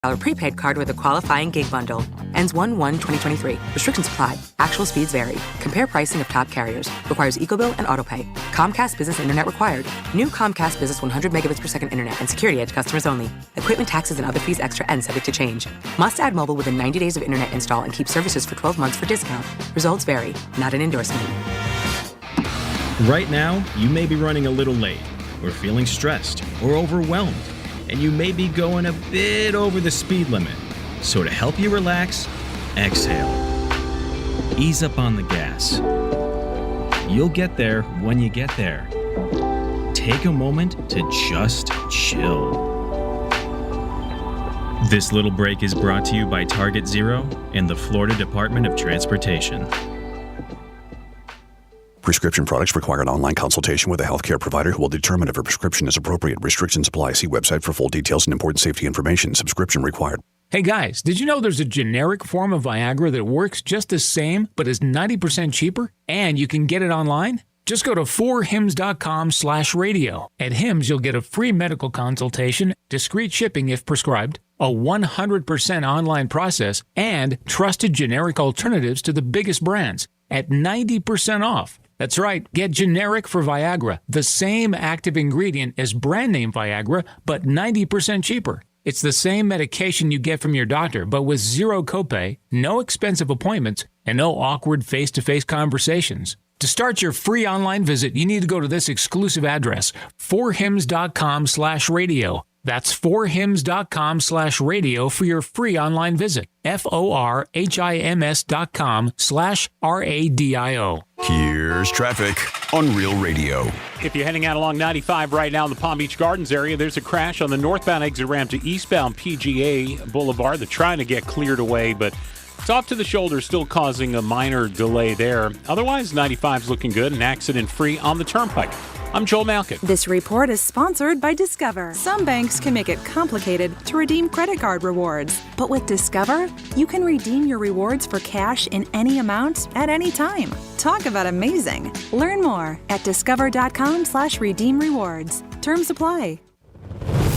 prepaid card with a qualifying gig bundle. Ends 1/1/2023. Restrictions apply. Actual speeds vary. Compare pricing of top carriers. Requires EcoBill and AutoPay. Comcast Business Internet required. New Comcast Business 100 megabits per second internet and security edge customers only. Equipment taxes and other fees extra and subject to change. Must add mobile within 90 days of internet install and keep services for 12 months for discount. Results vary. Not an endorsement. Right now, you may be running a little late, or feeling stressed, or overwhelmed, and you may be going a bit over the speed limit. So to help you relax, exhale. Ease up on the gas. You'll get there when you get there. Take a moment to just chill. This little break is brought to you by Target Zero and the Florida Department of Transportation. Prescription products require an online consultation with a healthcare provider who will determine if a prescription is appropriate. Restrictions apply. See website for full details and important safety information. Subscription required. Hey guys, did you know there's a generic form of Viagra that works just the same but is 90% cheaper? And you can get it online? Just go to 4hims.com/radio. At Hims, you'll get a free medical consultation, discreet shipping if prescribed, a 100% online process, and trusted generic alternatives to the biggest brands at 90% off. That's right, get generic for Viagra, the same active ingredient as brand name Viagra, but 90% cheaper. It's the same medication you get from your doctor, but with zero copay, no expensive appointments, and no awkward face-to-face conversations. To start your free online visit, you need to go to this exclusive address, 4hims.com/radio. That's 4hims.com/radio for your free online visit. FORHIMS.com/RADIO. Here's traffic on Real Radio. If you're heading out along 95 right now in the Palm Beach Gardens area, there's a crash on the northbound exit ramp to eastbound PGA Boulevard. They're trying to get cleared away, but it's off to the shoulder, still causing a minor delay there. Otherwise, 95's looking good and accident-free on the turnpike. I'm Joel Malkin. This report is sponsored by Discover. Some banks can make it complicated to redeem credit card rewards. But with Discover, you can redeem your rewards for cash in any amount at any time. Talk about amazing. Learn more at discover.com/redeem rewards. Terms apply.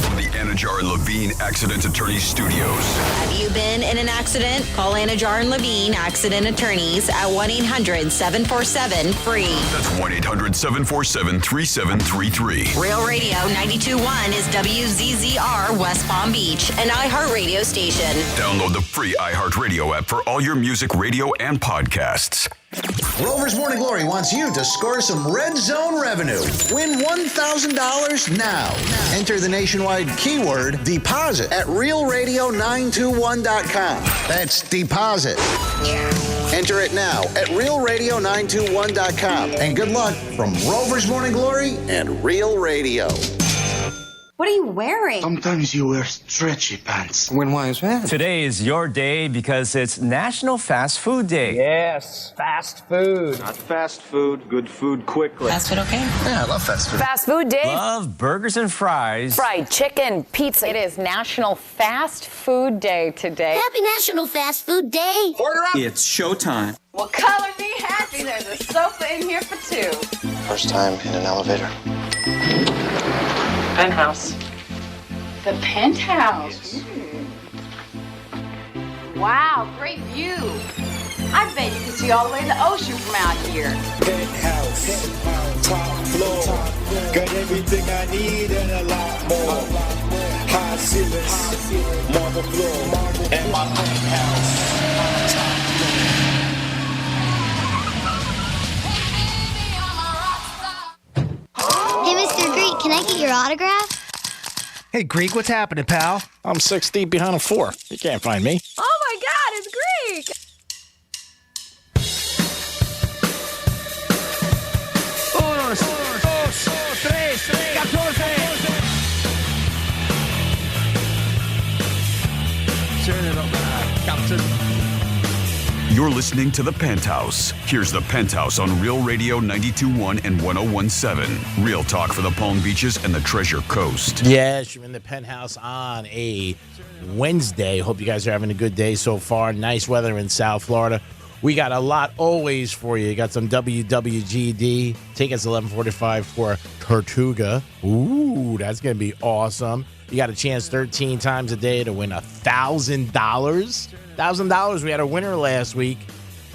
From the Anajar and Levine Accident Attorneys Studios. Have you been in an accident? Call Anajar and Levine Accident Attorneys at 1-800-747-FREE. That's 1-800-747-3733. Real Radio 92.1 is WZZR West Palm Beach, an iHeartRadio station. Download the free iHeartRadio app for all your music, radio, and podcasts. Rover's Morning Glory wants you to score some Red Zone revenue. Win $1,000 now. Enter the nationwide keyword deposit at realradio921.com. That's deposit. Enter it now at realradio921.com. And good luck from Rover's Morning Glory and Real Radio. What are you wearing? Sometimes you wear stretchy pants. Why is that? Today is your day because it's National Fast Food Day. Yes, fast food. Not fast food, good food quickly. Fast food okay? Yeah, I love fast food. Fast food day. Love burgers and fries. Fried chicken, pizza. It is National Fast Food Day today. Happy National Fast Food Day. Order up. It's showtime. Well, color me happy. There's a sofa in here for two. First time in an elevator. Penthouse. The Penthouse. Wow, great view. I bet you can see all the way to the ocean from out here. Penthouse, top floor, got everything I need and a lot more. High ceilings, marble floor, and my penthouse. Hey, Mr. Greek, can I get your autograph? Hey, Greek, what's happening, pal? I'm 6 deep behind a 4. You can't find me. Oh my God, it's Greek! You're listening to The Penthouse. Here's The Penthouse on Real Radio 92.1 and 101.7. Real talk for the Palm Beaches and the Treasure Coast. Yes, you're in The Penthouse on a Wednesday. Hope you guys are having a good day so far. Nice weather in South Florida. We got a lot always for you. You got some WWGD. Tickets 11:45 for Tortuga. Ooh, that's going to be awesome. You got a chance 13 times a day to win $1,000. $1,000. We had a winner last week,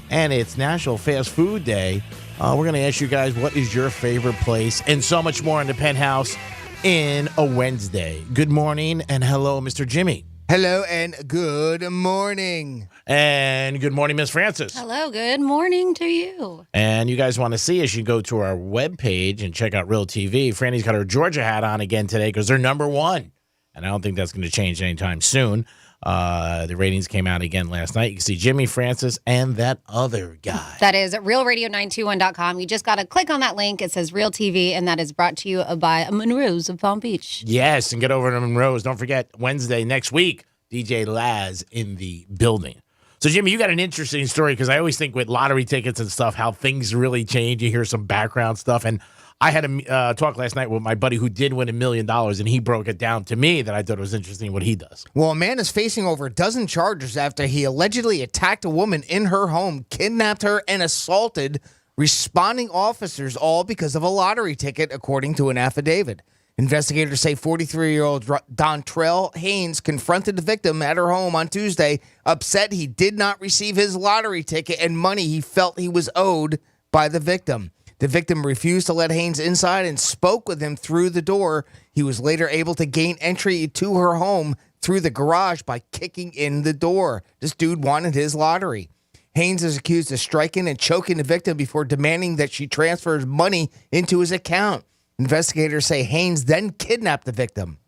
and it's National Fast Food Day. We're going to ask you guys, what is your favorite place? And so much more in the Penthouse in a Wednesday. Good morning, and hello, Mr. Jimmy. Hello and good morning. And good morning, Miss Francis. Hello, good morning to you. And you guys want to see us, you go to our webpage and check out Real TV. Franny's got her Georgia hat on again today because they're number one. And I don't think that's going to change anytime soon. The ratings came out again last night. You can see Jimmy, Francis, and that other guy. That is at realradio921.com. You just got to click on that link. It says Real TV, and that is brought to you by Monroe's of Palm Beach. Yes, and get over to Monroe's. Don't forget, Wednesday next week, DJ Laz in the building. So, Jimmy, you got an interesting story because I always think with lottery tickets and stuff, how things really change. You hear some background stuff. And I had a talk last night with my buddy who did win $1 million, and he broke it down to me that I thought it was interesting what he does. Well, a man is facing over a dozen charges after he allegedly attacked a woman in her home, kidnapped her, and assaulted responding officers, all because of a lottery ticket, according to an affidavit. Investigators say 43-year-old Dontrell Haynes confronted the victim at her home on Tuesday, upset he did not receive his lottery ticket and money he felt he was owed by the victim. The victim refused to let Haynes inside and spoke with him through the door. He was later able to gain entry to her home through the garage by kicking in the door. This dude wanted his lottery. Haynes is accused of striking and choking the victim before demanding that she transfers money into his account. Investigators say Haynes then kidnapped the victim.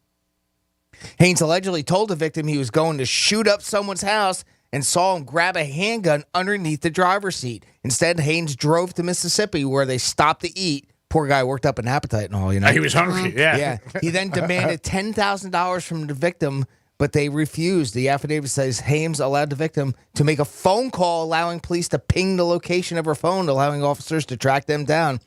Haynes allegedly told the victim he was going to shoot up someone's house and saw him grab a handgun underneath the driver's seat. Instead, Haynes drove to Mississippi, where they stopped to eat. Poor guy worked up an appetite and all, you know. He was hungry, yeah. Yeah. He then demanded $10,000 from the victim, but they refused. The affidavit says Haynes allowed the victim to make a phone call, allowing police to ping the location of her phone, allowing officers to track them down.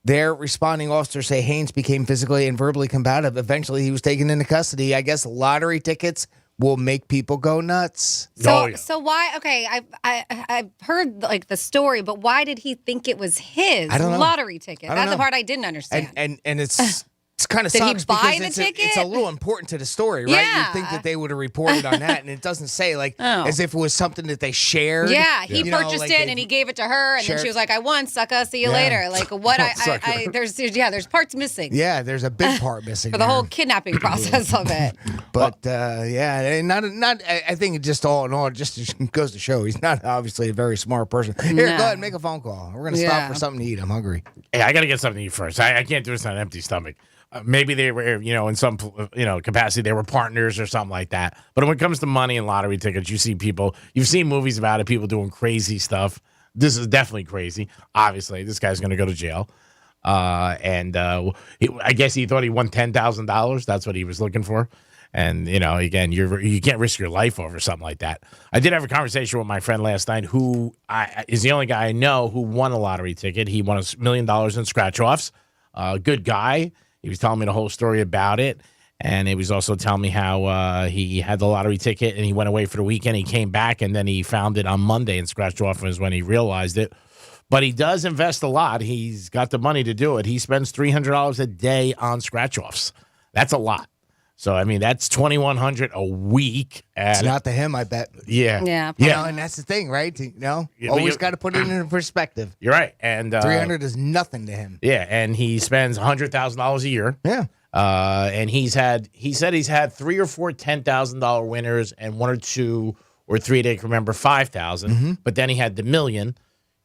Their responding officers say Haynes became physically and verbally combative. Eventually, he was taken into custody. I guess lottery tickets will make people go nuts. So why? Okay, I've heard like the story, but why did he think it was his lottery ticket? That's the part I didn't understand. And it's kind of Did sucks he buy because the ticket? It's a little important to the story, right? Yeah. You'd think that they would have reported on that, and it doesn't say as if it was something that they shared. Yeah, he purchased it and he gave it to her, and then she was like, "I won, sucka, see you later." Like what? There's parts missing. Yeah, there's a big part missing for the whole kidnapping process of it. But I think it just all in all, it just goes to show he's not obviously a very smart person. Here, go ahead and make a phone call. We're gonna stop for something to eat. I'm hungry. Hey, I gotta get something to eat first. I can't do this on an empty stomach. Maybe they were, in some, capacity, they were partners or something like that. But when it comes to money and lottery tickets, you see people, you've seen movies about it, people doing crazy stuff. This is definitely crazy. Obviously, this guy's going to go to jail. I guess he thought he won $10,000. That's what he was looking for. And, again, you can't risk your life over something like that. I did have a conversation with my friend last night who is the only guy I know who won a lottery ticket. He won $1 million in scratch-offs. Good guy. He was telling me the whole story about it, and he was also telling me how he had the lottery ticket, and he went away for the weekend. He came back, and then he found it on Monday, and scratched off was when he realized it. But he does invest a lot. He's got the money to do it. He spends $300 a day on scratch-offs. That's a lot. So, I mean, that's $2,100 a week. It's not to him, I bet. Yeah. And that's the thing, right? Always got to put it in perspective. You're right. And $300 is nothing to him. Yeah, and he spends $100,000 a year. Yeah. And he said he's had 3 or 4 $10,000 winners and 1 or 2 or 3 they can remember $5,000. Mm-hmm. But then he had the $1 million,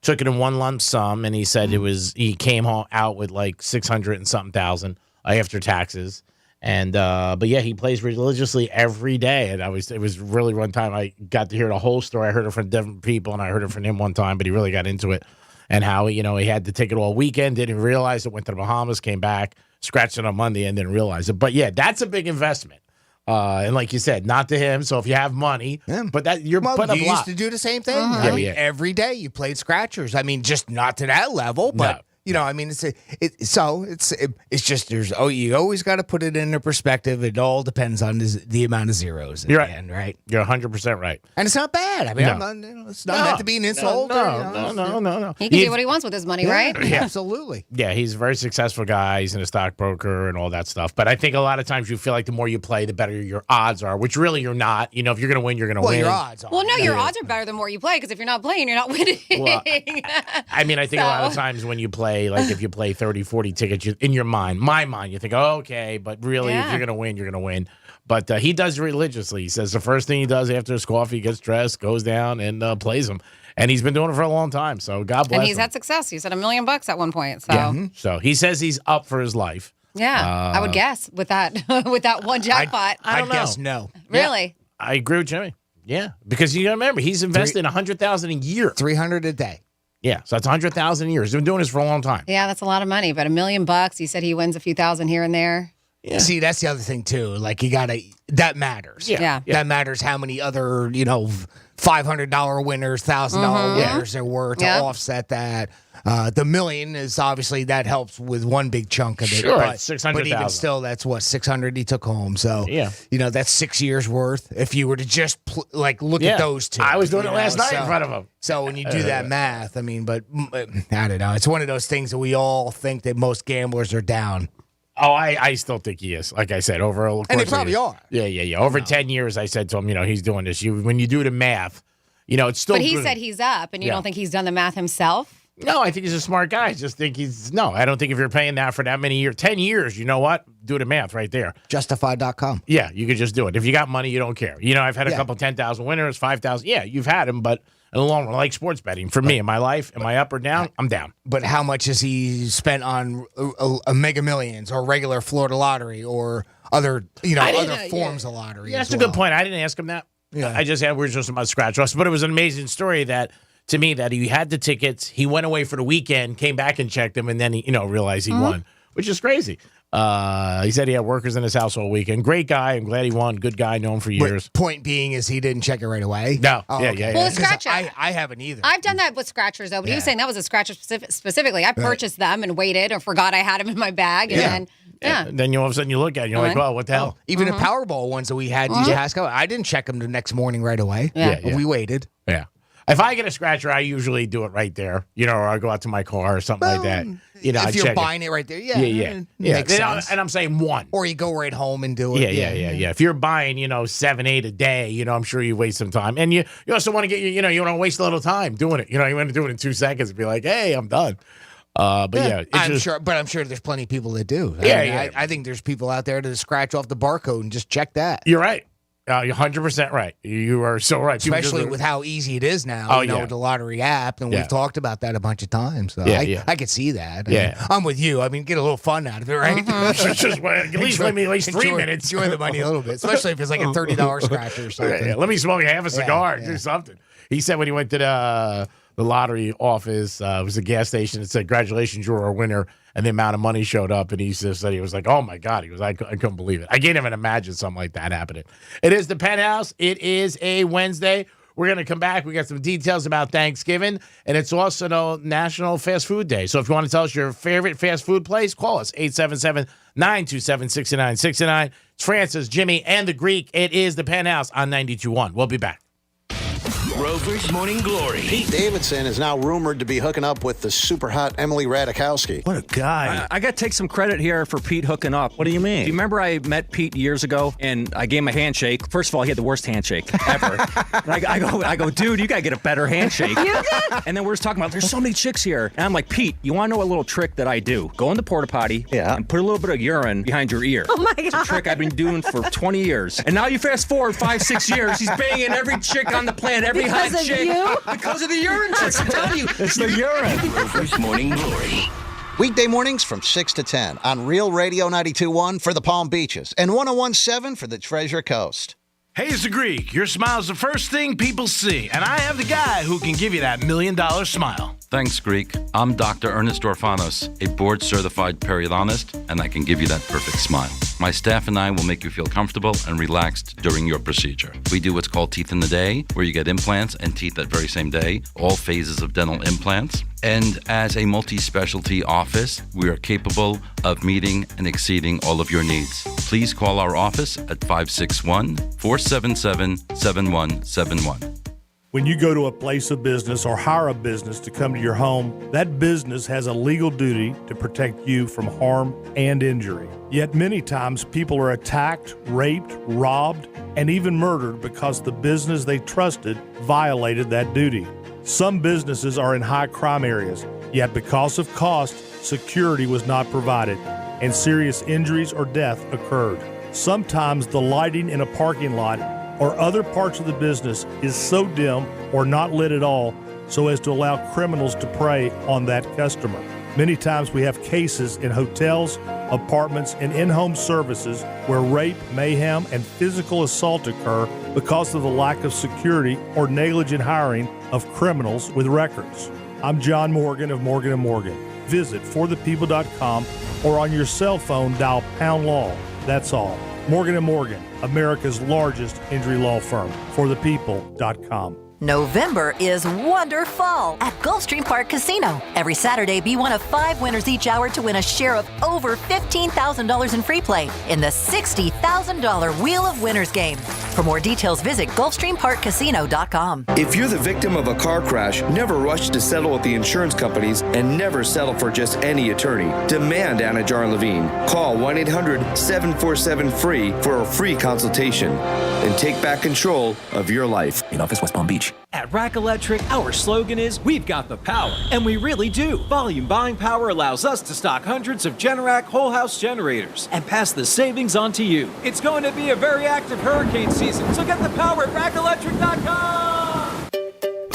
took it in one lump sum, and he said he came out with like 600 and something thousand after taxes. And but yeah, he plays religiously every day, and it was really one time I got to hear the whole story. I heard it from different people, and I heard it from him one time, but he really got into it, and how he had to take it all weekend, didn't realize it, went to the Bahamas, came back, scratched it on Monday, and didn't realize it. But yeah, that's a big investment. And like you said, not to him. So if you have money, but that you're putting you used to do the same thing. Every day you played scratchers. I mean, just not to that level, but. No. I mean, it's just you always got to put it into perspective. It all depends on the amount of zeros at You're the right. end, right? You're 100% right. And it's not bad. I mean, it's not meant to be an insult. No. He can do what he wants with his money, right? Yeah, absolutely. Yeah, he's a very successful guy. He's a stockbroker and all that stuff. But I think a lot of times you feel like the more you play, the better your odds are, which really you're not. If you're going to win, you're going to win. Your odds are. Well, no, your odds are better the more you play, because if you're not playing, you're not winning. Well, I mean, I think a lot of times when you play, like if you play 30, 40 tickets, in your mind, my mind, you think, okay, but really, if you're going to win, you're going to win. But he does religiously. He says the first thing he does after his coffee, he gets dressed, goes down, and plays them. And he's been doing it for a long time. So God bless him. And he's had success. He said $1 million at one point. So, So he says he's up for his life. Yeah, I would guess with that one jackpot. I don't know. guess no. Really? I agree with Jimmy. Yeah, because you got to remember, he's invested $100,000 a year, 300 a day. Yeah, so that's $100,000 a year. He's been doing this for a long time. Yeah, that's a lot of money. But $1 million, he said he wins a few thousand here and there. Yeah. See, that's the other thing too. Like that matters. Yeah. That matters how many other, $500 winners, $1,000 winners there were to offset that. The million is obviously that helps with one big chunk of it. Sure, but, 600,000. But even still, that's what 600 he took home. So that's 6 years worth. If you were to just look at those two, I was doing it last night in front of him. So when you do that math, I mean, but I don't know. It's one of those things that we all think that most gamblers are down. Oh, I still think he is. Like I said, over a course and they probably are. Yeah. Over 10 years, I said to him, he's doing this. When you do the math, it's still. But he good. said he's up, and you don't think he's done the math himself? No, I think he's a smart guy. I just think I don't think if you're paying that for that many years, 10 years, you know what? Do the math right there. Justify.com. Yeah, you could just do it. If you got money, you don't care. I've had a couple 10,000 winners, 5,000. Yeah, you've had them, but in the long run, like sports betting, for me in my life, am I up or down? I'm down. But how much has he spent on a Mega Millions or regular Florida lottery or other, other forms of lottery? Yeah, that's a good point. I didn't ask him that. Yeah. We're just about scratch offs, but it was an amazing story to me that he had the tickets, he went away for the weekend, came back and checked them, and then he, realized he won, which is crazy. He said he had workers in his house all weekend. Great guy. I'm glad he won. Good guy, known for years. But point being is he didn't check it right away? No. Okay. Well, a scratcher. I haven't either. I've done that with scratchers, though, but he was saying that was a scratcher specifically. I purchased them and waited or forgot I had them in my bag, and then, then all of a sudden you look at it, and you're like, well, what the hell? Even the Powerball ones that we had, DJ Haskell, I didn't check them the next morning right away. Yeah. We waited. Yeah. If I get a scratcher, I usually do it right there, or I go out to my car or something like that. If you're buying it right there, yeah. Makes sense. And I'm saying one. Or you go right home and do it. Yeah. If you're buying, 7, 8 a day, I'm sure you waste some time. And you also want to get, you don't want to waste a little time doing it. You want to do it in 2 seconds and be like, hey, I'm done. I'm sure there's plenty of people that do. I think there's people out there that scratch off the barcode and just check that. You're right. You're 100% right. You are so right. Especially with how easy it is now, with the lottery app, and we've talked about that a bunch of times. So I could see that. I'm with you. I mean, get a little fun out of it, right? Just at least let me at least 3 minutes. Enjoy the money a little bit, especially if it's like a $30 scratcher or something. Yeah. Let me smoke half a cigar, do something. He said when he went to the lottery office, it was a gas station. It said, congratulations, you're a winner. And the amount of money showed up, and he just said, he was like, oh, my God. He was I couldn't believe it. I can't even imagine something like that happening. It is the Penthouse. It is a Wednesday. We're going to come back. We got some details about Thanksgiving, and it's also National Fast Food Day. So if you want to tell us your favorite fast food place, call us, 877-927-6969. It's Francis, Jimmy, and the Greek. It is the Penthouse on 92.1. We'll be back. Rover's Morning Glory. Pete Davidson is now rumored to be hooking up with the super hot Emily Ratajkowski. What a guy. I got to take some credit here for Pete hooking up. What do you mean? Do you remember I met Pete years ago and I gave him a handshake? First of all, he had the worst handshake ever. And I go, dude, you got to get a better handshake. You did? And then we're just talking about, there's so many chicks here. And I'm like, Pete, you want to know a little trick that I do? Go in the porta potty and put a little bit of urine behind your ear. Oh, my God. It's a trick I've been doing for 20 years. And now you fast forward 5-6 years, he's banging every chick on the planet, every hot chick. Because of the urine trick, I'm telling you. It's the urine. Rover's Morning Glory. Weekday mornings from 6 to 10 on Real Radio 92.1 for the Palm Beaches and 101.7 for the Treasure Coast. Hey, it's the Greek. Your smile's the first thing people see, and I have the guy who can give you that $1 million smile. Thanks, Greek. I'm Dr. Ernest Orfanos, a board-certified periodontist, and I can give you that perfect smile. My staff and I will make you feel comfortable and relaxed during your procedure. We do what's called Teeth in the Day, where you get implants and teeth that very same day, all phases of dental implants. And as a multi-specialty office, we are capable of meeting and exceeding all of your needs. Please call our office at 561-477-7171. When you go to a place of business or hire a business to come to your home, that business has a legal duty to protect you from harm and injury. Yet many times people are attacked, raped, robbed, and even murdered because the business they trusted violated that duty. Some businesses are in high crime areas, yet because of cost, security was not provided, and serious injuries or death occurred. Sometimes the lighting in a parking lot or other parts of the business is so dim or not lit at all so as to allow criminals to prey on that customer. Many times we have cases in hotels, apartments, and in-home services where rape, mayhem, and physical assault occur because of the lack of security or negligent hiring of criminals with records. I'm John Morgan of Morgan & Morgan. Visit forthepeople.com or on your cell phone dial pound law. That's all. Morgan & Morgan, America's largest injury law firm. forthepeople.com. November is wonderful at Gulfstream Park Casino. Every Saturday, be one of 5 winners each hour to win a share of over $15,000 in free play in the $60,000 Wheel of Winners game. For more details, visit GulfstreamParkCasino.com. If you're the victim of a car crash, never rush to settle with the insurance companies and never settle for just any attorney. Demand Anna Jar Levine. Call 1-800-747-FREE for a free consultation and take back control of your life. In office, West Palm Beach. At Rack Electric, our slogan is, we've got the power. And we really do. Volume buying power allows us to stock hundreds of Generac whole house generators and pass the savings on to you. It's going to be a very active hurricane season, so get the power at rackelectric.com.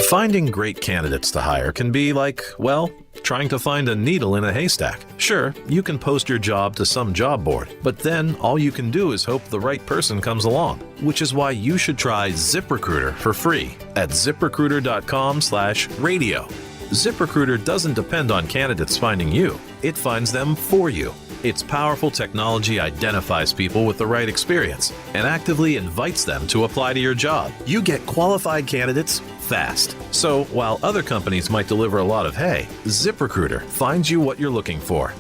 Finding great candidates to hire can be like, well, trying to find a needle in a haystack. Sure, you can post your job to some job board, but then all you can do is hope the right person comes along, which is why you should try ZipRecruiter for free at ZipRecruiter.com/radio. ZipRecruiter doesn't depend on candidates finding you. It finds them for you. Its powerful technology identifies people with the right experience and actively invites them to apply to your job. You get qualified candidates fast. So while other companies might deliver a lot of hay, ZipRecruiter finds you what you're looking for.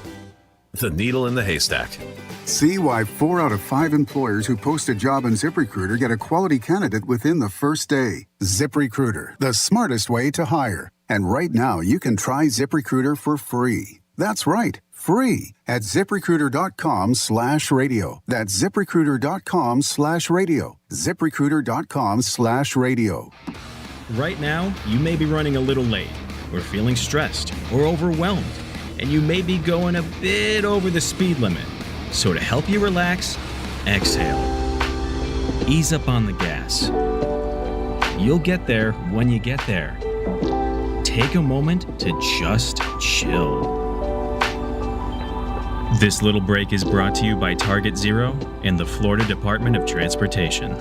The needle in the haystack. See why 4 out of 5 employers who post a job on ZipRecruiter get a quality candidate within the first day. ZipRecruiter, the smartest way to hire. And right now, you can try ZipRecruiter for free. That's right, free at ZipRecruiter.com/radio. That's ZipRecruiter.com/radio. ZipRecruiter.com/radio. Right now, you may be running a little late, or feeling stressed, or overwhelmed, and you may be going a bit over the speed limit. So to help you relax, exhale. Ease up on the gas. You'll get there when you get there. Take a moment to just chill. This little break is brought to you by Target Zero and the Florida Department of Transportation.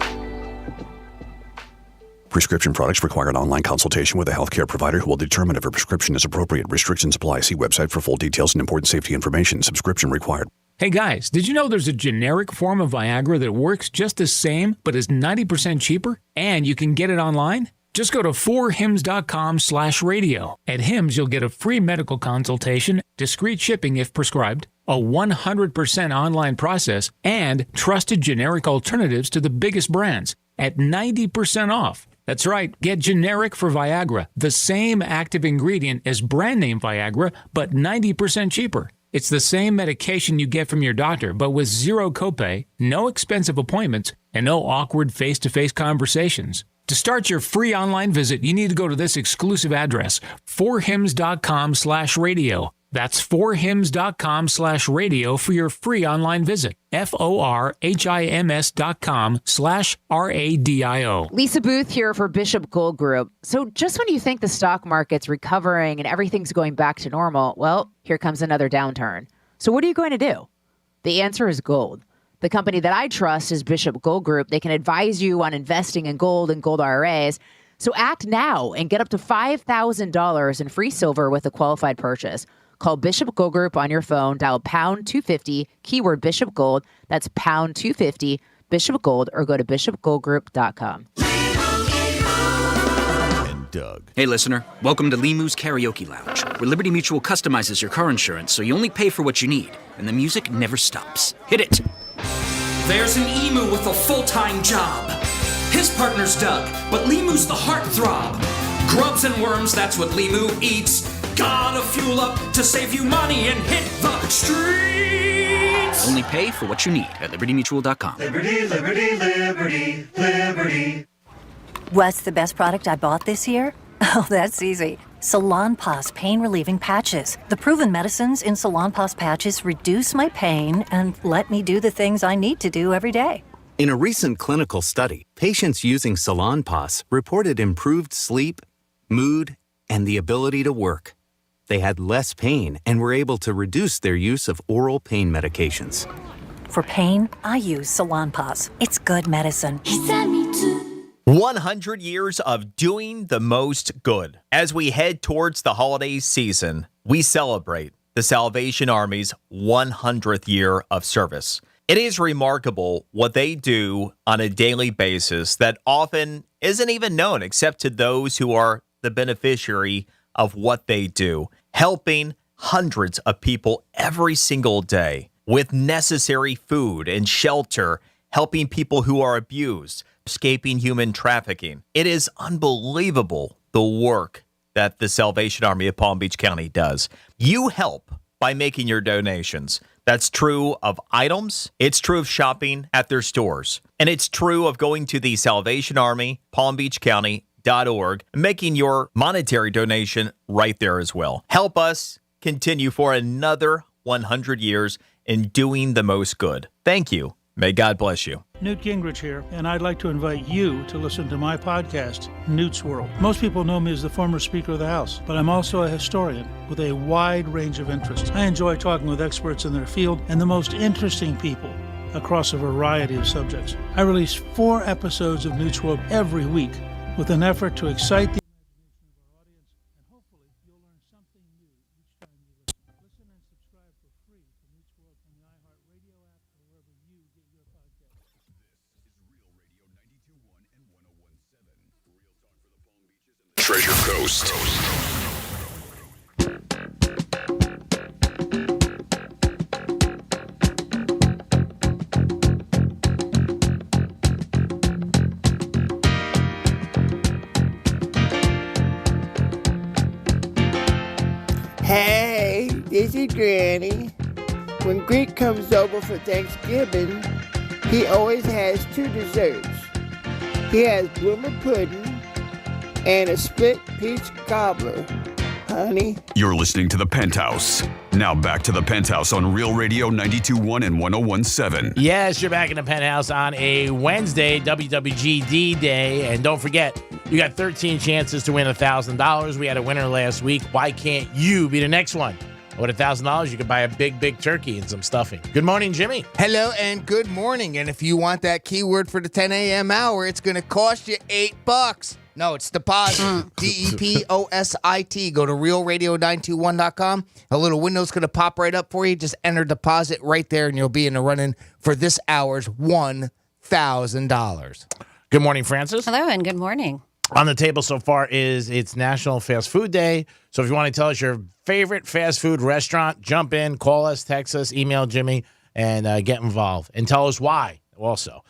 Prescription products require an online consultation with a healthcare provider who will determine if a prescription is appropriate. Restrictions apply. See website for full details and important safety information. Subscription required. Hey guys, did you know there's a generic form of Viagra that works just the same but is 90% cheaper? And you can get it online? Just go to 4hims.com/radio. At Hims, you'll get a free medical consultation, discreet shipping if prescribed, a 100% online process, and trusted generic alternatives to the biggest brands at 90% off. That's right, get generic for Viagra, the same active ingredient as brand name Viagra, but 90% cheaper. It's the same medication you get from your doctor, but with zero copay, no expensive appointments, and no awkward face-to-face conversations. To start your free online visit, you need to go to this exclusive address, 4hims.com/radio. That's 4hims.com/radio for your free online visit. FORHIMS.com/RADIO. Lisa Booth here for Bishop Gold Group. So just when you think the stock market's recovering and everything's going back to normal, well, here comes another downturn. So what are you going to do? The answer is gold. The company that I trust is Bishop Gold Group. They can advise you on investing in gold and gold IRAs. So act now and get up to $5,000 in free silver with a qualified purchase. Call Bishop Gold Group on your phone, dial pound 250, keyword Bishop Gold. That's pound 250, Bishop Gold, or go to bishopgoldgroup.com. Doug. Hey, listener. Welcome to Limu's Karaoke Lounge, where Liberty Mutual customizes your car insurance so you only pay for what you need, and the music never stops. Hit it. There's an emu with a full-time job. His partner's Doug, but Limu's the heartthrob. Grubs and worms, that's what Limu eats. Gotta fuel up to save you money and hit the streets. Only pay for what you need at libertymutual.com. Liberty, liberty, liberty, liberty. What's the best product I bought this year? Oh, that's easy. Salonpas pain-relieving patches. The proven medicines in Salonpas patches reduce my pain and let me do the things I need to do every day. In a recent clinical study, patients using Salonpas reported improved sleep, mood, and the ability to work. They had less pain and were able to reduce their use of oral pain medications. For pain, I use Salonpas. It's good medicine. He sent me to 100 years of doing the most good. As we head towards the holiday season, we celebrate the Salvation Army's 100th year of service. It is remarkable what they do on a daily basis that often isn't even known except to those who are the beneficiary of what they do, helping hundreds of people every single day with necessary food and shelter, helping people who are abused, escaping human trafficking. It is unbelievable the work that the Salvation Army of Palm Beach County does. You help by making your donations. That's true of items. It's true of shopping at their stores. And it's true of going to the Salvation Army, Palm Beach County.org, and making your monetary donation right there as well. Help us continue for another 100 years in doing the most good. Thank you. May God bless you. Newt Gingrich here, and I'd like to invite you to listen to my podcast, Newt's World. Most people know me as the former Speaker of the House, but I'm also a historian with a wide range of interests. I enjoy talking with experts in their field and the most interesting people across a variety of subjects. I release 4 episodes of Newt's World every week with an effort to excite the Treasure Coast. Hey, this is Granny. When Greek comes over for Thanksgiving, he always has 2 desserts. He has bloomer pudding and a split peach cobbler. Honey? You're listening to The Penthouse. Now back to The Penthouse on Real Radio 92.1 and 101.7. Yes, you're back in The Penthouse on a Wednesday, WWGD Day. And don't forget, you got 13 chances to win $1,000. We had a winner last week. Why can't you be the next one? With $1,000, you could buy a big, big turkey and some stuffing. Good morning, Jimmy. Hello and good morning. And if you want that keyword for the 10 a.m. hour, it's going to cost you $8. No, it's deposit. DEPOSIT. Go to realradio921.com. A little window's going to pop right up for you. Just enter deposit right there, and you'll be in the running for this hour's $1,000. Good morning, Francis. Hello, and good morning. On the table so far is it's National Fast Food Day. So if you want to tell us your favorite fast food restaurant, jump in, call us, text us, email Jimmy, and get involved. And tell us why also.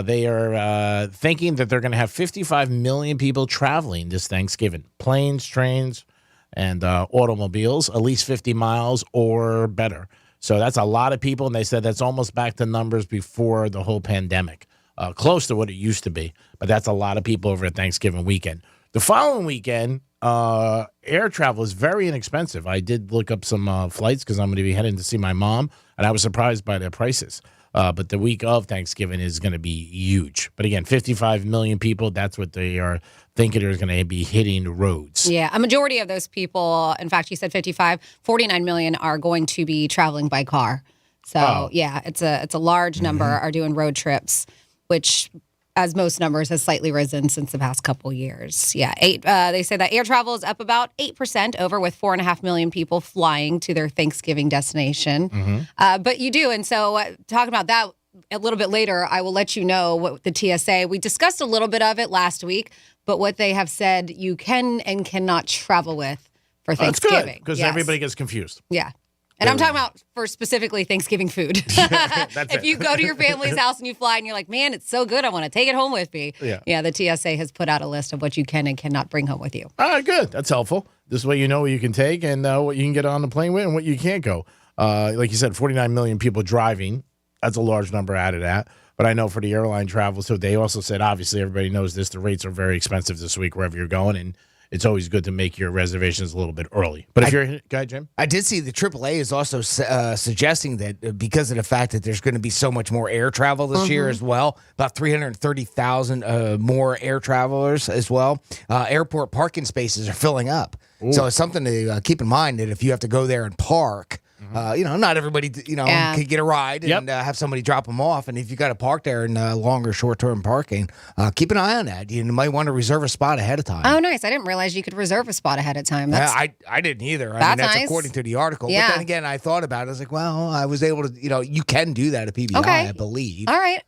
They are thinking that they're going to have 55 million people traveling this Thanksgiving. Planes, trains, and automobiles, at least 50 miles or better. So that's a lot of people, and they said that's almost back to numbers before the whole pandemic. Close to what it used to be, but that's a lot of people over at Thanksgiving weekend. The following weekend, air travel is very inexpensive. I did look up some flights because I'm going to be heading to see my mom, and I was surprised by their prices. But the week of Thanksgiving is going to be huge. But again, 55 million people, that's what they are thinking are going to be hitting the roads. Yeah, a majority of those people, in fact, you said 49 million are going to be traveling by car. So, yeah, it's a large number are doing road trips, which as most numbers, has slightly risen since the past couple years. Yeah, they say that air travel is up about 8% over, with 4.5 million people flying to their Thanksgiving destination. But you do, and so talking about that a little bit later, I will let you know what the TSA. We discussed a little bit of it last week, but what they have said you can and cannot travel with for Thanksgiving. Because everybody gets confused. Yeah. And I'm talking about for specifically Thanksgiving food. If you go to your family's house and you fly and you're like, man, it's so good, I want to take it home with me. Yeah, the TSA has put out a list of what you can and cannot bring home with you. All right, good. That's helpful. This way you know what you can take and what you can get on the plane with and what you can't go. Like you said, 49 million people driving. That's a large number out of that. But I know for the airline travel, so they also said, obviously, everybody knows this, the rates are very expensive this week wherever you're going, and it's always good to make your reservations a little bit early. But if you're a guy, Jim? I did see the AAA is also suggesting that because of the fact that there's going to be so much more air travel this year as well, about 330,000 more air travelers as well, airport parking spaces are filling up. Ooh. So it's something to keep in mind that if you have to go there and park, not everybody, can get a ride and have somebody drop them off. And if you got to park there in longer short-term parking, keep an eye on that. You might want to reserve a spot ahead of time. Oh, nice. I didn't realize you could reserve a spot ahead of time. I didn't either. That's nice. According to the article. Yeah. But then again, I thought about it. I was like, well, I was able to, you can do that at PBI, I believe. All right.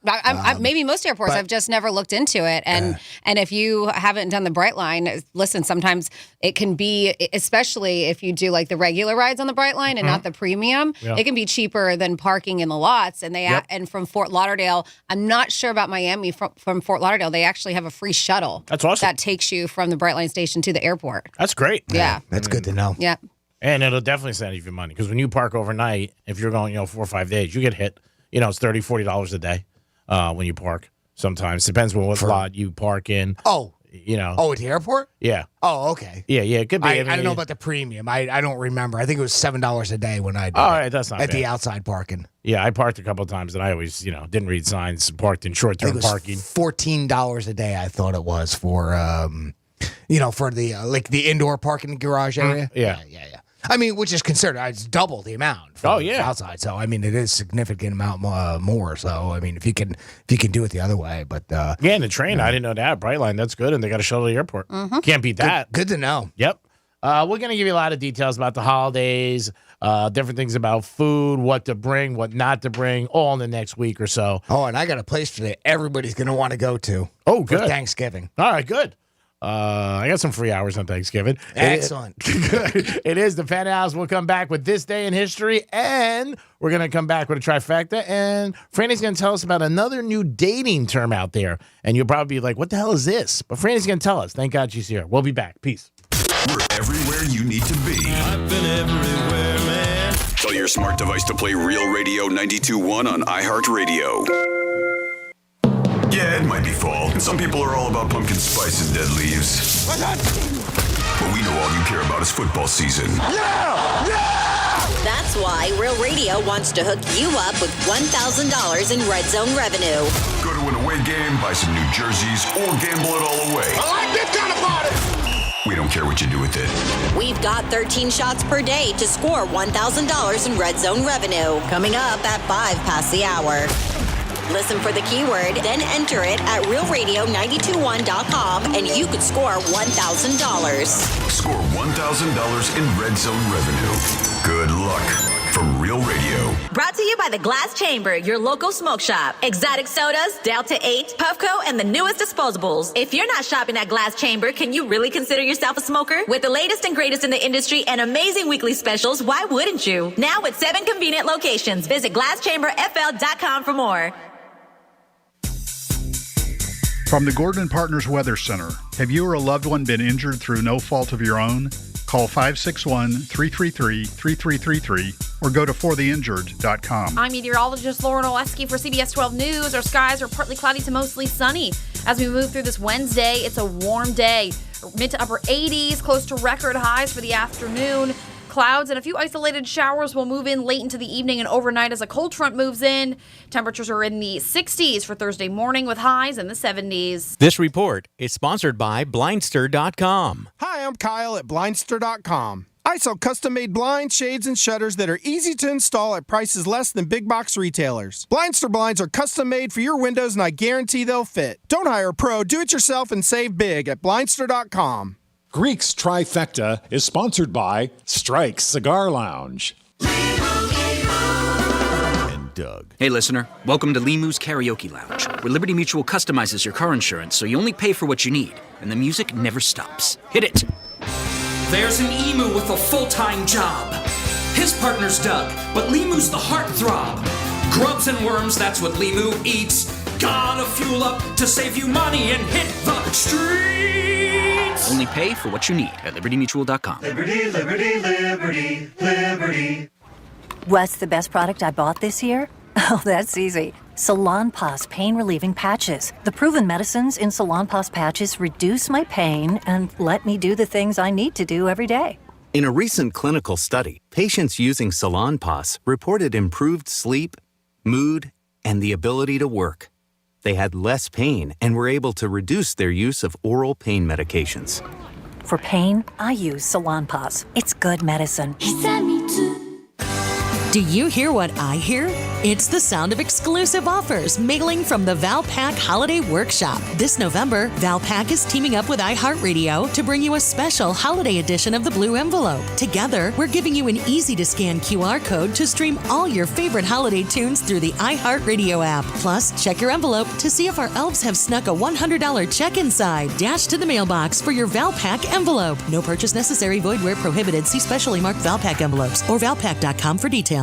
Maybe most airports, I've just never looked into it. And if you haven't done the Brightline, listen, sometimes it can be, especially if you do like the regular rides on the Brightline and not the premium, it can be cheaper than parking in the lots. And and from Fort Lauderdale, I'm not sure about Miami, from Fort Lauderdale, they actually have a free shuttle. That's awesome. That takes you from the Brightline station to the airport. That's great. Yeah. That's good to know. Yeah. And it'll definitely save you money because when you park overnight, if you're going, 4 or 5 days, you get hit. It's $30, $40 a day when you park. Sometimes depends on what lot you park in. Oh, at the airport? Yeah. Oh, okay. Yeah. It could be. I don't know about the premium. I don't remember. I think it was $7 a day when I did. All right, that's not at bad. the outside parking. Yeah, I parked a couple of times and I always, didn't read signs. Parked in short-term parking. $14 a day. I thought it was for, for the the indoor parking garage area. Yeah. I mean, which is considered, it's double the amount. From outside. So I mean, it is significant amount more. So I mean, if you can do it the other way, but and the train, I didn't know that Brightline. That's good, and they got a shuttle to the airport. Can't beat that. Good to know. Yep. We're gonna give you a lot of details about the holidays, different things about food, what to bring, what not to bring, all in the next week or so. Oh, and I got a place that everybody's gonna want to go to. Oh, good. For Thanksgiving. All right, good. I got some free hours on Thanksgiving. Excellent. It is the Penthouse. We'll come back with this day in history, and we're going to come back with a trifecta, and Franny's going to tell us about another new dating term out there, and you'll probably be like, what the hell is this? But Franny's going to tell us. Thank God she's here. We'll be back. Peace. We're everywhere you need to be. I've been everywhere, man. Tell your smart device to play Real Radio 92.1 on iHeartRadio. Yeah, it might be fall, and some people are all about pumpkin spice and dead leaves. But we know all you care about is football season. That's why Real Radio wants to hook you up with $1,000 in Red Zone revenue. Go to an away game, buy some new jerseys, or gamble it all away. I like this kind of party. We don't care what you do with it. We've got 13 shots per day to score $1,000 in Red Zone revenue. Coming up at 5 past the hour. Listen for the keyword, then enter it at realradio921.com, and you could score $1,000. Score $1,000 in Red Zone revenue. Good luck from Real Radio. Brought to you by the Glass Chamber, your local smoke shop. Exotic sodas, Delta 8, Puffco, and the newest disposables. If you're not shopping at Glass Chamber, can you really consider yourself a smoker? With the latest and greatest in the industry and amazing weekly specials, why wouldn't you? Now with 7 convenient locations. Visit GlassChamberFL.com for more. From the Gordon & Partners Weather Center, have you or a loved one been injured through no fault of your own? Call 561-333-3333 or go to fortheinjured.com. I'm meteorologist Lauren Oleski for CBS 12 News. Our skies are partly cloudy to mostly sunny. As we move through this Wednesday, it's a warm day. Mid to upper 80s, close to record highs for the afternoon. Clouds and a few isolated showers will move in late into the evening and overnight as a cold front moves in. Temperatures are in the 60s for Thursday morning with highs in the 70s. This report is sponsored by Blindster.com. Hi, I'm Kyle at Blindster.com. I sell custom-made blinds, shades, and shutters that are easy to install at prices less than big box retailers. Blindster blinds are custom-made for your windows, and I guarantee they'll fit. Don't hire a pro. Do it yourself and save big at blindster.com. Greek's Trifecta is sponsored by Strike Cigar Lounge. Doug. Hey, listener. Welcome to Limu's Karaoke Lounge, where Liberty Mutual customizes your car insurance so you only pay for what you need, and the music never stops. Hit it! There's an emu with a full-time job. His partner's Doug, but Limu's the heartthrob. Grubs and worms, that's what Limu eats. Gotta fuel up to save you money and hit the streets! Only pay for what you need at libertymutual.com. Liberty, liberty, liberty, liberty. What's the best product I bought this year? Oh, that's easy. Salonpas pain-relieving patches. The proven medicines in Salonpas patches reduce my pain and let me do the things I need to do every day. In a recent clinical study, patients using Salonpas reported improved sleep, mood, and the ability to work. They had less pain and were able to reduce their use of oral pain medications. For pain, I use Salonpas. It's good medicine. Do you hear what I hear? It's the sound of exclusive offers mingling from the Valpak Holiday Workshop. This November, Valpak is teaming up with iHeartRadio to bring you a special holiday edition of the Blue Envelope. Together, we're giving you an easy-to-scan QR code to stream all your favorite holiday tunes through the iHeartRadio app. Plus, check your envelope to see if our elves have snuck a $100 check inside. Dash to the mailbox for your Valpak envelope. No purchase necessary. Void where prohibited. See specially marked Valpak envelopes or valpak.com for details.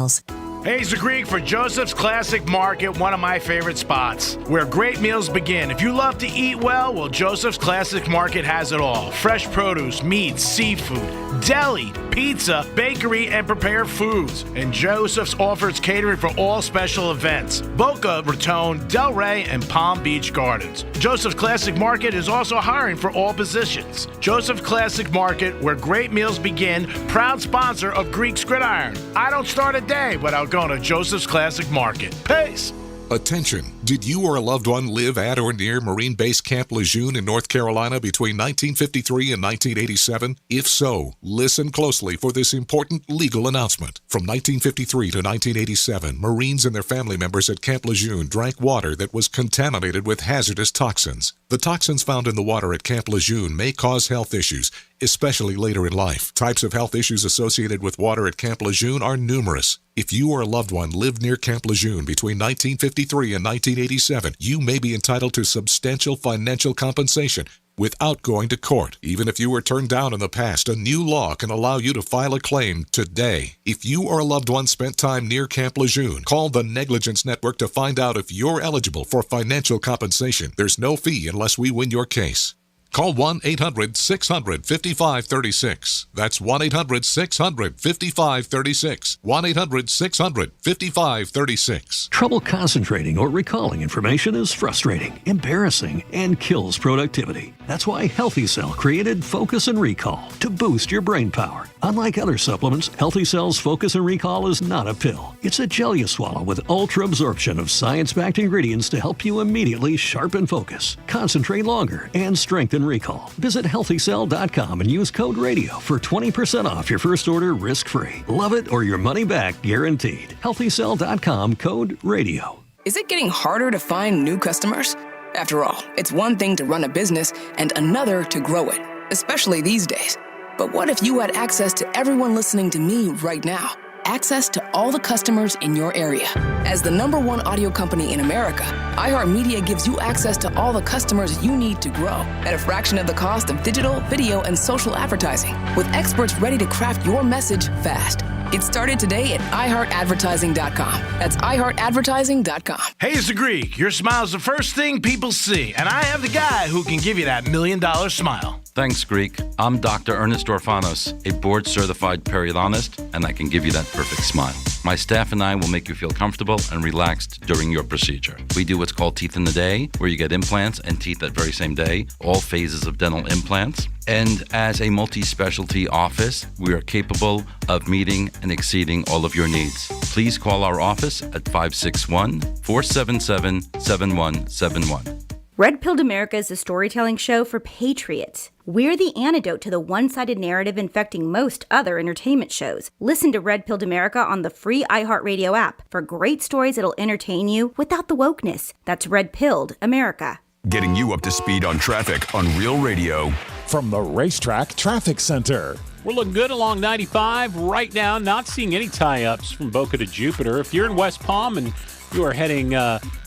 Hey, it's the Greek for Joseph's Classic Market, one of my favorite spots, where great meals begin. If you love to eat well, Joseph's Classic Market has it all. Fresh produce, meats, seafood, deli, pizza, bakery, and prepared foods. And Joseph's offers catering for all special events. Boca Raton, Delray, and Palm Beach Gardens. Joseph's Classic Market is also hiring for all positions. Joseph's Classic Market, where great meals begin, proud sponsor of Greek's Gridiron. I don't start a day without going to Joseph's Classic Market. Peace! Attention! Did you or a loved one live at or near Marine Base Camp Lejeune in North Carolina between 1953 and 1987? If so, listen closely for this important legal announcement. From 1953 to 1987, Marines and their family members at Camp Lejeune drank water that was contaminated with hazardous toxins. The toxins found in the water at Camp Lejeune may cause health issues, especially later in life. Types of health issues associated with water at Camp Lejeune are numerous. If you or a loved one lived near Camp Lejeune between 1953 and 1987, you may be entitled to substantial financial compensation without going to court. Even if you were turned down in the past, a new law can allow you to file a claim today. If you or a loved one spent time near Camp Lejeune, call the Negligence Network to find out if you're eligible for financial compensation. There's no fee unless we win your case. Call 1-800-600-5536. That's 1-800-600-5536. 1-800-600-5536. Trouble concentrating or recalling information is frustrating, embarrassing, and kills productivity. That's why Healthy Cell created Focus and Recall to boost your brain power. Unlike other supplements, Healthy Cell's Focus and Recall is not a pill. It's a gel you swallow with ultra absorption of science-backed ingredients to help you immediately sharpen focus, concentrate longer, and strengthen recall. Visit healthycell.com and use code RADIO for 20% off your first order risk-free. Love it or your money back guaranteed. Healthycell.com, code RADIO. Is it getting harder to find new customers? After all, it's one thing to run a business and another to grow it, especially these days. But what if you had access to everyone listening to me right now? Access to all the customers in your area. As the #1 audio company in America, iHeartMedia gives you access to all the customers you need to grow at a fraction of the cost of digital, video, and social advertising, with experts ready to craft your message fast. Get started today at iHeartAdvertising.com. That's iHeartAdvertising.com. Hey, it's the Greek. Your smile is the first thing people see, and I have the guy who can give you that $1 million smile. Thanks, Greek. I'm Dr. Ernest Orfanos, a board-certified periodontist, and I can give you that perfect smile. My staff and I will make you feel comfortable and relaxed during your procedure. We do what's called Teeth in a Day, where you get implants and teeth that very same day, all phases of dental implants. And as a multi-specialty office, we are capable of meeting and exceeding all of your needs. Please call our office at 561-477-7171. Red Pilled America is a storytelling show for patriots. We're the antidote to the one-sided narrative infecting most other entertainment shows. Listen to Red Pilled America on the free iHeartRadio app for great stories that'll entertain you without the wokeness. That's Red Pilled America. Getting you up to speed on traffic on Real Radio. From the Racetrack Traffic Center. We're looking good along 95 right now. Not seeing any tie-ups from Boca to Jupiter. If you're in West Palm and you are heading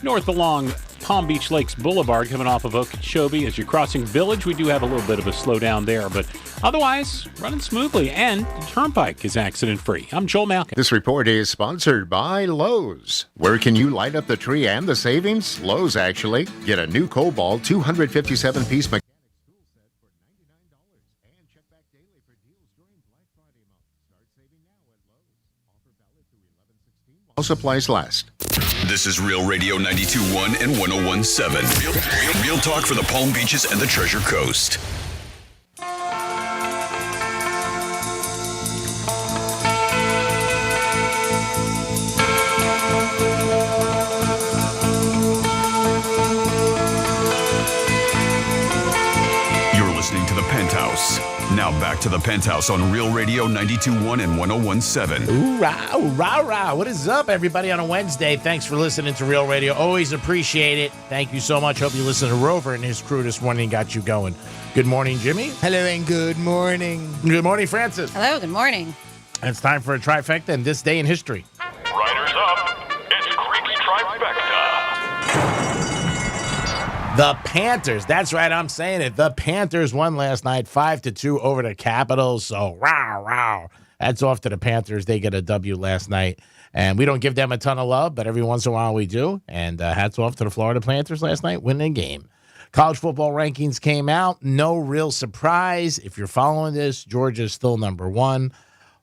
north along Palm Beach Lakes Boulevard coming off of Okeechobee as you're crossing Village, we do have a little bit of a slowdown there, but otherwise running smoothly, and the Turnpike is accident-free. I'm Joel Malkin. This report is sponsored by Lowe's. Where can you light up the tree and the savings? Lowe's, actually. Get a new Cobalt 257-piece mechanics tool set for $99 and check back daily for deals during Black Friday month. Start saving now at Lowe's. Offer valid through 11/16 while supplies last. This is Real Radio 92.1 and 101.7. Real talk for the Palm Beaches and the Treasure Coast. You're listening to the Penthouse. Now back to the Penthouse on Real Radio 92.1 and 101.7. Hoorah, hoorah, hoorah. What is up, everybody, on a Wednesday? Thanks for listening to Real Radio. Always appreciate it. Thank you so much. Hope you listen to Rover and his crew this morning got you going. Good morning, Jimmy. Hello and good morning. Good morning, Francis. Hello, good morning. And it's time for a trifecta in this day in history. Riders up. It's Creek's Trifecta. The Panthers. That's right, I'm saying it. The Panthers won last night 5-2 over the Capitals. So, wow. That's off to the Panthers. They get a W last night. And we don't give them a ton of love, but every once in a while we do. And hats off to the Florida Panthers last night, winning a game. College football rankings came out. No real surprise. If you're following this, Georgia's still number one,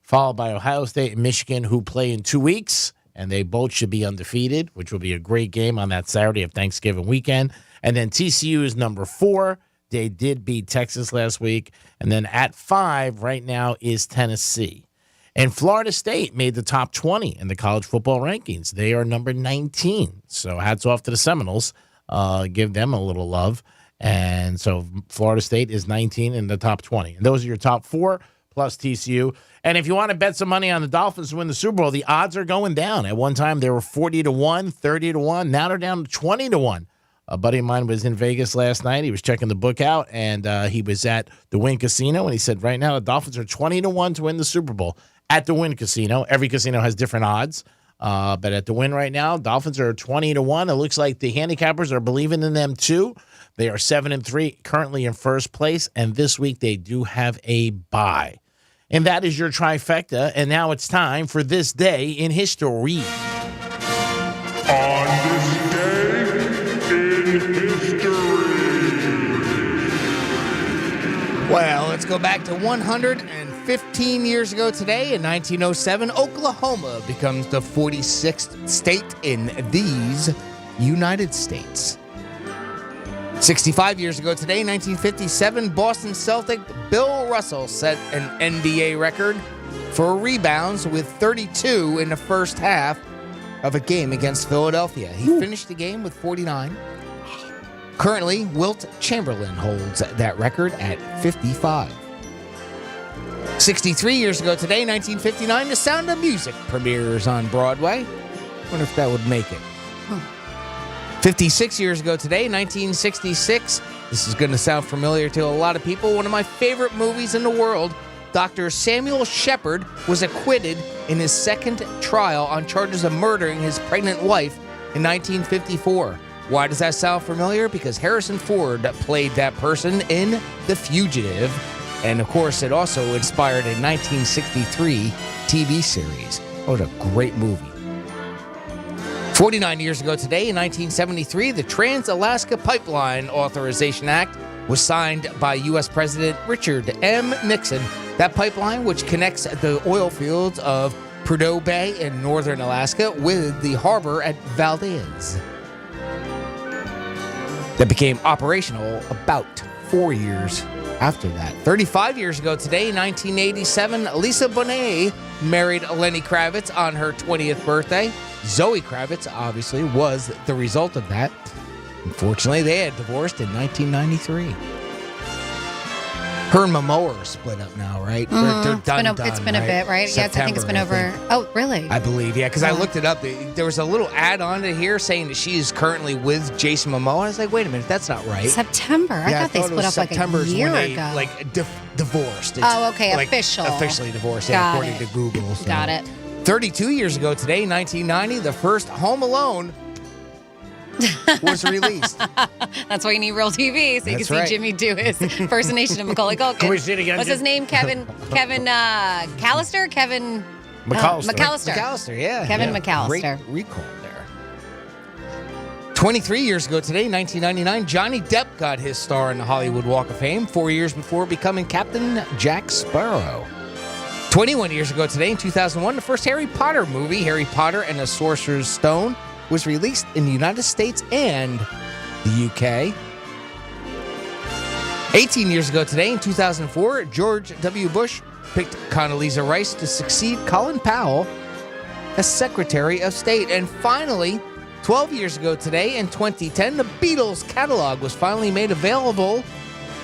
followed by Ohio State and Michigan, who play in 2 weeks. And they both should be undefeated, which will be a great game on that Saturday of Thanksgiving weekend. And then TCU is number 4. They did beat Texas last week. And then at 5 right now is Tennessee. And Florida State made the top 20 in the college football rankings. They are number 19. So hats off to the Seminoles. Give them a little love. And so Florida State is 19 in the top 20. And those are your top 4 plus TCU. And if you want to bet some money on the Dolphins to win the Super Bowl, the odds are going down. At one time, they were 40-1, 30-1. Now they're down to 20-1. A buddy of mine was in Vegas last night. He was checking the book out, and he was at the Wynn Casino, and he said right now the Dolphins are 20-1 to win the Super Bowl at the Wynn Casino. Every casino has different odds, but at the Wynn right now, Dolphins are 20-1. It looks like the handicappers are believing in them too. They are 7-3, currently in first place, and this week they do have a bye. And that is your trifecta, and now it's time for This Day in History. On this day in history. Well, let's go back to 115 years ago today. In 1907, Oklahoma becomes the 46th state in these United States. 65 years ago today, 1957, Boston Celtic Bill Russell set an NBA record for rebounds with 32 in the first half of a game against Philadelphia. He finished the game with 49. Currently, Wilt Chamberlain holds that record at 55. 63 years ago today, 1959, The Sound of Music premieres on Broadway. Wonder if that would make it. 56 years ago today, 1966. This is going to sound familiar to a lot of people. One of my favorite movies in the world. Dr. Samuel Shepard was acquitted in his second trial on charges of murdering his pregnant wife in 1954. Why does that sound familiar? Because Harrison Ford played that person in The Fugitive. And, of course, it also inspired a 1963 TV series. What a great movie. 49 years ago today, in 1973, the Trans-Alaska Pipeline Authorization Act was signed by U.S. President Richard M. Nixon. That pipeline, which connects the oil fields of Prudhoe Bay in northern Alaska with the harbor at Valdez. That became operational about 4 years after that. 35 years ago today, 1987, Lisa Bonet married Lenny Kravitz on her 20th birthday. Zoe Kravitz, obviously, was the result of that. Unfortunately, they had divorced in 1993. Her and Momoa are split up now, right? They're done. It's been a bit, right? September, yes, I think it's been over. Oh, really? I believe, yeah, because I looked it up. There was a little add-on to here saying that she is currently with Jason Momoa. I was like, wait a minute, that's not right. September? I thought they split up like a year ago. Like divorced. Okay, like, official. Officially divorced, Got according it. to Google. So. Got it. 32 years ago today, 1990, the first Home Alone was released. That's why you need real TV, so you can That's see right. Jimmy do his impersonation of Macaulay Culkin. Can we see it again, What's his name? Kevin Callister? Kevin McAllister. McAllister, yeah. Kevin yeah. McAllister. Great recall there. 23 years ago today, 1999, Johnny Depp got his star in the Hollywood Walk of Fame 4 years before becoming Captain Jack Sparrow. 21 years ago today, in 2001, the first Harry Potter movie, Harry Potter and the Sorcerer's Stone, was released in the United States and the UK. 18 years ago today, in 2004, George W. Bush picked Condoleezza Rice to succeed Colin Powell as Secretary of State. And finally, 12 years ago today, in 2010, the Beatles catalog was finally made available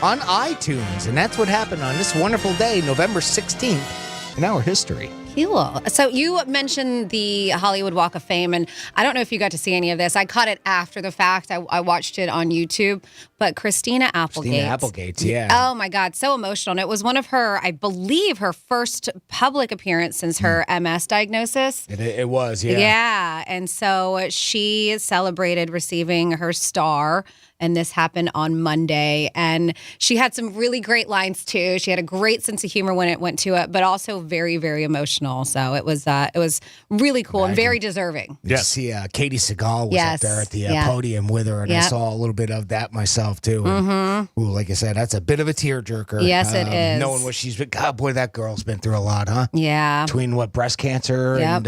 on iTunes. And that's what happened on this wonderful day, November 16th, in our history. Cool. So you mentioned the Hollywood Walk of Fame, and I don't know if you got to see any of this. I caught it after the fact. I watched it on YouTube. But Christina Applegate. Yeah. Oh, my God. So emotional. And it was one of her, I believe, her first public appearance since her MS diagnosis. It was, yeah. Yeah. And so she celebrated receiving her star. And this happened on Monday. And she had some really great lines, too. She had a great sense of humor when it went to it, but also very, very emotional. So it was really cool and very deserving. Yes. See, Katie Seagal was up there at the podium with her, and I saw a little bit of that myself, too. And, ooh, like I said, that's a bit of a tearjerker. Yes, it is. Knowing what she's been, God, boy, that girl's been through a lot, huh? Yeah. Between breast cancer and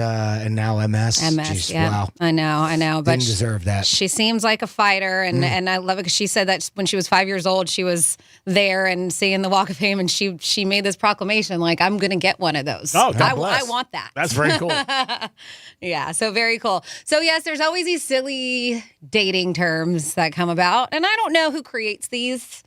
now MS. Jeez, yeah. Wow. I know. But Didn't deserve that. She seems like a fighter, and I love it because she said that when she was 5 years old, she was there and seeing the Walk of Fame, and she made this proclamation like, I'm going to get one of those. Oh, God bless. I want that. That's very cool. Yeah, so very cool. So yes, there's always these silly dating terms that come about, and I don't know who creates these.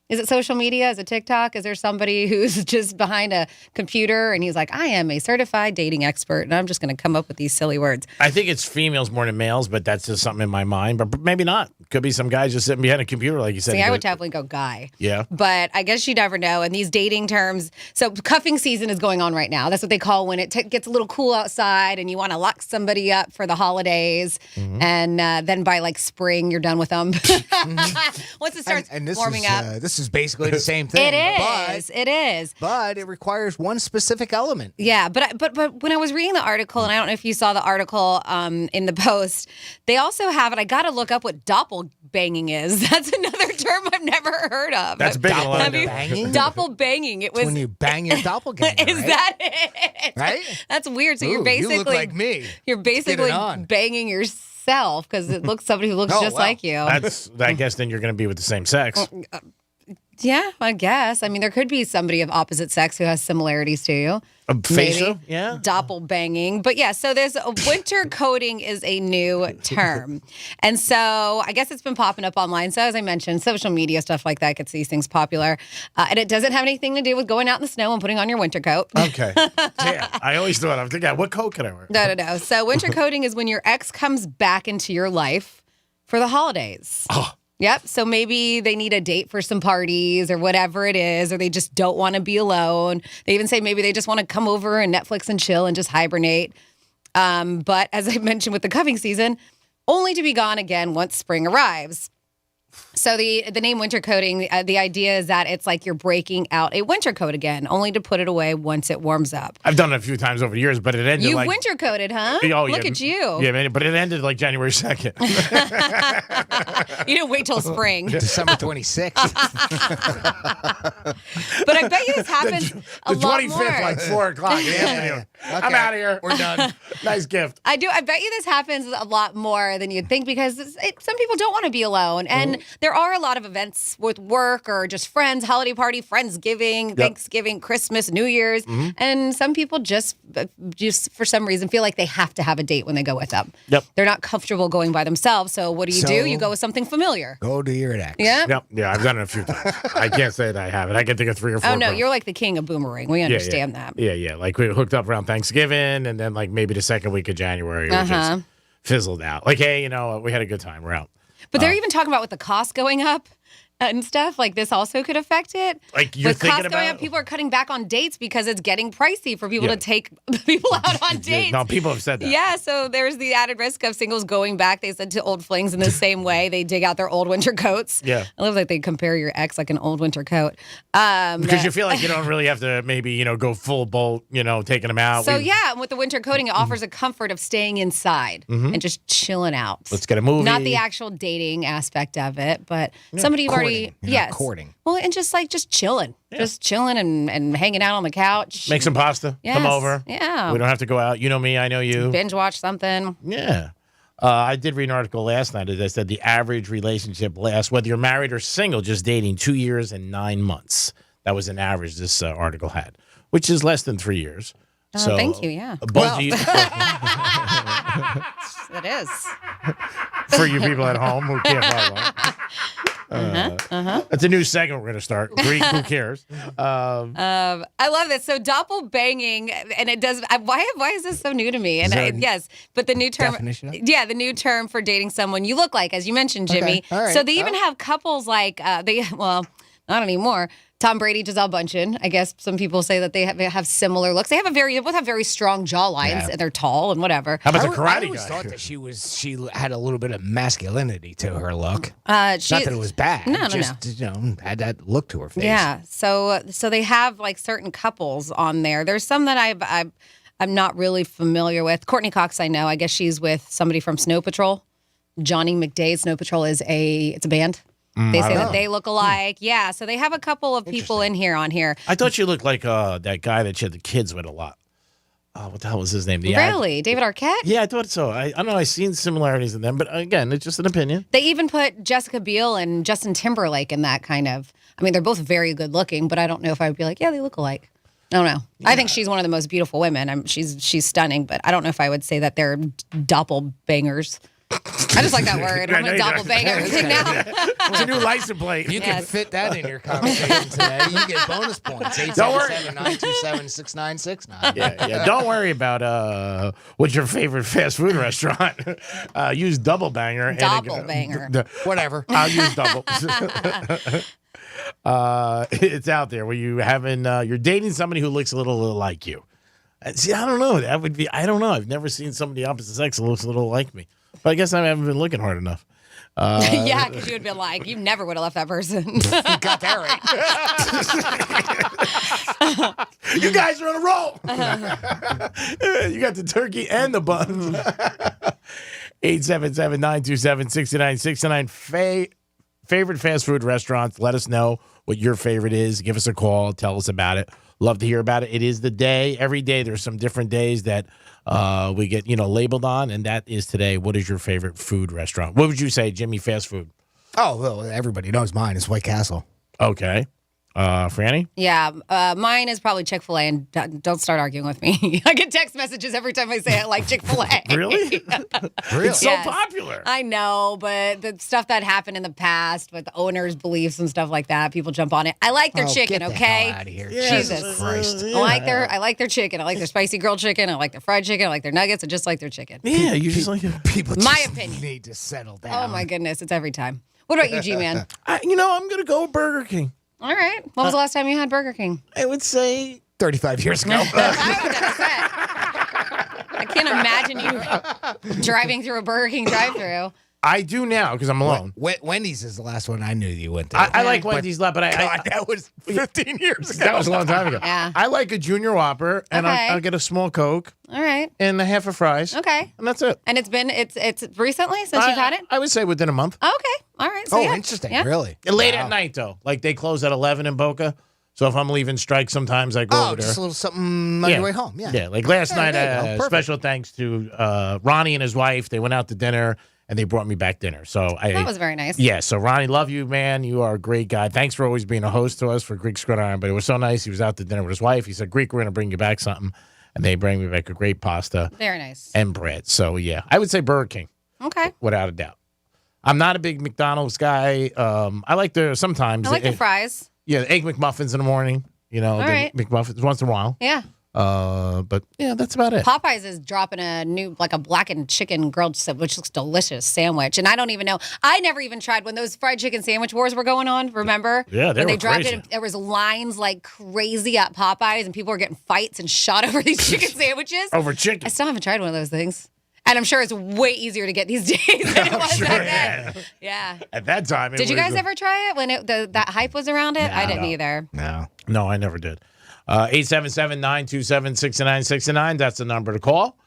Is it social media? Is it TikTok? Is there somebody who's just behind a computer and he's like, I am a certified dating expert, and I'm just going to come up with these silly words? I think it's females more than males, but that's just something in my mind. But maybe not. Could be some guys just sitting behind a computer, like you said. See, I would definitely go guy. Yeah. But I guess you never know. And these dating terms, so cuffing season is going on right now. That's what they call when it gets a little cool outside and you want to lock somebody up for the holidays. Mm-hmm. And then by like spring, you're done with them. Once it starts warming up. This is basically the same thing. It is. But it requires one specific element. Yeah, but when I was reading the article, and I don't know if you saw the article in the Post, they also have it. I got to look up what doppelbanging is. That's another term I've never heard of. That's big. Doppelbanging? Doppelbanging. It was It's when you bang your doppelganger. Is right? that it? Right? That's weird. So Ooh, you're basically you look like me. You're basically banging yourself because it looks somebody who looks just like you. I guess then you're going to be with the same sex. Yeah, I guess. I mean, there could be somebody of opposite sex who has similarities to you. Facial, yeah. Doppelbanging. But yeah, so there's winter coating is a new term. And so I guess it's been popping up online. So as I mentioned, social media, stuff like that gets these things popular. And it doesn't have anything to do with going out in the snow and putting on your winter coat. Okay. Yeah, I always thought, I'm thinking, what coat can I wear? No. So winter coating is when your ex comes back into your life for the holidays. Oh. Yep. So maybe they need a date for some parties or whatever it is, or they just don't want to be alone. They even say maybe they just want to come over and Netflix and chill and just hibernate. But as I mentioned with the cuffing season, only to be gone again once spring arrives. So the name winter coating, the idea is that it's like you're breaking out a winter coat again, only to put it away once it warms up. I've done it a few times over the years, but it ended You've winter coated, huh? Oh, Look at you. Yeah, man, but it ended like January 2nd. You didn't wait till spring. December 26th. But I bet you this happens a the lot 25th, more. like 4 o'clock in the afternoon. I'm out of here. We're done. Nice gift. I bet you this happens a lot more than you'd think because some people don't want to be alone. And there are a lot of events with work or just friends, holiday party, Friendsgiving, Thanksgiving, Christmas, New Year's. And some people just for some reason feel like they have to have a date when they go with them. Yep. They're not comfortable going by themselves. So what do? You go with something familiar. Go to your ex. Yeah. Yep. Yeah, I've done it a few times. I can't say that I haven't. I can think of 3 or 4. Oh, no, you're like the king of boomerang. We understand that. Yeah. Like we hooked up around Thanksgiving and then like maybe the second week of January, we just fizzled out. Like, hey, we had a good time. We're out. But they're even talking about with the cost going up and stuff. Like this also could affect it. Like you're with thinking costs going up, people are cutting back on dates because it's getting pricey for people to take people out on dates. No, people have said that. Yeah, so there's the added risk of singles going back. They said to old flings in the same way. They dig out their old winter coats. Yeah. I love that they compare your ex like an old winter coat. Because you feel like you don't really have to maybe, go full bolt, taking them out. So with the winter coating, it offers a comfort of staying inside and just chilling out. Let's get a movie. Not the actual dating aspect of it, but somebody you've already courting. Well, and just chilling. Yeah. Just chilling and hanging out on the couch. Make some pasta. Yes. Come over. Yeah. We don't have to go out. You know me, I know you. Binge watch something. Yeah. I did read an article last night that said the average relationship lasts, whether you're married or single, just dating 2 years and 9 months. That was an average this article had, which is less than 3 years. So, thank you, yeah. Both of you, It is. for you people at home who can't follow. It's a new segment we're going to start. Greek, who cares? I love this. So doppelbanging, and it does. Why is this so new to me? And yes, but the new term, definition of it? the new term for dating someone you look like, as you mentioned, Jimmy. Okay. All right. So they even have couples like not anymore. Tom Brady, Gisele Bündchen. I guess some people say that they have similar looks. They both have very strong jawlines, and they're tall and whatever. How about the karate I always guy? thought that she had a little bit of masculinity to her look. Not Not that it was bad. No. Just, had that look to her face. Yeah. So they have like certain couples on there. There's some that I'm not really familiar with. Courtney Cox, I know. I guess she's with somebody from Snow Patrol. Johnny McDade. Snow Patrol is it's a band. They say that they look alike. Yeah, so they have a couple of people on here. I thought you looked like that guy that she had the kids with a lot. What the hell was his name? Really? David Arquette? Yeah, I thought so. I don't know. I've seen similarities in them, but again, it's just an opinion. They even put Jessica Biel and Justin Timberlake in that kind of. I mean, they're both very good looking, but I don't know if I would be like, yeah, they look alike. I don't know. Yeah. I think she's one of the most beautiful women. She's stunning, but I don't know if I would say that they're doppelbangers. I just like that word. I'm a doppelbanger now. It's a new license plate. You can fit that in your conversation today. You get bonus points. 877-927-6969. Yeah. Don't worry about what's your favorite fast food restaurant. Use double banger. Doppelbanger. Whatever. I'll use double. It's out there where you're dating somebody who looks a little like you. See, I don't know. That would be. I don't know. I've never seen somebody opposite sex who looks a little like me. But I guess I haven't been looking hard enough. Yeah, because you would have been like, you never would have left that person. You got that right. You guys are on a roll. You got the turkey and the buns. 877-927-6969. Favorite fast food restaurants. Let us know what your favorite is. Give us a call. Tell us about it. Love to hear about it. It is the day. Every day there's some different days that we get, labeled on, and that is today. What is your favorite food restaurant? What would you say, Jimmy, fast food? Oh, well, everybody knows mine. It's White Castle. Okay. Franny? Yeah, mine is probably Chick-fil-A, and don't start arguing with me. I get text messages every time I say I like Chick-fil-A. Really? Really? It's so popular. I know, but the stuff that happened in the past with the owners' beliefs and stuff like that, people jump on it. I like their chicken, get the okay? hell out of here. Jesus Christ. I like their chicken. I like their spicy grilled chicken. I like their fried chicken. I like their nuggets. I just like their chicken. Yeah, you just like it. People My just opinion. need to settle down. Oh, my goodness. It's every time. What about you, G-Man? I'm going to go Burger King. All right. When was the last time you had Burger King? I would say 35 years ago. I can't imagine you driving through a Burger King drive-thru. I do now because I'm alone. Wendy's is the last one I knew you went to. I like Wendy's a lot, but that was 15 years ago. That was a long time ago. Yeah. I like a Junior Whopper, and Okay. I'll get a small Coke All right. and a half of fries. Okay. And that's it. And it's recently since you've had it? I would say within a month. Okay. All right. So Oh, yeah. interesting. Yeah. Really? Late Wow. at night, though. Like they close at 11 in Boca. So if I'm leaving strike, sometimes I go over there. Just a little something on your way home. Yeah. Yeah, like last night, there you go. Perfect. special thanks to Ronnie and his wife. They went out to dinner, and they brought me back dinner. So That was very nice. Yeah, so Ronnie, love you, man. You are a great guy. Thanks for always being a host to us for Greek Gridiron. But it was so nice. He was out to dinner with his wife. He said, Greek, we're going to bring you back something. And they bring me back a great pasta. Very nice. And bread. So, yeah, I would say Burger King. Okay. Without a doubt. I'm not a big McDonald's guy. I like sometimes. I like the fries. Yeah, the Egg McMuffins in the morning. You know, All right. McMuffins once in a while. Yeah. But yeah, that's about it. Popeyes is dropping a new, like a blackened chicken grilled, which looks delicious sandwich. And I don't even know. I never even tried when those fried chicken sandwich wars were going on. Remember? Yeah, when they were dropped crazy. it. There was lines like crazy at Popeyes, and people were getting fights and shot over these chicken sandwiches. Over chicken. I still haven't tried one of those things. And I'm sure it's way easier to get these days than it was back then. Yeah. At that time, Did you guys ever try it when that hype was around it? I didn't either. No, I never did. 877-927-6969. That's the number to call.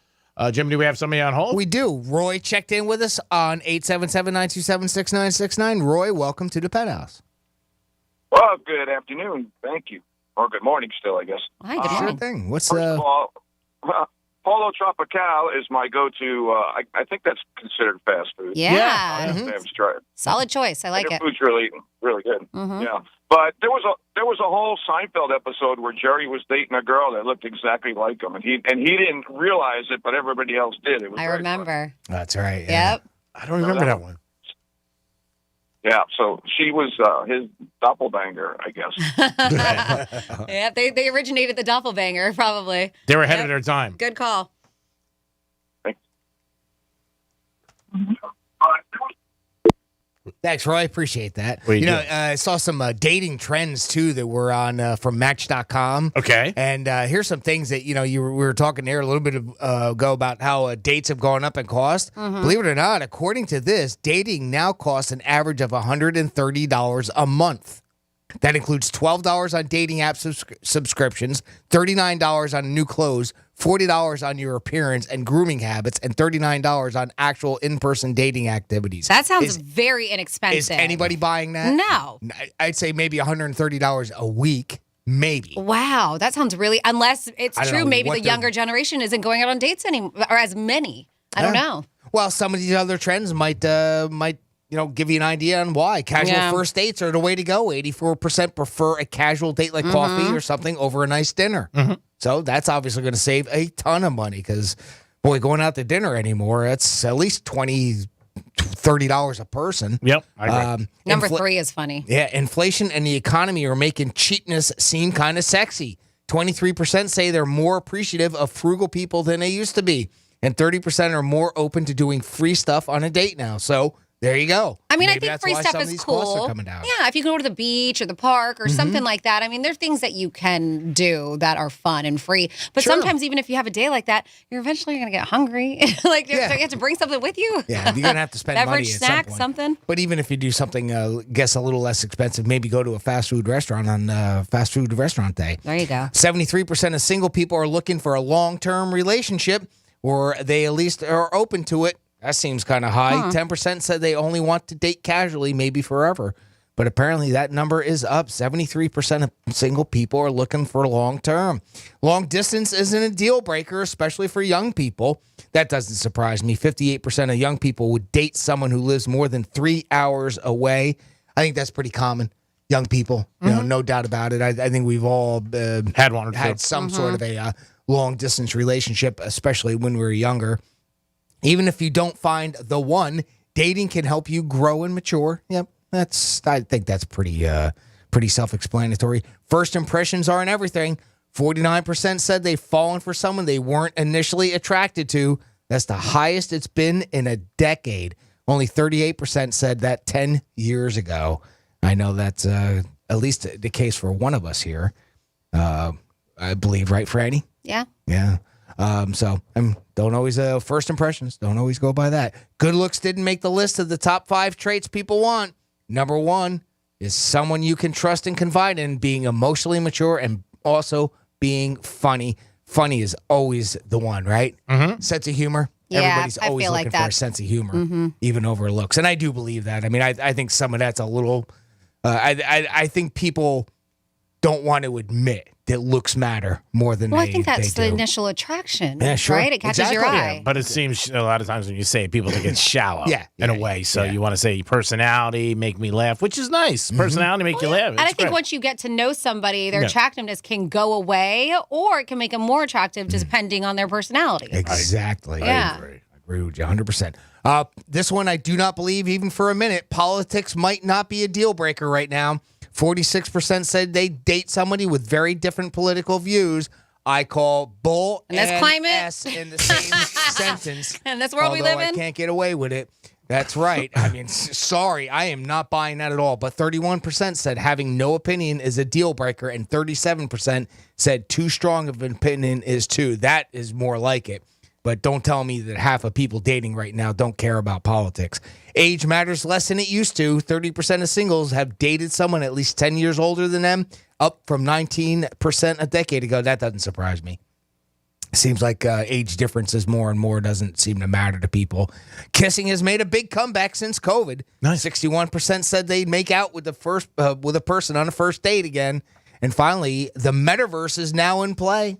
Jim, do we have somebody on hold? We do. Roy checked in with us on 877-927-6969. Roy, welcome to the Penthouse. Well, good afternoon. Thank you. Or good morning still, I guess. Hi, good morning. Sure thing. What's First of all, Polo Tropical is my go-to. I think that's considered fast food. Yeah. I have to try it. Solid choice. I like Their it. food's really, really good. Mhm. Yeah. But there was a whole Seinfeld episode where Jerry was dating a girl that looked exactly like him, and he didn't realize it, but everybody else did. It was I very remember. That's right. Yeah. Yep. I don't remember that one. Yeah, so she was his doppelbanger, I guess. Yeah, they originated the doppelbanger, probably. They were ahead of their time. Good call. Thanks, Roy. Appreciate that. What do you do? I saw some dating trends, too, that were on from Match.com. Okay. And here's some things that, we were talking there a little bit ago about how dates have gone up in cost. Mhm. Believe it or not, according to this, dating now costs an average of $130 a month. That includes $12 on dating app subscriptions, $39 on new clothes, $40 on your appearance and grooming habits, and $39 on actual in-person dating activities. That sounds very inexpensive. Is anybody buying that? No. I'd say maybe $130 a week, maybe. Wow, that sounds really. Unless it's I don't true, know maybe what the they're- younger generation isn't going out on dates anymore, or as many. I don't know. Well, some of these other trends might give you an idea on why. Casual first dates are the way to go. 84% prefer a casual date like coffee or something over a nice dinner. So that's obviously going to save a ton of money because, boy, going out to dinner anymore, it's at least $20, $30 a person. Yep, I agree. Number 3 is funny. Yeah, inflation and the economy are making cheapness seem kind of sexy. 23% say they're more appreciative of frugal people than they used to be. And 30% are more open to doing free stuff on a date now. So there you go. I mean, Maybe I think that's free why stuff some of is these costs cool. are coming down. Yeah, if you go to the beach or the park or something like that. I mean, there are things that you can do that are fun and free. But Sure. sometimes, even if you have a day like that, you're eventually going to get hungry. Like, you have to bring something with you. Yeah, you're going to have to spend money Beverage, at snack, some point. something. But even if you do something, guess a little less expensive, maybe go to a fast food restaurant on fast food restaurant day. There you go. 73% of single people are looking for a long-term relationship, or they at least are open to it. That seems kind of high. 10% said they only want to date casually, maybe forever. But apparently that number is up. 73% of single people are looking for long-term. Long distance isn't a deal breaker, especially for young people. That doesn't surprise me. 58% of young people would date someone who lives more than 3 hours away. I think that's pretty common. Young people, no doubt about it. I think we've all had one or two. had some sort of a long-distance relationship, especially when we were younger. Even if you don't find the one, dating can help you grow and mature. Yep, I think that's pretty self-explanatory. First impressions aren't everything. 49% said they've fallen for someone they weren't initially attracted to. That's the highest it's been in a decade. Only 38% said that 10 years ago. I know that's at least the case for one of us here. I believe, right, Franny? Yeah. Yeah. Don't always, first impressions, don't always go by that. Good looks didn't make the list of the top 5 traits people want. Number 1 is someone you can trust and confide in, being emotionally mature and also being funny. Funny is always the one, right? Sense of humor. Yeah, Everybody's I always feel looking like for a that's- sense of humor, even over looks. And I do believe that. I mean, I think some of that's a little, I think people don't want to admit that looks matter more than Well, they I think that's they the do. initial attraction, Yeah, sure. right? It catches your Exactly. eye. Yeah, but it seems a lot of times when you say it, people think it's shallow in a way. So you want to say personality, make me laugh, which is nice. Personality, make you laugh. And I It's think great. once you get to know somebody, their Yeah. attractiveness can go away, or it can make them more attractive depending on their personality. Exactly. Yeah. I agree with you 100%. This one, I do not believe even for a minute. Politics might not be a deal breaker right now. 46% said they date somebody with very different political views. I call bull In this and climate? S in the same sentence. In this world we although live in? I can't get away with it. That's right. I mean, sorry, I am not buying that at all. But 31% said having no opinion is a deal breaker, and 37% said too strong of an opinion is too. That is more like it. But don't tell me that half of people dating right now don't care about politics. Age matters less than it used to. 30% of singles have dated someone at least 10 years older than them, up from 19% a decade ago. That doesn't surprise me. Seems like age differences more and more doesn't seem to matter to people. Kissing has made a big comeback since COVID. Nice. 61% said they'd make out with with a person on a first date again. And finally, the metaverse is now in play.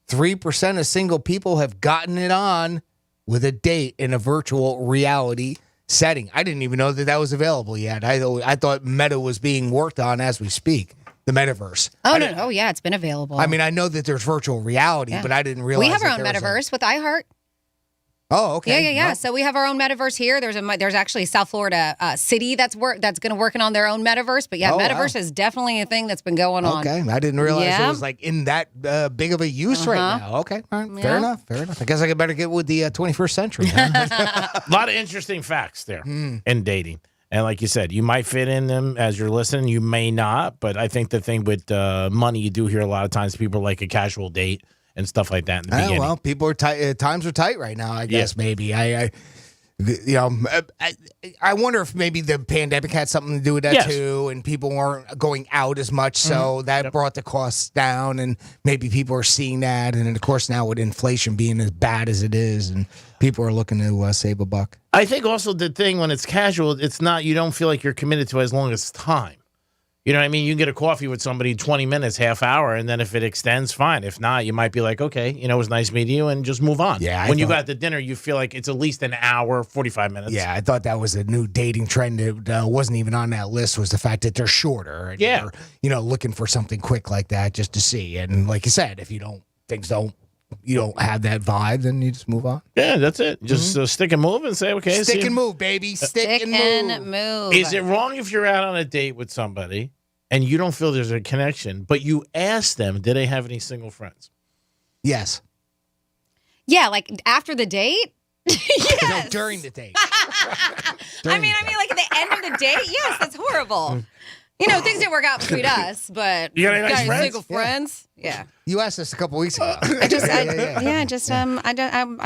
3% of single people have gotten it on with a date in a virtual reality setting. I didn't even know that was available yet. I thought Meta was being worked on as we speak. The metaverse. Oh, no. Oh, yeah, it's been available. I mean, I know that there's virtual reality, but I didn't realize we have our that own there was metaverse with iHeart. Oh, okay. Yeah. Well, So we have our own metaverse here. There's actually South Florida city that's going to working on their own metaverse. But yeah, metaverse is definitely a thing that's been going on. Okay, I didn't realize Yeah. it was like in that big of a use right now. Okay, all right, fair enough. I guess I better get with the 21st century. Huh? A lot of interesting facts there in dating. And like you said, you might fit in them as you're listening. You may not. But I think the thing with money, you do hear a lot of times people like a casual date and stuff like that in the beginning. Well, people are tight. Times are tight right now. I guess maybe I wonder if maybe the pandemic had something to do with that too, and people weren't going out as much, so that brought the costs down, and maybe people are seeing that, and then of course now with inflation being as bad as it is, and people are looking to save a buck. I think also the thing when it's casual, it's not, you don't feel like you're committed to as long as time. You know what I mean? You can get a coffee with somebody 20 minutes, half hour, and then if it extends, fine. If not, you might be like, okay, it was nice meeting you, and just move on. Yeah. When you go out to dinner, you feel like it's at least an hour, 45 minutes. Yeah, I thought that was a new dating trend that wasn't even on that list, was the fact that they're shorter. And you're, looking for something quick like that just to see. And like you said, if you don't have that vibe, then you just move on. Yeah, that's it. Just stick and move and say, okay. Stick and move, baby. Stick and move. Is it wrong if you're out on a date with somebody and you don't feel there's a connection, but you ask them, do they have any single friends? Yes. Yeah, like after the date? Yes. No, during the date. I mean, like at the end of the date? Yes, that's horrible. Things didn't work out between us, but You got any nice friends? single friends? Yeah. You asked us a couple weeks ago. I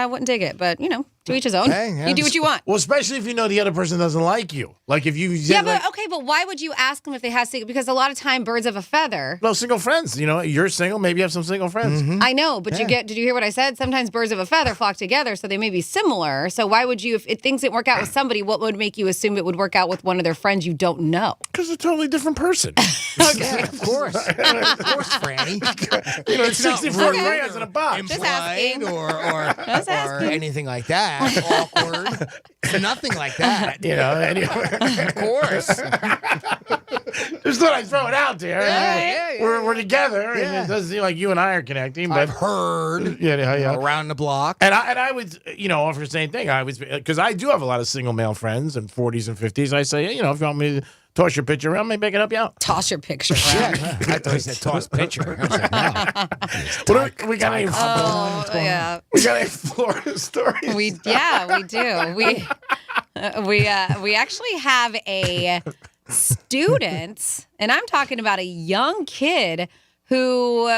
wouldn't dig it, but to each his own. You do what you want. Well, especially if you know the other person doesn't like you. Like if you but why would you ask them if they have single? Because a lot of time, birds of a feather. No, single friends. You're single. Maybe you have some single friends. I know, but did you hear what I said? Sometimes birds of a feather flock together, so they may be similar. So why would you, if things didn't work out with somebody, what would make you assume it would work out with one of their friends you don't know? Because they're a totally different person. Okay, of course. Of course, Franny. It's 64 crayons in a box. Implied or anything like that. Awkward. Nothing like that. Anyway. Of course. Just thought I'd throw it out there. Yeah. We're together, and it doesn't seem like you and I are connecting. But I've heard around the block. And I would, offer the same thing. I was, because I do have a lot of single male friends in 40s and 50s. I say, if you want me to toss your picture around, maybe I can help you out. Toss your picture around. I thought he said toss picture. I was like, no. We got any? Yeah. We got any Florida stories? We do. We actually have a student, and I'm talking about a young kid who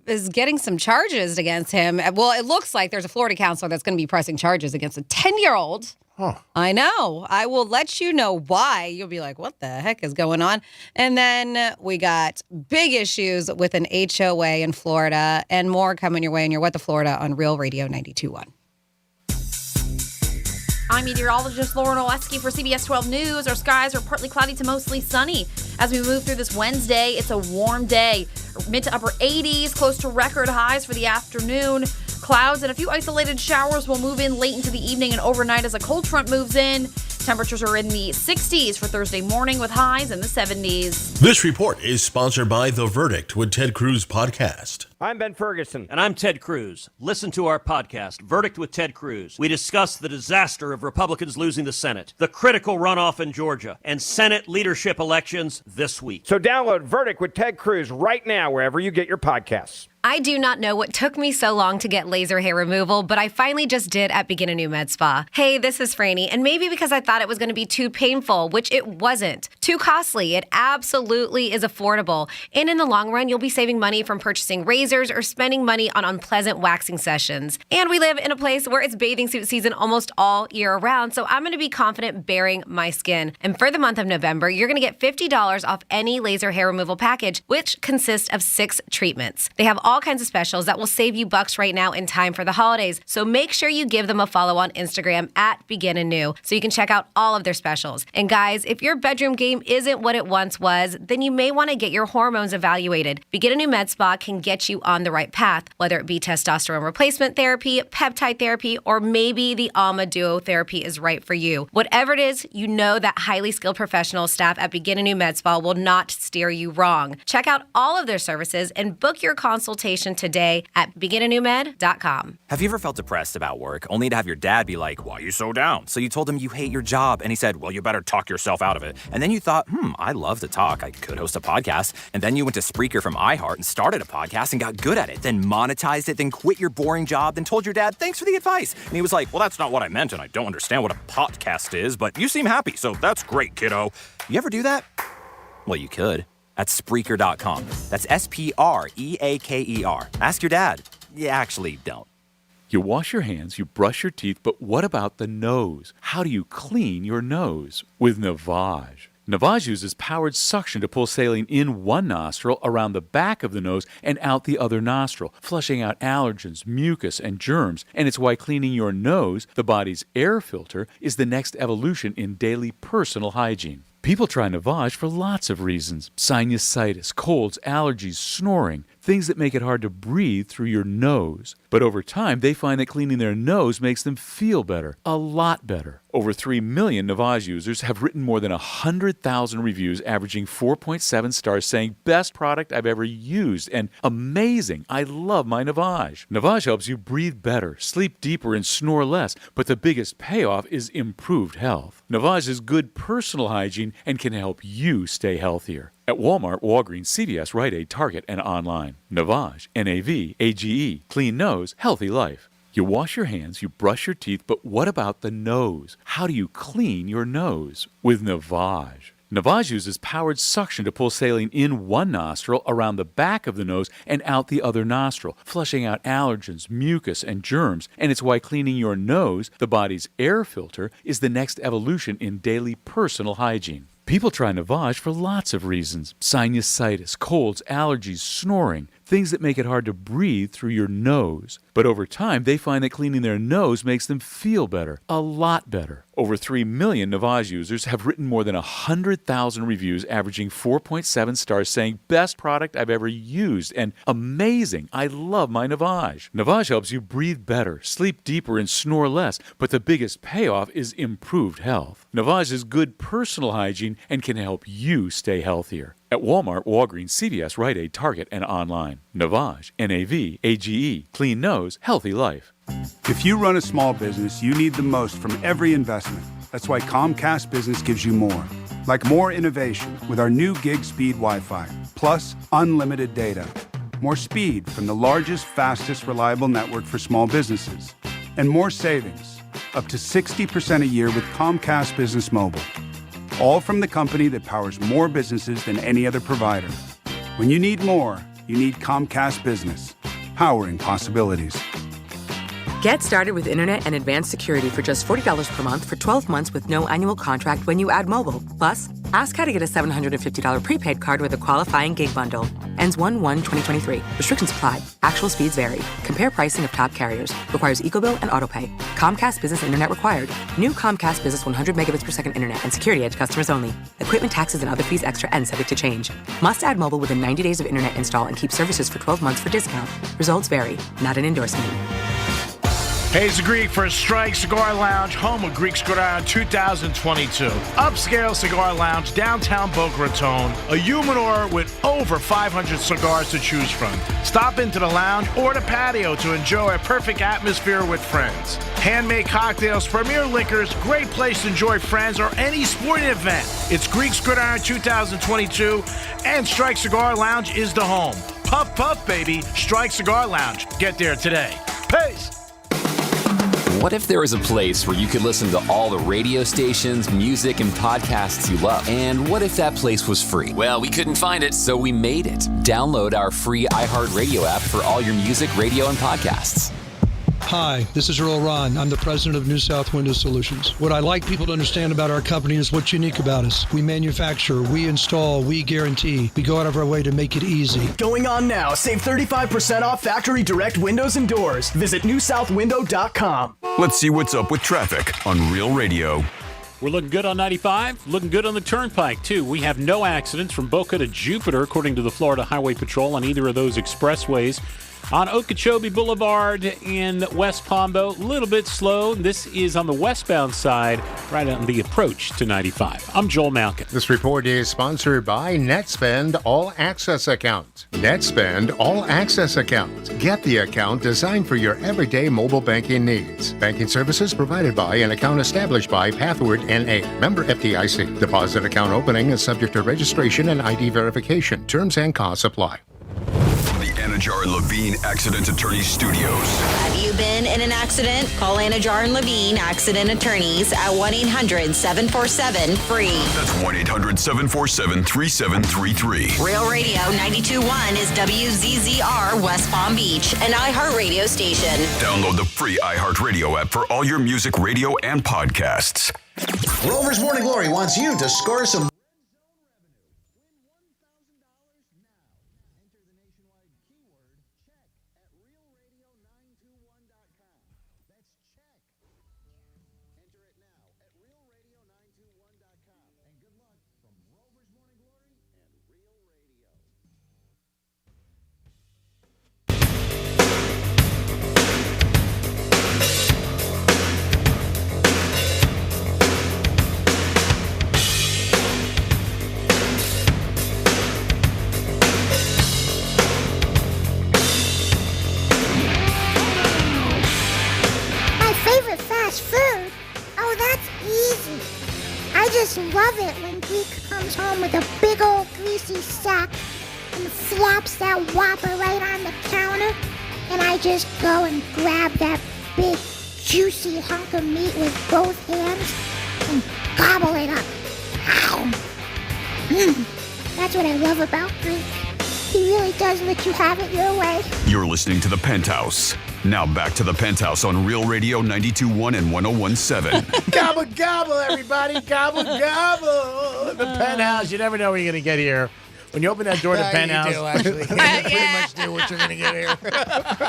is getting some charges against him. Well, it looks like there's a Florida counselor that's going to be pressing charges against a 10-year-old. Huh. I know. I will let you know why. You'll be like, what the heck is going on? And then we got big issues with an HOA in Florida and more coming your way in your What the Florida on Real Radio 92.1. I'm meteorologist Lauren Oleski for CBS 12 News. Our skies are partly cloudy to mostly sunny. As we move through this Wednesday, it's a warm day. Mid to upper 80s, close to record highs for the afternoon. Clouds and a few isolated showers will move in late into the evening and overnight as a cold front moves in. Temperatures are in the 60s for Thursday morning with highs in the 70s. This report is sponsored by The Verdict with Ted Cruz podcast. I'm Ben Ferguson. And I'm Ted Cruz. Listen to our podcast, Verdict with Ted Cruz. We discuss the disaster of Republicans losing the Senate, the critical runoff in Georgia, and Senate leadership elections this week. So download Verdict with Ted Cruz right now wherever you get your podcasts. I do not know what took me so long to get laser hair removal, but I finally just did at Begin a New Med Spa. Hey, this is Franny, and maybe because I thought it was going to be too painful, which it wasn't. Too costly. It absolutely is affordable. And in the long run, you'll be saving money from purchasing razors or spending money on unpleasant waxing sessions. And we live in a place where it's bathing suit season almost all year round, so I'm going to be confident baring my skin. And for the month of November, you're going to get $50 off any laser hair removal package, which consists of 6 treatments. They have all kinds of specials that will save you bucks right now in time for the holidays. So make sure you give them a follow on Instagram at Begin Anew so you can check out all of their specials. And guys, if your bedroom game isn't what it once was, then you may want to get your hormones evaluated. Begin a New Med Spa can get you on the right path, whether it be testosterone replacement therapy, peptide therapy, or maybe the Alma Duo therapy is right for you. Whatever it is, you know that highly skilled professional staff at Begin a New Med Spa will not steer you wrong. Check out all of their services and book your consultation today at beginanewmed.com. Have you ever felt depressed about work, only to have your dad be like, "Why are you so down?" So you told him you hate your job, and he said, "Well, you better talk yourself out of it." And then you thought, I love to talk. I could host a podcast. And then you went to Spreaker from iHeart and started a podcast and got good at it, then monetized it, then quit your boring job, then told your dad, "Thanks for the advice." And he was like, "Well, that's not what I meant, and I don't understand what a podcast is, but you seem happy, so that's great, kiddo." You ever do that? Well, you could. At Spreaker.com. That's Spreaker. Ask your dad. You actually don't. You wash your hands, you brush your teeth, but what about the nose? How do you clean your nose? With Navage. Navage uses powered suction to pull saline in one nostril, around the back of the nose, and out the other nostril, flushing out allergens, mucus, and germs. And it's why cleaning your nose, the body's air filter, is the next evolution in daily personal hygiene. People try Navage for lots of reasons. Sinusitis, colds, allergies, snoring, things that make it hard to breathe through your nose. But over time, they find that cleaning their nose makes them feel better, a lot better. Over 3 million Navage users have written more than 100,000 reviews, averaging 4.7 stars, saying, "Best product I've ever used," and "Amazing, I love my Navage." Navage helps you breathe better, sleep deeper, and snore less, but the biggest payoff is improved health. Navage is good personal hygiene and can help you stay healthier. At Walmart, Walgreens, CVS, Rite Aid, Target, and online. Navage, Navage, clean nose, healthy life. You wash your hands, you brush your teeth, but what about the nose? How do you clean your nose? With Navage. Navage uses powered suction to pull saline in one nostril, around the back of the nose, and out the other nostril, flushing out allergens, mucus, and germs. And it's why cleaning your nose, the body's air filter, is the next evolution in daily personal hygiene. People try Navage for lots of reasons. Sinusitis, colds, allergies, snoring, things that make it hard to breathe through your nose. But over time, they find that cleaning their nose makes them feel better, a lot better. Over 3 million Navage users have written more than 100,000 reviews, averaging 4.7 stars, saying, "Best product I've ever used," and "Amazing, I love my Navage." Navage helps you breathe better, sleep deeper, and snore less, but the biggest payoff is improved health. Navage is good personal hygiene and can help you stay healthier. At Walmart, Walgreens, CVS, Rite Aid, Target, and online. Navage, Navage, clean nose, healthy life. If you run a small business, you need the most from every investment. That's why Comcast Business gives you more. Like more innovation with our new gig speed Wi-Fi, plus unlimited data. More speed from the largest, fastest, reliable network for small businesses. And more savings, up to 60% a year with Comcast Business Mobile. All from the company that powers more businesses than any other provider. When you need more, you need Comcast Business, powering possibilities. Get started with internet and advanced security for just $40 per month for 12 months with no annual contract when you add mobile. Plus, Ask how to get a $750 prepaid card with a qualifying gig bundle. Ends 1/1/2023. Restrictions apply. Actual speeds vary. Compare pricing of top carriers. Requires EcoBill and AutoPay. Comcast Business Internet required. New Comcast Business 100 megabits per second internet and Security Edge customers only. Equipment taxes and other fees extra and subject to change. Must add mobile within 90 days of internet install and keep services for 12 months for discount. Results vary. Not an endorsement. Hey, it's Greek for Strike Cigar Lounge, home of Greek Cigar 2022. Upscale cigar lounge, downtown Boca Raton. A humidor with over 500 cigars to choose from. Stop into the lounge or the patio to enjoy a perfect atmosphere with friends. Handmade cocktails, premier liquors, great place to enjoy friends or any sporting event. It's Greek Cigar 2022, and Strike Cigar Lounge is the home. Puff, puff, baby. Strike Cigar Lounge. Get there today. Peace. What if there was a place where you could listen to all the radio stations, music, and podcasts you love? And what if that place was free? Well, we couldn't find it, so we made it. Download our free iHeartRadio app for all your music, radio, and podcasts. Hi, this is Earl Ron. I'm the president of New South Window Solutions. What I'd like people to understand about our company is what's unique about us. We manufacture, we install, we guarantee. We go out of our way to make it easy. Going on now. Save 35% off factory direct windows and doors. Visit newsouthwindow.com. Let's see what's up with traffic on Real Radio. We're looking good on 95, looking good on the Turnpike, too. We have no accidents from Boca to Jupiter, according to the Florida Highway Patrol, on either of those expressways. On Okeechobee Boulevard in West Palm, though, a little bit slow. This is on the westbound side, right on the approach to 95. I'm Joel Malkin. This report is sponsored by NetSpend All Access Account. NetSpend All Access Account. Get the account designed for your everyday mobile banking needs. Banking services provided by an account established by Pathward NA. Member FDIC. Deposit account opening is subject to registration and ID verification. Terms and costs apply. Anajar and Levine Accident Attorneys Studios. Have you been in an accident? Call Anajar and Levine Accident Attorneys at 1-800-747-FREE. That's 1-800-747-3733. Real Radio 92.1 is WZZR West Palm Beach, an iHeartRadio station. Download the free iHeartRadio app for all your music, radio, and podcasts. Rover's Morning Glory wants you to score some food? Oh, that's easy. I just love it when Greek comes home with a big old greasy sack and flops that Whopper right on the counter, and I just go and grab that big juicy hunk of meat with both hands and gobble it up. That's what I love about Greek. He really does let you have it your way. You're listening to The Penthouse. Now back to The Penthouse on Real Radio 92.1 and 101.7. Gobble, gobble, everybody. Gobble, gobble. The Penthouse. You never know what you're going to get here. When you open that door to the Penthouse. You do, actually. You pretty much do what you're going to get here.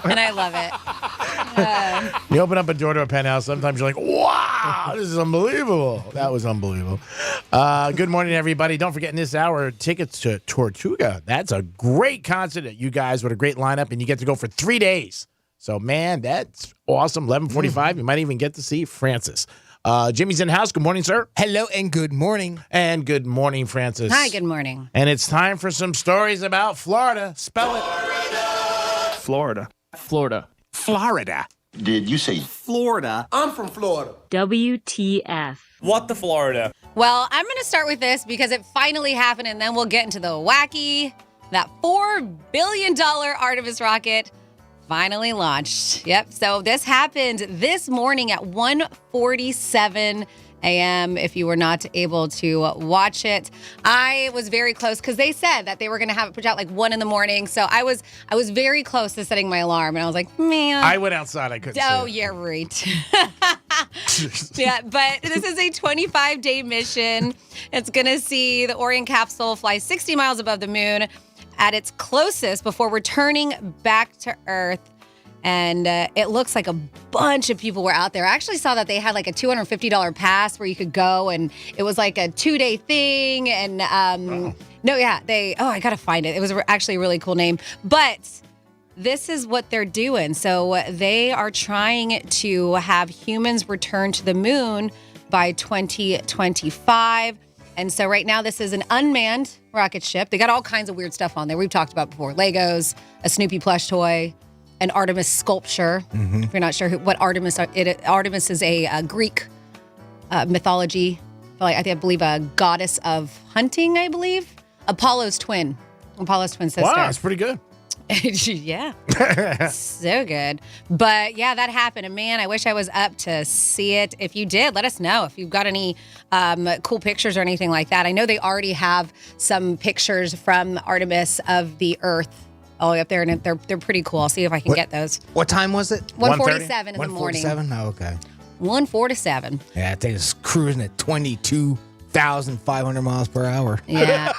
And I love it. You open up a door to a Penthouse, sometimes you're like, wow, this is unbelievable. That was unbelievable. Good morning, everybody. Don't forget, in this hour, tickets to Tortuga. That's a great concert. You guys with a great lineup, and you get to go for 3 days. So, man, that's awesome. 11:45, you might even get to see Francis. Jimmy's in the house. Good morning, sir. Hello and good morning. And good morning, Francis. Hi, good morning. And it's time for some stories about Florida. Spell it. Florida. Florida. Florida. Did you say Florida? I'm from Florida. WTF. What the Florida? Well, I'm going to start with this because it finally happened, and then we'll get into the wacky. That $4 billion Artemis rocket finally launched. Yep. So this happened this morning at 1:47 a.m. if you were not able to watch it. I was very close because they said that they were going to have it put out like 1 a.m. So I was very close to setting my alarm, and I was like, man. I went outside. I couldn't see it. Yeah, right. Yeah, but this is a 25-day mission. It's going to see the Orion capsule fly 60 miles above the moon at its closest before returning back to Earth. And it looks like a bunch of people were out there. I actually saw that they had like a $250 pass where you could go, and it was like a 2-day thing. And I got to find it. It was actually a really cool name. But this is what they're doing. So they are trying to have humans return to the moon by 2025. And so right now this is an unmanned rocket ship. They got all kinds of weird stuff on there. We've talked about before. Legos, a Snoopy plush toy, an Artemis sculpture. If you're not sure what Artemis is, Artemis is a Greek mythology. I believe a goddess of hunting, I believe. Apollo's twin sister. Wow, that's pretty good. Yeah. So good. But yeah, that happened. And man, I wish I was up to see it. If you did, let us know if you've got any cool pictures or anything like that. I know they already have some pictures from Artemis of the Earth all the way up there, and they're pretty cool. I'll see if I can get those. What time was it? 1:47 in the morning. 1:47? Oh, okay. 1:47. Yeah, I think it's cruising at 22,500 miles per hour. Yeah.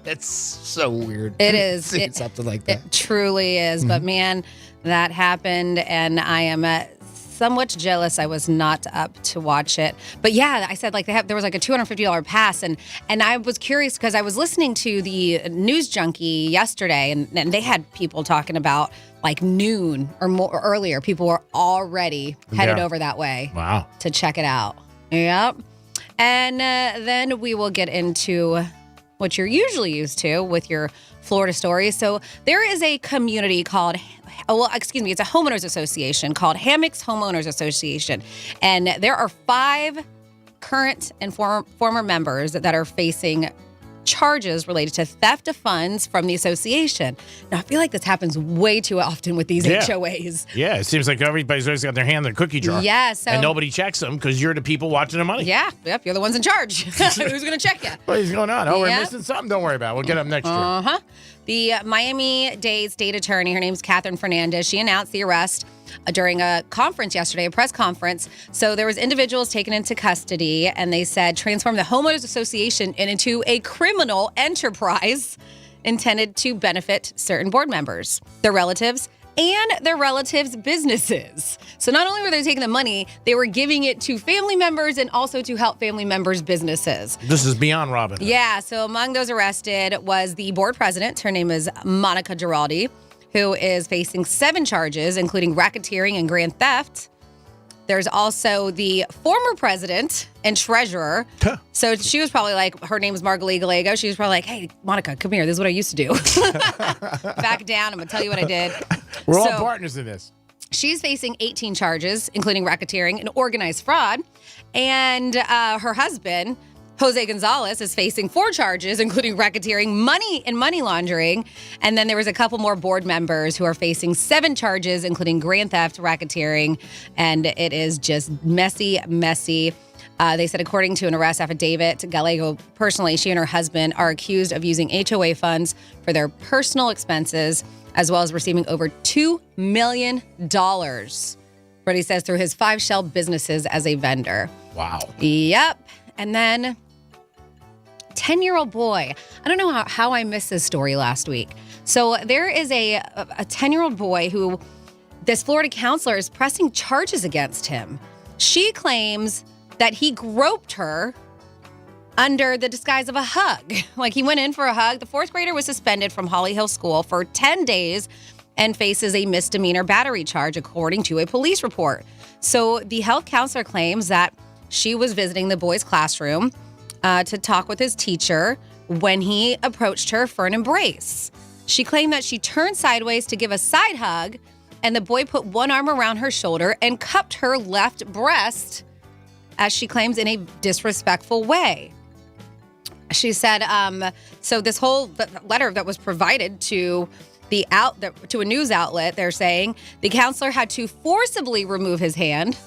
That's so weird. It is. Seeing something like that. It truly is. But man, that happened, and I am somewhat jealous I was not up to watch it. But yeah, I said there was like a $250 pass, and I was curious because I was listening to the News Junkie yesterday, and they had people talking about like noon or more or earlier. People were already headed over that way. Wow. To check it out. Yep. And then we will get into what you're usually used to with your Florida stories. So there is a community called, it's a homeowners association called Hammocks Homeowners Association. And there are 5 current and former members that are facing charges related to theft of funds from the association. Now, I feel like this happens way too often with these HOAs. Yeah, it seems like everybody's always got their hand in their cookie jar. Yeah, so... And nobody checks them because you're the people watching the money. Yeah, yep, you're the ones in charge. Who's going to check you? What is going on? Oh, we're missing something? Don't worry about it. We'll get them next year. Uh-huh. The Miami-Dade state attorney, her name's Catherine Fernandez, she announced the arrest during a conference yesterday, a press conference. So there was individuals taken into custody, and they said transform the homeowners association into a criminal enterprise intended to benefit certain board members, their relatives, and their relatives' businesses. So not only were they taking the money, they were giving it to family members and also to help family members' businesses. This is beyond Robin Hood. Yeah, so among those arrested was the board president. Her name is Monica Giraldi, who is facing 7 charges, including racketeering and grand theft. There's also the former president and treasurer. So she was probably like, her name is Margalit Gallego. She was probably like, hey, Monica, come here. This is what I used to do. Back down. I'm going to tell you what I did. We're all partners in this. She's facing 18 charges, including racketeering and organized fraud. And her husband, Jose Gonzalez, is facing 4 charges, including racketeering, money and money laundering. And then there was a couple more board members who are facing 7 charges, including grand theft, racketeering. And it is just messy. They said, according to an arrest affidavit, Gallego, personally, she and her husband are accused of using HOA funds for their personal expenses, as well as receiving over $2 million, what he says, through his 5 shell businesses as a vendor. Wow. Yep. And then 10-year-old boy. I don't know how I missed this story last week. So there is a 10-year-old boy who this Florida counselor is pressing charges against him. She claims that he groped her under the disguise of a hug. Like he went in for a hug. The 4th grader was suspended from Holly Hill School for 10 days and faces a misdemeanor battery charge, according to a police report. So the health counselor claims that she was visiting the boy's classroom to talk with his teacher when he approached her for an embrace. She claimed that she turned sideways to give a side hug, and the boy put one arm around her shoulder and cupped her left breast, as she claims, in a disrespectful way. She said, so this whole letter that was provided to to a news outlet, they're saying the counselor had to forcibly remove his hand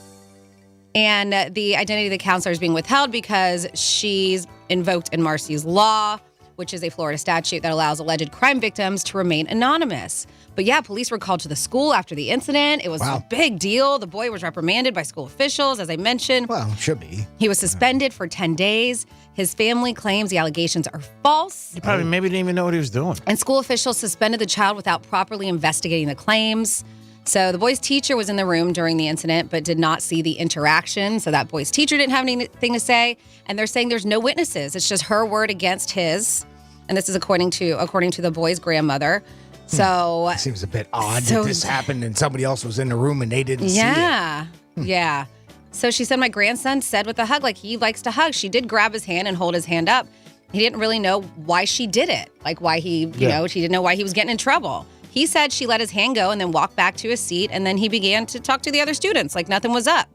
And the identity of the counselor is being withheld because she's invoked in Marcy's Law, which is a Florida statute that allows alleged crime victims to remain anonymous. But yeah, police were called to the school after the incident. It was a big deal. The boy was reprimanded by school officials, as I mentioned. Well, should be. He was suspended for 10 days. His family claims the allegations are false. He probably maybe didn't even know what he was doing. And school officials suspended the child without properly investigating the claims. So the boy's teacher was in the room during the incident, but did not see the interaction. So that boy's teacher didn't have anything to say. And they're saying there's no witnesses. It's just her word against his. And this is according to the boy's grandmother. So it seems a bit odd that this happened and somebody else was in the room and they didn't see it. Yeah. So she said my grandson said with a hug, like he likes to hug. She did grab his hand and hold his hand up. He didn't really know why she did it. Like why he, she didn't know why he was getting in trouble. He said she let his hand go and then walked back to his seat. And then he began to talk to the other students like nothing was up.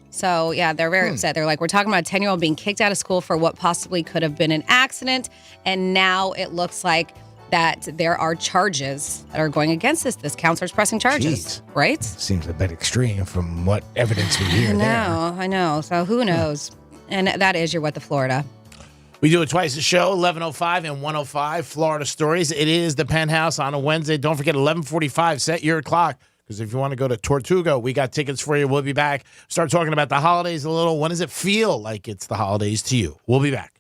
So, yeah, they're very upset. They're like, we're talking about a 10-year-old being kicked out of school for what possibly could have been an accident. And now it looks like that there are charges that are going against this. This counselor's pressing charges, right? Seems a bit extreme from what evidence we hear I know. So who knows? And that is your What the Florida. We do it twice a show, 11:05 and 1:05, Florida Stories. It is the Penthouse on a Wednesday. Don't forget, 11:45, set your clock. Because if you want to go to Tortuga, we got tickets for you. We'll be back. Start talking about the holidays a little. When does it feel like it's the holidays to you? We'll be back.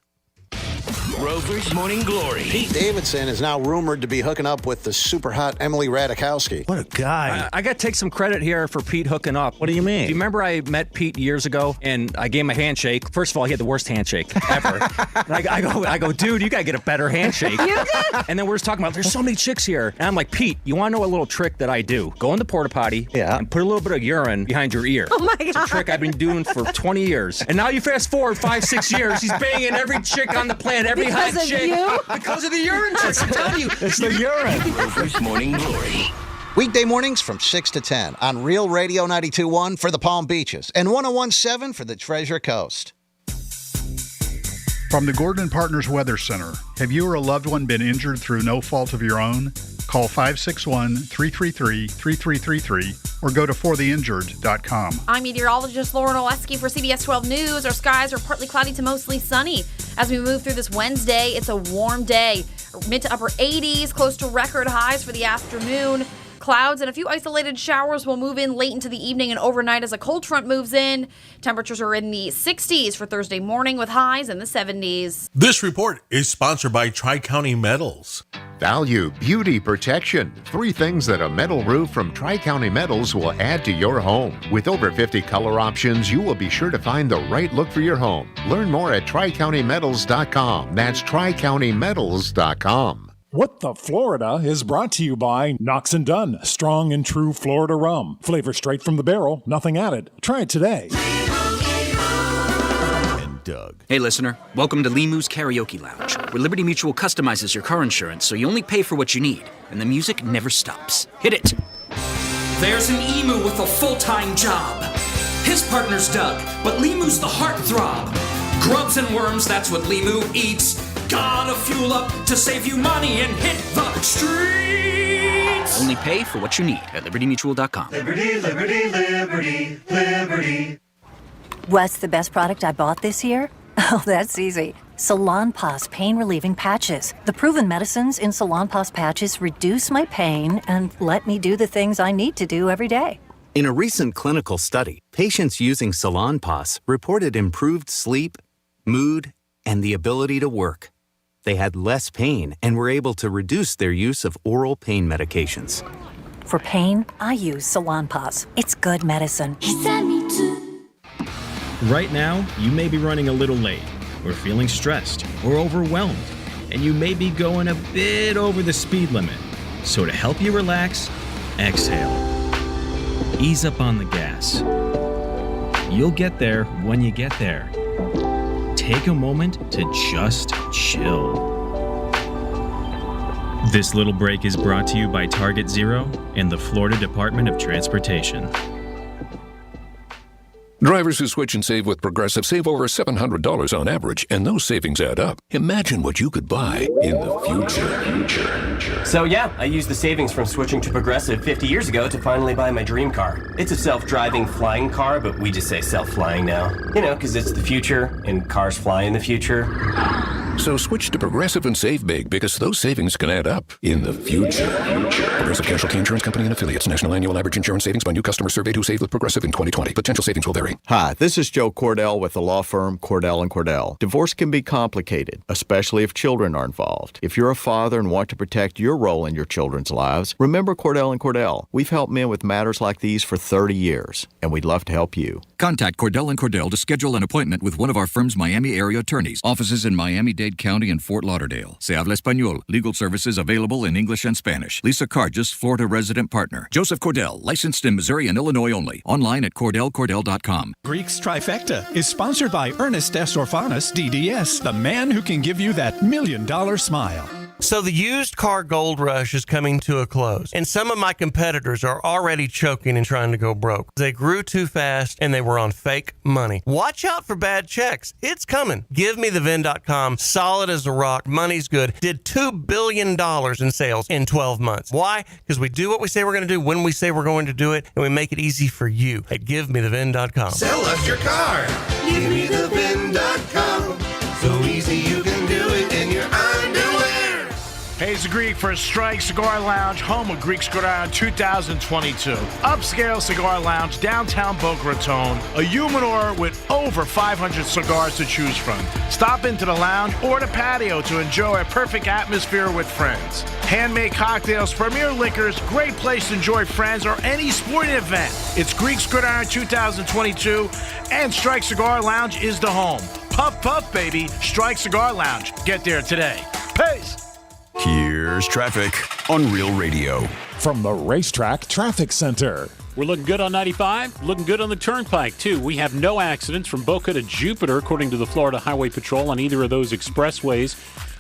Rover's Morning Glory. Pete Davidson is now rumored to be hooking up with the super hot Emily Ratajkowski. What a guy. I got to take some credit here for Pete hooking up. What do you mean? Do you remember I met Pete years ago and I gave him a handshake? First of all, he had the worst handshake ever. And I go, dude, you got to get a better handshake. You did? And then we're just talking about, there's so many chicks here. And I'm like, Pete, you want to know a little trick that I do? Go in the porta potty and put a little bit of urine behind your ear. Oh, my God. It's a trick I've been doing for 20 years. And now you fast forward 5-6 years, he's banging every chick on the planet, every hot chick. Because of the urine tricks, I'm telling you. It's the urine. Rover's Morning Glory. Weekday mornings from 6 to 10 on Real Radio 92.1 for the Palm Beaches and 101.7 for the Treasure Coast. From the Gordon Partners Weather Center, have you or a loved one been injured through no fault of your own? Call 561-333-3333 or go to fortheinjured.com. I'm meteorologist Lauren Oleski for CBS 12 News. Our skies are partly cloudy to mostly sunny. As we move through this Wednesday, it's a warm day. Mid to upper 80s, close to record highs for the afternoon. Clouds and a few isolated showers will move in late into the evening and overnight as a cold front moves in. Temperatures are in the 60s for Thursday morning with highs in the 70s. This report is sponsored by Tri-County Metals. Value, beauty, protection. 3 things that a metal roof from Tri-County Metals will add to your home. With over 50 color options, you will be sure to find the right look for your home. Learn more at TriCountyMetals.com. That's TriCountyMetals.com. What the Florida is brought to you by Knox & Dunn, strong and true Florida rum. Flavor straight from the barrel, nothing added. Try it today. And Doug. Hey, listener. Welcome to Limu's Karaoke Lounge, where Liberty Mutual customizes your car insurance so you only pay for what you need, and the music never stops. Hit it. There's an emu with a full-time job. His partner's Doug, but Limu's the heartthrob. Grubs and worms, that's what Limu eats. Gotta fuel up to save you money and hit the streets. Only pay for what you need at libertymutual.com. Liberty, liberty, liberty, liberty. What's the best product I bought this year? Oh, that's easy. Salonpas pain-relieving patches. The proven medicines in Salonpas patches reduce my pain and let me do the things I need to do every day. In a recent clinical study, patients using Salonpas reported improved sleep, mood, and the ability to work. They had less pain and were able to reduce their use of oral pain medications. For pain, I use Salonpas. It's good medicine. Right now, you may be running a little late, or feeling stressed, or overwhelmed, and you may be going a bit over the speed limit. So to help you relax, exhale. Ease up on the gas. You'll get there when you get there. Take a moment to just chill. This little break is brought to you by Target Zero and the Florida Department of Transportation. Drivers who switch and save with Progressive save over $700 on average, and those savings add up. Imagine what you could buy in the future. So yeah, I used the savings from switching to Progressive 50 years ago to finally buy my dream car. It's a self-driving flying car, but we just say self-flying now. You know, because it's the future, and cars fly in the future. So switch to Progressive and save big, because those savings can add up in the future. Progressive Casualty Insurance Company and Affiliates. National annual average insurance savings by new customers surveyed who saved with Progressive in 2020. Potential savings will vary. Hi, this is Joe Cordell with the law firm Cordell & Cordell. Divorce can be complicated, especially if children are involved. If you're a father and want to protect your role in your children's lives, remember Cordell & Cordell. We've helped men with matters like these for 30 years, and we'd love to help you. Contact Cordell & Cordell to schedule an appointment with one of our firm's Miami area attorneys. Offices in Miami-Dade County and Fort Lauderdale. Se habla español. Legal services available in English and Spanish. Lisa Cargis, Florida resident partner. Joseph Cordell, licensed in Missouri and Illinois only. Online at CordellCordell.com. Greek's Trifecta is sponsored by Ernest S. Orphanis, DDS, the man who can give you that $1 million smile. So the used car gold rush is coming to a close, and some of my competitors are already choking and trying to go broke. They grew too fast, and they were on fake money. Watch out for bad checks. It's coming. GiveMeTheVin.com, solid as a rock, money's good, did $2 billion in sales in 12 months. Why? Because we do what we say we're going to do when we say we're going to do it, and we make it easy for you at GiveMeTheVin.com. Sell us your car. GiveMeTheVin.com. So easy you can do it in your underwear. Hey, it's Greek for Strike Cigar Lounge, home of Greek Cigar Lounge 2022. Upscale cigar lounge, downtown Boca Raton, a humidor with over 500 cigars to choose from. Stop into the lounge or the patio to enjoy a perfect atmosphere with friends. Handmade cocktails, premier liquors, great place to enjoy friends or any sporting event. It's Greek Cigar Lounge 2022, and Strike Cigar Lounge is the home. Puff, puff, baby. Strike Cigar Lounge. Get there today. Peace. Here's traffic on Real Radio. From the Racetrack Traffic Center. We're looking good on 95, looking good on the Turnpike, too. We have no accidents from Boca to Jupiter, according to the Florida Highway Patrol, on either of those expressways.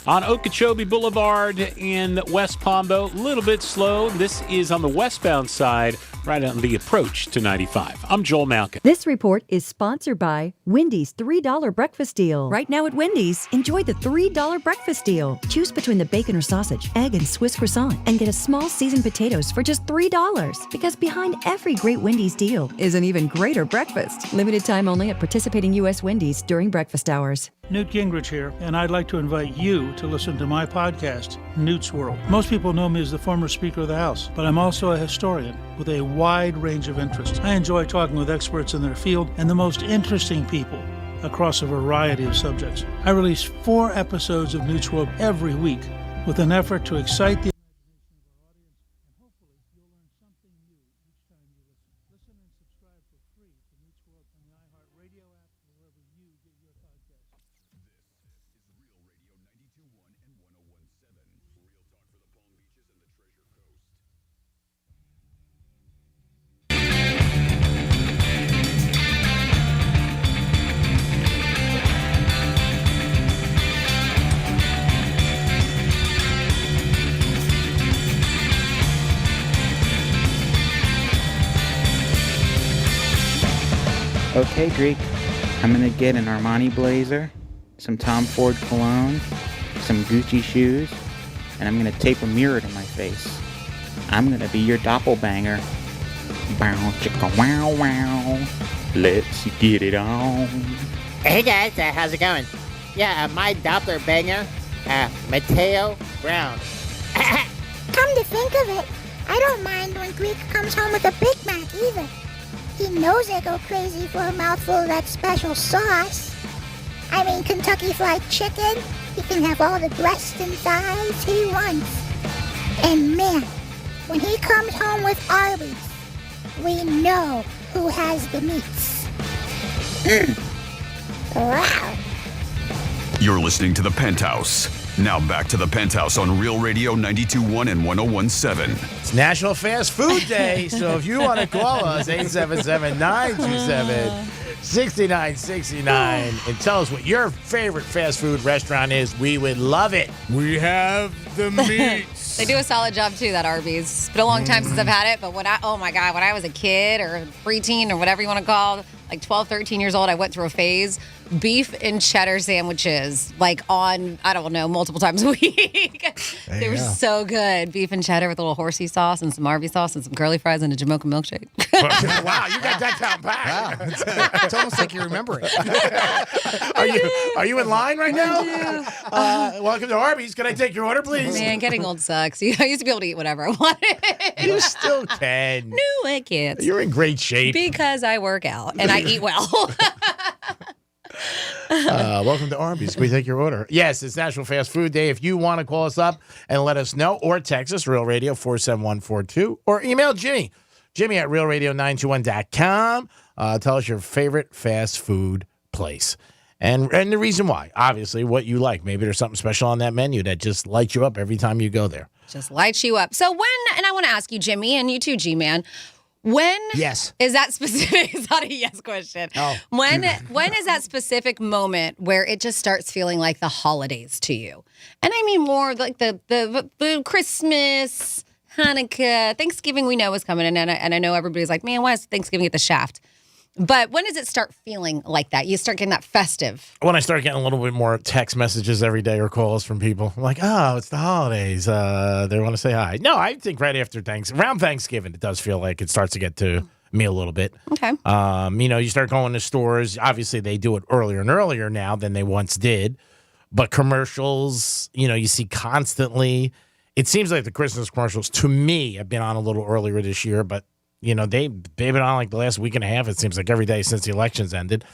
On Okeechobee Boulevard in West Palm, though, a little bit slow. This is on the westbound side, right on the approach to 95. I'm Joel Malkin. This report is sponsored by Wendy's $3 breakfast deal. Right now at Wendy's, enjoy the $3 breakfast deal. Choose between the bacon or sausage, egg, and Swiss croissant, and get a small seasoned potatoes for just $3. Because behind every great Wendy's deal is an even greater breakfast. Limited time only at participating U.S. Wendy's during breakfast hours. Newt Gingrich here, and I'd like to invite you to listen to my podcast, Newt's World. Most people know me as the former Speaker of the House, but I'm also a historian with a wide range of interests. I enjoy talking with experts in their field and the most interesting people across a variety of subjects. I release 4 episodes of Newt's World every week with an effort to excite the Okay, Greek, I'm gonna get an Armani blazer, some Tom Ford cologne, some Gucci shoes, and I'm gonna tape a mirror to my face. I'm gonna be your doppelbanger. Bow chicka wow wow. Let's get it on. Hey guys, how's it going? Yeah, my Doppler banger, Mateo Brown. Come to think of it, I don't mind when Greek comes home with a Big Mac either. He knows I go crazy for a mouthful of that special sauce. I mean, Kentucky Fried Chicken. He can have all the breasts and thighs he wants. And man, when he comes home with Arby's, we know who has the meats. Wow. You're listening to The Penthouse. Now back to The Penthouse on Real Radio 92.1 and 101.7. It's National Fast Food Day, so if you want to call us, 877-927-6969, and tell us what your favorite fast food restaurant is, we would love it. We have the meats. They do a solid job, too, that Arby's. It's been a long time since I've had it, but when I was a kid or preteen or whatever you want to call it, like 12, 13 years old, I went through a phase. Beef and cheddar sandwiches, like on, I don't know, multiple times a week. They were so good. Beef and cheddar with a little horsey sauce and some Arby sauce and some curly fries and a Jamocha milkshake. Wow, you got that down pat. Wow. It's almost like you remember it. Are you in line right now? Welcome to Arby's. Can I take your order, please? Man, getting old sucks. I used to be able to eat whatever I wanted. You still can. No, I can't. You're in great shape. Because I work out and I eat well. Welcome to Arby's. Can we take your order? Yes, it's National Fast Food Day. If you want to call us up and let us know, or text us, Real Radio 47142, or email Jimmy at realradio921.com. Tell us your favorite fast food place. And the reason why. Obviously, what you like. Maybe there's something special on that menu that just lights you up every time you go there. Just lights you up. So and I want to ask you, Jimmy, and you too, G-Man, when yes. is that specific? It's not a yes question. Oh. When is that specific moment where it just starts feeling like the holidays to you? And I mean more like the Christmas, Hanukkah, Thanksgiving we know is coming, and I know everybody's like, man, why is Thanksgiving at the shaft? But when does it start feeling like that? You start getting that festive. When I start getting a little bit more text messages every day or calls from people, I'm like, oh, it's the holidays. They want to say hi. No, I think right after around Thanksgiving, it does feel like it starts to get to me a little bit. Okay. You start going to stores. Obviously, they do it earlier and earlier now than they once did. But commercials, you see constantly. It seems like the Christmas commercials, to me, have been on a little earlier this year, but they've been on like the last week and a half, it seems like, every day since the elections ended.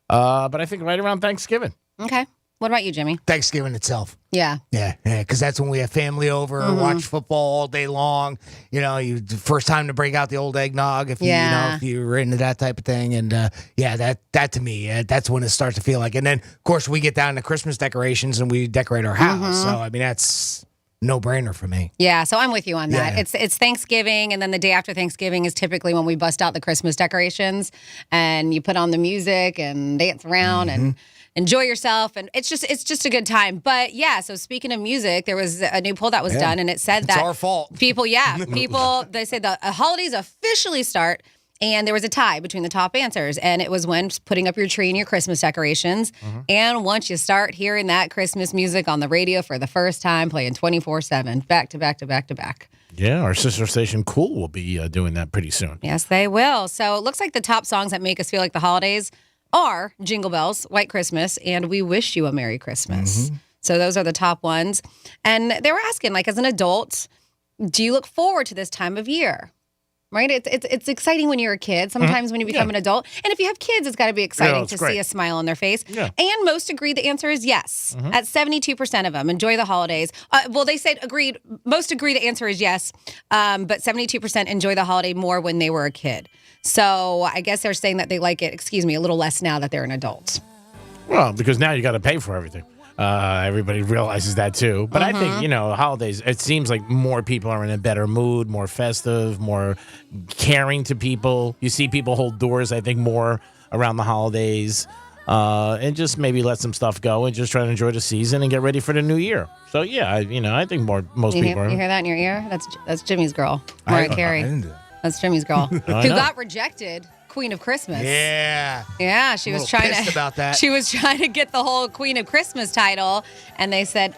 But I think right around Thanksgiving. Okay. What about you, Jimmy? Thanksgiving itself. Yeah. Yeah, because that's when we have family over, watch football all day long. The first time to break out the old eggnog if you were into that type of thing. And that to me, that's when it starts to feel like. And then, of course, we get down to Christmas decorations and we decorate our house. So, I mean, that's no-brainer for me. Yeah, so I'm with you on that. Yeah. It's Thanksgiving, and then the day after Thanksgiving is typically when we bust out the Christmas decorations, and you put on the music and dance around and enjoy yourself, and it's just a good time. But yeah, so speaking of music, there was a new poll that was done, and it said that it's our fault. People, they said the holidays officially start. And there was a tie between the top answers, and it was when putting up your tree and your Christmas decorations. And once you start hearing that Christmas music on the radio for the first time, playing 24/7, back to back to back to back. Yeah, our sister station Cool will be doing that pretty soon. Yes, they will. So it looks like the top songs that make us feel like the holidays are Jingle Bells, White Christmas, and We Wish You a Merry Christmas. So those are the top ones. And they were asking, like, as an adult, do you look forward to this time of year? Right? It's exciting when you're a kid. Sometimes when you become an adult. And if you have kids, it's got to be exciting to see a smile on their face. Yeah. And most agree the answer is yes. At 72% of them, enjoy the holidays. They said agreed. Most agree the answer is yes. But 72% enjoy the holiday more when they were a kid. So I guess they're saying that they like it, a little less now that they're an adult. Well, because now you got to pay for everything. Everybody realizes that too. But I think, holidays, it seems like more people are in a better mood, more festive, more caring to people. You see people hold doors, I think, more around the holidays. And just maybe let some stuff go and just try to enjoy the season and get ready for the new year. So, yeah, I think most people are. You hear that in your ear? That's Jimmy's girl, Mariah Carey. I didn't do that. That's Jimmy's girl, who got rejected. Queen of Christmas. Yeah, she was trying pissed about that. She was trying to get the whole Queen of Christmas title, and they said,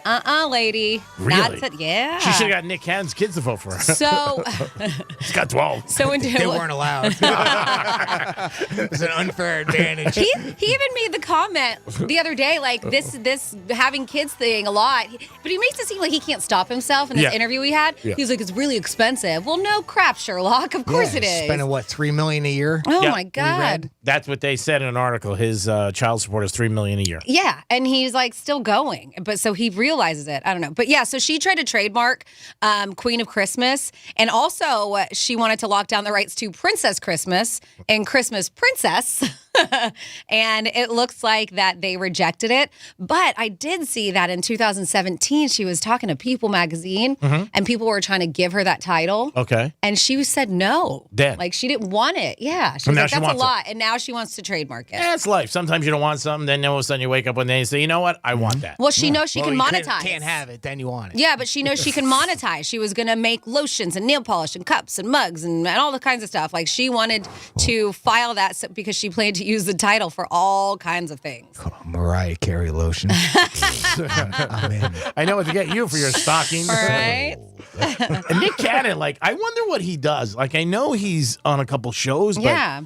lady. Really? Yeah. She should have got Nick Cannon's kids to vote for her. So she's got 12. So they weren't allowed. It's an unfair advantage. He even made the comment the other day, like this having kids thing a lot, but he makes it seem like he can't stop himself in this interview we had. Yeah. He's like, it's really expensive. Well, no crap, Sherlock. Of course it is. Spending what, $3 million a year? Oh my God. That's what they said in an article. His child support is $3 million a year. Yeah, and he's like still going, but so he realizes it. I don't know, but yeah. So she tried to trademark Queen of Christmas, and also she wanted to lock down the rights to Princess Christmas and Christmas Princess. And it looks like that they rejected it. But I did see that in 2017, she was talking to People magazine, and people were trying to give her that title. Okay. And she said no. Dead. Like she didn't want it. Yeah. She was like, that's a lot. And now she wants to trademark it. Yeah, it's life. Sometimes you don't want something, then all of a sudden you wake up one day and say, you know what? I want that. Well, she knows she can monetize. Can't have it, then you want it. Yeah, but she knows she can monetize. She was going to make lotions and nail polish and cups and mugs and all the kinds of stuff. Like she wanted to file that because she planned to use the title for all kinds of things. Mariah Carey lotion. I'm in. I know what to get you for your stockings. Right? And Nick Cannon, like, I wonder what he does. Like, I know he's on a couple shows, but Yeah.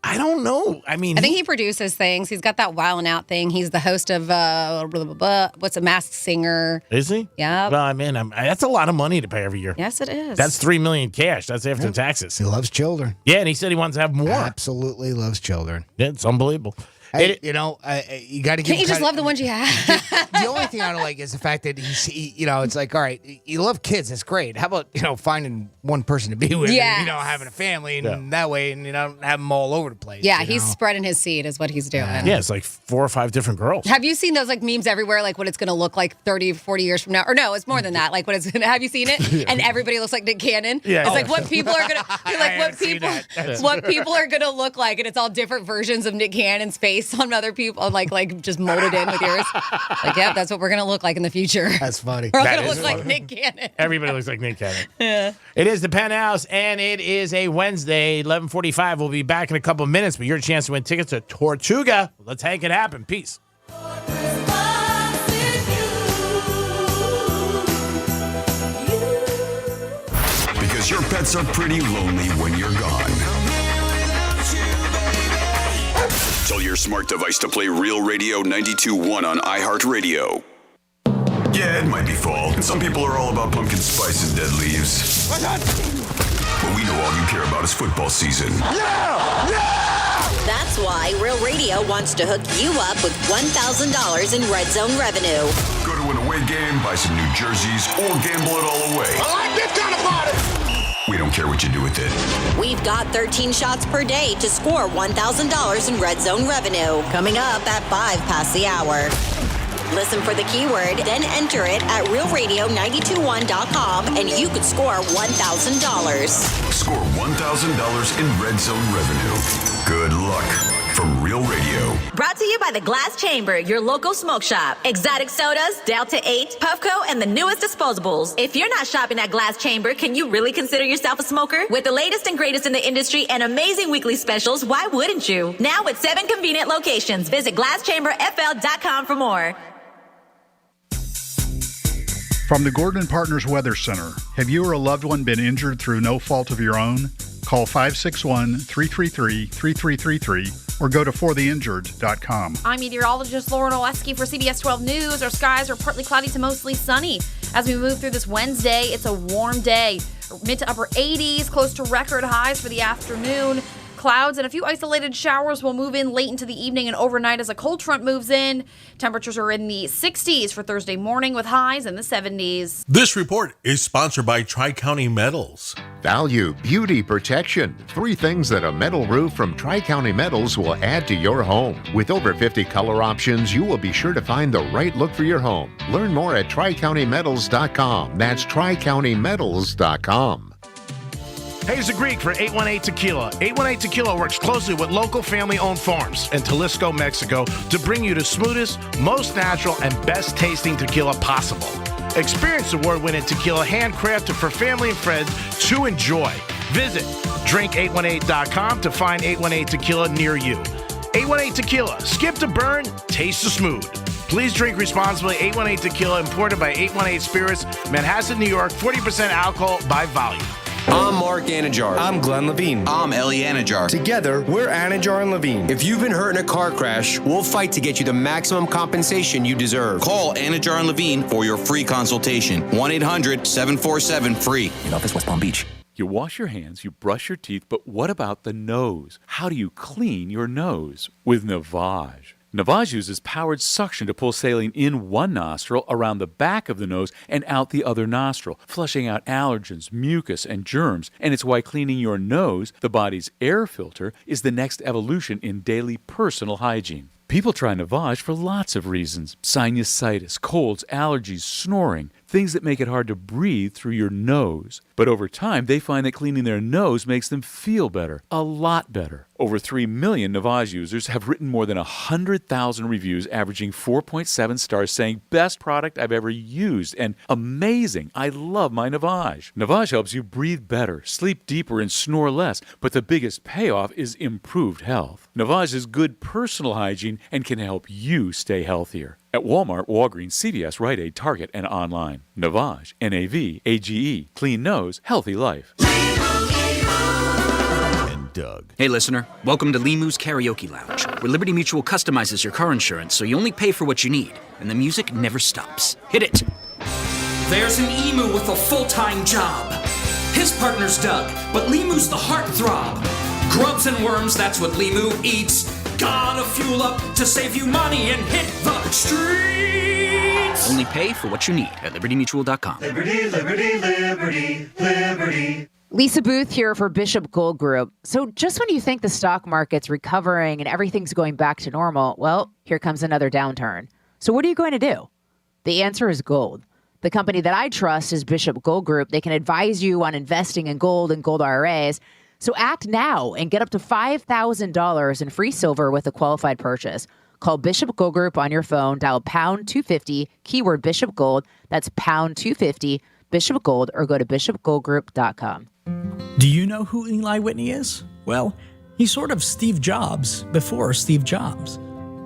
I don't know. I mean, I think he produces things. He's got that Wild 'N Out thing. He's the host of what's a Masked Singer. Is he? Yeah. Well, I mean, that's a lot of money to pay every year. Yes, it is. That's $3 million cash. That's after taxes. He loves children. Yeah, and he said he wants to have more. Absolutely loves children. Yeah, it's unbelievable. Hey, you know, you got to give. Can't you just love the ones you have? The only thing I don't like is the fact that you know, it's like, all right, you love kids, that's great. How about, you know, finding one person to be with, Yes. and, you know, having a family, and that way, and you know, have them all over the place. Yeah, you he's know? spreading his seed is what he's doing. Yeah, it's like 4 or 5 different girls. Have you seen those like memes everywhere, like what it's going to look like 30, 40 years from now? Or no, it's more than that. Like what it's going to, have you seen it? And everybody looks like Nick Cannon. Yeah. It's like what people are going to, like what people are going to look like. And it's all different versions of Nick Cannon's face on other people, like just molded in with yours. Like, yeah, that's what we're going to look like in the future. That's funny. We're all That going to is look like funny. Nick Cannon. Everybody looks like Nick Cannon. Yeah. It is the Penthouse, and it is a Wednesday, 11:45. We'll be back in a couple of minutes, but your chance to win tickets to Tortuga. Let's make it happen. Peace. Because your pets are pretty lonely when you're gone. Tell your smart device to play Real Radio 92.1 on iHeartRadio. Yeah, it might be fall, and some people are all about pumpkin spice and dead leaves. But we know all you care about is football season. That's why Real Radio wants to hook you up with $1,000 in Red Zone revenue. Go to an away game, buy some new jerseys, or gamble it all away. I like this kind of party! We don't care what you do with it. We've got 13 shots per day to score $1,000 in Red Zone revenue. Coming up at 5 past the hour. Listen for the keyword, then enter it at realradio921.com, and you could score $1,000. Score $1,000 in Red Zone revenue. Good luck from Real Radio. Brought to you by the Glass Chamber, your local smoke shop. Exotic sodas, Delta 8, Puffco, and the newest disposables. If you're not shopping at Glass Chamber, can you really consider yourself a smoker? With the latest and greatest in the industry and amazing weekly specials, why wouldn't you? Now with 7 convenient locations. Visit GlassChamberFL.com for more. From the Gordon Partners Weather Center, have you or a loved one been injured through no fault of your own? Call 561-333-3333 or go to fortheinjured.com. I'm meteorologist Lauren Oleski for CBS 12 News. Our skies are partly cloudy to mostly sunny. As we move through this Wednesday, it's a warm day. Mid to upper 80s, close to record highs for the afternoon. Clouds and a few isolated showers will move in late into the evening and overnight as a cold front moves in. Temperatures are in the 60s for Thursday morning with highs in the 70s. This report is sponsored by Tri-County Metals. Value, beauty, protection. 3 things that a metal roof from Tri-County Metals will add to your home. With over 50 color options, you will be sure to find the right look for your home. Learn more at TriCountyMetals.com. That's TriCountyMetals.com. Hayes the Greek for 818 Tequila. 818 Tequila works closely with local family-owned farms in Jalisco, Mexico to bring you the smoothest, most natural, and best tasting tequila possible. Experience award-winning tequila handcrafted for family and friends to enjoy. Visit drink818.com to find 818 Tequila near you. 818 Tequila. Skip the burn, taste the smooth. Please drink responsibly. 818 Tequila, imported by 818 Spirits, Manhasset, New York. 40% alcohol by volume. I'm Mark Anajar. I'm Glenn Levine. I'm Ellie Anajar. Together, we're Anajar and Levine. If you've been hurt in a car crash, we'll fight to get you the maximum compensation you deserve. Call Anajar and Levine for your free consultation. 1-800-747-FREE. In office, West Palm Beach. You wash your hands, you brush your teeth, but what about the nose? How do you clean your nose? With Navage. Navage uses powered suction to pull saline in one nostril, around the back of the nose, and out the other nostril, flushing out allergens, mucus, and germs. And it's why cleaning your nose, the body's air filter, is the next evolution in daily personal hygiene. People try Navage for lots of reasons. Sinusitis, colds, allergies, snoring. things that make it hard to breathe through your nose. But over time, they find that cleaning their nose makes them feel better, a lot better. Over 3 million Navage users have written more than 100,000 reviews, averaging 4.7 stars, saying, best product I've ever used, and amazing, I love my Navage. Navage helps you breathe better, sleep deeper, and snore less, but the biggest payoff is improved health. Navage is good personal hygiene and can help you stay healthier. At Walmart, Walgreens, CVS, Rite Aid, Target, and online. Navage, N-A-V-A-G-E, clean nose, healthy life. Doug. Hey, listener. Welcome to Limu's Karaoke Lounge, where Liberty Mutual customizes your car insurance so you only pay for what you need, and the music never stops. Hit it! There's an emu with a full-time job. His partner's Doug, but Limu's the heartthrob. Grubs and worms, that's what Limu eats. Gotta fuel up to save you money and hit the streets. Only pay for what you need at libertymutual.com. Liberty, liberty, liberty, liberty. Lisa Booth here for Bishop Gold Group. So just when you think the stock market's recovering and everything's going back to normal, well, here comes another downturn. So what are you going to do? The answer is gold. The company that I trust is Bishop Gold Group. They can advise you on investing in gold and gold IRAs. So act now and get up to $5,000 in free silver with a qualified purchase. Call Bishop Gold Group on your phone, dial pound 250, keyword Bishop Gold. That's pound 250, Bishop Gold, or go to bishopgoldgroup.com. Do you know who Eli Whitney is? Well, he's sort of Steve Jobs before Steve Jobs.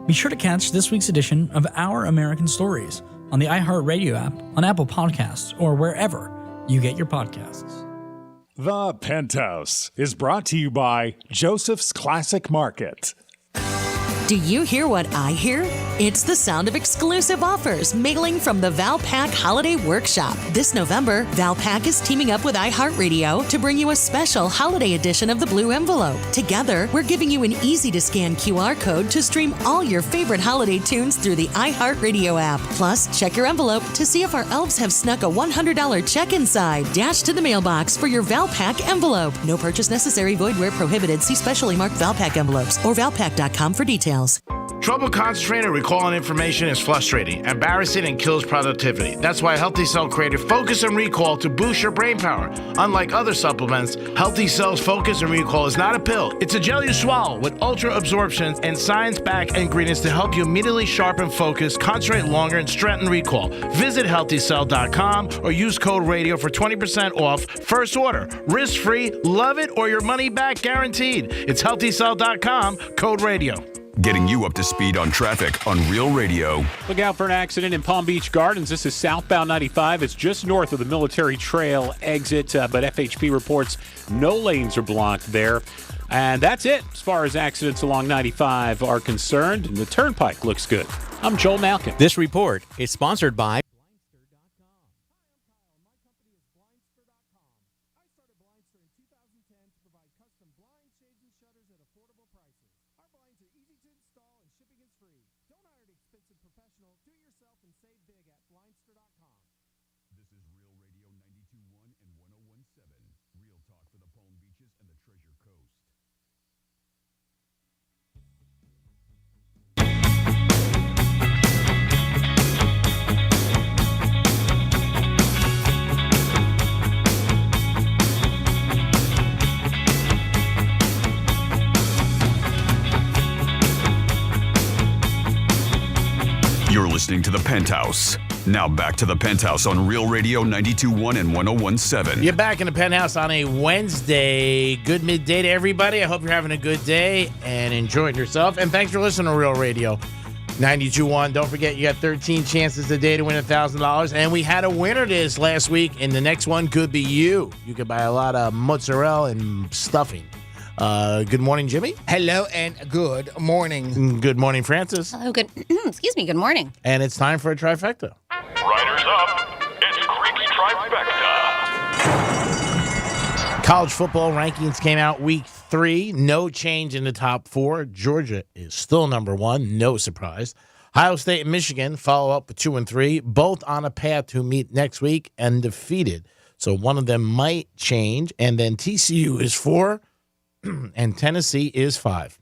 Be sure to catch this week's edition of Our American Stories on the iHeartRadio app, on Apple Podcasts, or wherever you get your podcasts. The Penthouse is brought to you by Joseph's Classic Market. Do you hear what I hear? It's the sound of exclusive offers mailing from the Valpak Holiday Workshop. This November, Valpak is teaming up with iHeartRadio to bring you a special holiday edition of the Blue Envelope. Together, we're giving you an easy-to-scan QR code to stream all your favorite holiday tunes through the iHeartRadio app. Plus, check your envelope to see if our elves have snuck a $100 check inside. Dash to the mailbox for your Valpak envelope. No purchase necessary, void where prohibited. See specially marked Valpak envelopes or valpak.com for details. Trouble concentrating or recalling information is frustrating, embarrassing, and kills productivity. That's why Healthy Cell created Focus and Recall to boost your brain power. Unlike other supplements, Healthy Cell's Focus and Recall is not a pill. It's a gel you swallow with ultra absorption and science-backed ingredients to help you immediately sharpen focus, concentrate longer, and strengthen recall. Visit HealthyCell.com or use code RADIO for 20% off first order. Risk-free, love it, or your money back guaranteed. It's HealthyCell.com, code RADIO. Getting you up to speed on traffic on Real Radio. Look out for an accident in Palm Beach Gardens. This is southbound 95. It's just north of the Military Trail exit, but FHP reports no lanes are blocked there. And that's it as far as accidents along 95 are concerned. And the turnpike looks good. I'm Joel Malkin. This report is sponsored by You're listening to The Penthouse. Now back to The Penthouse on Real Radio 92.1 and 101.7. You're back in The Penthouse on a Wednesday. Good midday to everybody. I hope you're having a good day and enjoying yourself. And thanks for listening to Real Radio 92.1. Don't forget, you got 13 chances today to win $1,000. And we had a winner this last week, and the next one could be you. You could buy a lot of mozzarella and stuffing. Good morning, Jimmy. Hello and good morning. Good morning, Francis. Hello, good morning. And it's time for a trifecta. Riders up. It's Greek's Trifecta. College football rankings came out week 3. No change in the top 4. Georgia is still number 1. No surprise. Ohio State and Michigan follow up with 2 and 3, both on a path to meet next week undefeated. So one of them might change. And then TCU is 4. And Tennessee is 5.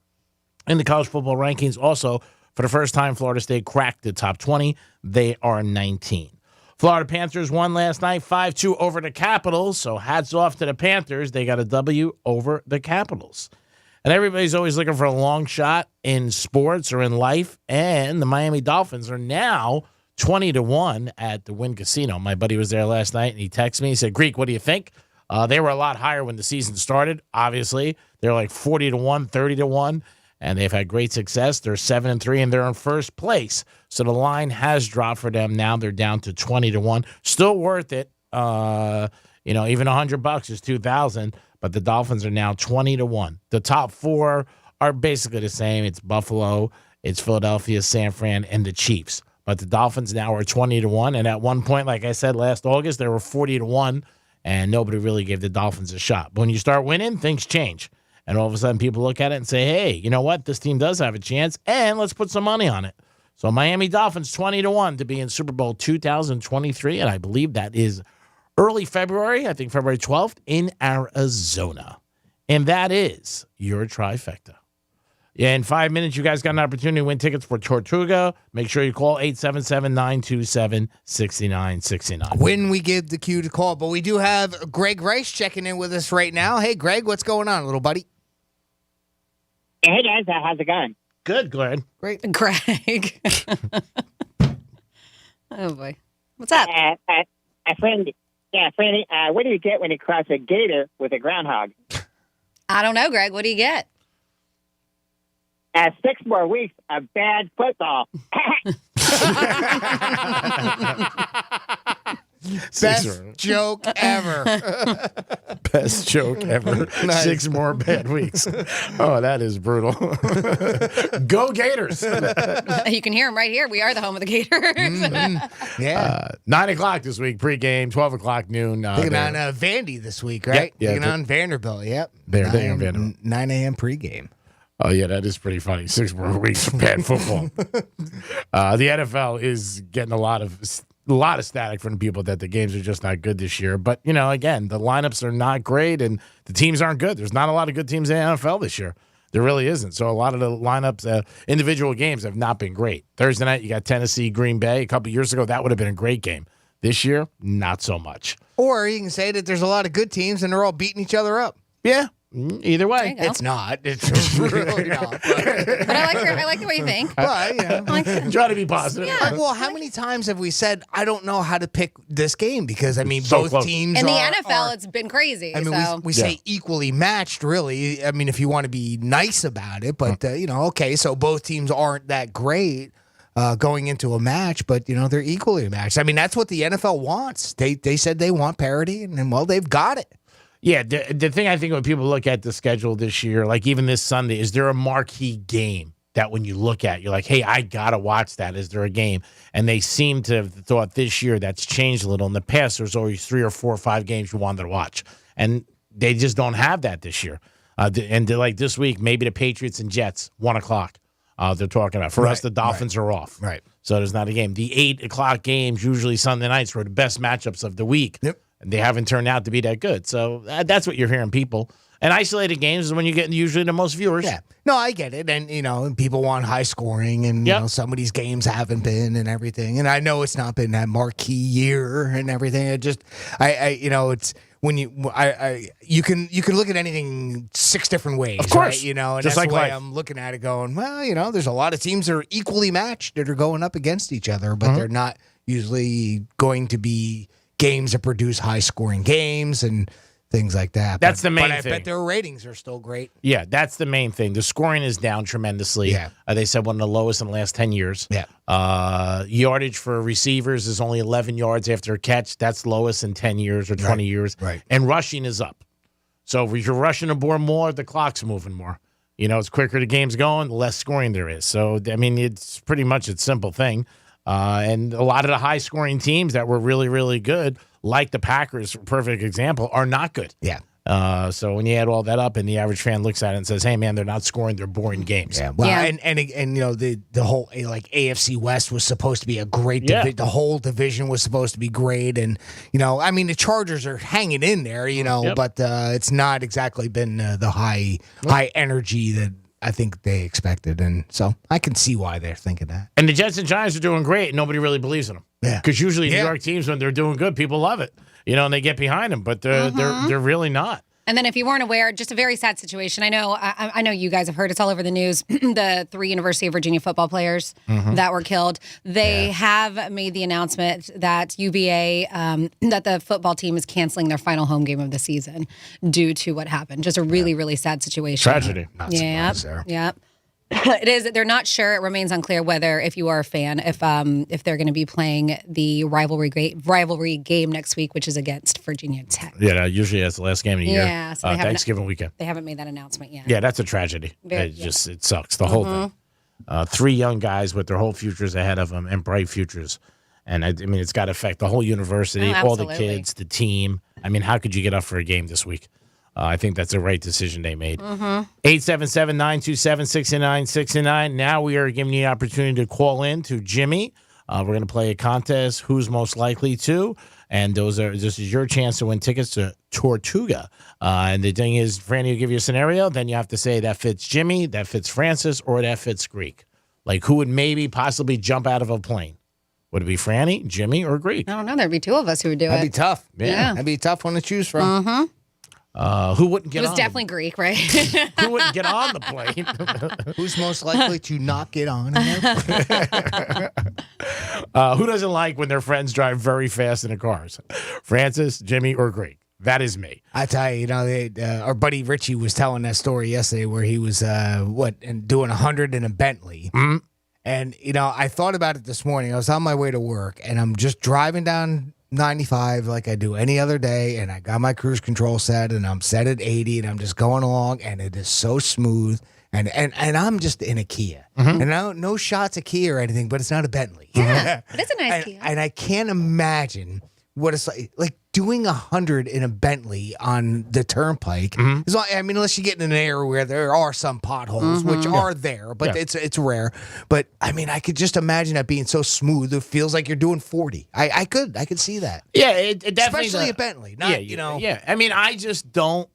In the college football rankings, also, for the first time, Florida State cracked the top 20. They are 19. Florida Panthers won last night 5-2 over the Capitals. So hats off to the Panthers. They got a W over the Capitals. And everybody's always looking for a long shot in sports or in life. And the Miami Dolphins are now 20-1 at the Wynn Casino. My buddy was there last night, and he texted me. He said, Greek, what do you think? They were a lot higher when the season started, obviously. They're like 40-1, 30-1. And they've had great success. They're 7-3, and they're in first place. So the line has dropped for them. Now they're down to 20-1. Still worth it. Even $100 is $2,000. But the Dolphins are now 20-1. The top four are basically the same. It's Buffalo, it's Philadelphia, San Fran, and the Chiefs. But the Dolphins now are 20-1. And at one point, like I said, last August, they were 40-1, and nobody really gave the Dolphins a shot. But when you start winning, things change. And all of a sudden, people look at it and say, hey, you know what? This team does have a chance, and let's put some money on it. So Miami Dolphins 20-1 to be in Super Bowl 2023, and I believe that is early February, I think February 12th, in Arizona. And that is your trifecta. Yeah, in 5 minutes, you guys got an opportunity to win tickets for Tortuga. Make sure you call 877-927-6969. When we give the cue to call. But we do have Greg Rice checking in with us right now. Hey, Greg, what's going on, little buddy? Hey, guys. How's it going? Good, Glenn. Great. Greg. Oh, boy. What's up? Franny, what do you get when you cross a gator with a groundhog? I don't know, Greg. What do you get? 6 more weeks of bad football. Best joke ever. Best joke ever. Nice. 6 more bad weeks. Oh, that is brutal. Go Gators. You can hear them right here. We are the home of the Gators. Mm-hmm. Yeah. 9 o'clock this week, pregame, 12 o'clock noon. Taking on Vandy this week, right? Yeah, Taking on Vanderbilt, yep. They're taking on Vanderbilt. 9 a.m. pregame. Oh, yeah, that is pretty funny. 6 more weeks of bad football. The NFL is getting a lot of static from people that the games are just not good this year. But, again, the lineups are not great and the teams aren't good. There's not a lot of good teams in the NFL this year. There really isn't. So a lot of the lineups, individual games have not been great. Thursday night, you got Tennessee, Green Bay. A couple years ago, that would have been a great game. This year, not so much. Or you can say that there's a lot of good teams and they're all beating each other up. Yeah. Either way. It's not. It's really not. But I like the way you think. But, try to be positive. Yeah. Well, how many times have we said, I don't know how to pick this game? Because, So both close. teams In the are, NFL, it's been crazy. we say equally matched, really. I mean, if you want to be nice about it. But, okay, so both teams aren't that great going into a match. But, they're equally matched. I mean, that's what the NFL wants. They said they want parity, and well, they've got it. Yeah, the thing I think when people look at the schedule this year, like even this Sunday, is there a marquee game that when you look at, you're like, hey, I got to watch that. Is there a game? And they seem to have thought this year that's changed a little. In the past, there's always 3 or 4 or 5 games you wanted to watch. And they just don't have that this year. And like this week, maybe the Patriots and Jets, 1 o'clock, they're talking about. For us, the Dolphins are off. Right. So there's not a game. The 8 o'clock games, usually Sunday nights, were the best matchups of the week. Yep. They haven't turned out to be that good. So that's what you're hearing people. And isolated games is when you get usually the most viewers. Yeah. No, I get it. And, people want high scoring and, some of these games haven't been and everything. And I know it's not been that marquee year and everything. It just, it's when you can look at anything 6 different ways. Of course. Right? And just that's like the way life. I'm looking at it going, well, there's a lot of teams that are equally matched that are going up against each other, but they're not usually going to be games that produce high-scoring games and things like that. That's the main thing. But I bet their ratings are still great. Yeah, that's the main thing. The scoring is down tremendously. Yeah. They said one of the lowest in the last 10 years. Yeah. Yardage for receivers is only 11 yards after a catch. That's lowest in 10 years or 20 years. Right. And rushing is up. So if you're rushing the board more, the clock's moving more. It's quicker the game's going, the less scoring there is. So, I mean, it's pretty much a simple thing. And a lot of the high-scoring teams that were really, really good, like the Packers, perfect example, are not good. Yeah. So when you add all that up and the average fan looks at it and says, hey, man, they're not scoring, they're boring games. Yeah. Well, and the whole, AFC West was supposed to be a great division. The whole division was supposed to be great. And, the Chargers are hanging in there, but it's not exactly been the high energy that I think they expected. And so I can see why they're thinking that. And the Jets and Giants are doing great. Nobody really believes in them. Because usually New York teams, when they're doing good, people love it. And they get behind them, but they're really not. And then if you weren't aware, just a very sad situation. I know you guys have heard. It's all over the news. The 3 University of Virginia football players that were killed. They have made the announcement that UVA, that the football team is canceling their final home game of the season due to what happened. Just a really, really sad situation. Tragedy. Yeah. It is. They're not sure. It remains unclear whether, if you are a fan, if they're going to be playing the rivalry game next week, which is against Virginia Tech. Yeah, usually that's the last game of the year. Yeah, so Thanksgiving weekend. They haven't made that announcement yet. Yeah, that's a tragedy. It sucks. The whole thing. 3 young guys with their whole futures ahead of them and bright futures, and I mean it's got to affect the whole university, all the kids, the team. I mean, how could you get up for a game this week? I think that's the right decision they made. 877-927-6969. Now we are giving you the opportunity to call in to Jimmy. We're going to play a contest, who's most likely to, and this is your chance to win tickets to Tortuga. And the thing is, Franny will give you a scenario, then you have to say that fits Jimmy, that fits Francis, or that fits Greek. Like who would maybe possibly jump out of a plane? Would it be Franny, Jimmy, or Greek? I don't know. There'd be 2 of us who would do That'd it. be tough. Yeah. That'd be a tough one to choose from. Who wouldn't get on? It was definitely Greek, right? Who wouldn't get on the plane? Who's most likely to not get on? Who doesn't like when their friends drive very fast in their cars? Francis, Jimmy, or Greek? That is me. I tell you, our buddy Richie was telling that story yesterday where he was doing 100 in a Bentley. And I thought about it this morning. I was on my way to work, and I'm just driving down 95 like I do any other day, and I got my cruise control set, and I'm set at 80, and I'm just going along, and it is so smooth, and I'm just in a Kia, and no shots of Kia or anything, but it's not a Bentley. Yeah, but it's a nice Kia. And I can't imagine what it's like doing 100 in a Bentley on the turnpike. Unless you get in an area where there are some potholes, which are there, but it's rare. But I mean, I could just imagine that being so smooth. It feels like you're doing 40. I could see that. Yeah, it definitely. Especially a Bentley. Not, Yeah, I mean, I just don't.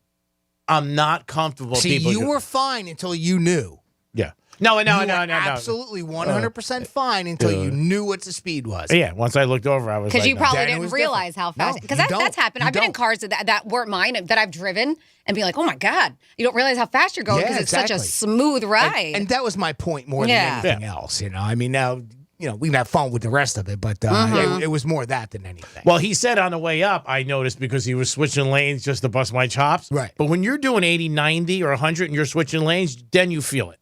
I'm not comfortable. See, you were fine until you knew. Yeah. No. Absolutely 100% fine until you knew what the speed was. Yeah, once I looked over, I was because like, you probably didn't realize how fast. Because that's happened. I've been in cars that weren't mine that I've driven and be like, oh my god, you don't realize how fast you're going because it's such a smooth ride. And that was my point more than anything else. I mean, now we can have fun with the rest of it, but it was more that than anything. Well, he said on the way up, I noticed because he was switching lanes just to bust my chops. Right. But when you're doing 80, 90, or 100 and you're switching lanes, then you feel it.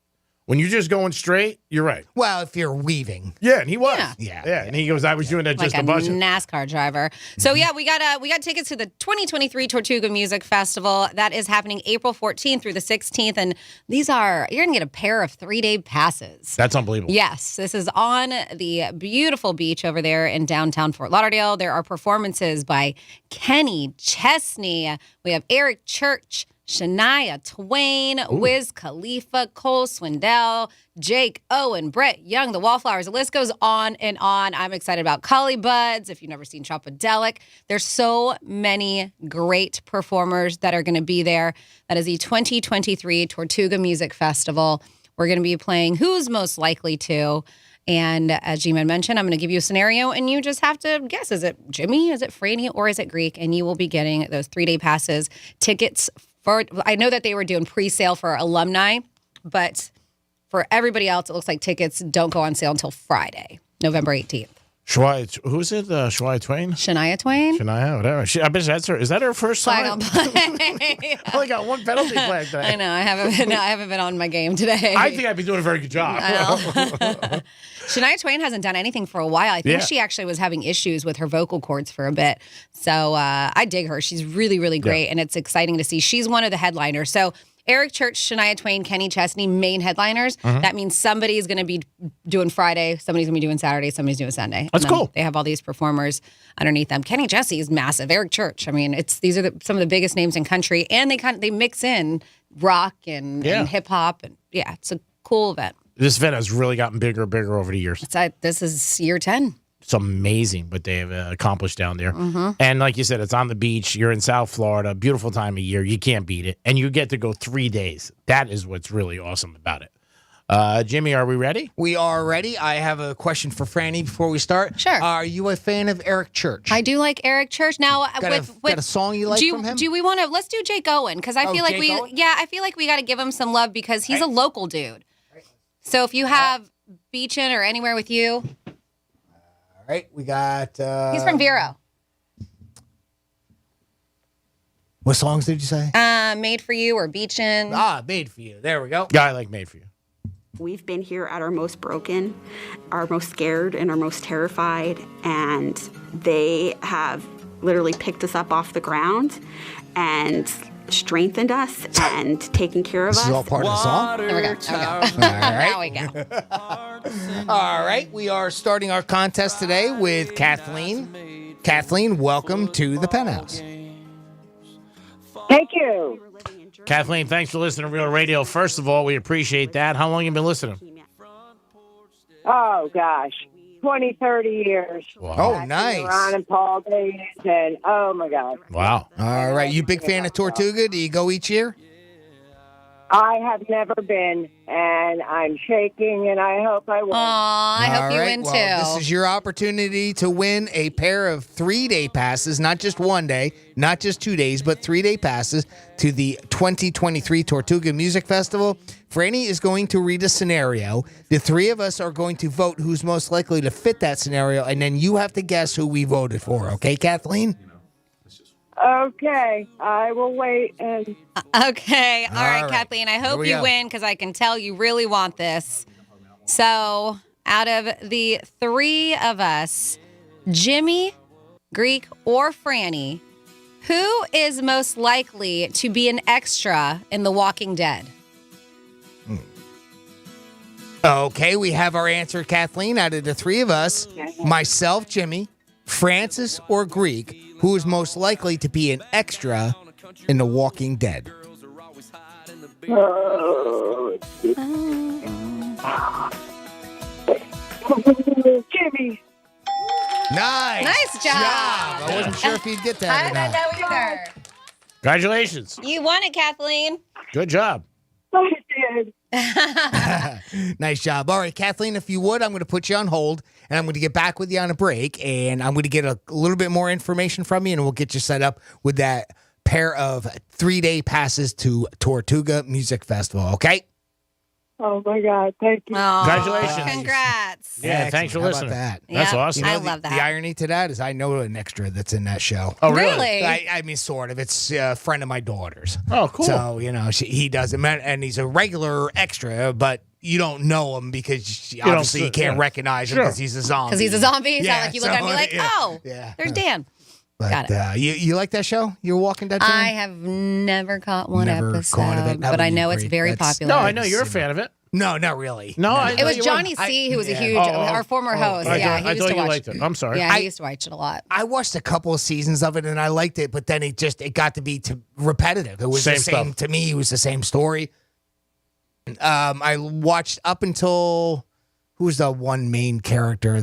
When you're just going straight, you're right. Well, if you're weaving. Yeah, and he was. Yeah. And he goes, I was doing that just like a bunch of NASCAR driver. So we got tickets to the 2023 Tortuga Music Festival. That is happening April 14th through the 16th. And you're going to get a pair of 3-day passes. That's unbelievable. Yes. This is on the beautiful beach over there in downtown Fort Lauderdale. There are performances by Kenny Chesney. We have Eric Church, Shania Twain, Wiz Khalifa, Cole Swindell, Jake Owen, Brett Young, the Wallflowers. The list goes on and on. I'm excited about Collie Buds. If you've never seen Chopadelic, there's so many great performers that are going to be there. That is the 2023 Tortuga Music Festival. We're going to be playing Who's Most Likely To. And as G-Man mentioned, I'm going to give you a scenario, and you just have to guess. Is it Jimmy, is it Franny, or is it Greek? And you will be getting those 3-day passes. Tickets I know that they were doing pre-sale for alumni, but for everybody else, it looks like tickets don't go on sale until Friday, November 18th. Who's it? Shania Twain? Shania Twain? Shania, whatever. I bet that's her. Is that her first Flag time? on play. I only got one penalty flag today. I know. I haven't been on my game today. I think I'd be doing a very good job. Shania Twain hasn't done anything for a while. I think she actually was having issues with her vocal cords for a bit. So I dig her. She's really, really great, and it's exciting to see. She's one of the headliners. So Eric Church, Shania Twain, Kenny Chesney, main headliners. That means somebody's going to be doing Friday, somebody's going to be doing Saturday, somebody's doing Sunday. That's cool. They have all these performers underneath them. Kenny Chesney is massive. Eric Church. I mean, these are some of the biggest names in country, and they mix in rock and hip hop, and it's a cool event. This event has really gotten bigger and bigger over the years. This is year 10. It's amazing what they have accomplished down there. And like you said, it's on the beach. You're in South Florida. Beautiful time of year. You can't beat it. And you get to go 3 days. That is what's really awesome about it. Jimmy, are we ready? We are ready. I have a question for Franny before we start. Sure. Are you a fan of Eric Church? I do like Eric Church. Now, Got a song you like from him? Do we want to? Let's do Jake Owen because I feel like Jake Owen? I feel like we got to give him some love because he's a local dude. So if you have Beachin or Anywhere with You, All right, we got. he's from Vero. What songs did you say? Made for You or Beachin. Made for You. There we go. Yeah, I like Made for You. We've been here at our most broken, our most scared, and our most terrified, and they have literally picked us up off the ground and strengthened us and taken care of us. This is all part of the song? There we go. All right. Now we go. All right, we are starting our contest today with Kathleen. Kathleen, welcome to the Penthouse. Thank you. Kathleen, thanks for listening to Real Radio. First of all, we appreciate that. How long have you been listening? Oh, gosh. 20, 30 years. Wow. Oh, nice. Ron and Paul days, and oh, my God. Wow. All right, you big fan of Tortuga? Do you go each year? I have never been, and I'm shaking, and I hope I will. Aw, I hope you win, well, too. This is your opportunity to win a pair of 3-day passes, not just 1 day, not just 2 days, but 3-day passes to the 2023 Tortuga Music Festival. Franny is going to read a scenario. The three of us are going to vote who's most likely to fit that scenario, and then you have to guess who we voted for. Okay, Kathleen? Okay, I will wait. And Okay. All right, right. Kathleen. I hope we you go. win because I can tell you really want this. So, out of the three of us, Jimmy, Greek, or Franny, who is most likely to be an extra in The Walking Dead? Okay, we have our answer, Kathleen. Out of the three of us, myself, Jimmy, Francis, or Greek, who is most likely to be an extra in The Walking Dead? Jimmy. Nice job. I wasn't sure if you'd get that or I not. don't know either. Congratulations. You won it, Kathleen. Good job. I did. Nice job. All right, Kathleen, if you would, I'm going to put you on hold, and I'm going to get back with you on a break, and I'm going to get a little bit more information from you, and we'll get you set up with that pair of 3-day passes to Tortuga Music Festival, okay? Oh, my God. Thank you. Congratulations. Congrats. Yeah, thanks for How about listening. that? That's Yep, awesome. I love that. The irony to that is I know an extra that's in that show. Oh, really? I mean, sort of. It's a friend of my daughter's. Oh, cool. So, he does it, and he's a regular extra, but you don't know him because obviously you can't recognize him because he's a zombie. Because he's a zombie. It's not like you look at me like, oh, there's Dan. But Got it. you like that show? You're a Walking Dead fan? I have never caught one Never episode, caught of it. That but would I be know it's great. very That's- popular. No, I know you're a fan of it. No, not really. No, It was Johnny C. who was a huge, our former host. I Yeah, thought, he I used thought to you watch. liked it. I'm sorry. Yeah, he used to watch it a lot. I watched a couple of seasons of it and I liked it, but then it got to be repetitive. It was Same the same stuff. to me. It was the same story. I watched up until who was the one main character?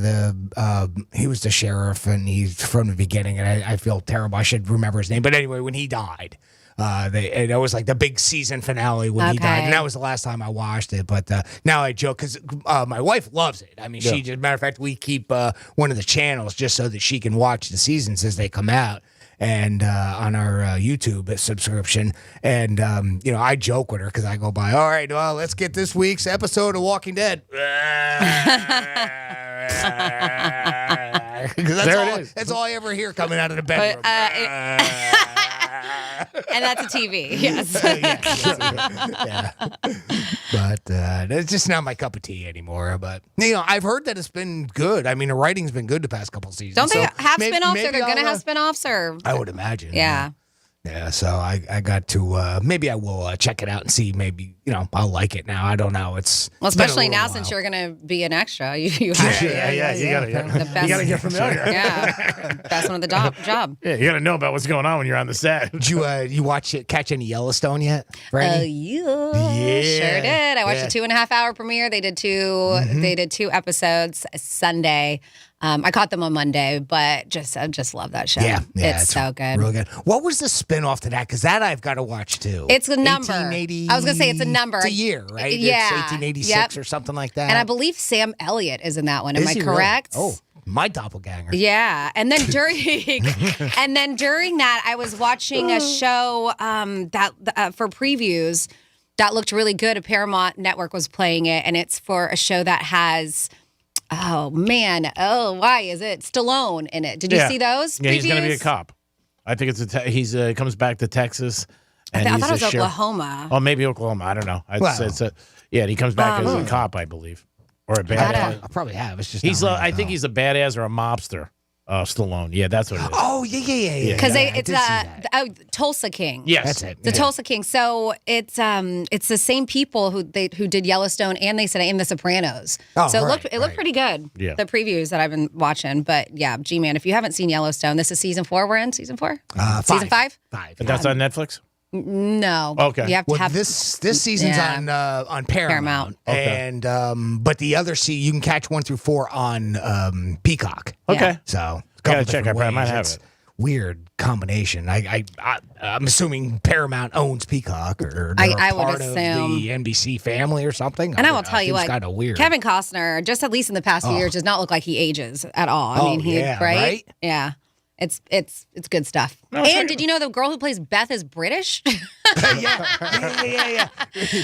He was the sheriff, and he's from the beginning. And I feel terrible. I should remember his name, but anyway, when he died, it was like the big season finale when he died, and that was the last time I watched it. But now I joke because my wife loves it. I mean, she just matter of fact, we keep one of the channels just so that she can watch the seasons as they come out. And on our YouTube subscription. And, I joke with her because I go by, all right, well, let's get this week's episode of Walking Dead. Because that's all I ever hear coming out of the bedroom. And that's a TV, yes. Yeah. But it's just not my cup of tea anymore. But, I've heard that it's been good. I mean, the writing's been good the past couple of seasons. Don't they have maybe- spinoffs? maybe Or they're going to I'll, have spinoffs? Or I would imagine. yeah. Yeah, so I got to maybe I will check it out and see. Maybe I'll like it now. I don't know. It's Well, it's been a especially little now while. since you're going to be an extra. You have to. You gotta get familiar. Yeah. Best one of the job. Yeah, you gotta know about what's going on when you're on the set. Did you catch any Yellowstone yet? Oh, Brandy? yeah. Sure did. I watched Yeah. a 2.5-hour premiere. They did two. They did 2 episodes Sunday. I caught them on Monday, but I just love that show. Yeah, it's so good. Real good. What was the spinoff to that? Because that I've got to watch too. It's a number. 1880. I was gonna say it's a number. It's a year, right? Yeah. It's 1886 or something like that. And I believe Sam Elliott is in that one. Am Is I he really? correct? Oh, my doppelganger. Yeah, and then during that, I was watching a show that for previews that looked really good. A Paramount Network was playing it, and it's for a show that has. Oh man! Oh, why is it Stallone in it? Did you see those? Yeah, previews? he's going to be a cop. I think he's comes back to Texas. And I thought it was he's a sheriff. Oklahoma. Oh, maybe Oklahoma. I don't know. And he comes back as a cop, I believe, or a badass. I probably have. It's just I think he's a badass or a mobster. Stallone. Yeah, that's what it is. Oh, yeah. Because it's Tulsa King. Yes, that's it. The Tulsa King. So it's the same people who did Yellowstone and they said in The Sopranos. Oh, so right, it looked pretty good. Yeah. The previews that I've been watching. But yeah, G-Man, if you haven't seen Yellowstone, this is season 4. We're in season 4? Season 5? 5. But that's on Netflix? No. Okay. You have to have this season's on Paramount. Okay. And but the other you can catch 1 through 4 on Peacock. Okay. So gotta check. I might have it's it. Weird combination. I'm assuming Paramount owns Peacock, or they're I would part assume. of the NBC family or something. And I will tell you what, kind of weird. Kevin Costner, just at least in the past few years, does not look like he ages at all. I mean, right? Yeah. It's good stuff. And did you know the girl who plays Beth is British? yeah.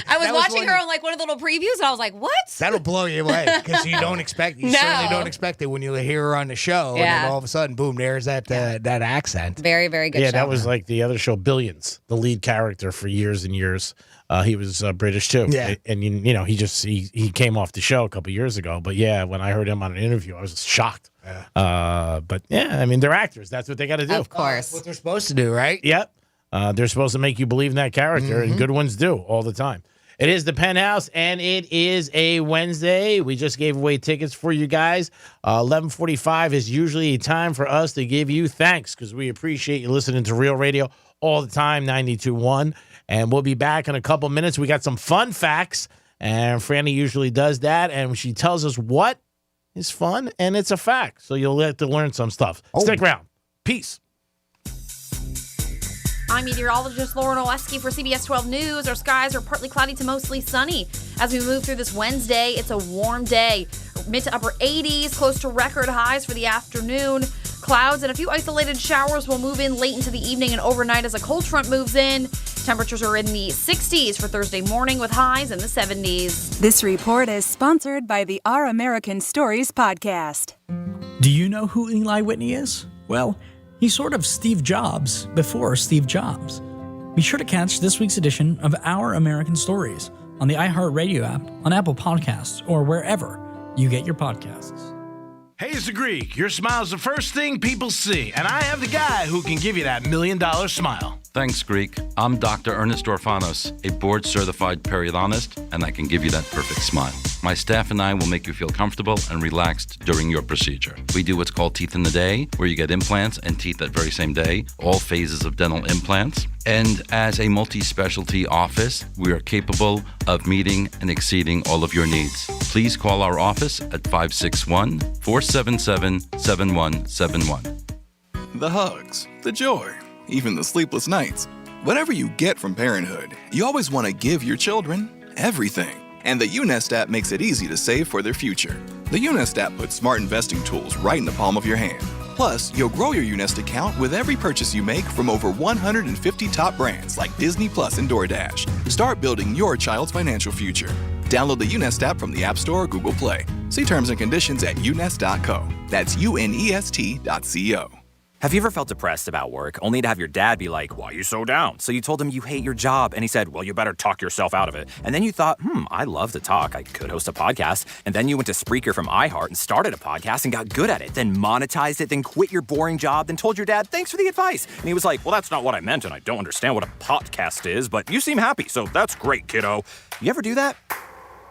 I was watching her on like one of the little previews, and I was like, "What?" That'll blow you away because you don't expect. You certainly don't expect it when you hear her on the show, and then all of a sudden, boom, there's that accent. Very, very good. Yeah, show. that was like the other show, Billions. The lead character for years and years. He was British too. Yeah, and he came off the show a couple years ago. But yeah, when I heard him on an interview, I was shocked. But yeah, I mean, they're actors. That's what they got to do. Of course, that's what they're supposed to do, right? Yep. They're supposed to make you believe in that character, and good ones do all the time. It is the Penthouse, and it is a Wednesday. We just gave away tickets for you guys. 11:45 is usually a time for us to give you thanks because we appreciate you listening to Real Radio all the time, 92.1. And we'll be back in a couple minutes. We got some fun facts, and Franny usually does that, and she tells us what is fun, and it's a fact. So you'll have to learn some stuff. Stick around. Peace. I'm meteorologist Lauren Oleski for CBS 12 News. Our skies are partly cloudy to mostly sunny. As we move through this Wednesday, it's a warm day. Mid to upper 80s, close to record highs for the afternoon. Clouds and a few isolated showers will move in late into the evening and overnight as a cold front moves in. Temperatures are in the 60s for Thursday morning with highs in the 70s. This report is sponsored by the Our American Stories podcast. Do you know who Eli Whitney is? Well, he's sort of Steve Jobs before Steve Jobs. Be sure to catch this week's edition of Our American Stories on the iHeartRadio app, on Apple Podcasts, or wherever you get your podcasts. Hey, it's the Greek. Your smile is the first thing people see, and I have the guy who can give you that $1 million smile. Thanks, Greek. I'm Dr. Ernest Orphanos, a board-certified periodontist, and I can give you that perfect smile. My staff and I will make you feel comfortable and relaxed during your procedure. We do what's called Teeth in the Day, where you get implants and teeth that very same day, all phases of dental implants. And as a multi-specialty office, we are capable of meeting and exceeding all of your needs. Please call our office at 561-477-7171. The hugs, the joy, even the sleepless nights. Whatever you get from parenthood, you always want to give your children everything. And the UNest app makes it easy to save for their future. The UNest app puts smart investing tools right in the palm of your hand. Plus, you'll grow your UNest account with every purchase you make from over 150 top brands like Disney Plus and DoorDash. Start building your child's financial future. Download the UNest app from the App Store or Google Play. See terms and conditions at unest.co. That's UNEST.co. Have you ever felt depressed about work, only to have your dad be like, "Why are you so down?" So you told him you hate your job, and he said, "Well, you better talk yourself out of it." And then you thought, I love to talk. I could host a podcast. And then you went to Spreaker from iHeart and started a podcast and got good at it, then monetized it, then quit your boring job, then told your dad, "Thanks for the advice." And he was like, "Well, that's not what I meant, and I don't understand what a podcast is, but you seem happy, so that's great, kiddo." You ever do that?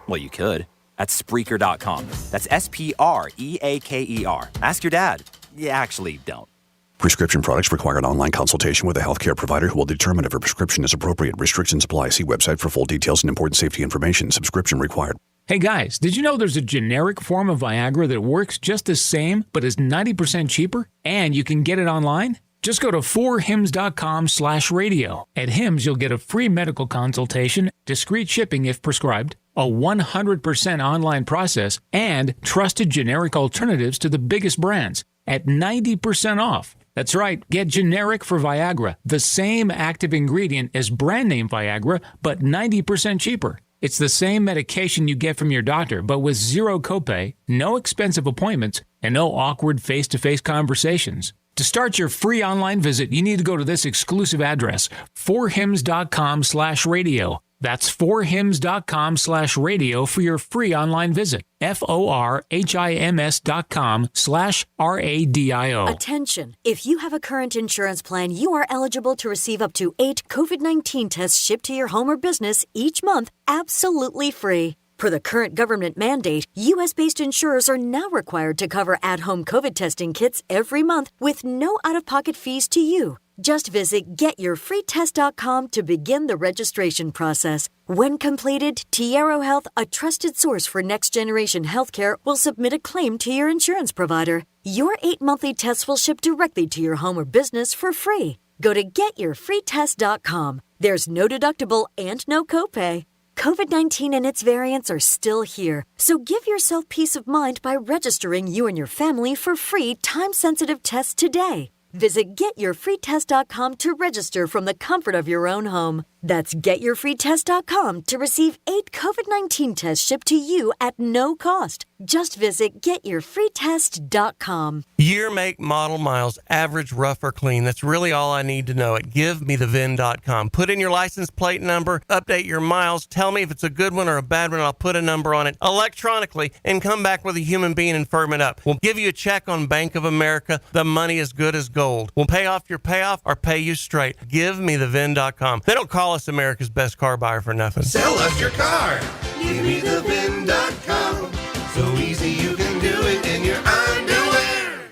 Well, you could. At Spreaker.com. That's Spreaker. Ask your dad. You actually don't. Prescription products require an online consultation with a healthcare provider who will determine if a prescription is appropriate. Restrictions apply. See website for full details and important safety information. Subscription required. Hey guys, did you know there's a generic form of Viagra that works just the same but is 90% cheaper? And you can get it online? Just go to 4hims.com/radio. At Hims, you'll get a free medical consultation, discreet shipping if prescribed, a 100% online process, and trusted generic alternatives to the biggest brands at 90% off. That's right, get generic for Viagra, the same active ingredient as brand name Viagra, but 90% cheaper. It's the same medication you get from your doctor, but with zero copay, no expensive appointments, and no awkward face-to-face conversations. To start your free online visit, you need to go to this exclusive address, 4hims.com/radio. That's 4hims.com/radio for your free online visit. FORHIMS.com/RADIO. Attention! If you have a current insurance plan, you are eligible to receive up to 8 COVID-19 tests shipped to your home or business each month, absolutely free. Per the current government mandate, U.S.-based insurers are now required to cover at-home COVID testing kits every month with no out-of-pocket fees to you. Just visit getyourfreetest.com to begin the registration process. When completed, Tiaro Health, a trusted source for next-generation healthcare, will submit a claim to your insurance provider. Your 8 monthly tests will ship directly to your home or business for free. Go to getyourfreetest.com. There's no deductible and no copay. COVID-19 and its variants are still here, so give yourself peace of mind by registering you and your family for free time-sensitive tests today. Visit getyourfreetest.com to register from the comfort of your own home. That's getyourfreetest.com to receive 8 COVID-19 tests shipped to you at no cost. Just visit getyourfreetest.com. Year, make, model, miles, average, rough, or clean. That's really all I need to know at GiveMeTheVIN.com. Put in your license plate number, update your miles, tell me if it's a good one or a bad one. I'll put a number on it electronically and come back with a human being and firm it up. We'll give you a check on Bank of America. The money is good as gold. We'll pay off your payoff or pay you straight. GiveMeTheVIN.com. They don't call us America's best car buyer for nothing. Sell us your car. GiveMeTheVIN.com. So easy you can do it in your underwear.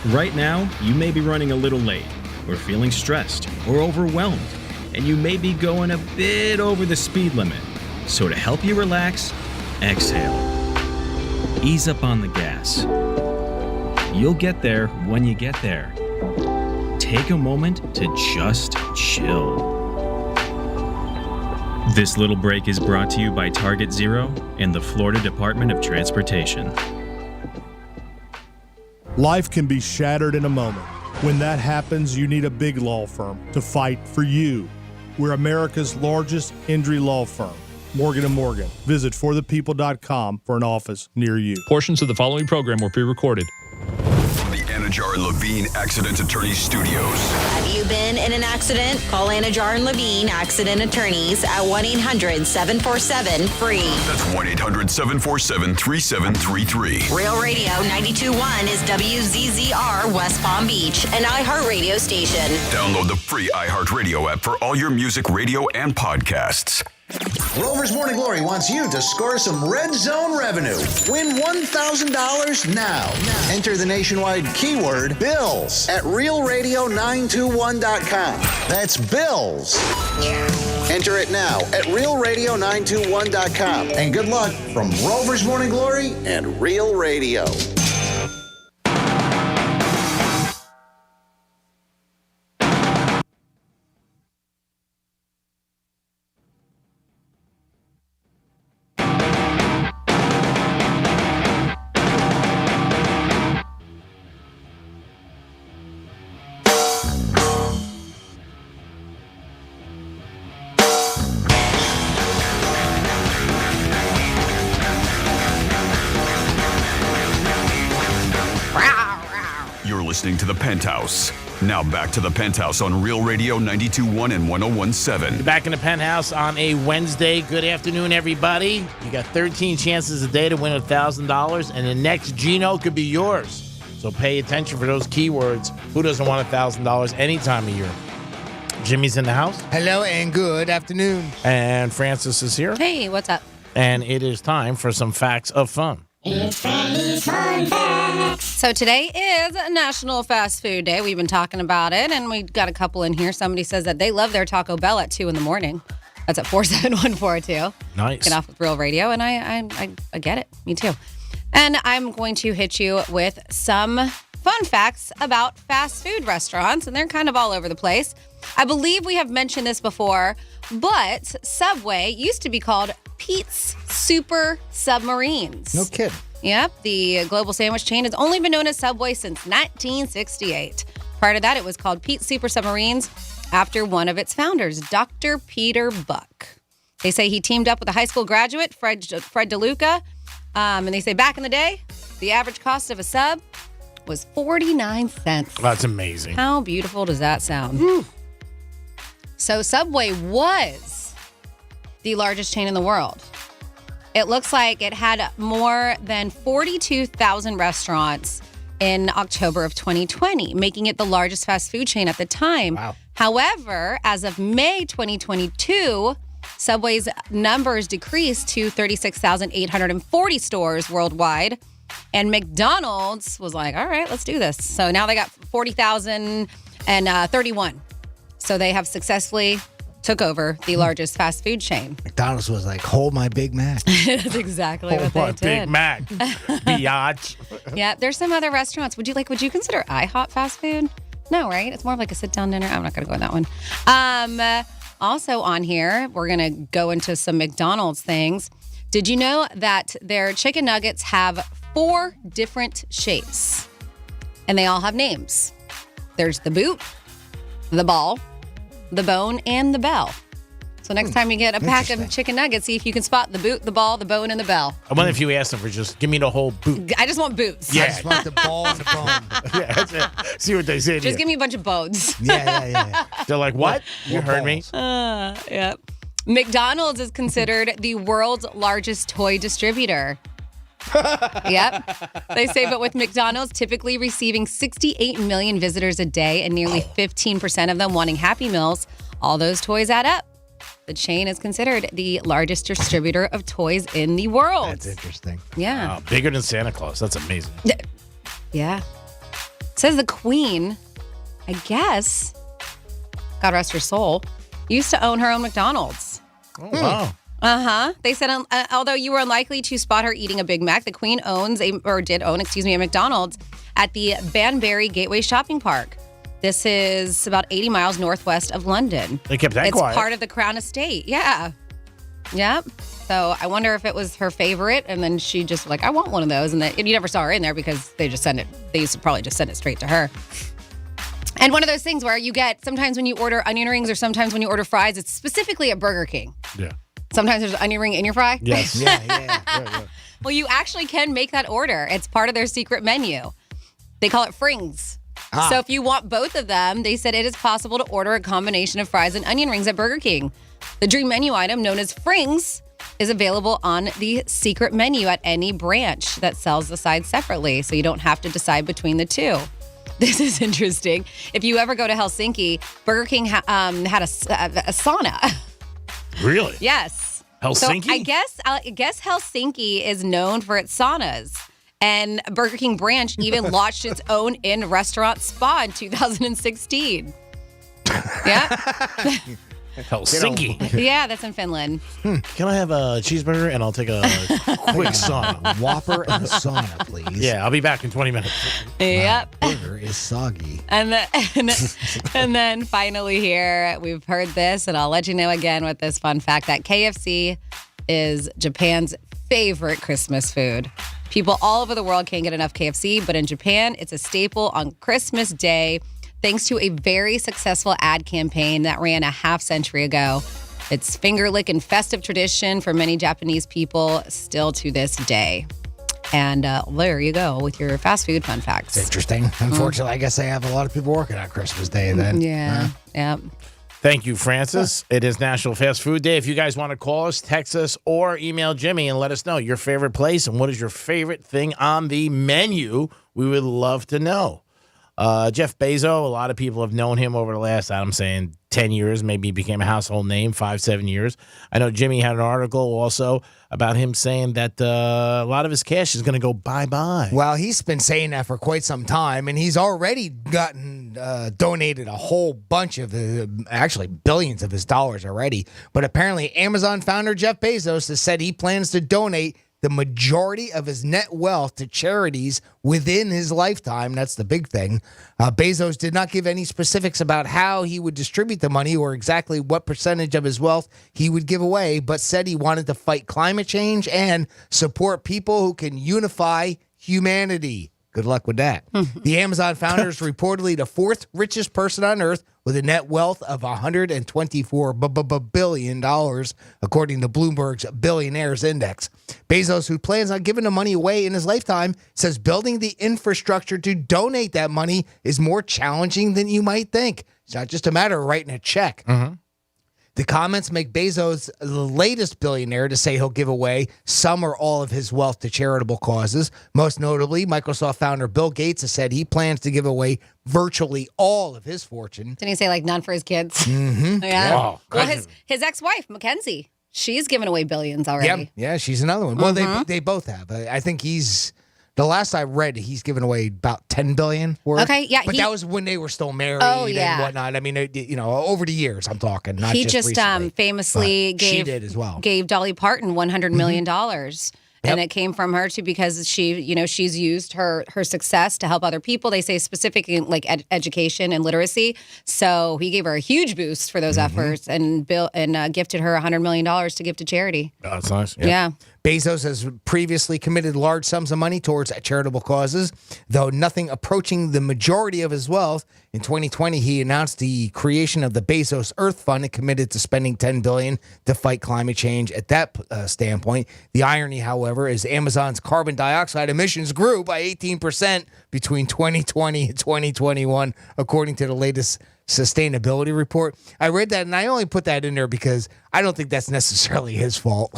Right now, you may be running a little late, or feeling stressed, or overwhelmed, and you may be going a bit over the speed limit. So to help you relax, exhale. Ease up on the gas. You'll get there when you get there. Take a moment to just chill. This little break is brought to you by Target Zero and the Florida Department of Transportation. Life can be shattered in a moment. When that happens, you need a big law firm to fight for you. We're America's largest injury law firm, Morgan & Morgan. Visit forthepeople.com for an office near you. Portions of the following program were pre-recorded. Anajar and Levine Accident Attorneys Studios. Have you been in an accident? Call Anajar and Levine Accident Attorneys at 1-800-747-FREE. That's 1-800-747-3733. Real Radio 92.1 is WZZR West Palm Beach, an iHeartRadio station. Download the free iHeartRadio app for all your music, radio, and podcasts. Rover's Morning Glory wants you to score some Red Zone revenue. Win $1,000 now. Enter the nationwide keyword BILLS at realradio921.com. That's BILLS. Enter it now at realradio921.com. And good luck from Rover's Morning Glory and Real Radio. Listening to the Penthouse. Now back to the Penthouse on Real Radio 92.1 and 101.7. Back in the Penthouse on a Wednesday. Good afternoon, everybody. You got 13 chances a day to win $1,000, and the next Gino could be yours. So pay attention for those keywords. Who doesn't want $1,000 any time of year? Jimmy's in the house. Hello and good afternoon. And Francis is here. Hey, what's up? And it is time for some facts of fun. It's Fanny's Fun Facts. So today is National Fast Food Day. We've been talking about it, and we got a couple in here. Somebody says that they love their Taco Bell at 2 in the morning. That's at 47142. Nice. Get off with Real Radio, and I get it. Me too. And I'm going to hit you with some fun facts about fast food restaurants, and they're kind of all over the place. I believe we have mentioned this before, but Subway used to be called Pete's Super Submarines. No kidding. Yep, the global sandwich chain has only been known as Subway since 1968. Prior to that, it was called Pete's Super Submarines after one of its founders, Dr. Peter Buck. They say he teamed up with a high school graduate, Fred DeLuca, and they say back in the day, the average cost of a sub was 49 cents. That's amazing. How beautiful does that sound? So Subway was the largest chain in the world. It looks like it had more than 42,000 restaurants in October of 2020, making it the largest fast food chain at the time. Wow. However, as of May 2022, Subway's numbers decreased to 36,840 stores worldwide. And McDonald's was like, all right, let's do this. So now they got 40,031. So they have successfully took over the largest fast food chain. McDonald's was like, hold my Big Mac. That's exactly what they did. Big Mac. Biatch. Yeah, there's some other restaurants. Would you consider IHOP fast food? No, right? It's more of like a sit-down dinner. I'm not going to go with that one. Also on here, we're going to go into some McDonald's things. Did you know that their chicken nuggets have 4 different shapes? And they all have names. There's the boot, the ball, the bone, and the bell. So next time you get a pack of chicken nuggets, see if you can spot the boot, the ball, the bone, and the bell. I wonder if you ask them for just give me the whole boot. I just want boots. Yeah. I just want the ball and the bone. Yeah, that's it. See what they say. Just give me a bunch of bones. Yeah. They're like, what? You heard me? Yeah. McDonald's is considered the world's largest toy distributor. Yep. They say, but with McDonald's typically receiving 68 million visitors a day and nearly 15% of them wanting Happy Meals, all those toys add up. The chain is considered the largest distributor of toys in the world. That's interesting. Yeah. Wow, bigger than Santa Claus. That's amazing. Yeah. It says the Queen, I guess, God rest her soul, used to own her own McDonald's. Oh, wow. Uh-huh. They said, although you were unlikely to spot her eating a Big Mac, the Queen did own a McDonald's at the Banbury Gateway Shopping Park. This is about 80 miles northwest of London. They kept that quiet. It's part of the Crown Estate. Yeah. Yep. So I wonder if it was her favorite, and then she just I want one of those, and you never saw her in there because they just send it. They used to probably just send it straight to her. And one of those things where you get sometimes when you order onion rings or sometimes when you order fries, it's specifically at Burger King. Yeah. Sometimes there's an onion ring in your fry. Yes. Yeah. Well, you actually can make that order. It's part of their secret menu. They call it frings. So if you want both of them, they said it is possible to order a combination of fries and onion rings at Burger King. The dream menu item known as frings is available on the secret menu at any branch that sells the sides separately, so you don't have to decide between the two. This is interesting. If you ever go to Helsinki, Burger King had a sauna. Really? Yes. Helsinki? So I guess Helsinki is known for its saunas. And Burger King branch even launched its own in-restaurant spa in 2016. Yeah. Helsinki. Yeah, that's in Finland. Can I have a cheeseburger and I'll take a quick sauna? Whopper and a sauna, please. Yeah, I'll be back in 20 minutes. Yep. My burger is soggy. And then finally here, we've heard this, and I'll let you know again with this fun fact that KFC is Japan's favorite Christmas food. People all over the world can't get enough KFC, but in Japan, it's a staple on Christmas Day, thanks to a very successful ad campaign that ran a half-century ago. It's finger-licking festive tradition for many Japanese people still to this day. And there you go with your fast food fun facts. It's interesting. Unfortunately, I guess they have a lot of people working on Christmas Day then. Yeah. Yeah. Thank you, Francis. It is National Fast Food Day. If you guys want to call us, text us, or email Jimmy and let us know your favorite place and what is your favorite thing on the menu, we would love to know. Jeff Bezos, a lot of people have known him over the last, I'm saying, 10 years. Maybe he became a household name, 5-7 years. I know Jimmy had an article also about him saying that a lot of his cash is going to go bye-bye. Well, he's been saying that for quite some time, and he's already gotten donated a whole bunch of, actually billions of his dollars already. But apparently Amazon founder Jeff Bezos has said he plans to donate the majority of his net wealth to charities within his lifetime. That's the big thing. Bezos did not give any specifics about how he would distribute the money or exactly what percentage of his wealth he would give away, but said he wanted to fight climate change and support people who can unify humanity. Good luck with that. The Amazon founder is reportedly the fourth richest person on earth with a net wealth of $124 billion, according to Bloomberg's Billionaires Index. Bezos, who plans on giving the money away in his lifetime, says building the infrastructure to donate that money is more challenging than you might think. It's not just a matter of writing a check. The comments make Bezos the latest billionaire to say he'll give away some or all of his wealth to charitable causes. Most notably, Microsoft founder Bill Gates has said he plans to give away virtually all of his fortune. Didn't he say like none for his kids? Mm-hmm. Yeah. Wow. Well, his ex-wife, Mackenzie, she's given away billions already. Yeah, she's another one. Well, they both have. I think the last I read, he's given away about $10 billion worth. Okay, yeah, but that was when they were still married yeah. and whatnot. I mean, over the years, I'm talking. Not He just recently, famously she did as well. gave Dolly Parton $100 million. And it came from her too, because she's used her success to help other people. They say specifically like education and literacy. So he gave her a huge boost for those efforts and gifted her $100 million to give to charity. Oh, that's nice. Yeah. Bezos has previously committed large sums of money towards charitable causes, though nothing approaching the majority of his wealth. In 2020, he announced the creation of the Bezos Earth Fund and committed to spending $10 billion to fight climate change. At that standpoint, the irony, however, is Amazon's carbon dioxide emissions grew by 18% between 2020 and 2021, according to the latest sustainability report. I read that, and I only put that in there because I don't think that's necessarily his fault.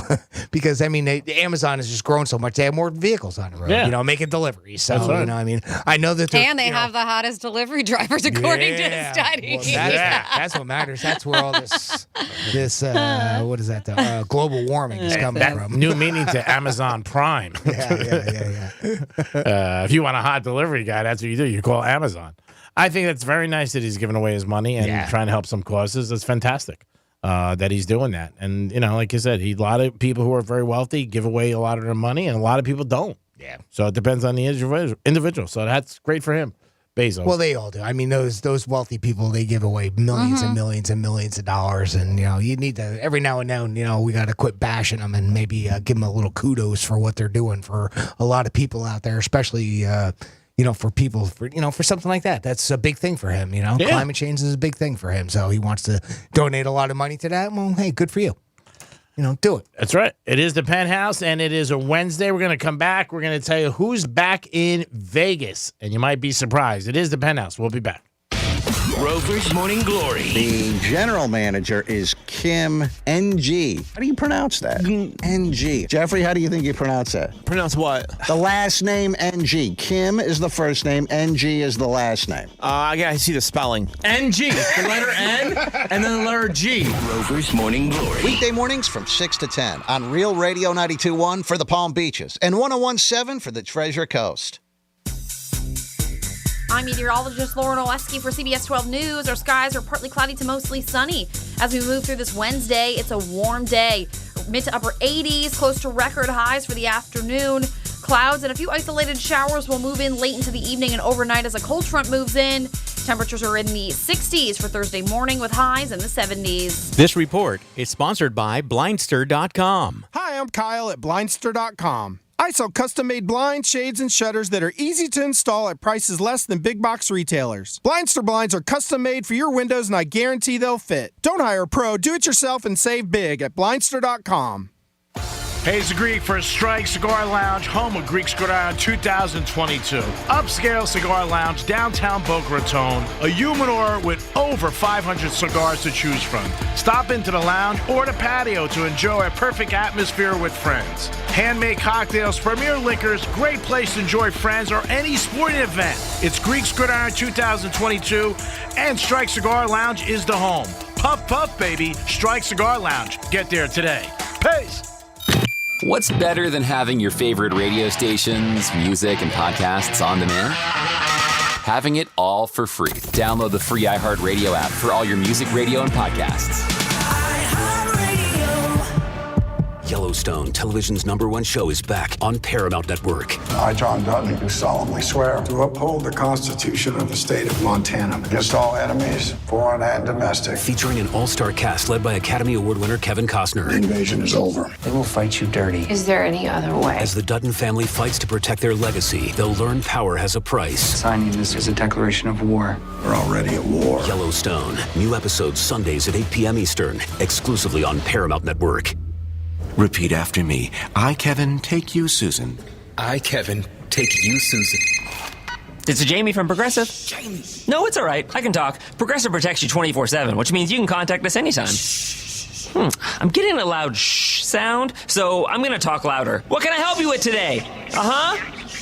Because, I mean, Amazon has just grown so much. They have more vehicles on the road, making deliveries. So, I mean, I know that And they have the hottest delivery drivers, according to the study. Well, that's what matters. That's where all this what is that, global warming is coming from. New meaning to Amazon Prime. Yeah. If you want a hot delivery guy, that's what you do. You call Amazon. I think that's very nice that he's giving away his money and trying to help some causes. That's fantastic that he's doing that. And, like you said, a lot of people who are very wealthy give away a lot of their money, and a lot of people don't. Yeah. So it depends on the individual. So that's great for him, Bezos. Well, they all do. I mean, those wealthy people, they give away millions and millions and millions of dollars. And, you need to, every now and then, we got to quit bashing them and maybe give them a little kudos for what they're doing for a lot of people out there, especially for people, for something like that. That's a big thing for him, Climate change is a big thing for him. So he wants to donate a lot of money to that. Well, hey, good for you. Do it. That's right. It is the Penthouse, and it is a Wednesday. We're going to come back. We're going to tell you who's back in Vegas, and you might be surprised. It is the Penthouse. We'll be back. Rover's Morning Glory. The general manager is Kim NG. How do you pronounce that? NG. Jeffrey, how do you think you pronounce that? Pronounce what? The last name NG. Kim is the first name. NG is the last name. I see the spelling. NG. The letter N and then the letter G. Rover's Morning Glory. Weekday mornings from 6 to 10 on Real Radio 92.1 for the Palm Beaches and 101.7 for the Treasure Coast. I'm meteorologist Lauren Oleski for CBS 12 News. Our skies are partly cloudy to mostly sunny. As we move through this Wednesday, it's a warm day. Mid to upper 80s, close to record highs for the afternoon. Clouds and a few isolated showers will move in late into the evening and overnight as a cold front moves in. Temperatures are in the 60s for Thursday morning with highs in the 70s. This report is sponsored by Blindster.com. Hi, I'm Kyle at Blindster.com. I sell custom-made blinds, shades, and shutters that are easy to install at prices less than big box retailers. Blindster blinds are custom-made for your windows, and I guarantee they'll fit. Don't hire a pro. Do it yourself and save big at Blindster.com. Hey, it's the Greek for Strike Cigar Lounge, home of Greek Cigar 2022. Upscale cigar lounge, downtown Boca Raton. A humidor with over 500 cigars to choose from. Stop into the lounge or the patio to enjoy a perfect atmosphere with friends. Handmade cocktails, premier liquors, great place to enjoy friends or any sporting event. It's Greek Cigar 2022, and Strike Cigar Lounge is the home. Puff, puff, baby. Strike Cigar Lounge. Get there today. Peace. What's better than having your favorite radio stations, music, and podcasts on demand? Having it all for free. Download the free iHeartRadio app for all your music, radio, and podcasts. Yellowstone, television's #1 show, is back on Paramount Network. I, John Dutton, do solemnly swear to uphold the Constitution of the state of Montana against all enemies, foreign and domestic. Featuring an all-star cast led by Academy Award winner Kevin Costner. The invasion is over. They will fight you dirty. Is there any other way? As the Dutton family fights to protect their legacy, they'll learn power has a price. Signing this is a declaration of war. We're already at war. Yellowstone. New episodes Sundays at 8 p.m. Eastern, exclusively on Paramount Network. Repeat after me. I, Kevin, take you, Susan. I, Kevin, take you, Susan. It's Jamie from Progressive. Jamie. No, it's all right. I can talk. Progressive protects you 24/7, which means you can contact us anytime. I'm getting a loud shh sound, so I'm going to talk louder. What can I help you with today?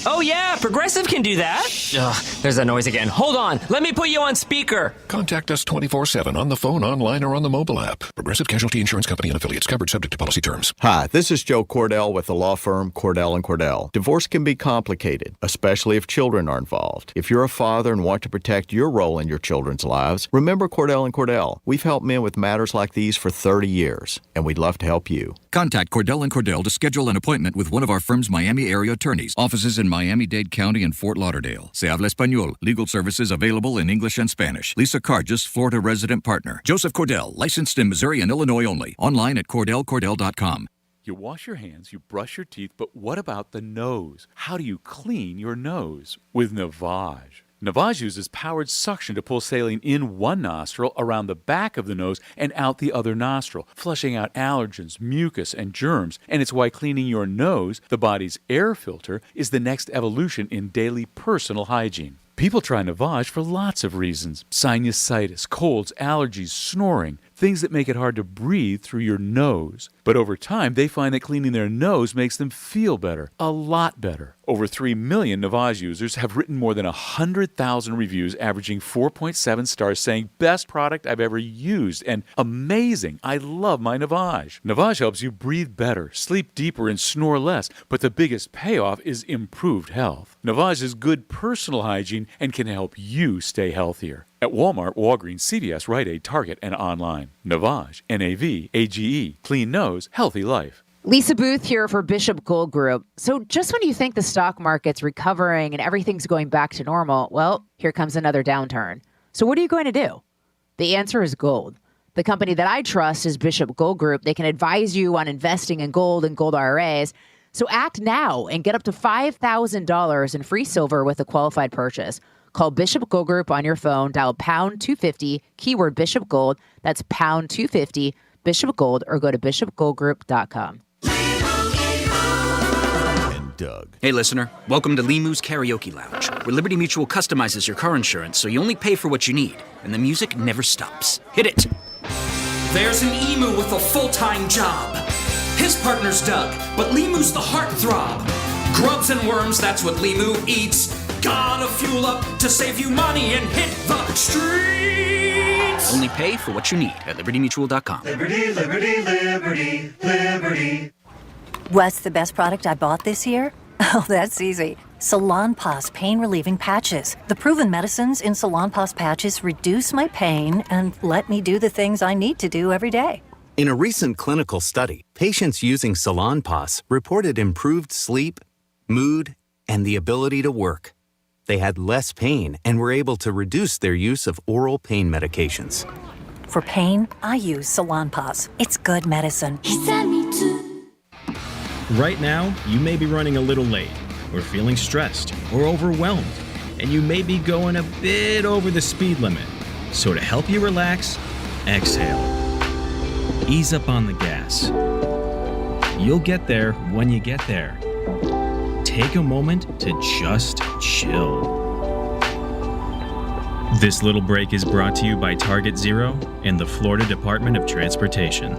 Oh, yeah, Progressive can do that. Ugh, there's that noise again. Hold on. Let me put you on speaker. Contact us 24/7 on the phone, online, or on the mobile app. Progressive Casualty Insurance Company and affiliates, covered subject to policy terms. Hi, this is Joe Cordell with the law firm Cordell & Cordell. Divorce can be complicated, especially if children are involved. If you're a father and want to protect your role in your children's lives, remember Cordell & Cordell. We've helped men with matters like these for 30 years, and we'd love to help you. Contact Cordell & Cordell to schedule an appointment with one of our firm's Miami area attorneys. Offices in Miami-Dade County and Fort Lauderdale. Se habla español. Legal services available in English and Spanish. Lisa Cargis, Florida resident partner. Joseph Cordell, licensed in Missouri and Illinois only. Online at CordellCordell.com. You wash your hands, you brush your teeth, but what about the nose? How do you clean your nose? With Navage. Navage uses powered suction to pull saline in one nostril, around the back of the nose, and out the other nostril, flushing out allergens, mucus, and germs. And it's why cleaning your nose, the body's air filter, is the next evolution in daily personal hygiene. People try Navage for lots of reasons. Sinusitis, colds, allergies, snoring, things that make it hard to breathe through your nose. But over time, they find that cleaning their nose makes them feel better, a lot better. Over 3 million Navage users have written more than 100,000 reviews, averaging 4.7 stars, saying, best product I've ever used, and amazing, I love my Navage. Navage helps you breathe better, sleep deeper, and snore less, but the biggest payoff is improved health. Navage is good personal hygiene and can help you stay healthier. At Walmart, Walgreens, CVS, Rite Aid, Target, and online. Navage, N-A-V-A-G-E, clean nose, healthy life. Lisa Booth here for Bishop Gold Group. So just when you think the stock market's recovering and everything's going back to normal, well, here comes another downturn. So what are you going to do? The answer is gold. The company that I trust is Bishop Gold Group. They can advise you on investing in gold and gold IRAs. So act now and get up to $5,000 in free silver with a qualified purchase. Call Bishop Gold Group on your phone, dial pound 250, keyword Bishop Gold. That's pound 250, Bishop Gold, or go to bishopgoldgroup.com. Doug. Hey, listener. Welcome to Limu's Karaoke Lounge, where Liberty Mutual customizes your car insurance so you only pay for what you need, and the music never stops. Hit it. There's an emu with a full-time job. His partner's Doug, but Limu's the heartthrob. Grubs and worms, that's what Limu eats. Gotta fuel up to save you money and hit the streets. Only pay for what you need at libertymutual.com. Liberty, liberty, liberty, liberty. What's the best product I bought this year? Oh, that's easy. Salonpas pain-relieving patches. The proven medicines in Salonpas patches reduce my pain and let me do the things I need to do every day. In a recent clinical study, patients using Salonpas reported improved sleep, mood, and the ability to work. They had less pain and were able to reduce their use of oral pain medications. For pain, I use Salonpas. It's good medicine. He sent me to. Right now, you may be running a little late, or feeling stressed, or overwhelmed, and you may be going a bit over the speed limit. So to help you relax, exhale. Ease up on the gas. You'll get there when you get there. Take a moment to just chill. This little break is brought to you by Target Zero and the Florida Department of Transportation.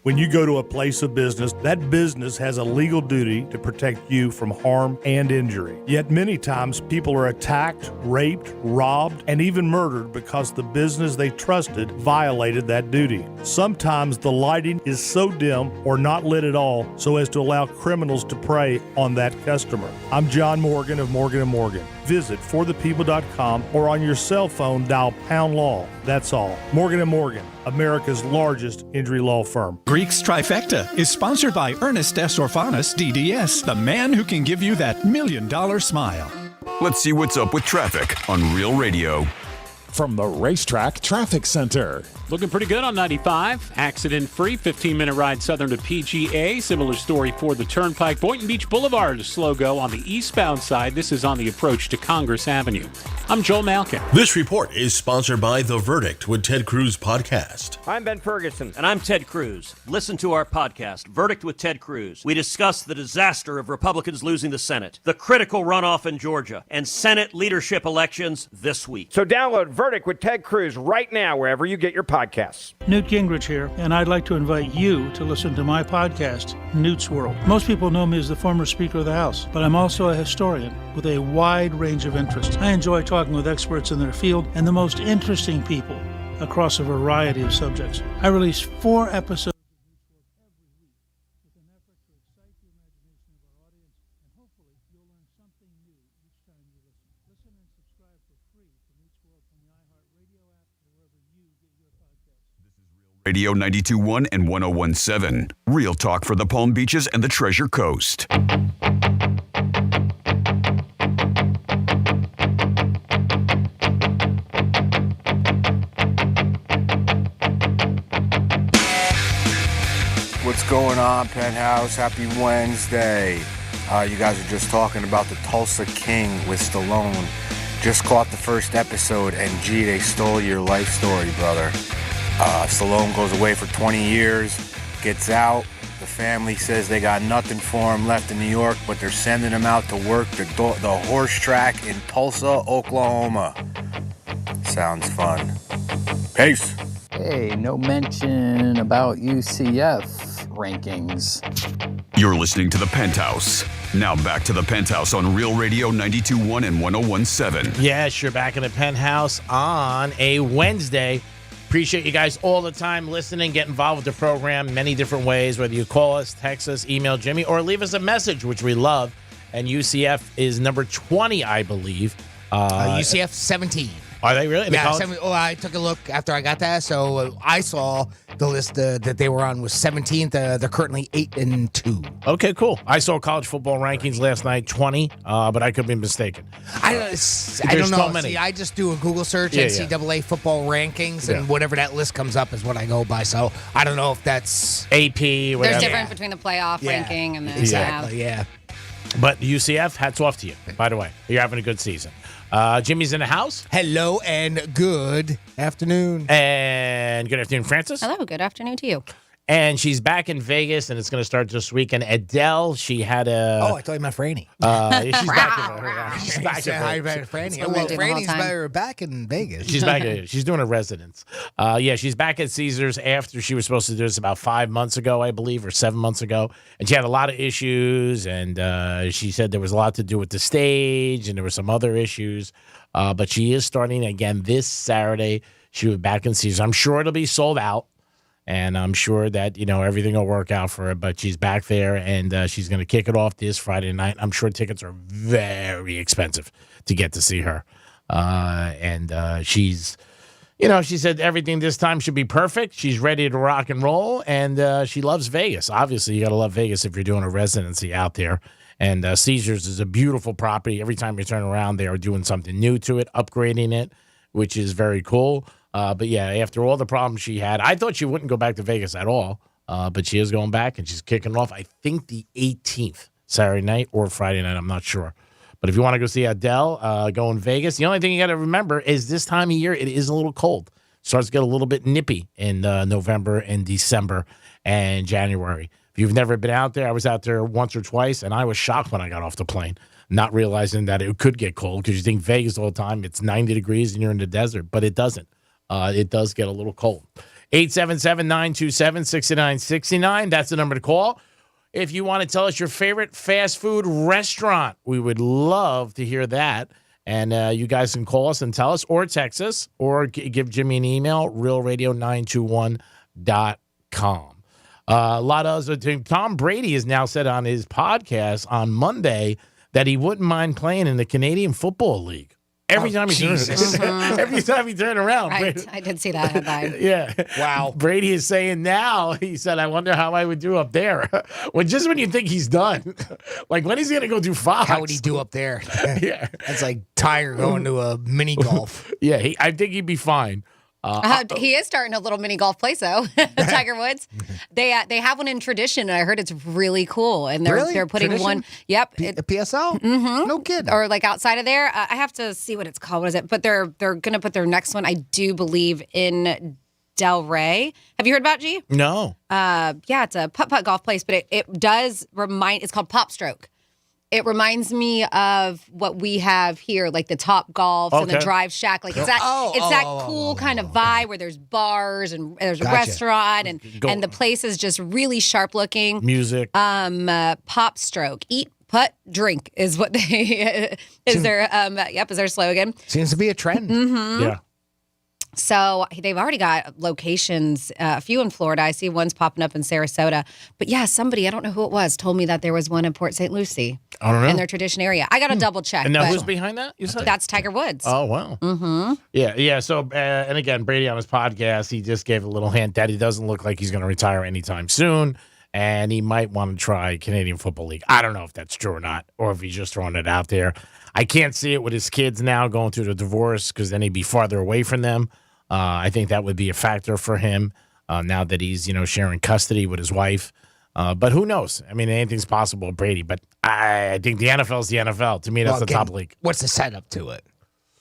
When you go to a place of business, that business has a legal duty to protect you from harm and injury. Yet many times people are attacked, raped, robbed, and even murdered because the business they trusted violated that duty. Sometimes the lighting is so dim or not lit at all so as to allow criminals to prey on that customer. I'm John Morgan of Morgan & Morgan. Visit forthepeople.com or on your cell phone dial pound law. That's all. Morgan & Morgan, America's largest injury law firm. Greek's Trifecta is sponsored by Ernest S. Orphanis, DDS, the man who can give you that $1 million smile. Let's see what's up with traffic on Real Radio. From the Racetrack Traffic Center. Looking pretty good on 95. Accident-free, 15-minute ride southern to PGA. Similar story for the Turnpike. Boynton Beach Boulevard, a slow go on the eastbound side. This is on the approach to Congress Avenue. I'm Joel Malkin. This report is sponsored by The Verdict with Ted Cruz podcast. I'm Ben Ferguson. And I'm Ted Cruz. Listen to our podcast, Verdict with Ted Cruz. We discuss the disaster of Republicans losing the Senate, the critical runoff in Georgia, and Senate leadership elections this week. So download Verdict with Ted Cruz right now wherever you get your podcasts. Newt Gingrich here, and I'd like to invite you to listen to my podcast, Newt's World. Most people know me as the former Speaker of the House, but I'm also a historian with a wide range of interests. I enjoy talking with experts in their field and the most interesting people across a variety of subjects. I release 4 episodes. Radio 92.1 and 101.7. Real talk for the Palm Beaches and the Treasure Coast. What's going on, Penthouse? Happy Wednesday. You guys are just talking about the Tulsa King with Stallone. Just caught the first episode, and gee, they stole your life story, brother. Stallone goes away for 20 years, gets out. The family says they got nothing for him left in New York, but they're sending him out to work the horse track in Tulsa, Oklahoma. Sounds fun. Peace. Hey, no mention about UCF rankings. You're listening to The Penthouse. Now back to The Penthouse on Real Radio 92.1 and 101.7. Yes, you're back in the Penthouse on a Wednesday. Appreciate you guys all the time listening. Get involved with the program many different ways, whether you call us, text us, email Jimmy, or leave us a message, which we love. And UCF is number 20, I believe. UCF 17. Are they really? Yeah, I took a look after I got that, so I saw the list that they were on was 17th. They're currently 8-2. Okay, cool. I saw college football rankings last night, 20, but I could be mistaken. I don't know. So many. See, I just do a Google search, NCAA football rankings, and whatever that list comes up is what I go by. So I don't know if that's AP, whatever. There's difference between the playoff ranking and the exactly, yeah. But UCF, hats off to you, by the way. You're having a good season. Jimmy's in the house. Hello and good afternoon. And good afternoon, Francis. Hello, good afternoon to you. And she's back in Vegas, and it's going to start this weekend. Adele, she had a... Oh, I thought you meant Franny. She's back. She's back. Hi, Franny. Well, Franny's back in Vegas. She's back. She's doing a residence. She's back at Caesars after she was supposed to do this about 5 months ago, I believe, or 7 months ago. And she had a lot of issues, and she said there was a lot to do with the stage, and there were some other issues. But she is starting again this Saturday. She was back in Caesars. I'm sure it'll be sold out. And I'm sure that, everything will work out for her. But she's back there, and she's going to kick it off this Friday night. I'm sure tickets are very expensive to get to see her. She's, she said everything this time should be perfect. She's ready to rock and roll, and she loves Vegas. Obviously, you got to love Vegas if you're doing a residency out there. And Caesars is a beautiful property. Every time you turn around, they are doing something new to it, upgrading it, which is very cool. But yeah, after all the problems she had, I thought she wouldn't go back to Vegas at all. But she is going back, and she's kicking off, I think, the 18th, Saturday night or Friday night. I'm not sure. But if you want to go see Adele, go in Vegas. The only thing you got to remember is this time of year, it is a little cold. Starts to get a little bit nippy in November and December. and January. If you've never been out there, I was out there once or twice, and I was shocked when I got off the plane, not realizing that it could get cold because you think Vegas all the time, it's 90 degrees and you're in the desert, but it doesn't. It does get a little cold. 877-927-6969. That's the number to call. If you want to tell us your favorite fast food restaurant, we would love to hear that. And you guys can call us and tell us, or text us, or give Jimmy an email, realradio921.com. A lot of us, Tom Brady has now said on his podcast on Monday that he wouldn't mind playing in the Canadian Football League. Every time he turns around. I did see that headline. Yeah. Wow. Brady is saying now, he said, I wonder how I would do up there. When you think he's done. Like, when he's going to go do Fox? How would he do up there? Yeah. That's like Tiger going to a mini golf. Yeah, I think he'd be fine. He is starting a little mini golf place, though. Tiger Woods. They have one in Tradition, and I heard it's really cool. And they're putting Tradition? one. Yep. A PSL? Mm-hmm. No kidding. Or like outside of there. I have to see what it's called. What is it? But they're going to put their next one, I do believe, in Del Rey. Have you heard about G? No. Yeah, it's a putt-putt golf place, but it does remind. It's called Pop Stroke. It reminds me of what we have here, like the Top Golf and the Drive Shack. Like it's that cool kind of vibe where there's bars and there's a restaurant and the place is just really sharp looking. Music. Pop Stroke. Eat, putt, drink is what they is their slogan. Seems to be a trend. Mm-hmm. Yeah. So they've already got locations, a few in Florida. I see one's popping up in Sarasota. But yeah, somebody, I don't know who it was, told me that there was one in Port St. Lucie. I don't know. In their Tradition area. I got to double check. And now who's behind that? You said? That's Tiger Woods. Oh, wow. Mm-hmm. Yeah. So, and again, Brady on his podcast, he just gave a little hint that he doesn't look like he's going to retire anytime soon. And he might want to try Canadian Football League. I don't know if that's true or not, or if he's just throwing it out there. I can't see it with his kids now going through the divorce because then he'd be farther away from them. I think that would be a factor for him now that he's, sharing custody with his wife. But who knows? I mean, anything's possible with Brady. But I think the NFL is the NFL. To me, that's the top league. What's the setup to it?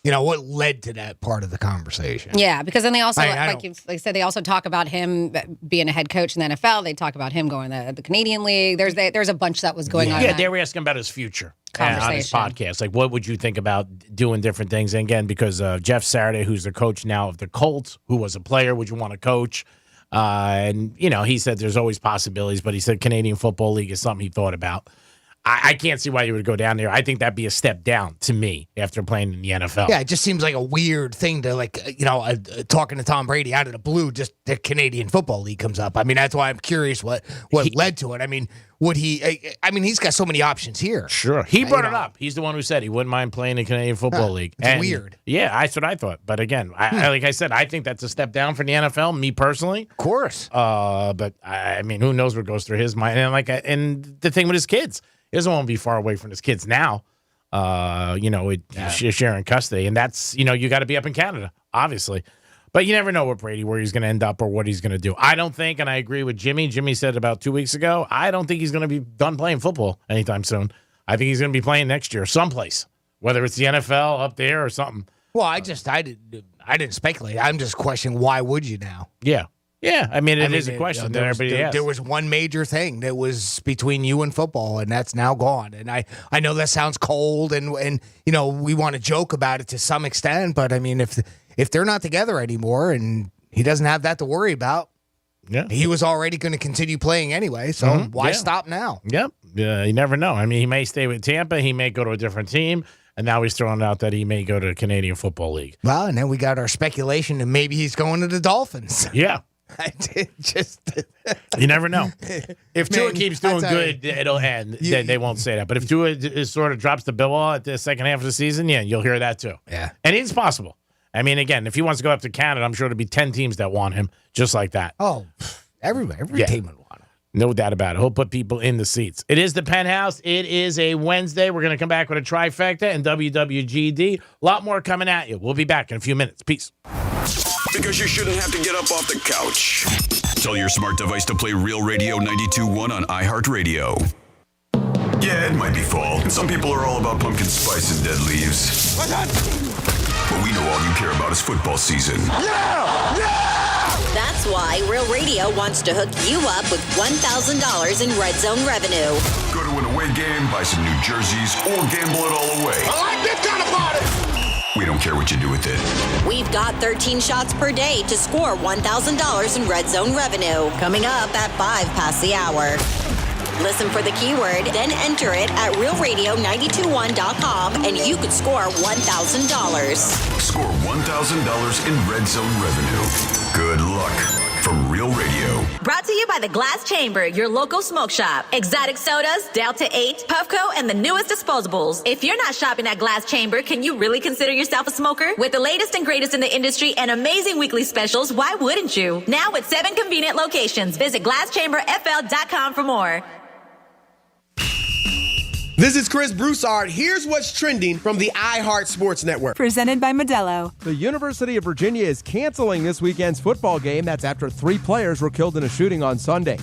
What led to that part of the conversation? Yeah, because then they also, like I said, they also talk about him being a head coach in the NFL. They talk about him going to the Canadian League. There's a bunch that was going on. Yeah, they were asking about his future on his podcast. Like, what would you think about doing different things? And again, because Jeff Saturday, who's the coach now of the Colts, who was a player, would you want to coach? And, he said there's always possibilities, but he said Canadian Football League is something he thought about. I can't see why you would go down there. I think that'd be a step down to me after playing in the NFL. Yeah, it just seems like a weird thing to talking to Tom Brady out of the blue, just the Canadian Football League comes up. I mean, that's why I'm curious what led to it. I mean, would he? I mean, he's got so many options here. Sure, he brought it up. He's the one who said he wouldn't mind playing in the Canadian Football League. It's weird. Yeah, that's what I thought. But again, like I said, I think that's a step down for the NFL. Me personally, of course. But I mean, who knows what goes through his mind? And the thing with his kids. He doesn't want to be far away from his kids now, sharing custody. And that's, you got to be up in Canada, obviously. But you never know with Brady where he's going to end up or what he's going to do. I don't think, and I agree with Jimmy. Jimmy said about 2 weeks ago, I don't think he's going to be done playing football anytime soon. I think he's going to be playing next year someplace, whether it's the NFL up there or something. Well, I didn't speculate. I'm just questioning why would you now? Yeah. Yeah, I mean, it is a question that everybody asks. There was one major thing that was between you and football, and that's now gone. And I know that sounds cold, and we want to joke about it to some extent, but I mean, if they're not together anymore, and he doesn't have that to worry about, he was already going to continue playing anyway. So why stop now? Yep. You never know. I mean, he may stay with Tampa, he may go to a different team. And now he's throwing out that he may go to the Canadian Football League. Well, and then we got our speculation that maybe he's going to the Dolphins. Yeah. You never know. If Tua keeps doing good, it'll end. They won't say that. But if Tua sort of drops the bill at the second half of the season, you'll hear that too. Yeah. And it's possible. I mean, again, if he wants to go up to Canada, I'm sure there'll be 10 teams that want him just like that. Oh, every team would want him. No doubt about it. He'll put people in the seats. It is the Penthouse. It is a Wednesday. We're going to come back with a trifecta and WWGD. A lot more coming at you. We'll be back in a few minutes. Peace. Because you shouldn't have to get up off the couch. Tell your smart device to play Real Radio 92.1 on iHeartRadio. Yeah, it might be fall, and some people are all about pumpkin spice and dead leaves. But we know all you care about is football season. Yeah! That's why Real Radio wants to hook you up with $1,000 in Red Zone revenue. Go to an away game, buy some new jerseys, or gamble it all away. I like this kind of party. We don't care what you do with it. We've got 13 shots per day to score $1,000 in Red Zone revenue. Coming up at 5 past the hour. Listen for the keyword, then enter it at realradio921.com, and you could score $1,000. Score $1,000 in Red Zone revenue. Good luck from Real Radio. Brought to you by the Glass Chamber, your local smoke shop. Exotic sodas, Delta 8, Puffco, and the newest disposables. If you're not shopping at Glass Chamber, can you really consider yourself a smoker? With the latest and greatest in the industry and amazing weekly specials, why wouldn't you? Now with 7 convenient locations. Visit glasschamberfl.com for more. This is Chris Broussard. Here's what's trending from the iHeart Sports Network. Presented by Modelo. The University of Virginia is canceling this weekend's football game. That's after 3 players were killed in a shooting on Sunday.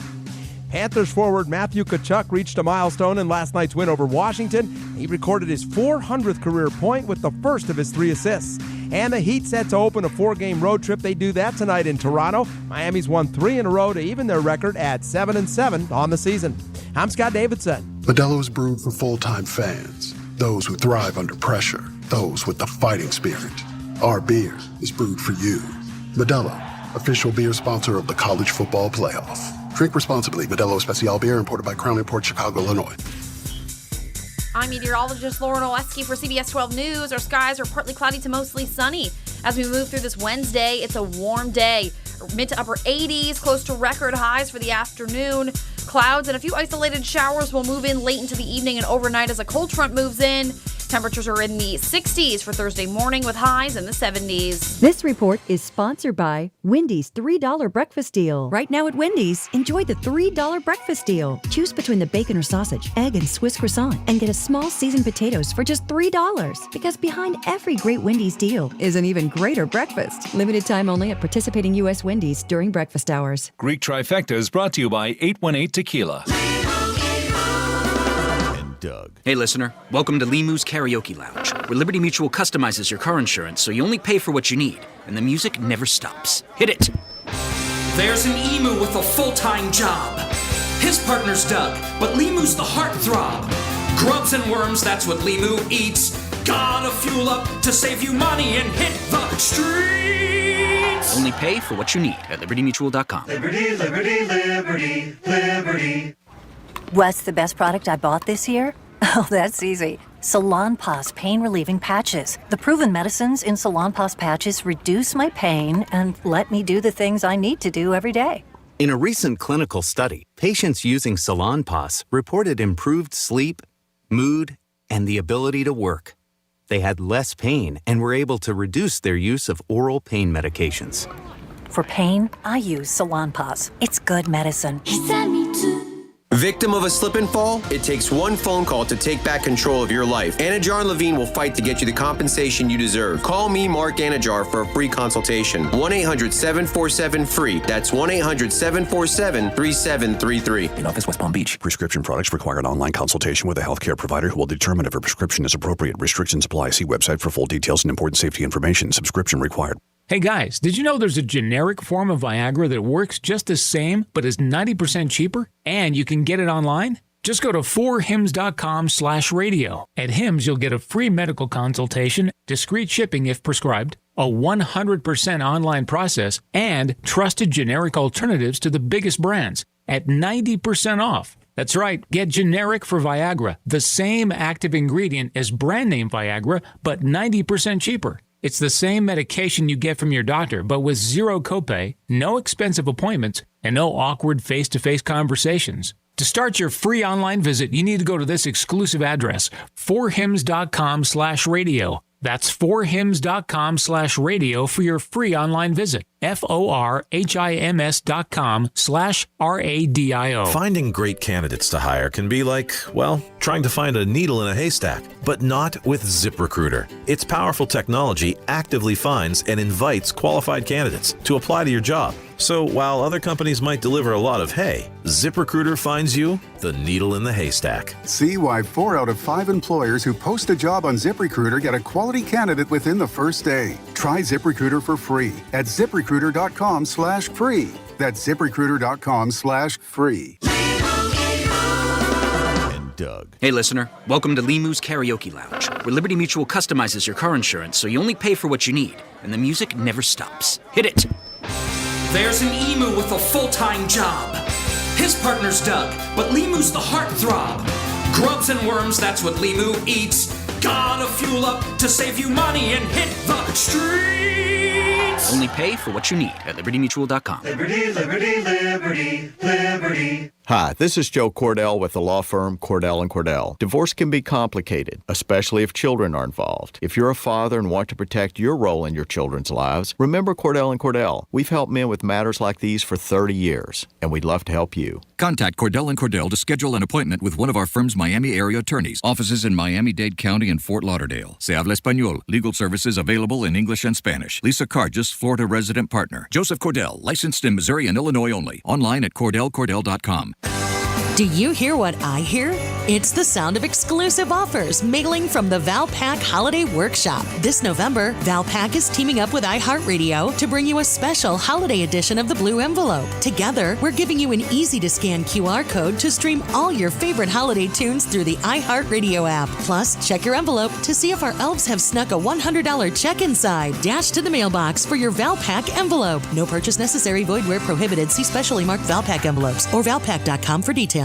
Panthers forward Matthew Tkachuk reached a milestone in last night's win over Washington. He recorded his 400th career point with the first of his 3 assists. And the Heat set to open a 4-game road trip. They do that tonight in Toronto. Miami's won 3 in a row to even their record at 7-7 on the season. I'm Scott Davidson. Modelo is brewed for full-time fans, those who thrive under pressure, those with the fighting spirit. Our beer is brewed for you. Modelo, official beer sponsor of the College Football Playoff. Drink responsibly. Modelo Especial Beer, imported by Crown Imports, Chicago, Illinois. I'm meteorologist Lauren Oleski for CBS 12 News. Our skies are partly cloudy to mostly sunny. As we move through this Wednesday, it's a warm day. Mid to upper 80s, close to record highs for the afternoon. Clouds and a few isolated showers will move in late into the evening and overnight as a cold front moves in. Temperatures are in the 60s for Thursday morning with highs in the 70s. This report is sponsored by Wendy's $3 breakfast deal. Right now at Wendy's, enjoy the $3 breakfast deal. Choose between the bacon or sausage, egg and Swiss croissant, and get a small seasoned potatoes for just $3. Because behind every great Wendy's deal is an even greater breakfast. Limited time only at participating U.S. Wendy's during breakfast hours. Greek Trifecta is brought to you by 818 Tequila. Doug. Hey, listener. Welcome to Limu's Karaoke Lounge, where Liberty Mutual customizes your car insurance so you only pay for what you need, and the music never stops. Hit it! There's an emu with a full-time job. His partner's Doug, but Limu's the heartthrob. Grubs and worms, that's what Limu eats. Gotta fuel up to save you money and hit the streets. Only pay for what you need at libertymutual.com. Liberty, liberty, liberty, liberty. What's the best product I bought this year? Oh, that's easy. Salonpas pain relieving patches. The proven medicines in Salonpas patches reduce my pain and let me do the things I need to do every day. In a recent clinical study, patients using Salonpas reported improved sleep, mood, and the ability to work. They had less pain and were able to reduce their use of oral pain medications. For pain, I use Salonpas. It's good medicine. Victim of a slip and fall? It takes one phone call to take back control of your life. Anajar and Levine will fight to get you the compensation you deserve. Call me, Mark Anajar, for a free consultation. 1-800-747-FREE. That's 1-800-747-3733. In office, West Palm Beach. Prescription products require an online consultation with a healthcare provider who will determine if a prescription is appropriate. Restrictions apply. See website for full details and important safety information. Subscription required. Hey guys, did you know there's a generic form of Viagra that works just the same but is 90% cheaper? And you can get it online? Just go to 4hims.com/radio. At Hims, you'll get a free medical consultation, discreet shipping if prescribed, a 100% online process, and trusted generic alternatives to the biggest brands at 90% off. That's right, get generic for Viagra, the same active ingredient as brand name Viagra, but 90% cheaper. It's the same medication you get from your doctor, but with zero copay, no expensive appointments, and no awkward face-to-face conversations. To start your free online visit, you need to go to this exclusive address, 4hims.com/radio. That's 4hims.com/radio for your free online visit. FORHIMS.com/RADIO. Finding great candidates to hire can be like, well, trying to find a needle in a haystack, but not with ZipRecruiter. Its powerful technology actively finds and invites qualified candidates to apply to your job. So while other companies might deliver a lot of hay, ZipRecruiter finds you the needle in the haystack. See why 4 out of 5 employers who post a job on ZipRecruiter get a quality candidate within the first day. Try ZipRecruiter for free at ZipRecruiter.com/free. That's ZipRecruiter.com/free. Doug. Hey, listener. Welcome to Limu's Karaoke Lounge, where Liberty Mutual customizes your car insurance so you only pay for what you need, and the music never stops. Hit it! There's an emu with a full-time job. His partner's Doug, but Limu's the heartthrob. Grubs and worms, that's what Limu eats. Gotta fuel up to save you money and hit the streets. Only pay for what you need at libertymutual.com. Liberty, liberty, liberty, liberty. Hi, this is Joe Cordell with the law firm Cordell & Cordell. Divorce can be complicated, especially if children are involved. If you're a father and want to protect your role in your children's lives, remember Cordell & Cordell. We've helped men with matters like these for 30 years, and we'd love to help you. Contact Cordell & Cordell to schedule an appointment with one of our firm's Miami area attorneys. Offices in Miami-Dade County and Fort Lauderdale. Se habla español. Legal services available in English and Spanish. Lisa Cargis, Florida resident partner. Joseph Cordell, licensed in Missouri and Illinois only. Online at CordellCordell.com. Do you hear what I hear? It's the sound of exclusive offers mailing from the Valpak Holiday Workshop. This November, Valpak is teaming up with iHeartRadio to bring you a special holiday edition of the Blue Envelope. Together, we're giving you an easy-to-scan QR code to stream all your favorite holiday tunes through the iHeartRadio app. Plus, check your envelope to see if our elves have snuck a $100 check inside. Dash to the mailbox for your Valpak envelope. No purchase necessary. Void where prohibited. See specially marked Valpak envelopes or valpak.com for details.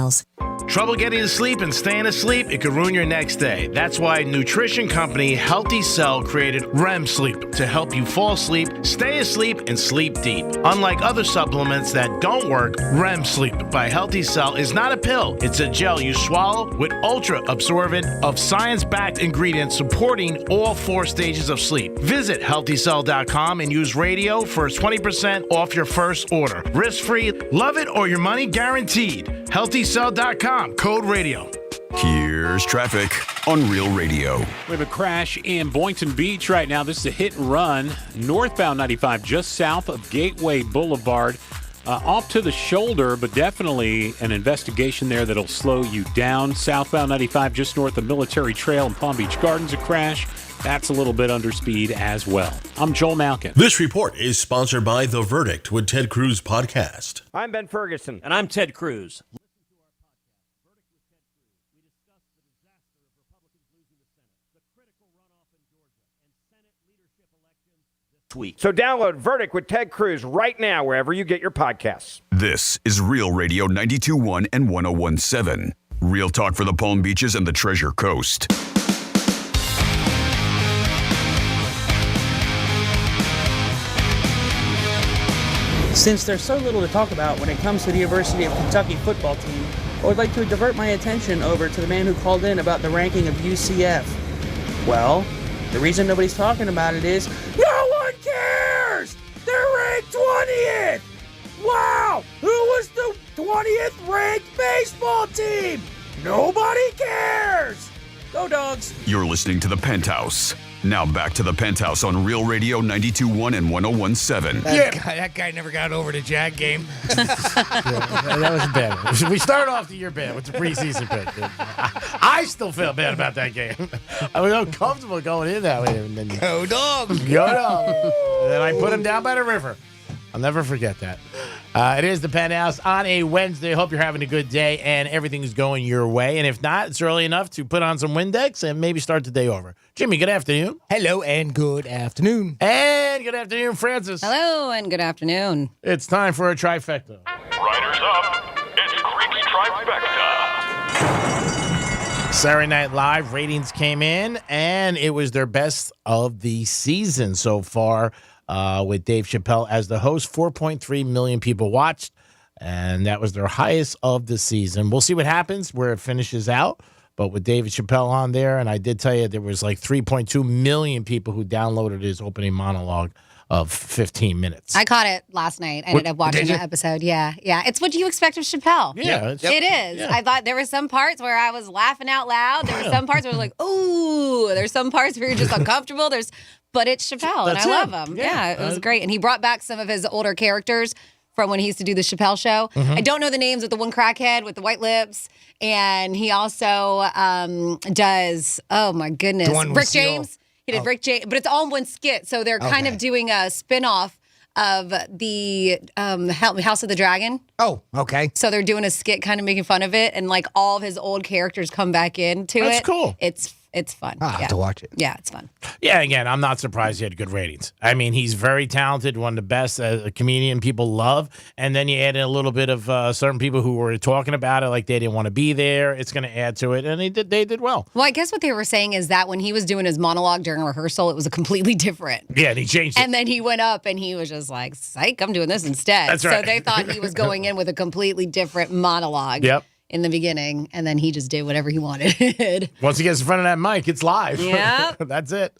Trouble getting to sleep and staying asleep? It could ruin your next day. That's why nutrition company Healthy Cell created REM Sleep to help you fall asleep, stay asleep, and sleep deep. Unlike other supplements that don't work, REM Sleep by Healthy Cell is not a pill. It's a gel you swallow with ultra-absorbent of science-backed ingredients supporting all 4 stages of sleep. Visit HealthyCell.com and use radio for 20% off your first order. Risk-free, love it or your money guaranteed. HealthyCell.com, code radio. Here's traffic on Real Radio. We have a crash in Boynton Beach right now. This is a hit and run. Northbound 95 just south of Gateway Boulevard. Off to the shoulder, but definitely an investigation there that'll slow you down. Southbound 95 just north of Military Trail and Palm Beach Gardens, a crash. That's a little bit under speed as well. I'm Joel Malkin. This report is sponsored by The Verdict with Ted Cruz podcast. I'm Ben Ferguson. And I'm Ted Cruz. So download Verdict with Ted Cruz right now wherever you get your podcasts. This is Real Radio 92.1 and 101.7. Real talk for the Palm Beaches and the Treasure Coast. Since there's so little to talk about when it comes to the University of Kentucky football team, I would like to divert my attention over to the man who called in about the ranking of UCF. Well, the reason nobody's talking about it is no one cares! They're ranked 20th! Wow! Who was the 20th ranked baseball team? Nobody cares! Go Dogs! You're listening to The Penthouse. Now back to The Penthouse on Real Radio 92.1 and 101.7. That guy never got over the Jag game. That was bad. We started off the year bad with the preseason pick. I still feel bad about that game. I was uncomfortable going in that way. And then, Go Dogs! Go Dogs! And then I put him down by the river. I'll never forget that. It is the Penthouse on a Wednesday. Hope you're having a good day and everything's going your way. And if not, it's early enough to put on some Windex and maybe start the day over. Jimmy, good afternoon. Hello and good afternoon. And good afternoon, Francis. Hello and good afternoon. It's time for a trifecta. Riders up. It's Creek's Trifecta. Saturday Night Live ratings came in, and it was their best of the season so far. With Dave Chappelle as the host, 4.3 million people watched, and that was their highest of the season. We'll see what happens where it finishes out, but with David Chappelle on there, and I did tell you there was like 3.2 million people who downloaded his opening monologue of 15 minutes. I caught it last night. I ended up watching the episode. Yeah. It's what you expect of Chappelle. Yeah. It is. Yeah. I thought there were some parts where I was laughing out loud. There were some parts where I was like, ooh. There's some parts where you're just uncomfortable. But it's Chappelle, and I love him. Yeah, it was great. And he brought back some of his older characters from when he used to do the Chappelle show. I don't know the names of the one crackhead with the white lips. And he also does, oh my goodness, Rick James. He did Rick James, but it's all in one skit. So they're kind of doing a spinoff of the House of the Dragon. Oh, okay. So they're doing a skit kind of making fun of it. And like all of his old characters come back into it. That's cool. It's fun. I'll have to watch it. Yeah, it's fun. Yeah, again, I'm not surprised he had good ratings. I mean, he's very talented, one of the best, a comedian people love. And then you add in a little bit of certain people who were talking about it, like they didn't want to be there. It's going to add to it. And they did well. Well, I guess what they were saying is that when he was doing his monologue during rehearsal, it was a completely different. Yeah, and he changed it. And then he went up and he was just like, psych, I'm doing this instead. That's right. So they thought he was going in with a completely different monologue. Yep. In the beginning, and then he just did whatever he wanted. Once he gets in front of that mic, it's live. Yeah. That's it.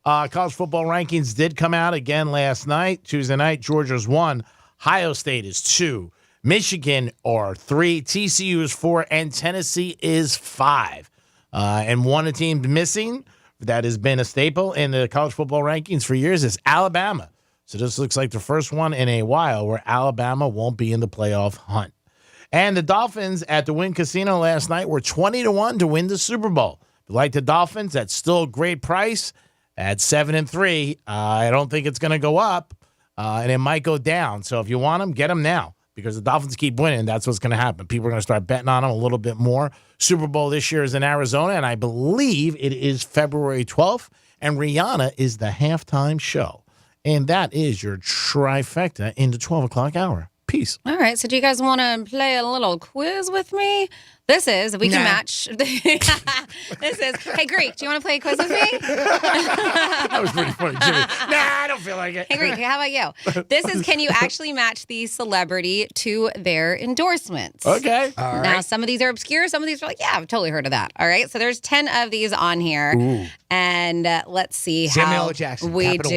College football rankings did come out again last night. Tuesday night, Georgia's 1, Ohio State is 2, Michigan are 3, TCU is 4, and Tennessee is 5. And one of the teams missing that has been a staple in the college football rankings for years is Alabama. So this looks like the first one in a while where Alabama won't be in the playoff hunt. And the Dolphins at the Wynn Casino last night were 20-1 to win the Super Bowl. If you like the Dolphins, that's still a great price at 7-3. I don't think it's going to go up, and it might go down. So if you want them, get them now because the Dolphins keep winning. That's what's going to happen. People are going to start betting on them a little bit more. Super Bowl this year is in Arizona, and I believe it is February 12th, and Rihanna is the halftime show. And that is your trifecta in the 12 o'clock hour. Peace. All right. So do you guys want to play a little quiz with me? This is, we can match. This is, hey, Greek, do you want to play a quiz with me? That was pretty funny, Jimmy. Nah, I don't feel like it. Hey, Greek, how about you? This is, can you actually match the celebrity to their endorsements? Okay. All right. Now, some of these are obscure. Some of these are like, yeah, I've totally heard of that. All right. So there's 10 of these on here. Ooh. And let's see Samuel how L. Jackson, we Capital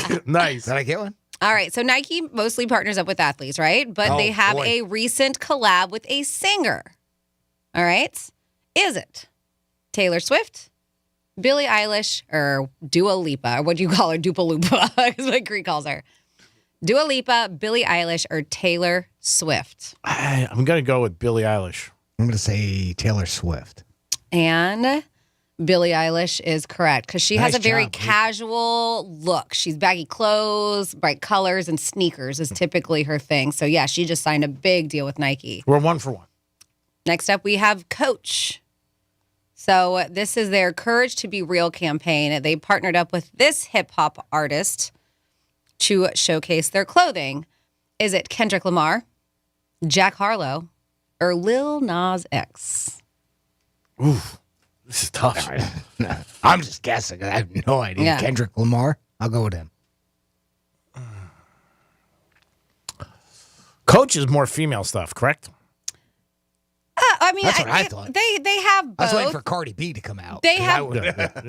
do. Nice. Did I get one? All right, so Nike mostly partners up with athletes, right? But they have a recent collab with a singer. All right? Is it Taylor Swift, Billie Eilish, or Dua Lipa? Or what do you call her? Dupa Lupa is what Greek calls her. Dua Lipa, Billie Eilish, or Taylor Swift? I'm going to go with Billie Eilish. I'm going to say Taylor Swift. And Billie Eilish is correct because she has a very casual look. She's baggy clothes, bright colors, and sneakers is typically her thing. So, yeah, she just signed a big deal with Nike. We're 1 for 1. Next up, we have Coach. So this is their Courage to Be Real campaign. They partnered up with this hip-hop artist to showcase their clothing. Is it Kendrick Lamar, Jack Harlow, or Lil Nas X? Ooh. This is tough. No, I'm just guessing. I have no idea. Yeah. Kendrick Lamar. I'll go with him. Coach is more female stuff, correct? I mean, That's what I thought. They have both. I was waiting for Cardi B to come out. They have,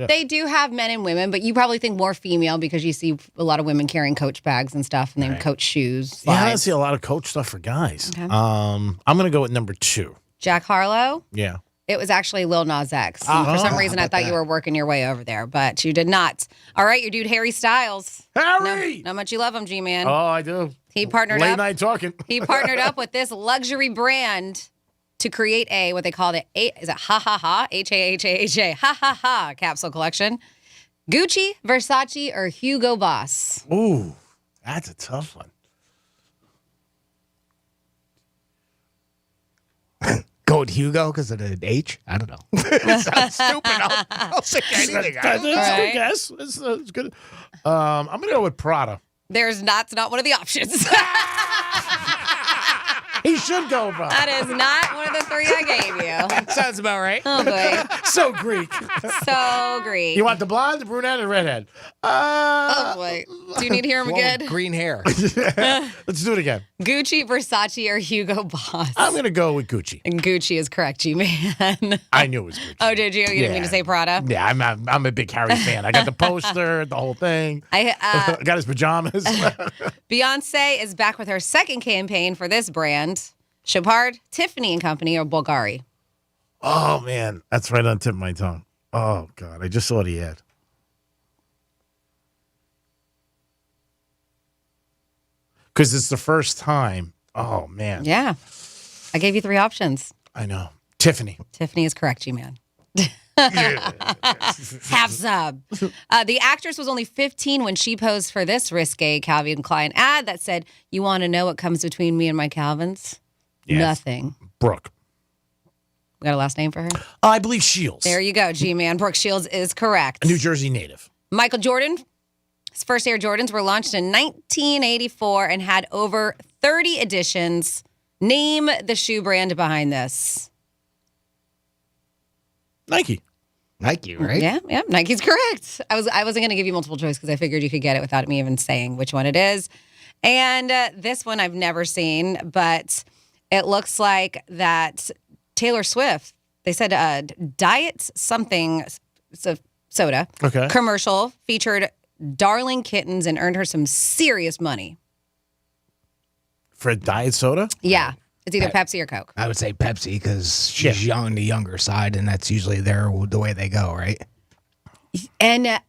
they do have men and women, but you probably think more female because you see a lot of women carrying Coach bags and stuff, and they have Coach shoes. Yeah, I slides. see a lot of Coach stuff for guys. Okay. I'm going to go with number 2. Jack Harlow. Yeah. It was actually Lil Nas X. And for some reason, I thought you were working your way over there, but you did not. All right, your dude Harry Styles. Harry! Know how much you love him, G-Man. Oh, I do. He partnered Late up. night talking. He partnered up with this luxury brand to create what they called is it Ha Ha Ha? H-A-H-A-H-A. Ha Ha Ha capsule collection. Gucci, Versace, or Hugo Boss? Ooh, that's a tough one. Go with Hugo because of the H? I don't know. It sounds stupid. I'll say anything. That's a good guess. It's good. I'm going to go with Prada. That's not one of the options. He should go, bro. That is not one of the 3 I gave you. Sounds about right. Oh, boy. So Greek. So Greek. You want the blonde, the brunette, or redhead? Oh, boy. Do you need to hear him again? Green hair. Let's do it again. Gucci, Versace, or Hugo Boss? I'm going to go with Gucci. And Gucci is correct, G-Man. I knew it was Gucci. Oh, did you? You didn't mean to say Prada? Yeah, I'm a big Harry fan. I got the poster, the whole thing. I got his pajamas. Beyonce is back with her second campaign for this brand. Chopard, Tiffany & Company, or Bulgari? Oh, man. That's right on the tip of my tongue. Oh, God. I just saw the ad. Because it's the first time. Oh, man. Yeah. I gave you 3 options. I know. Tiffany. Tiffany is correct, G-Man. Have some. The actress was only 15 when she posed for this risque Calvin Klein ad that said, "You want to know what comes between me and my Calvins? Yes. Nothing." Brooke. We got a last name for her? I believe Shields. There you go, G-Man. Brooke Shields is correct. A New Jersey native. Michael Jordan. His first Air Jordans were launched in 1984 and had over 30 editions. Name the shoe brand behind this. Nike. Nike, right? Yeah, Nike's correct. I wasn't going to give you multiple choice because I figured you could get it without me even saying which one it is. And this one I've never seen, but it looks like that Taylor Swift, they said Diet something soda commercial featured darling kittens and earned her some serious money. For a diet soda? Yeah. It's either Pepsi or Coke. I would say Pepsi because she's young on the younger side, and that's usually the way they go, right? And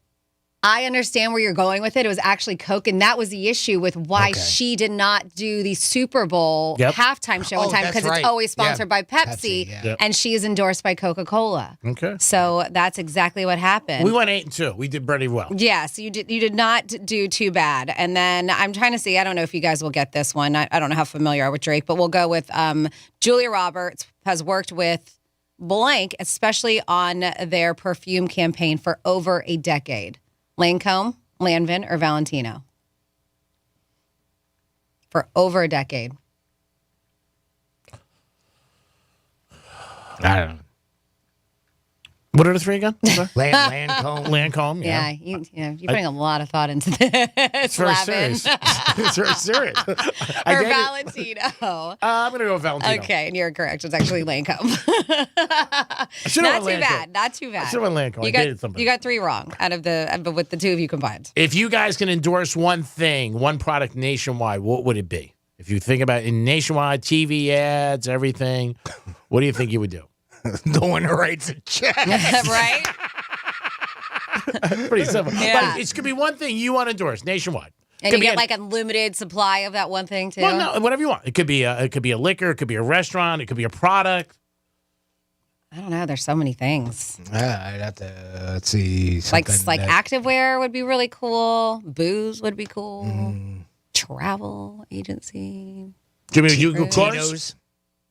I understand where you're going with it. It was actually Coke, and that was the issue with why she did not do the Super Bowl halftime show in time because it's always sponsored by Pepsi, and she is endorsed by Coca-Cola. Okay. So that's exactly what happened. We went 8-2. We did pretty well. Yeah, so you did not do too bad. And then I'm trying to see, I don't know if you guys will get this one. I don't know how familiar you are with Drake, but we'll go with Julia Roberts has worked with blank, especially on their perfume campaign for over a decade. Lancome, Lanvin, or Valentino? For over a decade. I don't know. What are the 3 again? Lancome. Lancome, yeah. You're putting a lot of thought into this. It's very serious. It's very serious. Or Valentino. I'm going to go with Valentino. Okay, and you're correct. It's actually Lancome. Not too bad. Not too bad. I should have went Lancome. You got 3 wrong with the 2 of you combined. If you guys can endorse one thing, one product nationwide, what would it be? If you think about it in nationwide, TV ads, everything, what do you think you would do? The one who writes a check. Right? Pretty simple. Yeah. But it could be one thing you want to endorse nationwide. And you get like a limited supply of that one thing too? Well, no, whatever you want. It could be a liquor, it could be a restaurant, it could be a product. I don't know. There's so many things. I'd have to, let's see. Like activewear would be really cool. Booze would be cool. Travel agency. Jimmy, would you go Tito's?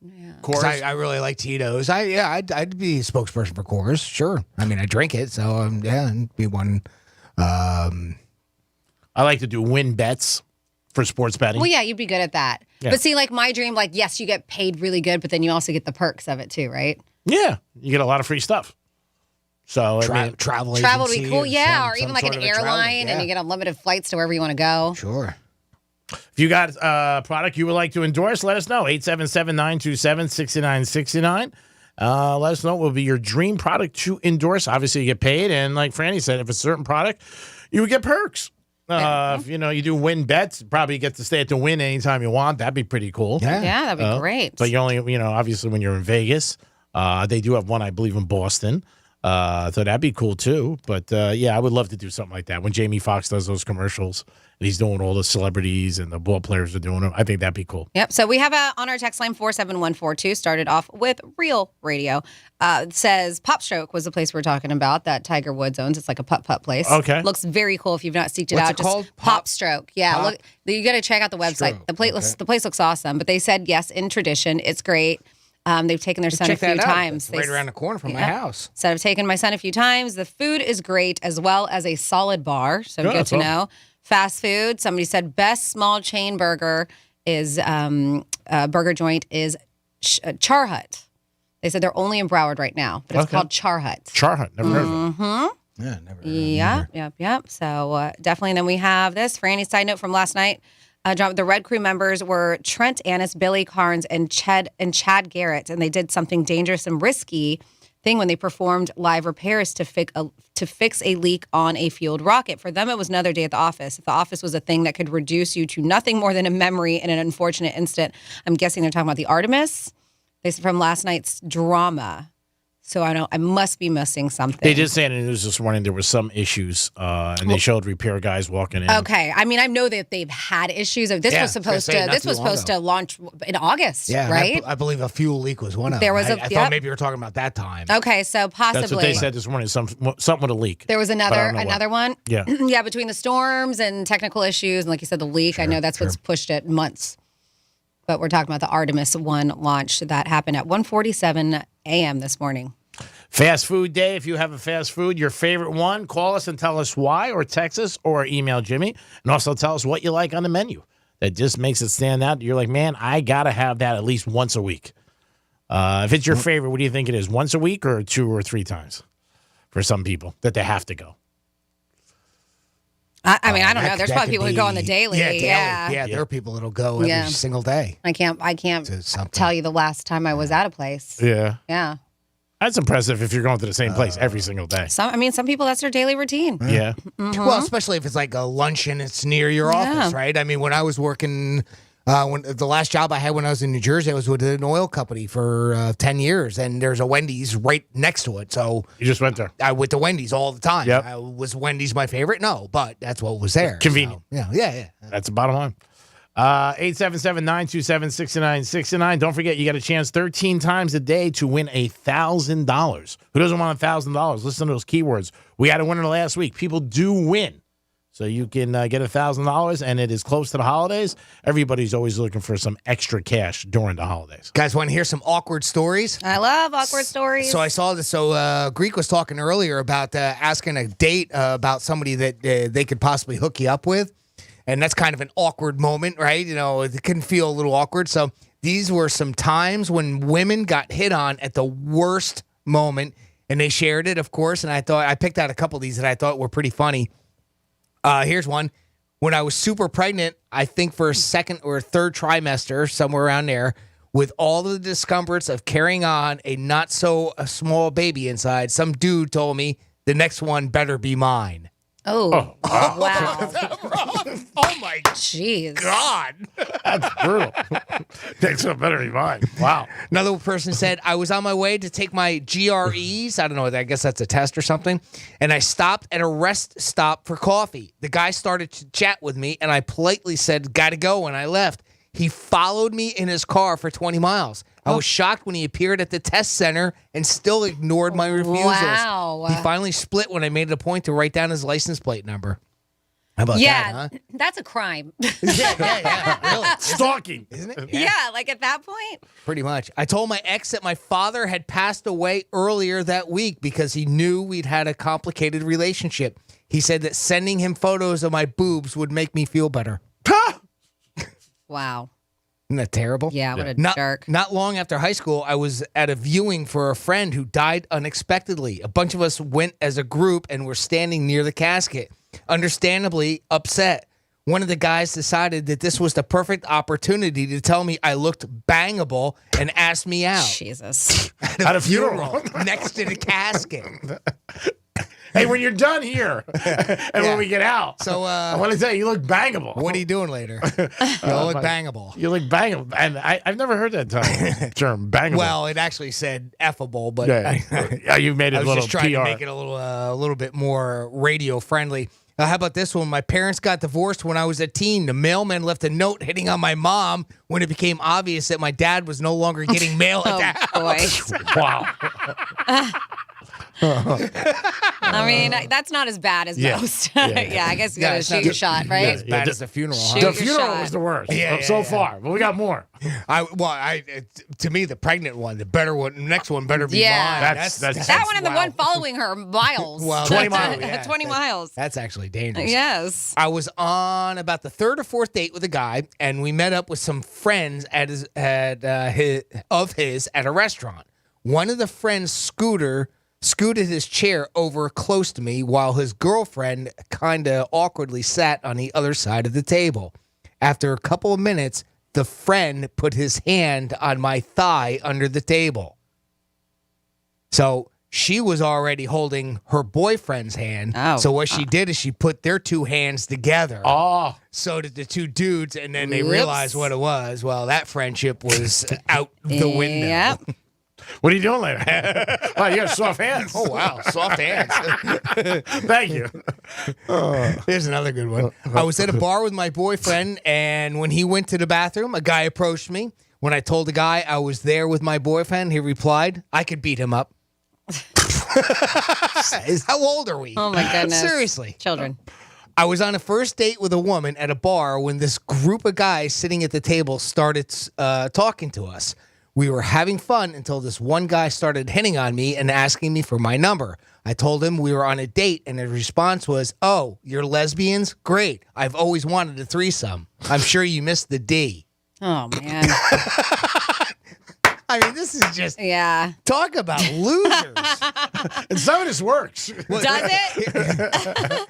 Yeah. Coors. I really like Tito's. I'd be a spokesperson for Coors. Sure. I mean, I drink it, so it'd be one. I like to do win bets for sports betting. Well, yeah, you'd be good at that. Yeah. But see, like my dream, like yes, you get paid really good, but then you also get the perks of it too, right? Yeah, you get a lot of free stuff. So travel would be cool, yeah, or even like an airline, and you get unlimited flights to wherever you want to go. Sure. If you got a product you would like to endorse, let us know. 877-927-6969. Let us know what will be your dream product to endorse. Obviously, you get paid, and like Franny said, if it's a certain product, you would get perks. If you do win bets, probably get to stay at the Win anytime you want. That'd be pretty cool. Yeah, that'd be great. But you only, obviously when you're in Vegas, they do have one, I believe, in Boston. So that'd be cool too. But I would love to do something like that. When Jamie Foxx does those commercials and he's doing all the celebrities and the ball players are doing them, I think that'd be cool. Yep. So we have on our text line 47142 started off with Real Radio. It says Pop Stroke was the place we're talking about that Tiger Woods owns. It's like a putt-putt place. Okay. Looks very cool if you've not seeked it What's out. It called? Pop Stroke. Yeah. Look, you got to check out the website. Stroke. The place looks awesome. But they said, yes, in tradition, it's great. They've taken their son a few times. It's right around the corner from my house. So I've taken my son a few times. The food is great as well as a solid bar. So good to know. Fast food. Somebody said best small chain burger is burger joint is Char Hut. They said they're only in Broward right now, but it's called Char Hut. Char Hut. Never heard of it. Yeah, never. Yep. So definitely. And then we have this. For any side note from last night. The Red Crew members were Trent Annis, Billy Carnes, and Chad Garrett, and they did something dangerous and risky thing when they performed live repairs to fix a leak on a fueled rocket. For them, it was another day at the office. If the office was a thing that could reduce you to nothing more than a memory in an unfortunate incident, I'm guessing they're talking about the Artemis. They said from last night's drama. So I must be missing something. They did say in the news this morning there were some issues, and they showed repair guys walking in. Okay, I mean I know that they've had issues. This was supposed to launch in August, right? I believe a fuel leak was one of them. There was I thought maybe you were talking about that time. Okay, so possibly That's what they said this morning. Something with a leak. There was another one. Yeah, yeah. Between the storms and technical issues, and like you said, the leak. I know that's what's pushed it months. But we're talking about the Artemis 1 launch that happened at 1:47 a.m. this morning. Fast food day. If you have a fast food, your favorite one, call us and tell us why, or text us, or email Jimmy, and also tell us what you like on the menu. That just makes it stand out. You're like, man, I gotta have that at least once a week. If it's your favorite, what do you think it is? Once a week or 2 or 3 times? For some people, that they have to go. I mean, I don't know. There's probably people who go on the daily. Yeah, there are people that'll go every single day. I can't tell you the last time I was at a place. Yeah. Yeah. That's impressive if you're going to the same place every single day. Some people, that's their daily routine. Yeah. Mm-hmm. Well, especially if it's like a luncheon, it's near your office, right? I mean, when I was working, when the last job I had when I was in New Jersey, I was with an oil company for 10 years, and there's a Wendy's right next to it. So you just went there. I went to Wendy's all the time. Yep. Was Wendy's my favorite? No, but that's what was there. Convenient. So, yeah. That's the bottom line. 877-927-6969. Don't forget, you got a chance 13 times a day to win $1,000. Who doesn't want $1,000? Listen to those keywords. We had a winner last week. People do win. So you can get $1,000, and it is close to the holidays. Everybody's always looking for some extra cash during the holidays. Guys, want to hear some awkward stories? I love awkward stories. So I saw this. So Greek was talking earlier about asking a date about somebody that they could possibly hook you up with. And that's kind of an awkward moment, right? You know, it can feel a little awkward. So these were some times when women got hit on at the worst moment, and they shared it, of course. And I picked out a couple of these that I thought were pretty funny. Here's one. When I was super pregnant, I think for a second or third trimester, somewhere around there, with all the discomforts of carrying on a not so small baby inside, some dude told me the next one better be mine. Oh, wow. Oh, my jeez. God. That's brutal. Next one better be mine. Wow. Another person said, I was on my way to take my GREs. I don't know. I guess that's a test or something. And I stopped at a rest stop for coffee. The guy started to chat with me, and I politely said, gotta go, and I left. He followed me in his car for 20 miles. I was shocked when he appeared at the test center and still ignored my refusals. Wow. He finally split when I made it a point to write down his license plate number. How about that, huh? That's a crime. Yeah, really. Stalking. Isn't it? Yeah, like at that point. Pretty much. I told my ex that my father had passed away earlier that week because he knew we'd had a complicated relationship. He said that sending him photos of my boobs would make me feel better. Wow. Isn't that terrible? Yeah, what a jerk. Not long after high school, I was at a viewing for a friend who died unexpectedly. A bunch of us went as a group and were standing near the casket, understandably upset. One of the guys decided that this was the perfect opportunity to tell me I looked bangable and asked me out. Jesus. At a funeral next to the casket. Hey, when you're done here and when we get out, so I want to tell you, you look bangable. What are you doing later? You look bangable. You look bangable. And I've never heard that term, bangable. Well, it actually said effable, but you made it a little I was just trying PR. to make it a little bit more radio friendly. How about this one? My parents got divorced when I was a teen. The mailman left a note hitting on my mom when it became obvious that my dad was no longer getting mail at the house. Wow. I mean, that's not as bad as most. Yeah, I guess you got to shoot your shot, right? As bad as the funeral. Huh? The funeral was the worst so far, but we got more. To me, the pregnant one, the better one, the next one better be mine. That's that one and the one following her miles. Well, 20 miles. 20 miles. That's actually dangerous. Yes. I was on about the third or fourth date with a guy, and we met up with some friends of his at a restaurant. One of the friends scooted his chair over close to me while his girlfriend kind of awkwardly sat on the other side of the table. After a couple of minutes, the friend put his hand on my thigh under the table. So she was already holding her boyfriend's hand. Oh. So what she did is she put their two hands together. Oh. So did the two dudes, and then they realized what it was. Well, that friendship was out the window. Yep. What are you doing later? Oh, you got soft hands. Oh, wow. Soft hands. Thank you. Here's another good one. I was at a bar with my boyfriend, and when he went to the bathroom, a guy approached me. When I told the guy I was there with my boyfriend, he replied, I could beat him up. How old are we? Oh, my goodness. Seriously. Children. I was on a first date with a woman at a bar when this group of guys sitting at the table started talking to us. We were having fun until this one guy started hitting on me and asking me for my number. I told him we were on a date, and his response was, oh, you're lesbians? Great. I've always wanted a threesome. I'm sure you missed the D. Oh, man. I mean, this is just talk about losers. And some of this works. Does it?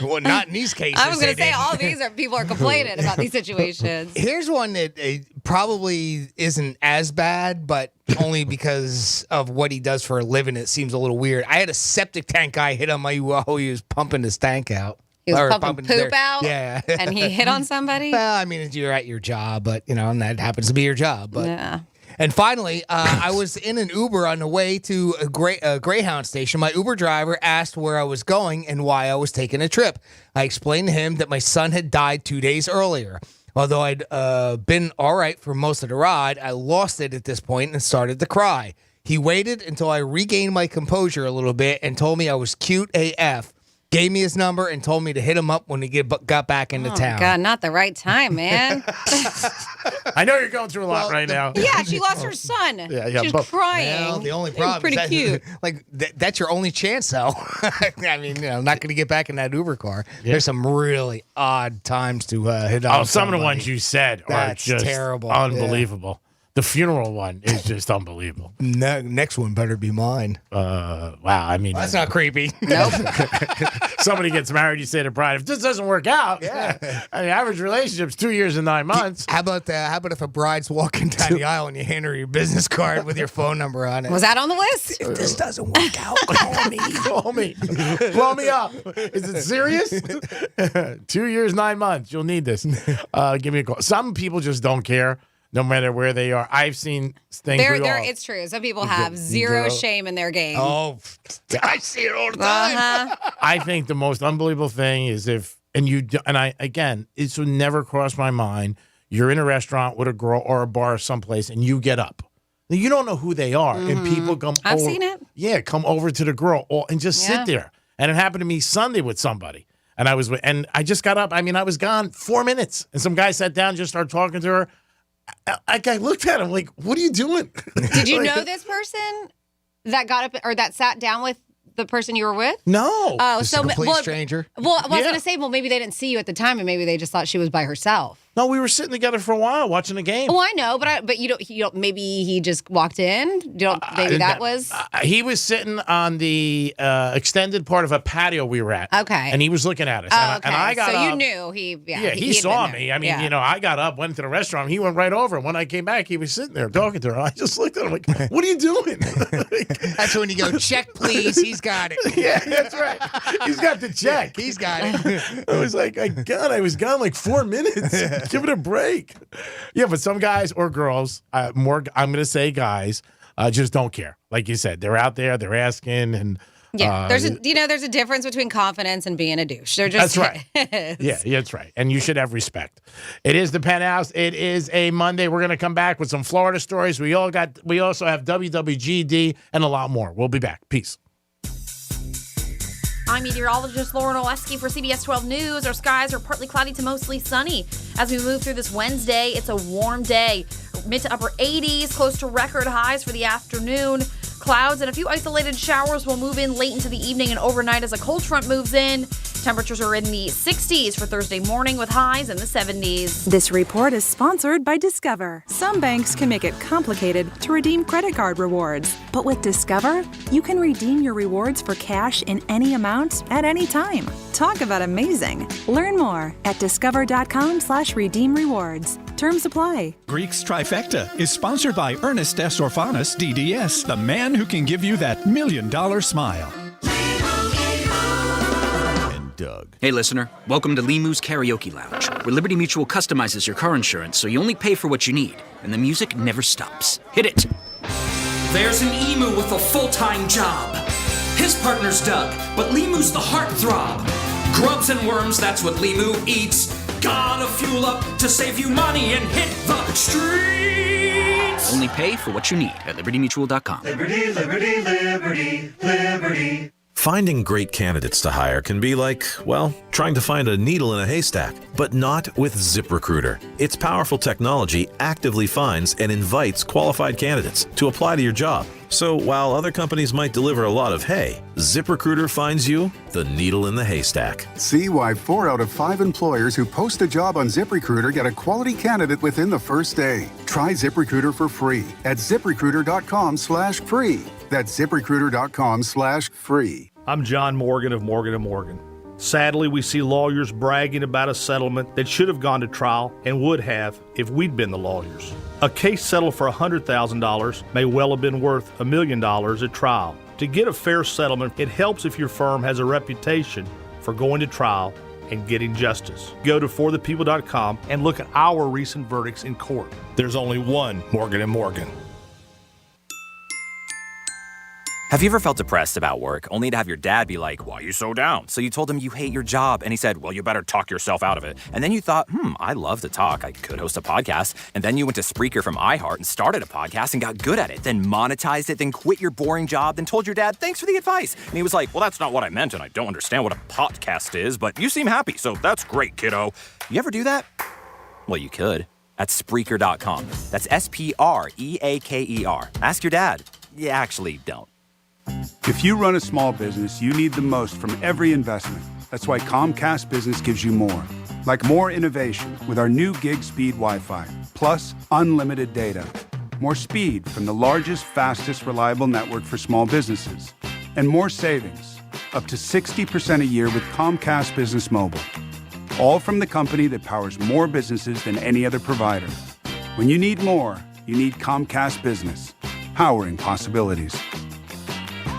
Well, not in these cases. I was going to say all these people are complaining about these situations. Here's one that probably isn't as bad, but only because of what he does for a living, it seems a little weird. I had a septic tank guy hit on my while he was pumping his tank out. He was pumping poop out? Yeah. And he hit on somebody? Well, I mean, you're at your job, but, and that happens to be your job. But yeah. And finally, I was in an Uber on the way to a Greyhound station. My Uber driver asked where I was going and why I was taking a trip. I explained to him that my son had died 2 days earlier. Although I'd been all right for most of the ride, I lost it at this point and started to cry. He waited until I regained my composure a little bit and told me I was cute AF. Gave me his number and told me to hit him up when he got back into town. God, not the right time, man. I know you're going through a lot right now. Yeah, she lost her son. Yeah, she's crying. Well, the only problem pretty is cute. That's your only chance, though. I mean, not going to get back in that Uber car. Yeah. There's some really odd times to hit on. Oh, some of the ones you said are just terrible, unbelievable. Yeah. The funeral one is just unbelievable. Next one better be mine. Wow, I mean, that's not creepy. Nope. Somebody gets married, you say to bride, if this doesn't work out, I mean, average relationship's 2 years and 9 months. How about if a bride's walking down the aisle and you hand her your business card with your phone number on it? Was that on the list? If this doesn't work out, call me. Call me. Blow me up. Is it serious? 2 years, 9 months. You'll need this. Give me a call. Some people just don't care. No matter where they are. I've seen things. It's true. Some people have zero shame in their game. Oh, I see it all the time. I think the most unbelievable thing is it would never cross my mind. You're in a restaurant with a girl or a bar or someplace and you get up. You don't know who they are. And people come over. I've seen it. Yeah, come over to the girl and just sit there. And it happened to me Sunday with somebody. And I just got up. I mean, I was gone 4 minutes. And some guy sat down, just started talking to her. I looked at him like, what are you doing? Did you know this person that got up or that sat down with the person you were with? No. Oh, so a complete stranger? Well, I was going to say, maybe they didn't see you at the time and maybe they just thought she was by herself. No, we were sitting together for a while watching the game. Oh, I know, but you don't. Maybe he just walked in. Maybe that was. He was sitting on the extended part of a patio we were at. Okay. And he was looking at us. Okay. And I got up. So you knew he. Yeah. He saw me. I mean, I got up, went to the restaurant. He went right over. And when I came back, he was sitting there talking to her. I just looked at him like, "What are you doing?" That's when you go, check, please. He's got it. Yeah, that's right. He's got the check. He's got it. I was like, I was gone like 4 minutes. Give it a break. Yeah, but some guys or girls, I'm going to say guys, just don't care. Like you said, they're out there, they're asking, and there's a difference between confidence and being a douche. They're just that's right. Yeah, that's right. And you should have respect. It is the Penthouse. It is a Monday. We're going to come back with some Florida stories. We also have WWGD and a lot more. We'll be back. Peace. I'm meteorologist Lauren Oleski for CBS 12 News. Our skies are partly cloudy to mostly sunny. As we move through this Wednesday, it's a warm day. Mid to upper 80s, close to record highs for the afternoon. Clouds and a few isolated showers will move in late into the evening and overnight as a cold front moves in. Temperatures are in the 60s for Thursday morning with highs in the 70s. This report is sponsored by Discover. Some banks can make it complicated to redeem credit card rewards. But with Discover, you can redeem your rewards for cash in any amount at any time. Talk about amazing. Learn more at discover.com/redeem rewards. Terms apply. Greek's Trifecta is sponsored by Ernest S. Orphanis, DDS, the man who can give you that $1 million smile. Doug. Hey, listener. Welcome to Limu's Karaoke Lounge, where Liberty Mutual customizes your car insurance so you only pay for what you need, and the music never stops. Hit it! There's an emu with a full-time job. His partner's Doug, but Lemu's the heartthrob. Grubs and worms, that's what Lemu eats. Gotta fuel up to save you money and hit the streets. Only pay for what you need at libertymutual.com. Liberty, liberty, liberty, liberty. Finding great candidates to hire can be like, well, trying to find a needle in a haystack, but not with ZipRecruiter. Its powerful technology actively finds and invites qualified candidates to apply to your job. So while other companies might deliver a lot of hay, ZipRecruiter finds you the needle in the haystack. See why 4 out of 5 employers who post a job on ZipRecruiter get a quality candidate within the first day. Try ZipRecruiter for free at ZipRecruiter.com/free. That's ZipRecruiter.com/free. I'm John Morgan of Morgan & Morgan. Sadly, we see lawyers bragging about a settlement that should have gone to trial and would have if we'd been the lawyers. A case settled for $100,000 may well have been worth $1 million at trial. To get a fair settlement, it helps if your firm has a reputation for going to trial and getting justice. Go to forthepeople.com and look at our recent verdicts in court. There's only one Morgan & Morgan. Have you ever felt depressed about work, only to have your dad be like, "Why are you so down?" So you told him you hate your job, and he said, "Well, you better talk yourself out of it." And then you thought, I love to talk. I could host a podcast. And then you went to Spreaker from iHeart and started a podcast and got good at it, then monetized it, then quit your boring job, then told your dad, "Thanks for the advice." And he was like, "Well, that's not what I meant, and I don't understand what a podcast is, but you seem happy, so that's great, kiddo." You ever do that? Well, you could. At Spreaker.com. That's Spreaker. Ask your dad. You actually don't. If you run a small business, you need the most from every investment. That's why Comcast Business gives you more. Like more innovation with our new gig speed Wi-Fi, plus unlimited data. More speed from the largest, fastest, reliable network for small businesses. And more savings, up to 60% a year with Comcast Business Mobile. All from the company that powers more businesses than any other provider. When you need more, you need Comcast Business, powering possibilities.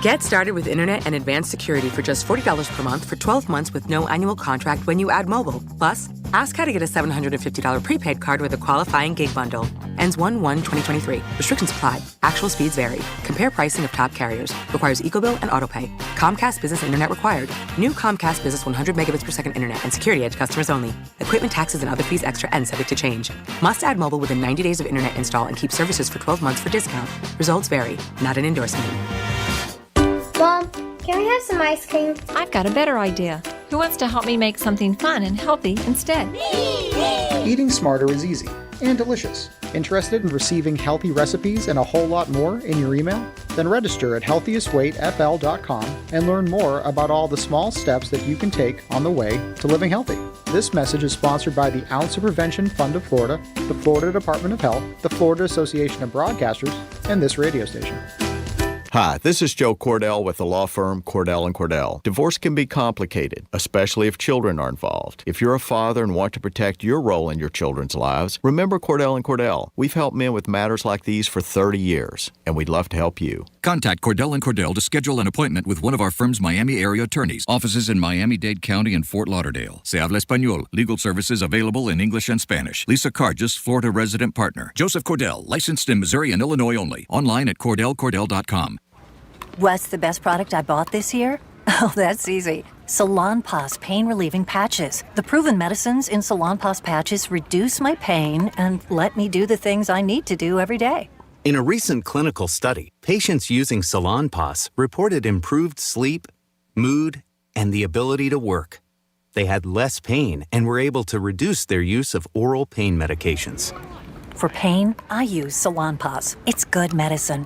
Get started with internet and advanced security for just $40 per month for 12 months with no annual contract when you add mobile. Plus, ask how to get a $750 prepaid card with a qualifying gig bundle. Ends 1/1/2023. Restrictions apply. Actual speeds vary. Compare pricing of top carriers. Requires EcoBill and AutoPay. Comcast Business Internet required. New Comcast Business 100 megabits per second internet and security edge customers only. Equipment taxes and other fees extra and subject to change. Must add mobile within 90 days of internet install and keep services for 12 months for discount. Results vary. Not an endorsement. Mom, can we have some ice cream? I've got a better idea. Who wants to help me make something fun and healthy instead? Eating smarter is easy and delicious. Interested in receiving healthy recipes and a whole lot more in your email? Then register at healthiestweightfl.com and learn more about all the small steps that you can take on the way to living healthy. This message is sponsored by the Ounce of Prevention Fund of Florida, the Florida Department of Health, the Florida Association of Broadcasters, and this radio station. Hi, this is Joe Cordell with the law firm Cordell & Cordell. Divorce can be complicated, especially if children are involved. If you're a father and want to protect your role in your children's lives, remember Cordell & Cordell. We've helped men with matters like these for 30 years, and we'd love to help you. Contact Cordell & Cordell to schedule an appointment with one of our firm's Miami area attorneys. Offices in Miami-Dade County and Fort Lauderdale. Se habla español. Legal services available in English and Spanish. Lisa Cargis, Florida resident partner. Joseph Cordell, licensed in Missouri and Illinois only. Online at CordellCordell.com. What's the best product I bought this year? Oh, that's easy. Salonpas pain-relieving patches. The proven medicines in Salonpas patches reduce my pain and let me do the things I need to do every day. In a recent clinical study, patients using Salonpas reported improved sleep, mood, and the ability to work. They had less pain and were able to reduce their use of oral pain medications. For pain, I use Salonpas. It's good medicine.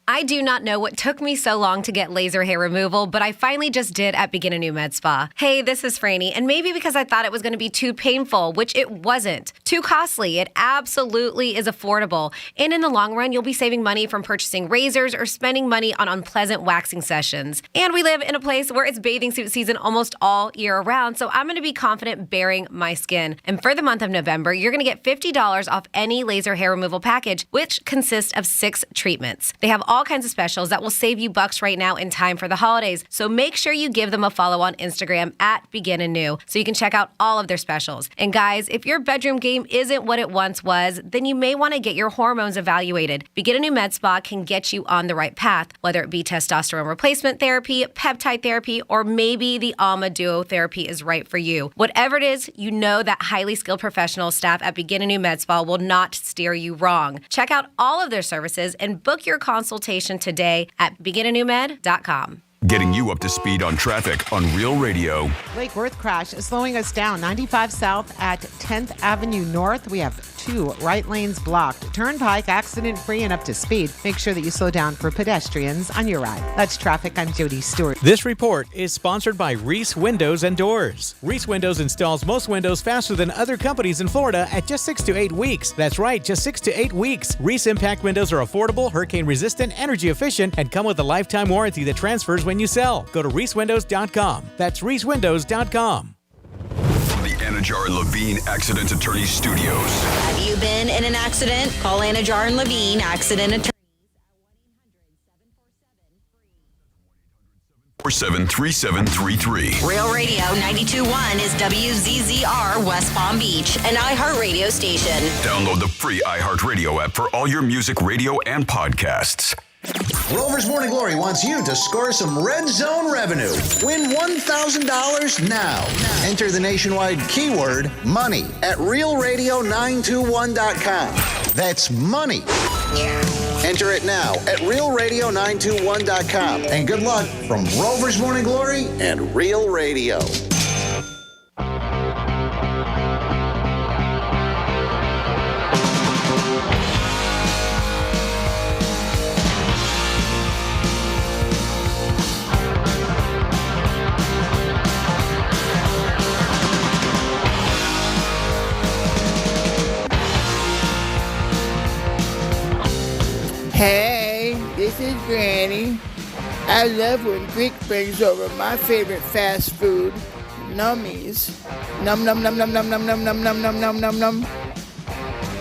I do not know what took me so long to get laser hair removal, but I finally just did at Begin a New Med Spa. Hey, this is Franny, and maybe because I thought it was going to be too painful, which it wasn't. Too costly. It absolutely is affordable. And in the long run, you'll be saving money from purchasing razors or spending money on unpleasant waxing sessions. And we live in a place where it's bathing suit season almost all year round, so I'm going to be confident baring my skin. And for the month of November, you're going to get $50 off any laser hair removal package, which consists of 6 treatments. They have all kinds of specials that will save you bucks right now in time for the holidays. So make sure you give them a follow on Instagram at Begin Anew so you can check out all of their specials. And guys, if your bedroom game isn't what it once was, then you may want to get your hormones evaluated. Begin Anew Med Spa can get you on the right path, whether it be testosterone replacement therapy, peptide therapy, or maybe the Alma Duo therapy is right for you. Whatever it is, you know that highly skilled professional staff at Begin Anew Med Spa will not steer you wrong. Check out all of their services and book your consultation today at beginanewmed.com. Getting you up to speed on traffic on Real Radio. Lake Worth crash is slowing us down. 95 South at 10th Avenue North. We have 2 right lanes blocked. Turnpike accident-free and up to speed. Make sure that you slow down for pedestrians on your ride. That's traffic. I'm Jody Stewart. This report is sponsored by Reese Windows and Doors. Reese Windows installs most windows faster than other companies in Florida at just 6 to 8 weeks. That's right, just 6 to 8 weeks. Reese Impact windows are affordable, hurricane-resistant, energy-efficient, and come with a lifetime warranty that transfers when you sell. Go to reesewindows.com. That's reesewindows.com. From the Anajar and Levine Accident Attorneys Studios. Have you been in an accident? Call Anajar and Levine Accident Attorneys. 473733. Real Radio 92.1 is WZZR West Palm Beach, an iHeartRadio station. Download the free iHeartRadio app for all your music, radio, and podcasts. Rover's Morning Glory wants you to score some Red Zone revenue. Win $1,000 now. Enter the nationwide keyword money at realradio921.com. That's money. Enter it now at realradio921.com. And good luck from Rover's Morning Glory and Real Radio. Hey, this is Granny. I love when Greek brings over my favorite fast food, nummies. Num num num num num num num num num num num num num.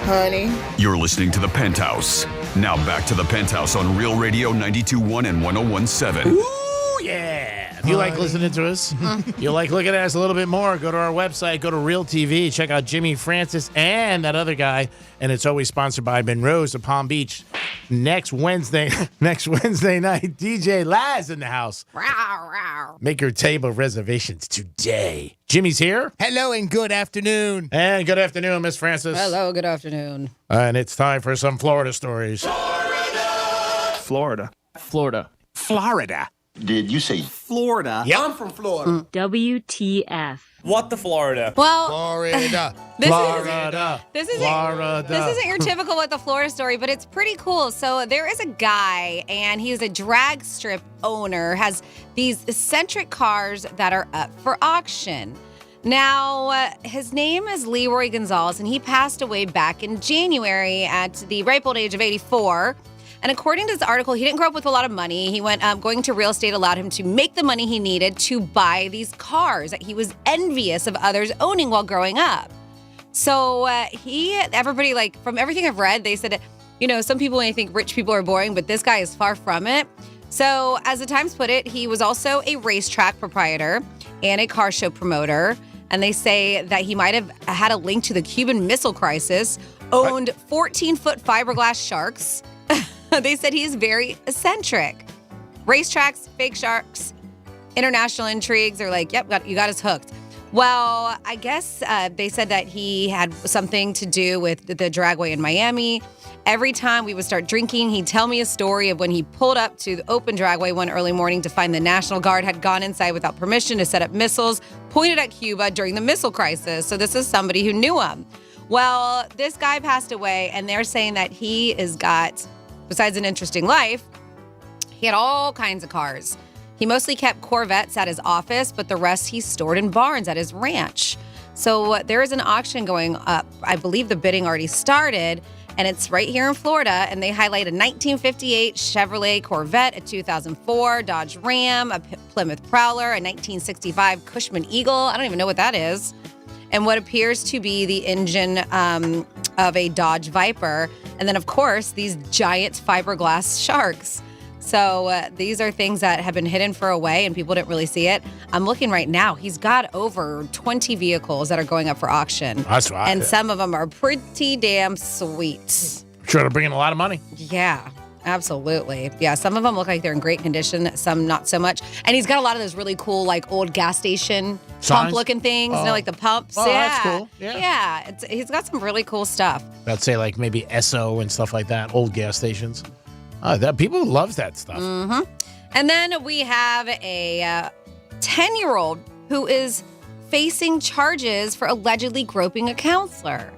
Honey. You're listening to The Penthouse. Now back to The Penthouse on Real Radio 92.1 and 101.7. Ooh, yeah. If you like listening to us, you like looking at us a little bit more, go to our website, go to Real TV, check out Jimmy Francis and that other guy. And it's always sponsored by Monroe's of Palm Beach. Next Wednesday night, DJ Laz in the house. Make your table reservations today. Jimmy's here. Hello and good afternoon. And good afternoon, Miss Francis. Hello, good afternoon. And it's time for some Florida stories. Florida. Florida. Did you say Florida? Yep. I'm from Florida. WTF. What the Florida? Well, Florida. This isn't your typical What the Florida story, but it's pretty cool. So there is a guy, and he's a drag strip owner, has these eccentric cars that are up for auction. Now, his name is Leroy Gonzalez, and he passed away back in January at the ripe old age of 84. And according to this article, he didn't grow up with a lot of money. He went going to real estate allowed him to make the money he needed to buy these cars that he was envious of others owning while growing up. So everybody, like, from everything I've read, they said, you know, some people may think rich people are boring, but this guy is far from it. So as the Times put it, he was also a racetrack proprietor and a car show promoter. And they say that he might have had a link to the Cuban Missile Crisis, owned 14-foot fiberglass sharks. They said he's very eccentric. Racetracks, fake sharks, international intrigues. They're like, yep, you got us hooked. Well, I guess they said that he had something to do with the dragway in Miami. Every time we would start drinking, he'd tell me a story of when he pulled up to the open dragway one early morning to find the National Guard had gone inside without permission to set up missiles pointed at Cuba during the missile crisis. So this is somebody who knew him. Well, this guy passed away, and they're saying that he has got, besides an interesting life, he had all kinds of cars. He mostly kept Corvettes at his office, but the rest he stored in barns at his ranch. So there is an auction going up. I believe the bidding already started, and it's right here in Florida, and they highlight a 1958 Chevrolet Corvette, a 2004 Dodge Ram, a Plymouth Prowler, a 1965 Cushman Eagle. I don't even know what that is. And what appears to be the engine of a Dodge Viper. And then, of course, these giant fiberglass sharks. So these are things that have been hidden for a way and people didn't really see it. I'm looking right now. He's got over 20 vehicles that are going up for auction. That's right. And some of them are pretty damn sweet. Sure, they're bringing a lot of money. Yeah, absolutely. Yeah, some of them look like they're in great condition. Some not so much. And he's got a lot of those really cool, like old gas station pump-looking things. You know, like the pumps. Oh, yeah. that's cool. Yeah. He's got some really cool stuff. I'd say like maybe Esso and stuff like that, old gas stations. People love that stuff. Mm-hmm. And then we have a 10-year-old who is facing charges for allegedly groping a counselor.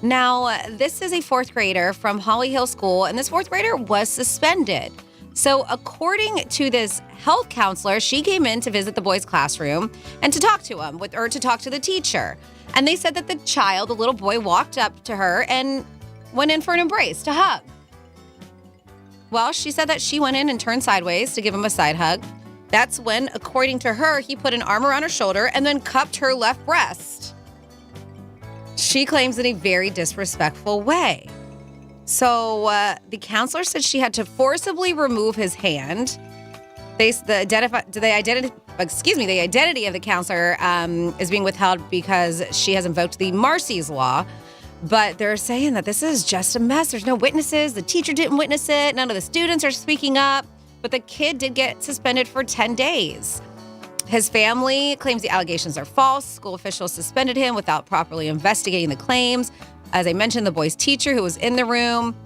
Now, this is a fourth grader from Holly Hill School, and this fourth grader was suspended. So according to this health counselor, she came in to visit the boy's classroom and to talk to him, or to talk to the teacher. And they said that the child, the little boy, walked up to her and went in for an embrace, to hug. Well, she said that she went in and turned sideways to give him a side hug. That's when, according to her, he put an arm around her shoulder and then cupped her left breast. She claims in a very disrespectful way. So the counselor said she had to forcibly remove his hand. The identity of the counselor is being withheld because she has invoked the Marsy's Law. But they're saying that this is just a mess. There's no witnesses. The teacher didn't witness it. None of the students are speaking up. But the kid did get suspended for 10 days. His family claims the allegations are false. School officials suspended him without properly investigating the claims. As I mentioned, the boy's teacher, who was in the room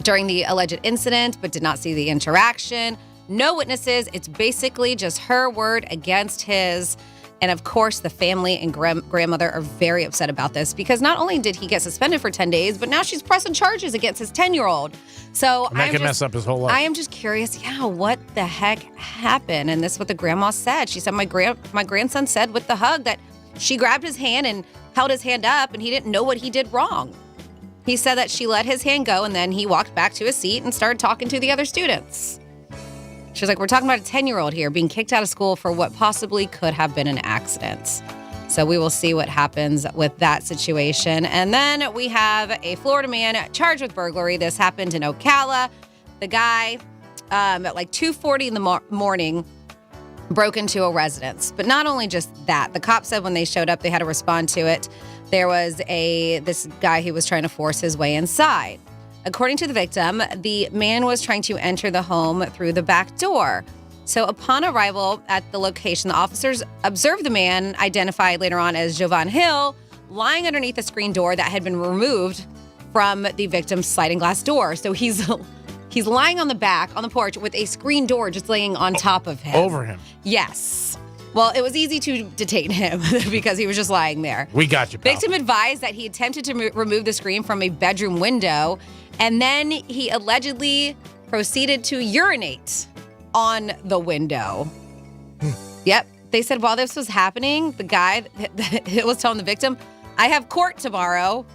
during the alleged incident but did not see the interaction. No witnesses. It's basically just her word against his. And of course, the family and grandmother are very upset about this because not only did he get suspended for 10 days, but now she's pressing charges against his 10-year-old. So that can mess up his whole life. I am just curious, what the heck happened? And this is what the grandma said. She said, my grandson said with the hug that she grabbed his hand and held his hand up and he didn't know what he did wrong. He said that she let his hand go and then he walked back to his seat and started talking to the other students. She was like, we're talking about a 10-year-old here being kicked out of school for what possibly could have been an accident. So we will see what happens with that situation. And then we have a Florida man charged with burglary. This happened in Ocala. The guy, at like 2:40 in the morning, broke into a residence. But not only just that, the cops said when they showed up, they had to respond to it. There was this guy who was trying to force his way inside. According to the victim, the man was trying to enter the home through the back door. So upon arrival at the location, the officers observed the man, identified later on as Jovan Hill, lying underneath a screen door that had been removed from the victim's sliding glass door. So he's lying on the back, on the porch, with a screen door just laying on top of him. Over him. Yes. Well, it was easy to detain him because he was just lying there. We got you, pal. Victim advised that he attempted to remove the screen from a bedroom window, and then he allegedly proceeded to urinate on the window. Yep. They said while this was happening, the guy that was telling the victim, I have court tomorrow.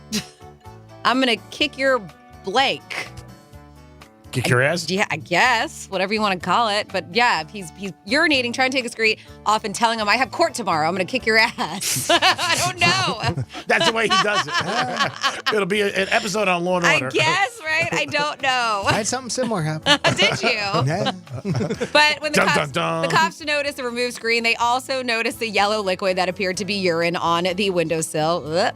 I'm going to kick your blank. Kick your ass? Yeah, I guess. Whatever you want to call it. But yeah, he's urinating, trying to take a screen off and telling him, I have court tomorrow. I'm going to kick your ass. I don't know. That's the way he does it. It'll be an episode on Law & Order. I guess, right? I don't know. I had something similar happen. Did you? Yeah. But when the cops noticed the removed screen, they also noticed the yellow liquid that appeared to be urine on the windowsill.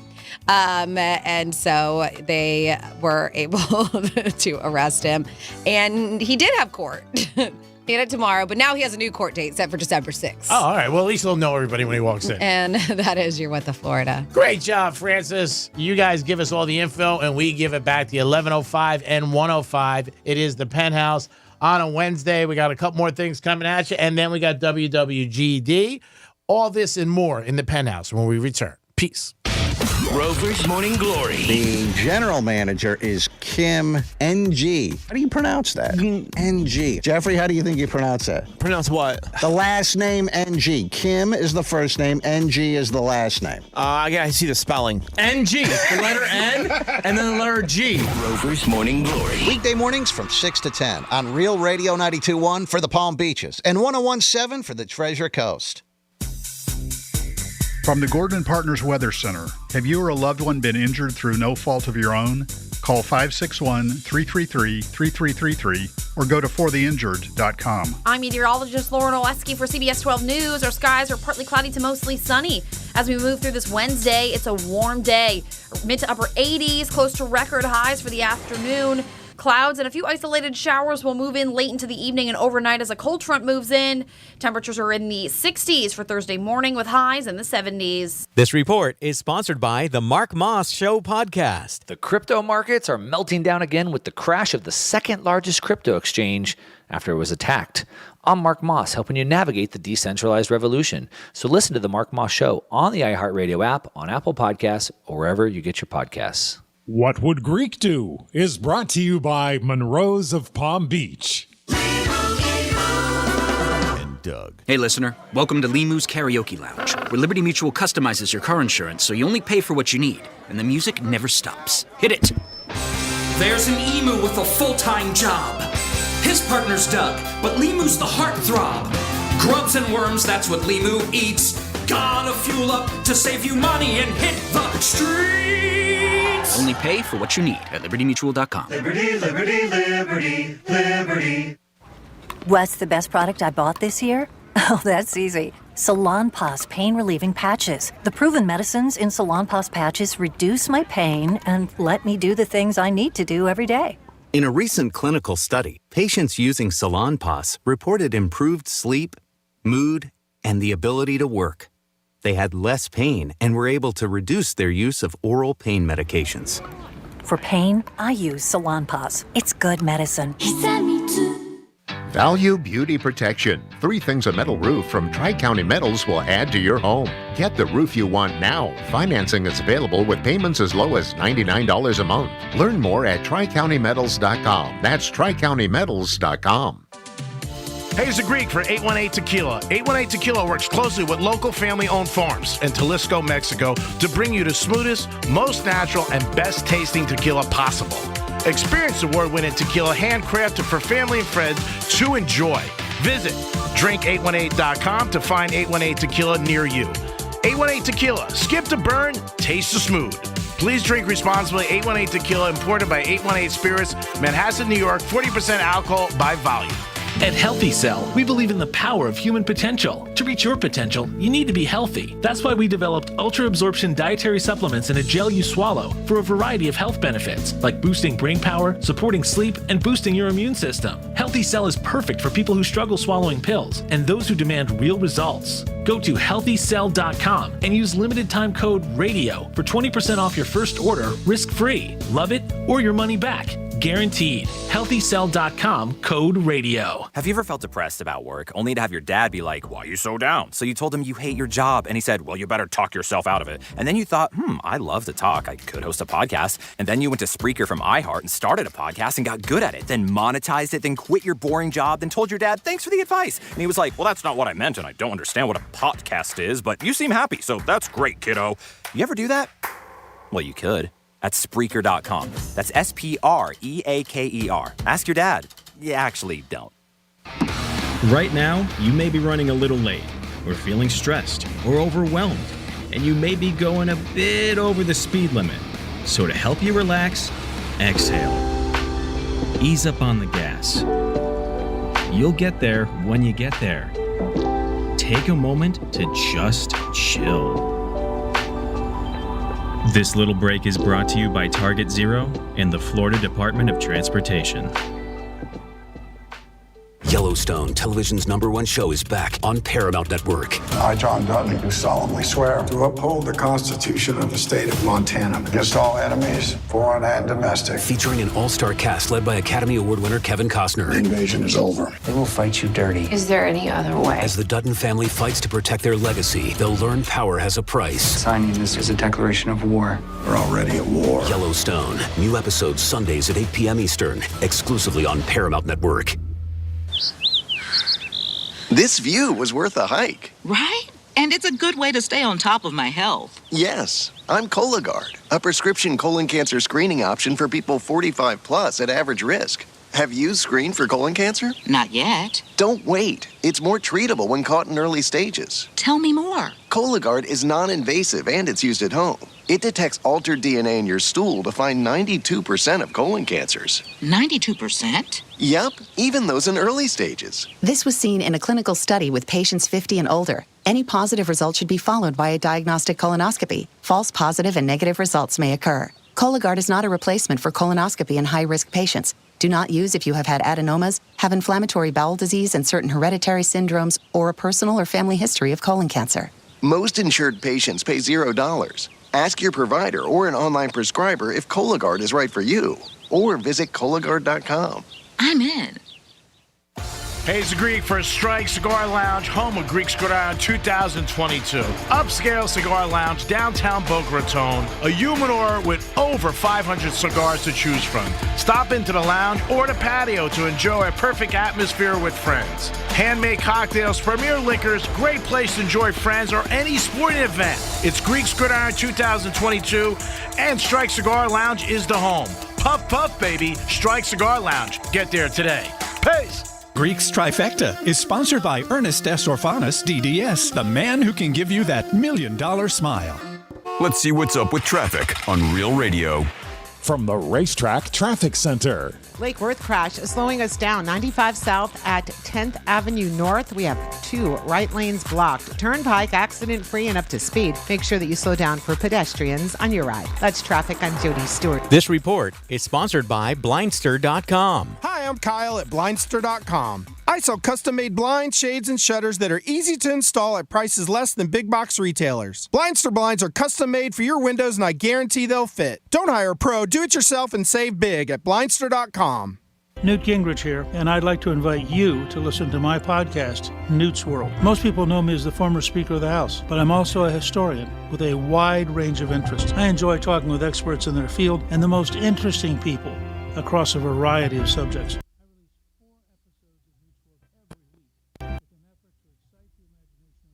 And so they were able to arrest him. And he did have court. He had it tomorrow, but now he has a new court date set for December 6th. Oh, all right. Well, at least he'll know everybody when he walks in. And that is your What the Florida. Great job, Francis. You guys give us all the info, and we give it back to you 11:05 and 1:05. It is the Penthouse on a Wednesday. We got a couple more things coming at you, and then we got WWGD. All this and more in the Penthouse when we return. Peace. Rover's Morning Glory. The general manager is Kim NG. How do you pronounce that? NG. Jeffrey, how do you think you pronounce that? Pronounce what? The last name NG. Kim is the first name. NG is the last name. I gotta see the spelling. NG. The letter N and then the letter G. Rover's Morning Glory. Weekday mornings from 6 to 10 on Real Radio 92.1 for the Palm Beaches and 101.7 for the Treasure Coast. From the Gordon Partners Weather Center, have you or a loved one been injured through no fault of your own? Call 561-333-3333 or go to fortheinjured.com. I'm meteorologist Lauren Oleski for CBS 12 News. Our skies are partly cloudy to mostly sunny. As we move through this Wednesday, it's a warm day. Mid to upper 80s, close to record highs for the afternoon. Clouds and a few isolated showers will move in late into the evening and overnight as a cold front moves in. Temperatures are in the 60s for Thursday morning with highs in the 70s. This report is sponsored by the Mark Moss Show podcast. The crypto markets are melting down again with the crash of the second largest crypto exchange after it was attacked. I'm Mark Moss, helping you navigate the decentralized revolution. So listen to the Mark Moss Show on the iHeartRadio app, on Apple Podcasts, or wherever you get your podcasts. What Would Greek Do is brought to you by Monroe's of Palm Beach. And Doug. Hey, listener. Welcome to Limu's Karaoke Lounge, where Liberty Mutual customizes your car insurance so you only pay for what you need, and the music never stops. Hit it. There's an emu with a full-time job. His partner's Doug, but Limu's the heartthrob. Grubs and worms, that's what Limu eats. Gotta fuel up to save you money and hit the streets. Only pay for what you need at libertymutual.com. Liberty, liberty, liberty, liberty. What's the best product I bought this year? Oh, that's easy. Salonpas pain relieving patches. The proven medicines in Salonpas patches reduce my pain and let me do the things I need to do every day. In a recent clinical study, patients using Salonpas reported improved sleep, mood, and the ability to work. They had less pain and were able to reduce their use of oral pain medications. For pain, I use Salonpas. It's good medicine. Value Beauty Protection. 3 things a metal roof from Tri-County Metals will add to your home. Get the roof you want now. Financing is available with payments as low as $99 a month. Learn more at TriCountyMetals.com. That's TriCountyMetals.com. Hey, it's the Greek for 818 Tequila. 818 Tequila works closely with local family-owned farms in Jalisco, Mexico to bring you the smoothest, most natural, and best-tasting tequila possible. Experience award-winning tequila handcrafted for family and friends to enjoy. Visit drink818.com to find 818 Tequila near you. 818 Tequila. Skip the burn, taste the smooth. Please drink responsibly. 818 Tequila, imported by 818 Spirits, Manhasset, New York. 40% alcohol by volume. At Healthy Cell, we believe in the power of human potential. To reach your potential, you need to be healthy. That's why we developed ultra-absorption dietary supplements in a gel you swallow for a variety of health benefits, like boosting brain power, supporting sleep, and boosting your immune system. Healthy Cell is perfect for people who struggle swallowing pills and those who demand real results. Go to healthycell.com and use limited time code RADIO for 20% off your first order, risk-free. Love it or your money back. Guaranteed. HealthyCell.com, code RADIO. Have you ever felt depressed about work, only to have your dad be like, why are you so down? So you told him you hate your job, and he said, well, you better talk yourself out of it. And then you thought, I love to talk. I could host a podcast. And then you went to Spreaker from iHeart and started a podcast and got good at it, then monetized it, then quit your boring job, then told your dad, thanks for the advice. And he was like, well, that's not what I meant, and I don't understand what a podcast is, but you seem happy, so that's great, kiddo. You ever do that? Well, you could. At Spreaker.com. That's Spreaker. Ask your dad. You actually don't. Right now, you may be running a little late, or feeling stressed, or overwhelmed, and you may be going a bit over the speed limit. So to help you relax, exhale. Ease up on the gas. You'll get there when you get there. Take a moment to just chill. This little break is brought to you by Target Zero and the Florida Department of Transportation. Yellowstone, television's #1 show, is back on Paramount Network. I, John Dudley, do solemnly swear to uphold the Constitution of the state of Montana against all enemies, foreign and domestic. Featuring an all-star cast led by Academy Award winner Kevin Costner. The invasion is over. They will fight you dirty. Is there any other way? As the Dutton family fights to protect their legacy, they'll learn power has a price. Signing this is a declaration of war. We're already at war. Yellowstone. New episodes Sundays at 8 p.m. Eastern. Exclusively on Paramount Network. This view was worth a hike. Right? And it's a good way to stay on top of my health. Yes, I'm Cologuard, a prescription colon cancer screening option for people 45 plus at average risk. Have you screened for colon cancer? Not yet. Don't wait. It's more treatable when caught in early stages. Tell me more. Cologuard is non-invasive and it's used at home. It detects altered DNA in your stool to find 92% of colon cancers. 92%? Yep, even those in early stages. This was seen in a clinical study with patients 50 and older. Any positive result should be followed by a diagnostic colonoscopy. False positive and negative results may occur. Cologuard is not a replacement for colonoscopy in high-risk patients. Do not use if you have had adenomas, have inflammatory bowel disease and certain hereditary syndromes, or a personal or family history of colon cancer. Most insured patients pay $0. Ask your provider or an online prescriber if Cologuard is right for you, or visit Cologuard.com. I'm in. Hey, it's Greek for Strike Cigar Lounge, home of Greek Cigar 2022. Upscale cigar lounge, downtown Boca Raton. A humidor with over 500 cigars to choose from. Stop into the lounge or the patio to enjoy a perfect atmosphere with friends. Handmade cocktails, premier liquors, great place to enjoy friends or any sporting event. It's Greek Cigar 2022, and Strike Cigar Lounge is the home. Puff, puff, baby. Strike Cigar Lounge. Get there today. Peace. Greek's Trifecta is sponsored by Ernest S. Orphanis, DDS, the man who can give you that $1 million smile. Let's see what's up with traffic on Real Radio. From the Racetrack Traffic Center. Lake Worth crash is slowing us down 95 south at 10th Avenue North. We have 2 right lanes blocked. Turnpike accident free and up to speed. Make sure that you slow down for pedestrians on your ride. That's traffic. I'm Jody Stewart. This report is sponsored by Blindster.com. Hi, I'm Kyle at Blindster.com. I sell custom-made blinds, shades, and shutters that are easy to install at prices less than big box retailers. Blindster blinds are custom-made for your windows, and I guarantee they'll fit. Don't hire a pro. Do it yourself and save big at Blindster.com. Newt Gingrich here, and I'd like to invite you to listen to my podcast, Newt's World. Most people know me as the former Speaker of the House, but I'm also a historian with a wide range of interests. I enjoy talking with experts in their field and the most interesting people across a variety of subjects.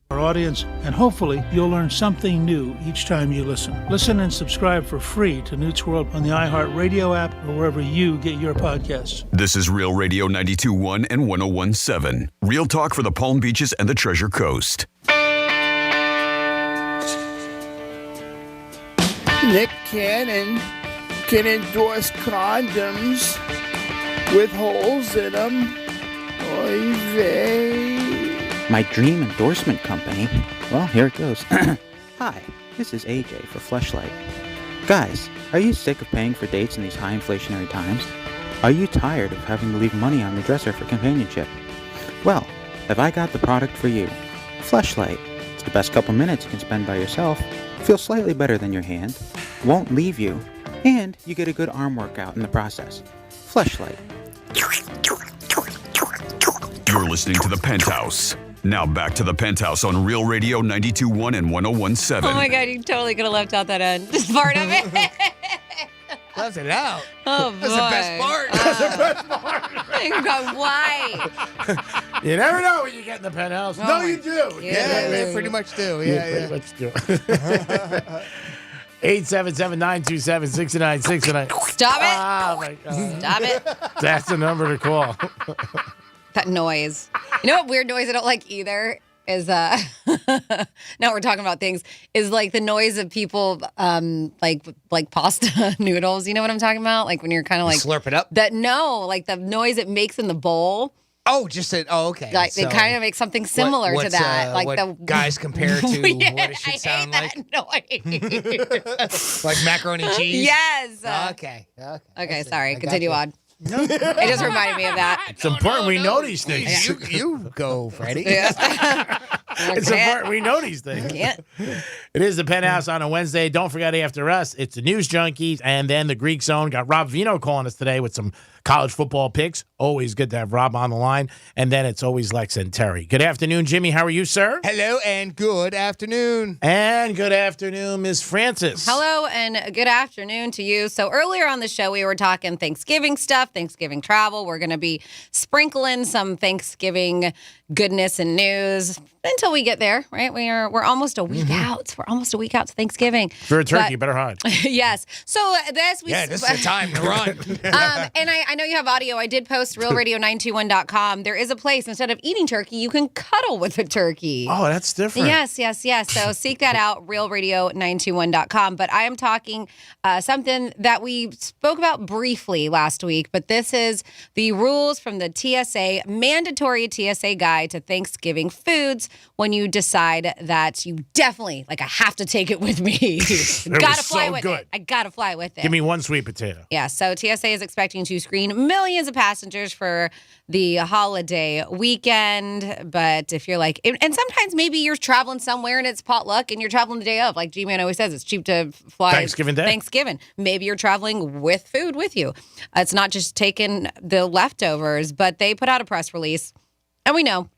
Our audience, and hopefully you'll learn something new each time you listen. Listen and subscribe for free to Newt's World on the iHeartRadio app or wherever you get your podcasts. This is Real Radio 92.1 and 101.7. Real talk for the Palm Beaches and the Treasure Coast. Nick Cannon can endorse condoms with holes in them. Oy vey. My dream endorsement company? Well, here it goes. Hi, this is AJ for Fleshlight. Guys, are you sick of paying for dates in these high inflationary times? Are you tired of having to leave money on the dresser for companionship? Well, have I got the product for you? Fleshlight. It's the best couple minutes you can spend by yourself. Feels slightly better than your hand. Won't leave you. And you get a good arm workout in the process. Fleshlight. You're listening to The Penthouse. Now back to The Penthouse on Real Radio 92.1 and 101.7. Oh my God, you totally could have left out that end. Part of it. Left it out. Oh, boy. That's the best part. That's the best part. God, why? You never know when you get in the penthouse. Oh No, you do. Yeah, they pretty much do. Yeah. Pretty much do. 877-927-6969. Stop it. Oh, my God. Stop it. That's the number to call. That noise. You know what weird noise I don't like either is now we're talking about things, is like the noise of people like pasta noodles. You know what I'm talking about? Like when you're kind of like slurp it up. Like the noise it makes in the bowl. Oh, just said. Oh, okay. Like it kind of makes something similar to that. Like what the guys compare to yeah, what it should sound like. Noise. Like macaroni and cheese. Yes. Okay. Okay. Sorry. Continue on. It just reminded me of that. It's important we know these things. You go, Freddie. Yeah. It's important we know these things. Can't. It is the Penthouse on a Wednesday. Don't forget, after us, it's the News Junkies and then the Greek Zone. Got Rob Vino calling us today with some college football picks. Always good to have Rob on the line. And then it's always Lex and Terry. Good afternoon, Jimmy. How are you, sir? Hello and good afternoon. And good afternoon, Miss Francis. Hello and good afternoon to you. So earlier on the show, we were talking Thanksgiving stuff, Thanksgiving travel. We're going to be sprinkling some Thanksgiving goodness and news until we get there, right? We're almost a week out. We're almost a week out to Thanksgiving. For a turkey, better hide. Yes. So this is the time to run. And I know you have audio. I did post realradio921.com. There is a place, instead of eating turkey, you can cuddle with a turkey. Oh, that's different. Yes. So seek that out, realradio921.com. But I am talking something that we spoke about briefly last week, but this is the rules from the TSA, mandatory TSA guide to Thanksgiving foods when you decide that you definitely, I have to take it with me. Gotta fly with it. I gotta fly with it. Give me one sweet potato. Yeah, so TSA is expecting to screen millions of passengers for the holiday weekend. But if you're and sometimes maybe you're traveling somewhere and it's potluck and you're traveling the day of. Like G-Man always says, it's cheap to fly Thanksgiving Day. Thanksgiving. Maybe you're traveling with food with you. It's not just taking the leftovers, but they put out a press release. And we know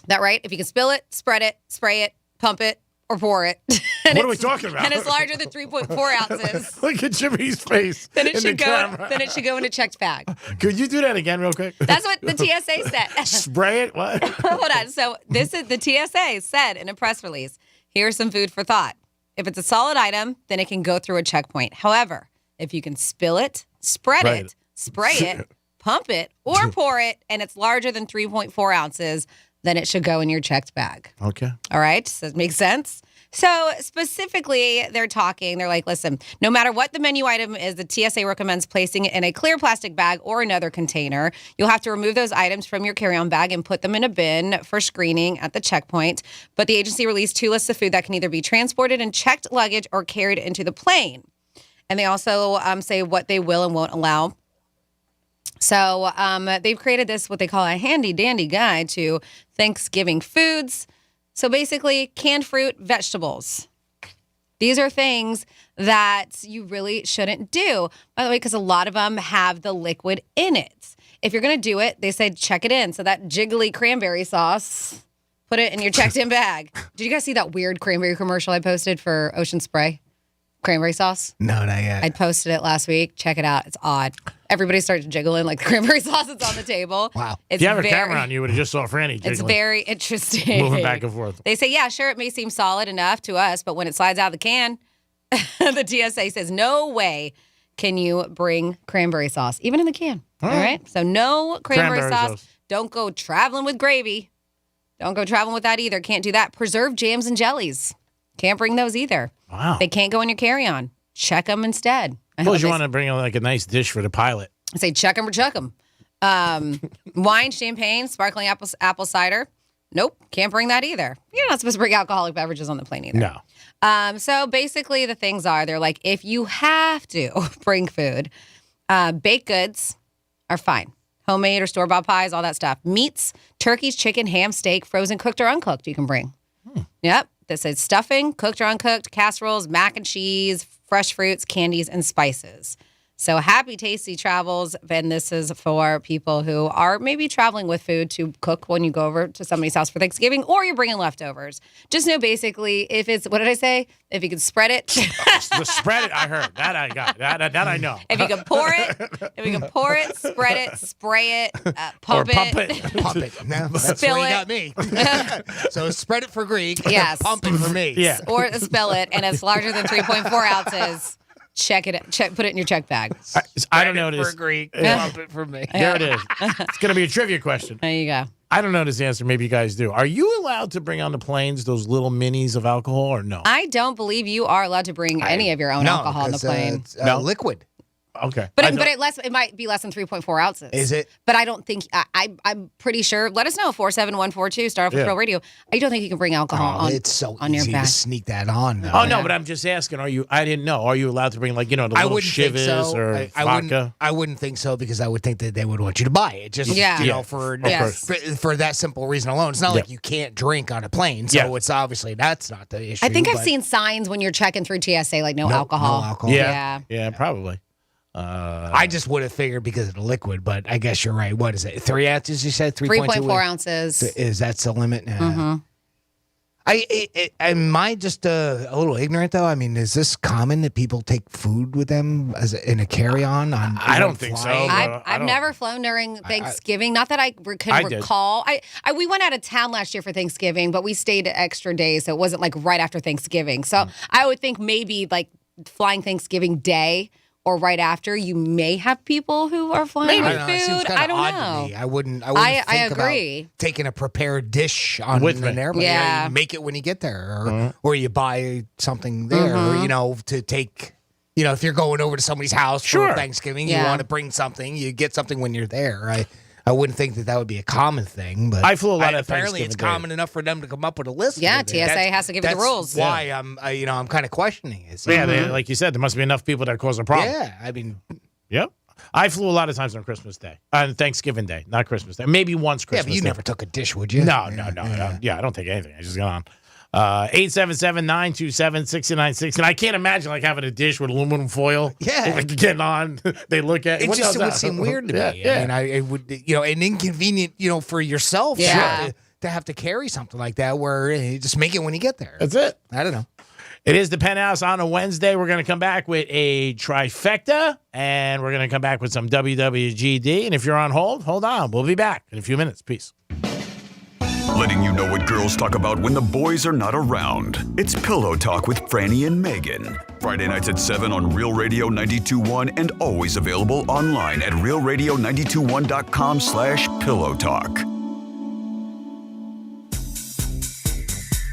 that, right? If you can spill it, spread it, spray it, pump it, or pour it. What are we talking about? And it's larger than 3.4 ounces. Look at Jimmy's face. Then it in should the camera. Then it should go in a checked bag. Could you do that again real quick? That's what the TSA said. Spray it? What? Hold on. So this is the TSA said in a press release. Here's some food for thought. If it's a solid item, then it can go through a checkpoint. However, if you can spill it, spread it, spray it, pump it, or pour it, and it's larger than 3.4 ounces, then it should go in your checked bag. Okay. All right. Does that make sense? So specifically, they're like, listen, no matter what the menu item is, the TSA recommends placing it in a clear plastic bag or another container. You'll have to remove those items from your carry-on bag and put them in a bin for screening at the checkpoint. But the agency released 2 lists of food that can either be transported in checked luggage or carried into the plane. And they also say what they will and won't allow. So they've created this, what they call a handy-dandy guide to Thanksgiving foods. So basically, canned fruit, vegetables. These are things that you really shouldn't do, by the way, because a lot of them have the liquid in it. If you're going to do it, they say check it in. So that jiggly cranberry sauce, put it in your checked-in bag. Did you guys see that weird cranberry commercial I posted for Ocean Spray? Cranberry sauce? No, not yet. I posted it last week. Check it out. It's odd. Everybody starts jiggling like the cranberry sauce is on the table. Wow. It's If you have a camera on, you would have just saw Franny jiggling. It's very interesting. Moving back and forth. They say, yeah, sure, it may seem solid enough to us, but when it slides out of the can, the TSA says, no way can you bring cranberry sauce, even in the can. All right? So no cranberry sauce. Don't go traveling with gravy. Don't go traveling with that either. Can't do that. Preserved jams and jellies. Can't bring those either. Wow. They can't go in your carry-on. Check them instead. Suppose you want to bring a nice dish for the pilot. I say check them or chuck them. Wine, champagne, sparkling apple cider. Nope, can't bring that either. You're not supposed to bring alcoholic beverages on the plane either. No. So basically the things are, they're like, if you have to bring food, baked goods are fine. Homemade or store-bought pies, all that stuff. Meats, turkeys, chicken, ham, steak, frozen, cooked, or uncooked you can bring. Yep. This says stuffing, cooked or uncooked, casseroles, mac and cheese, fresh fruits, candies, and spices. So happy, tasty travels. And this is for people who are maybe traveling with food to cook when you go over to somebody's house for Thanksgiving, or you're bringing leftovers. Just know basically if it's, what did I say? If you can spread it. The spread it, I heard. That I got. That I know. If you can pour it, spread it, spray it, pump it. Pump it. No, that's Spill where you it. got me. So spread it for Greek. Yes. Pump it for me. Yeah. Or spill it, and it's larger than 3.4 ounces. Put it in your check bag. I don't know this. For Greek. Pump it for me. There it is. It's going to be a trivia question. There you go. I don't know this answer. Maybe you guys do. Are you allowed to bring on the planes those little minis of alcohol or no? I don't believe you are allowed to bring any of your own alcohol on the plane. It's, liquid. Okay. But it might be less than 3.4 ounces. Is it? But I don't think, I'm pretty sure, let us know, 47142, start off with Real Radio. I don't think you can bring alcohol on It's so on easy your bag. to sneak that on. Though. Oh, no, but I'm just asking, I didn't know. Are you allowed to bring, the little shivers or vodka? I wouldn't think so because I would think that they would want you to buy it. Just, for that simple reason alone. It's not like you can't drink on a plane. So it's obviously, that's not the issue. I think I've seen signs when you're checking through TSA, like no alcohol. No alcohol. Yeah, probably. I just would have figured because of the liquid, but I guess you're right. What is it? 3 ounces? You said 3.4 ounces. That's the limit? Am I just a little ignorant though? I mean, is this common that people take food with them in a carry-on? I don't think so. I've never flown during Thanksgiving. Not that I can recall. We went out of town last year for Thanksgiving, but we stayed extra days, so it wasn't like right after Thanksgiving. So I would think maybe like flying Thanksgiving Day or right after, you may have people who are flying with food. I don't know. To me. I wouldn't I think agree. about taking a prepared dish on an airplane. Yeah. You make it when you get there, or you buy something there, to take. If you're going over to somebody's house for Thanksgiving, you want to bring something. You get something when you're there. I wouldn't think that would be a common thing, but I flew a lot of apparently it's common enough for them to come up with a list. Yeah, TSA has to give you the rules. That's why I'm kind of questioning it. Like you said, there must be enough people that cause a problem. Yeah, I mean, yep. I flew a lot of times on Christmas Day, on Thanksgiving Day, not Christmas Day. Maybe once Christmas. Yeah, but you Day. never took a dish, would you? No. Yeah, I don't take anything. I just got on. 877-927-6960. And I can't imagine having a dish with aluminum foil. Yeah. Getting on. They look at it. It would seem weird to me. Yeah. I mean, it would, an inconvenient, for yourself to have to carry something like that where you just make it when you get there. That's it. I don't know. It is the Penthouse on a Wednesday. We're going to come back with a trifecta, and we're going to come back with some WWGD. And if you're on hold on. We'll be back in a few minutes. Peace. Letting you know what girls talk about when the boys are not around. It's Pillow Talk with Franny and Megan. Friday nights at 7 on Real Radio 92.1 and always available online at realradio921.com/Pillow Talk.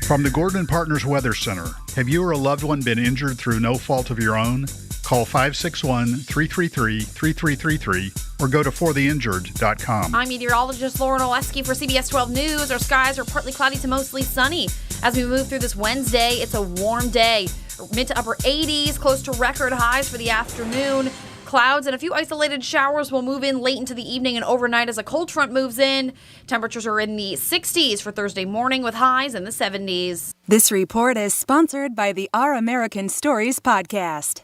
From the Gordon Partners Weather Center, have you or a loved one been injured through no fault of your own? Call 561-333-3333 or go to fortheinjured.com. I'm meteorologist Lauren Oleski for CBS 12 News. Our skies are partly cloudy to mostly sunny. As we move through this Wednesday, it's a warm day. Mid to upper 80s, close to record highs for the afternoon. Clouds and a few isolated showers will move in late into the evening and overnight as a cold front moves in. Temperatures are in the 60s for Thursday morning with highs in the 70s. This report is sponsored by the Our American Stories podcast.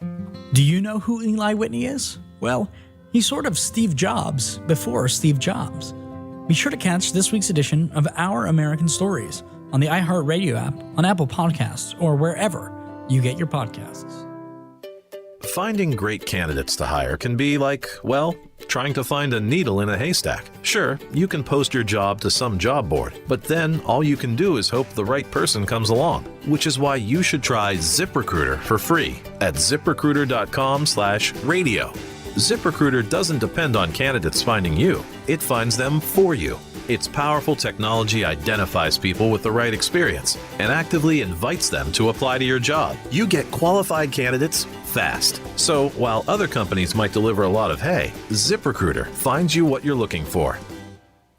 Do you know who Eli Whitney is? Well, he's sort of Steve Jobs before Steve Jobs. Be sure to catch this week's edition of Our American Stories on the iHeartRadio app, on Apple Podcasts, or wherever you get your podcasts. Finding great candidates to hire can be like, well, trying to find a needle in a haystack. Sure, you can post your job to some job board, but then all you can do is hope the right person comes along, which is why you should try ZipRecruiter for free at ZipRecruiter.com/radio. ZipRecruiter doesn't depend on candidates finding you. It finds them for you. Its powerful technology identifies people with the right experience and actively invites them to apply to your job. You get qualified candidates fast. So while other companies might deliver a lot of hay, ZipRecruiter finds you what you're looking for.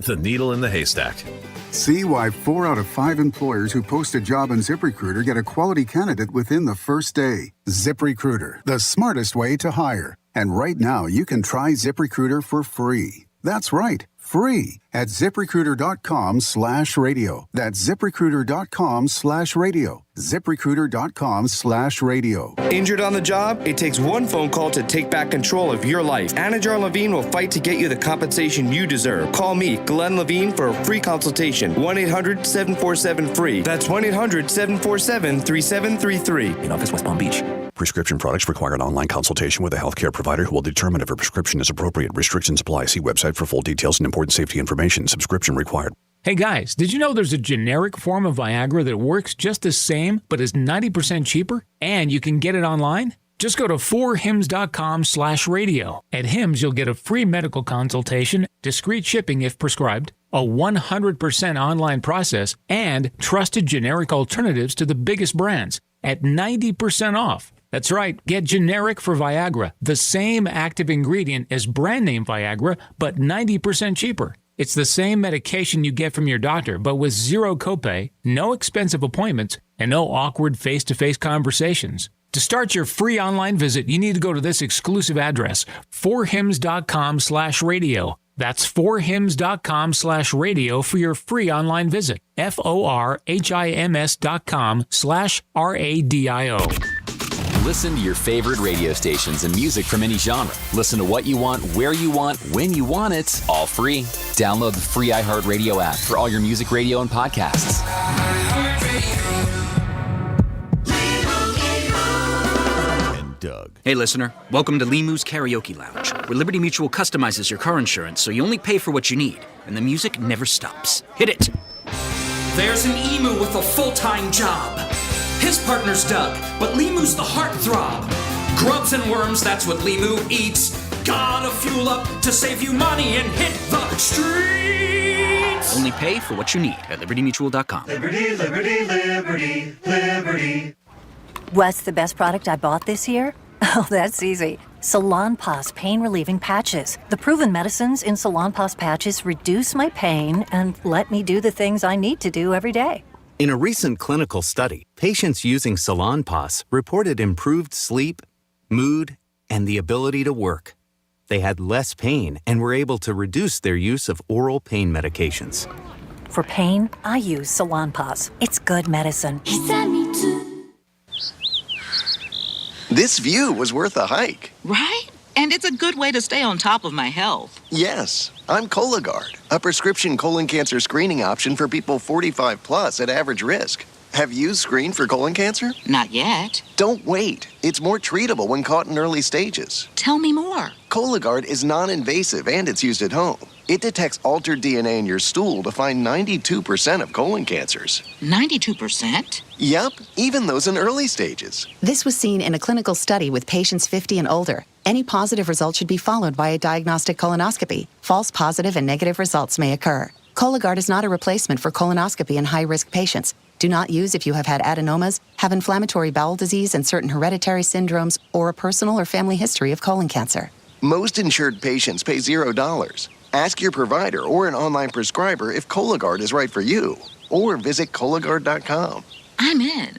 The needle in the haystack. See why 4 out of 5 employers who post a job on ZipRecruiter get a quality candidate within the first day. ZipRecruiter, the smartest way to hire. And right now, you can try ZipRecruiter for free. That's right, free at ZipRecruiter.com/radio. That's ZipRecruiter.com/radio. ZipRecruiter.com/radio. Injured on the job? It takes one phone call to take back control of your life. Anna Jar Levine will fight to get you the compensation you deserve. Call me, Glenn Levine, for a free consultation. 1-800-747-FREE. That's 1-800-747-3733. In office, West Palm Beach. Prescription products require an online consultation with a healthcare provider who will determine if a prescription is appropriate. Restrictions apply. See website for full details and important safety information. Subscription required. Hey guys, did you know there's a generic form of Viagra that works just the same but is 90% cheaper? And you can get it online? Just go to 4hims.com/radio. At Hims, you'll get a free medical consultation, discreet shipping if prescribed, a 100% online process, and trusted generic alternatives to the biggest brands at 90% off. That's right, get generic for Viagra, the same active ingredient as brand name Viagra, but 90% cheaper. It's the same medication you get from your doctor, but with zero copay, no expensive appointments, and no awkward face-to-face conversations. To start your free online visit, you need to go to this exclusive address, 4hims.com/radio. That's 4hims.com/radio for your free online visit. FORHIMS.com/RADIO. Listen to your favorite radio stations and music from any genre. Listen to what you want, where you want, when you want it, all free. Download the free iHeartRadio app for all your music, radio, and podcasts. Doug. Hey, listener. Welcome to Limu's Karaoke Lounge, where Liberty Mutual customizes your car insurance so you only pay for what you need, and the music never stops. Hit it! There's an emu with a full-time job. His partner's Doug, but Limu's the heartthrob. Grubs and worms, that's what Limu eats. Gotta fuel up to save you money and hit the streets. Only pay for what you need at libertymutual.com. Liberty, liberty, liberty, liberty. What's the best product I bought this year? Oh, that's easy. Salonpas pain-relieving patches. The proven medicines in Salonpas patches reduce my pain and let me do the things I need to do every day. In a recent clinical study, patients using Salonpas reported improved sleep, mood, and the ability to work. They had less pain and were able to reduce their use of oral pain medications. For pain, I use Salonpas. It's good medicine. This view was worth a hike. Right? And it's a good way to stay on top of my health. Yes, I'm Cologuard, a prescription colon cancer screening option for people 45 plus at average risk. Have you screened for colon cancer? Not yet. Don't wait. It's more treatable when caught in early stages. Tell me more. Cologuard is non-invasive and it's used at home. It detects altered DNA in your stool to find 92% of colon cancers. 92%? Yep, even those in early stages. This was seen in a clinical study with patients 50 and older. Any positive result should be followed by a diagnostic colonoscopy. False positive and negative results may occur. Cologuard is not a replacement for colonoscopy in high-risk patients. Do not use if you have had adenomas, have inflammatory bowel disease and certain hereditary syndromes, or a personal or family history of colon cancer. Most insured patients pay $0. Ask your provider or an online prescriber if Cologuard is right for you, or visit Cologuard.com. I'm in.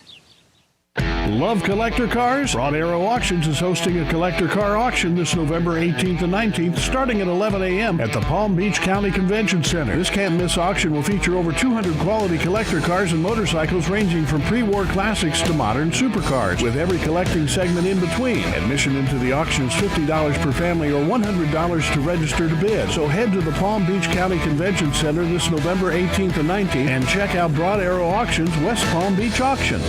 Love collector cars? Broad Arrow Auctions is hosting a collector car auction this November 18th and 19th, starting at 11 a.m. at the Palm Beach County Convention Center. This can't-miss auction will feature over 200 quality collector cars and motorcycles ranging from pre-war classics to modern supercars, with every collecting segment in between. Admission into the auction is $50 per family or $100 to register to bid. So head to the Palm Beach County Convention Center this November 18th and 19th and check out Broad Arrow Auctions West Palm Beach Auction.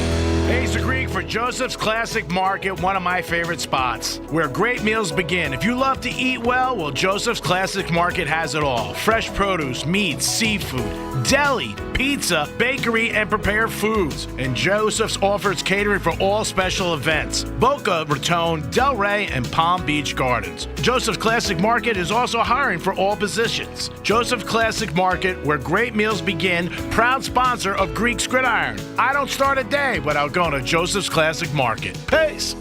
Hey, it's the Greek for Joseph's Classic Market, one of my favorite spots, where great meals begin. If you love to eat well, Joseph's Classic Market has it all. Fresh produce, meats, seafood, deli, pizza, bakery, and prepared foods. And Joseph's offers catering for all special events. Boca Raton, Delray, and Palm Beach Gardens. Joseph's Classic Market is also hiring for all positions. Joseph's Classic Market, where great meals begin, proud sponsor of Greek's Gridiron. I don't start a day without going to Joseph's Classic Market. Peace.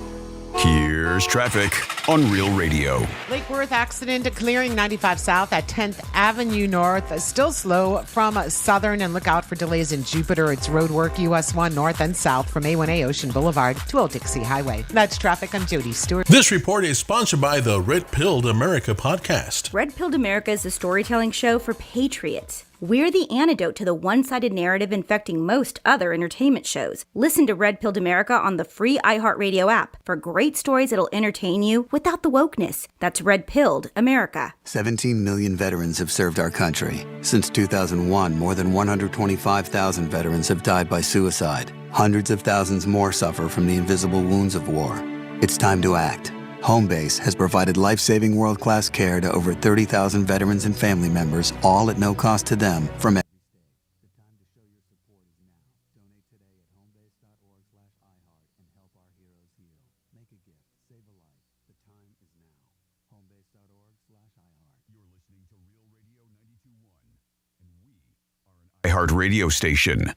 Here's traffic on Real Radio. Lake Worth accident clearing 95 South at 10th Avenue North. Still slow from Southern, and look out for delays in Jupiter. It's road work US 1 north and south from A1A Ocean Boulevard to Old Dixie Highway. That's traffic. I'm Jody Stewart. This report is sponsored by the Red Pilled America podcast. Red Pilled America is a storytelling show for patriots. We're the antidote to the one-sided narrative infecting most other entertainment shows. Listen to Red Pilled America on the free iHeartRadio app for great stories that'll entertain you without the wokeness. That's Red Pilled America. 17 million veterans have served our country. Since 2001, more than 125,000 veterans have died by suicide. Hundreds of thousands more suffer from the invisible wounds of war. It's time to act. Homebase has provided life-saving world-class care to over 30,000 veterans and family members, all at no cost to them from every iHeart Radio station.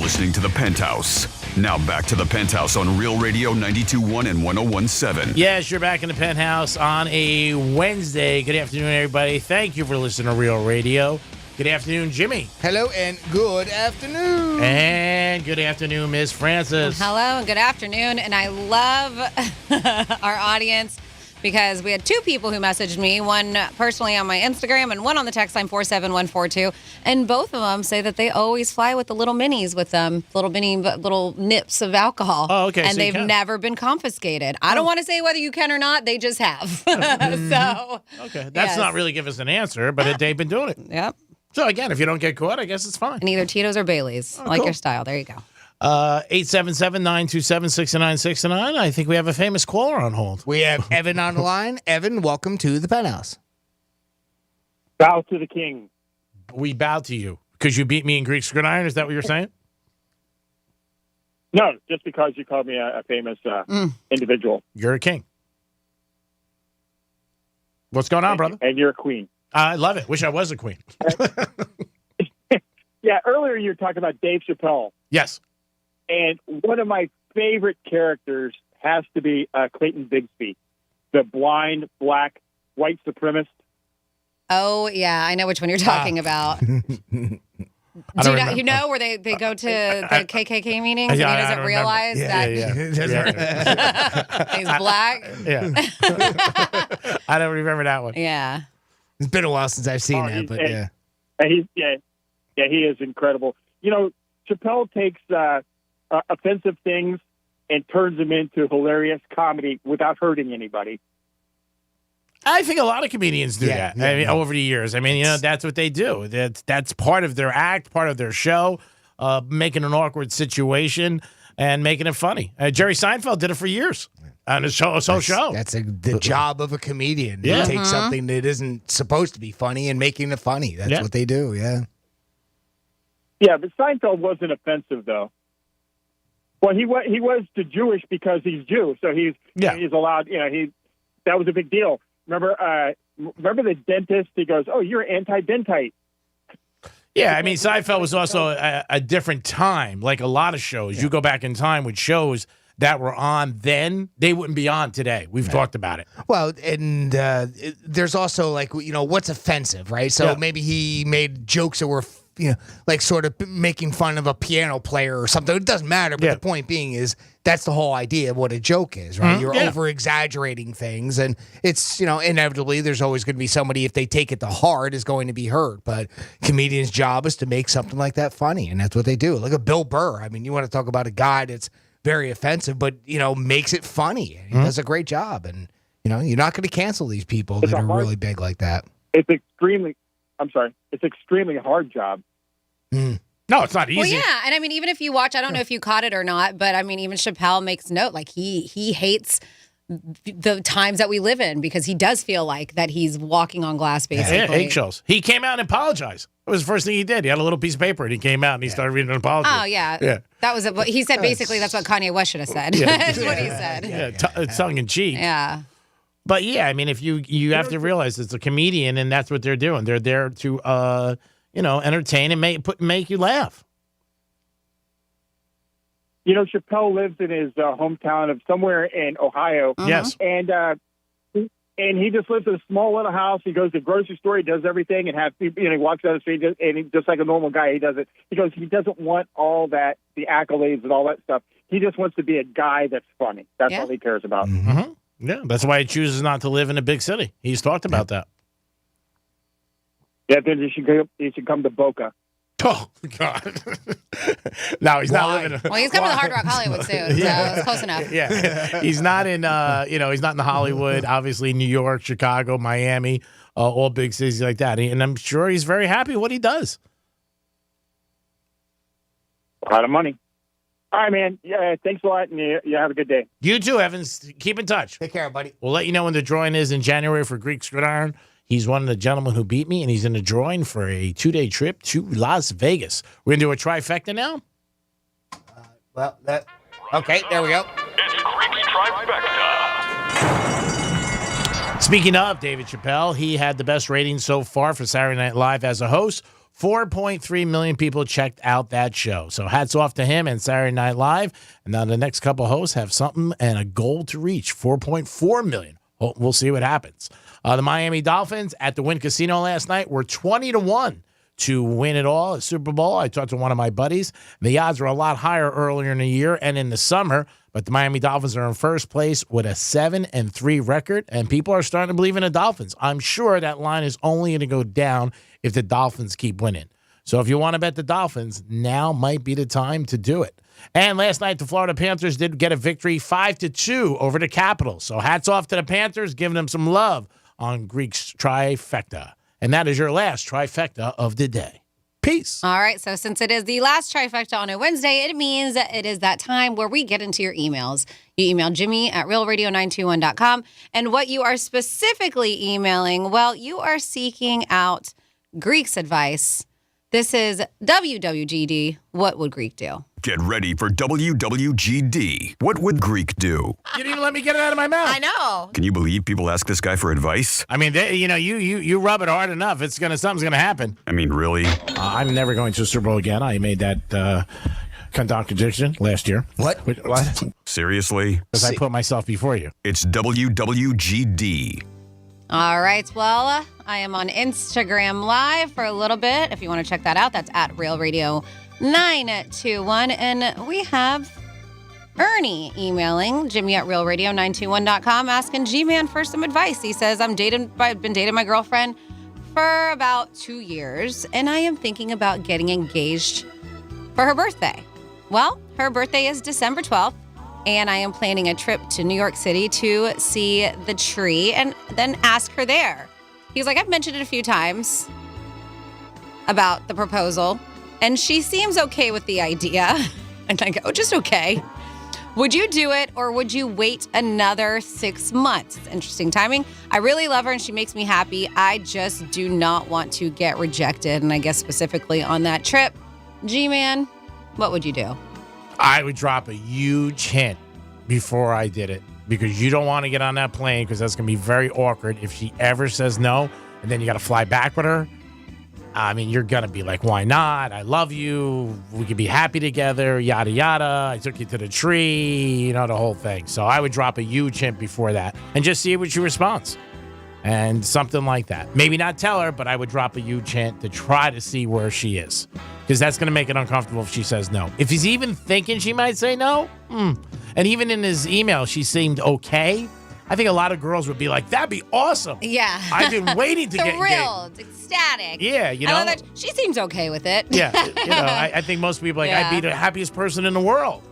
Listening to the Penthouse. Now back to the Penthouse on Real Radio 92.1 and 101.7. Yes, you're back in the Penthouse on a Wednesday. Good afternoon, everybody. Thank you for listening to Real Radio. Good afternoon, Jimmy. Hello and good afternoon. And good afternoon, Ms. Francis. Hello and good afternoon. And I love our audience, because we had two people who messaged me, one personally on my Instagram and one on the text line 47142. And both of them say that they always fly with the little minis with them, little nips of alcohol. Oh, okay. And so they've never been confiscated. I don't want to say whether you can or not. They just have. So, okay. That's not really give us an answer, but they've been doing it. Yep. So, again, if you don't get caught, I guess it's fine. And either Tito's or Bailey's, like cool. your style. There you go. 877-927-6969. I think we have a famous caller on hold. We have Evan on the line. Evan, welcome to the Penthouse. Bow to the king. We bow to you because you beat me in Greek gridiron. Is that what you're saying? No, just because you called me a famous individual. You're a king. What's going on, brother? And you're a queen. I love it. Wish I was a queen. Yeah, earlier you were talking about Dave Chappelle. Yes. And one of my favorite characters has to be Clayton Bigsby, the blind, black, white supremacist. Oh, yeah. I know which one you're talking about. You know where they go to the KKK meetings and he doesn't realize that he's black? Yeah. I don't remember that one. Yeah. It's been a while since I've seen that, but yeah. And he is incredible. You know, Chappelle takes offensive things and turns them into hilarious comedy without hurting anybody. I think a lot of comedians do that. I mean, over the years. I mean, you know, that's what they do. That's part of their act, part of their show, making an awkward situation and making it funny. Jerry Seinfeld did it for years on his show. That's the job of a comedian. Yeah. To take something that isn't supposed to be funny and making it funny. That's what they do, yeah. Yeah, but Seinfeld wasn't offensive, though. Well, he was to Jewish because he's Jew, so he's allowed. You know, that was a big deal. Remember the dentist? He goes, "Oh, you're anti-dentite." Yeah, I mean, Seinfeld was also a different time. Like a lot of shows, you go back in time with shows that were on then, they wouldn't be on today. We've talked about it. Well, and there's also like, you know, what's offensive, right? So maybe he made jokes that were, you know, like sort of making fun of a piano player or something. It doesn't matter, but the point being is that's the whole idea of what a joke is, right? You're over-exaggerating things, and it's, you know, inevitably there's always going to be somebody, if they take it to heart, is going to be hurt. But comedian's job is to make something like that funny, and that's what they do. Look at Bill Burr. I mean, you want to talk about a guy that's very offensive, but, you know, makes it funny. He does a great job, and, you know, you're not going to cancel these people that are really big like that. It's extremely hard job. No, it's not easy. Well, yeah, and I mean, even if you watch, I don't know if you caught it or not, but I mean, even Chappelle makes note, like he hates the times that we live in because he does feel like that he's walking on glass, basically. Yeah, eggshells. He came out and apologized. It was the first thing he did. He had a little piece of paper and he came out and he started reading an apology. Oh, yeah. That was what he said. Basically, that's what Kanye West should have said. That's what he said. Yeah, tongue in cheek. Yeah. But yeah, I mean, if you have to realize it's a comedian and that's what they're doing. They're there to, you know, entertain and make you laugh. You know, Chappelle lives in his hometown of somewhere in Ohio. Yes. And he just lives in a small little house. He goes to the grocery store. He does everything and he walks down the street and he, just like a normal guy, he does it. He goes, he doesn't want all that, the accolades and all that stuff. He just wants to be a guy that's funny. That's all he cares about. Mm-hmm. Yeah, that's why he chooses not to live in a big city. He's talked about that. Yeah, then he should come to Boca. Oh, God. No, he's not living. Well, he's coming to Hard Rock Hollywood soon, so it's close enough. Yeah. He's not in, he's not in Hollywood, obviously New York, Chicago, Miami, all big cities like that. And I'm sure he's very happy what he does. A lot of money. All right, man. Yeah, thanks a lot, and you have a good day. You too, Evans. Keep in touch. Take care, buddy. We'll let you know when the drawing is in January for Greek Gridiron. He's one of the gentlemen who beat me, and he's in the drawing for a 2-day trip to Las Vegas. We're going to do a trifecta now? Okay, there we go. It's Greek's Trifecta. Speaking of David Chappelle, he had the best rating so far for Saturday Night Live as a host. 4.3 million people checked out that show. So hats off to him and Saturday Night Live. And now the next couple hosts have something and a goal to reach, 4.4 million. We'll see what happens. The Miami Dolphins at the Wynn Casino last night were 20-1 to win it all at Super Bowl. I talked to one of my buddies. The odds were a lot higher earlier in the year and in the summer, but the Miami Dolphins are in first place with a 7-3 record, and people are starting to believe in the Dolphins. I'm sure that line is only going to go down if the Dolphins keep winning. So if you want to bet the Dolphins, now might be the time to do it. And last night, the Florida Panthers did get a victory 5-2 over the Capitals. So hats off to the Panthers, giving them some love on Greek's Trifecta. And that is your last trifecta of the day. Peace. All right, so since it is the last trifecta on a Wednesday, it means that it is that time where we get into your emails. You email Jimmy at realradio921.com. And what you are specifically emailing, well, you are seeking out Greek's advice. This is WWGD. What would Greek do? Get ready for WWGD. What would Greek do? You didn't even let me get it out of my mouth. I know. Can you believe people ask this guy for advice? I mean, you rub it hard enough, something's gonna happen. I mean, really? I'm never going to the Super Bowl again. I made that contradiction last year. What? What? Seriously? Because I put myself before you. It's WWGD. All right, well, I am on Instagram Live for a little bit. If you want to check that out, that's at Real Radio 921. And we have Ernie emailing Jimmy at realradio921.com asking G-Man for some advice. He says, I've been dating my girlfriend for about 2 years, and I am thinking about getting engaged for her birthday. Well, her birthday is December 12th. And I am planning a trip to New York City to see the tree and then ask her there. He's like, I've mentioned it a few times about the proposal, and she seems okay with the idea. And I go, just okay. Would you do it, or would you wait another 6 months? It's interesting timing. I really love her, and she makes me happy. I just do not want to get rejected, and I guess specifically on that trip. G-Man, what would you do? I would drop a huge hint before I did it, because you don't want to get on that plane, because that's going to be very awkward if she ever says no, and then you got to fly back with her. I mean, you're going to be like, why not? I love you. We could be happy together, yada, yada. I took you to the tree, the whole thing. So I would drop a huge hint before that and just see what she responds. And something like that. Maybe not tell her, but I would drop a huge hint to try to see where she is. Because that's going to make it uncomfortable if she says no. If he's even thinking she might say no, and even in his email, she seemed okay. I think a lot of girls would be like, that'd be awesome. Yeah. I've been waiting to get engaged. Thrilled, ecstatic. Yeah, I love that. She seems okay with it. Yeah, I think most people I'd be the happiest person in the world.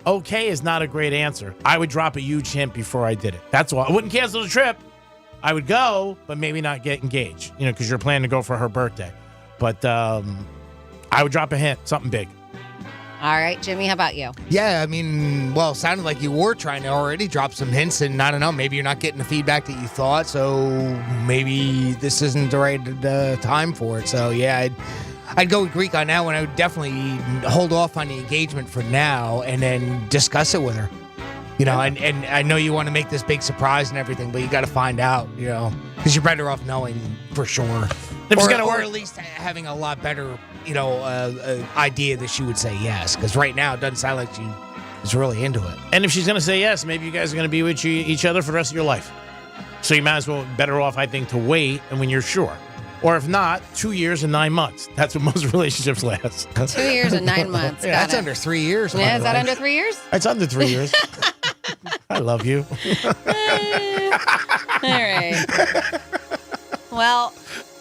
Okay is not a great answer. I would drop a huge hint before I did it. That's all. I wouldn't cancel the trip. I would go, but maybe not get engaged, because you're planning to go for her birthday. But I would drop a hint, something big. All right, Jimmy, how about you? Yeah, I mean, well, it sounded like you were trying to already drop some hints, and I don't know, maybe you're not getting the feedback that you thought, so maybe this isn't the right time for it. So, yeah, I'd go with Greek on that one. I would definitely hold off on the engagement for now and then discuss it with her. And I know you want to make this big surprise and everything, but you got to find out, because you're better off knowing for sure. Or at least having a lot better, idea that she would say yes. Because right now it doesn't sound like she is really into it. And if she's going to say yes, maybe you guys are going to be with each other for the rest of your life. So you might as well, better off, I think, to wait and when you're sure. Or if not, 2 years and 9 months. That's what most relationships last. 2 years and 9 months. Yeah, that's under 3 years. Yeah, is that under 3 years? It's under 3 years. I love you. All right. Well,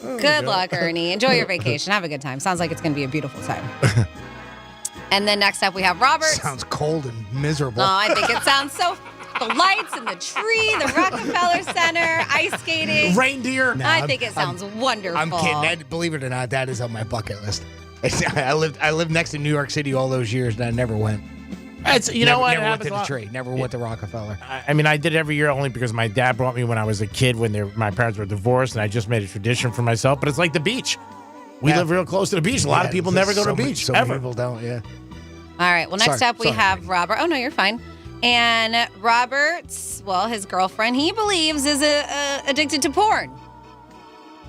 good luck, Ernie. Enjoy your vacation. Have a good time. Sounds like it's going to be a beautiful time. And then next up we have Robert. Sounds cold and miserable. Oh, I think it sounds so... The lights and the tree, the Rockefeller Center, ice skating. Reindeer. No, I think it sounds wonderful. I'm kidding. Believe it or not, that is on my bucket list. I lived next to New York City all those years, and I never went. Know what? Never went to the tree. Never went to Rockefeller. I mean, I did it every year only because my dad brought me when I was a kid when my parents were divorced, and I just made a tradition for myself. But it's like the beach. We live real close to the beach. A lot of people never go to the beach. So many people don't, yeah. All right. Well, next up we have Robert. Oh, no, you're fine. And Robert's, his girlfriend, he believes is addicted to porn.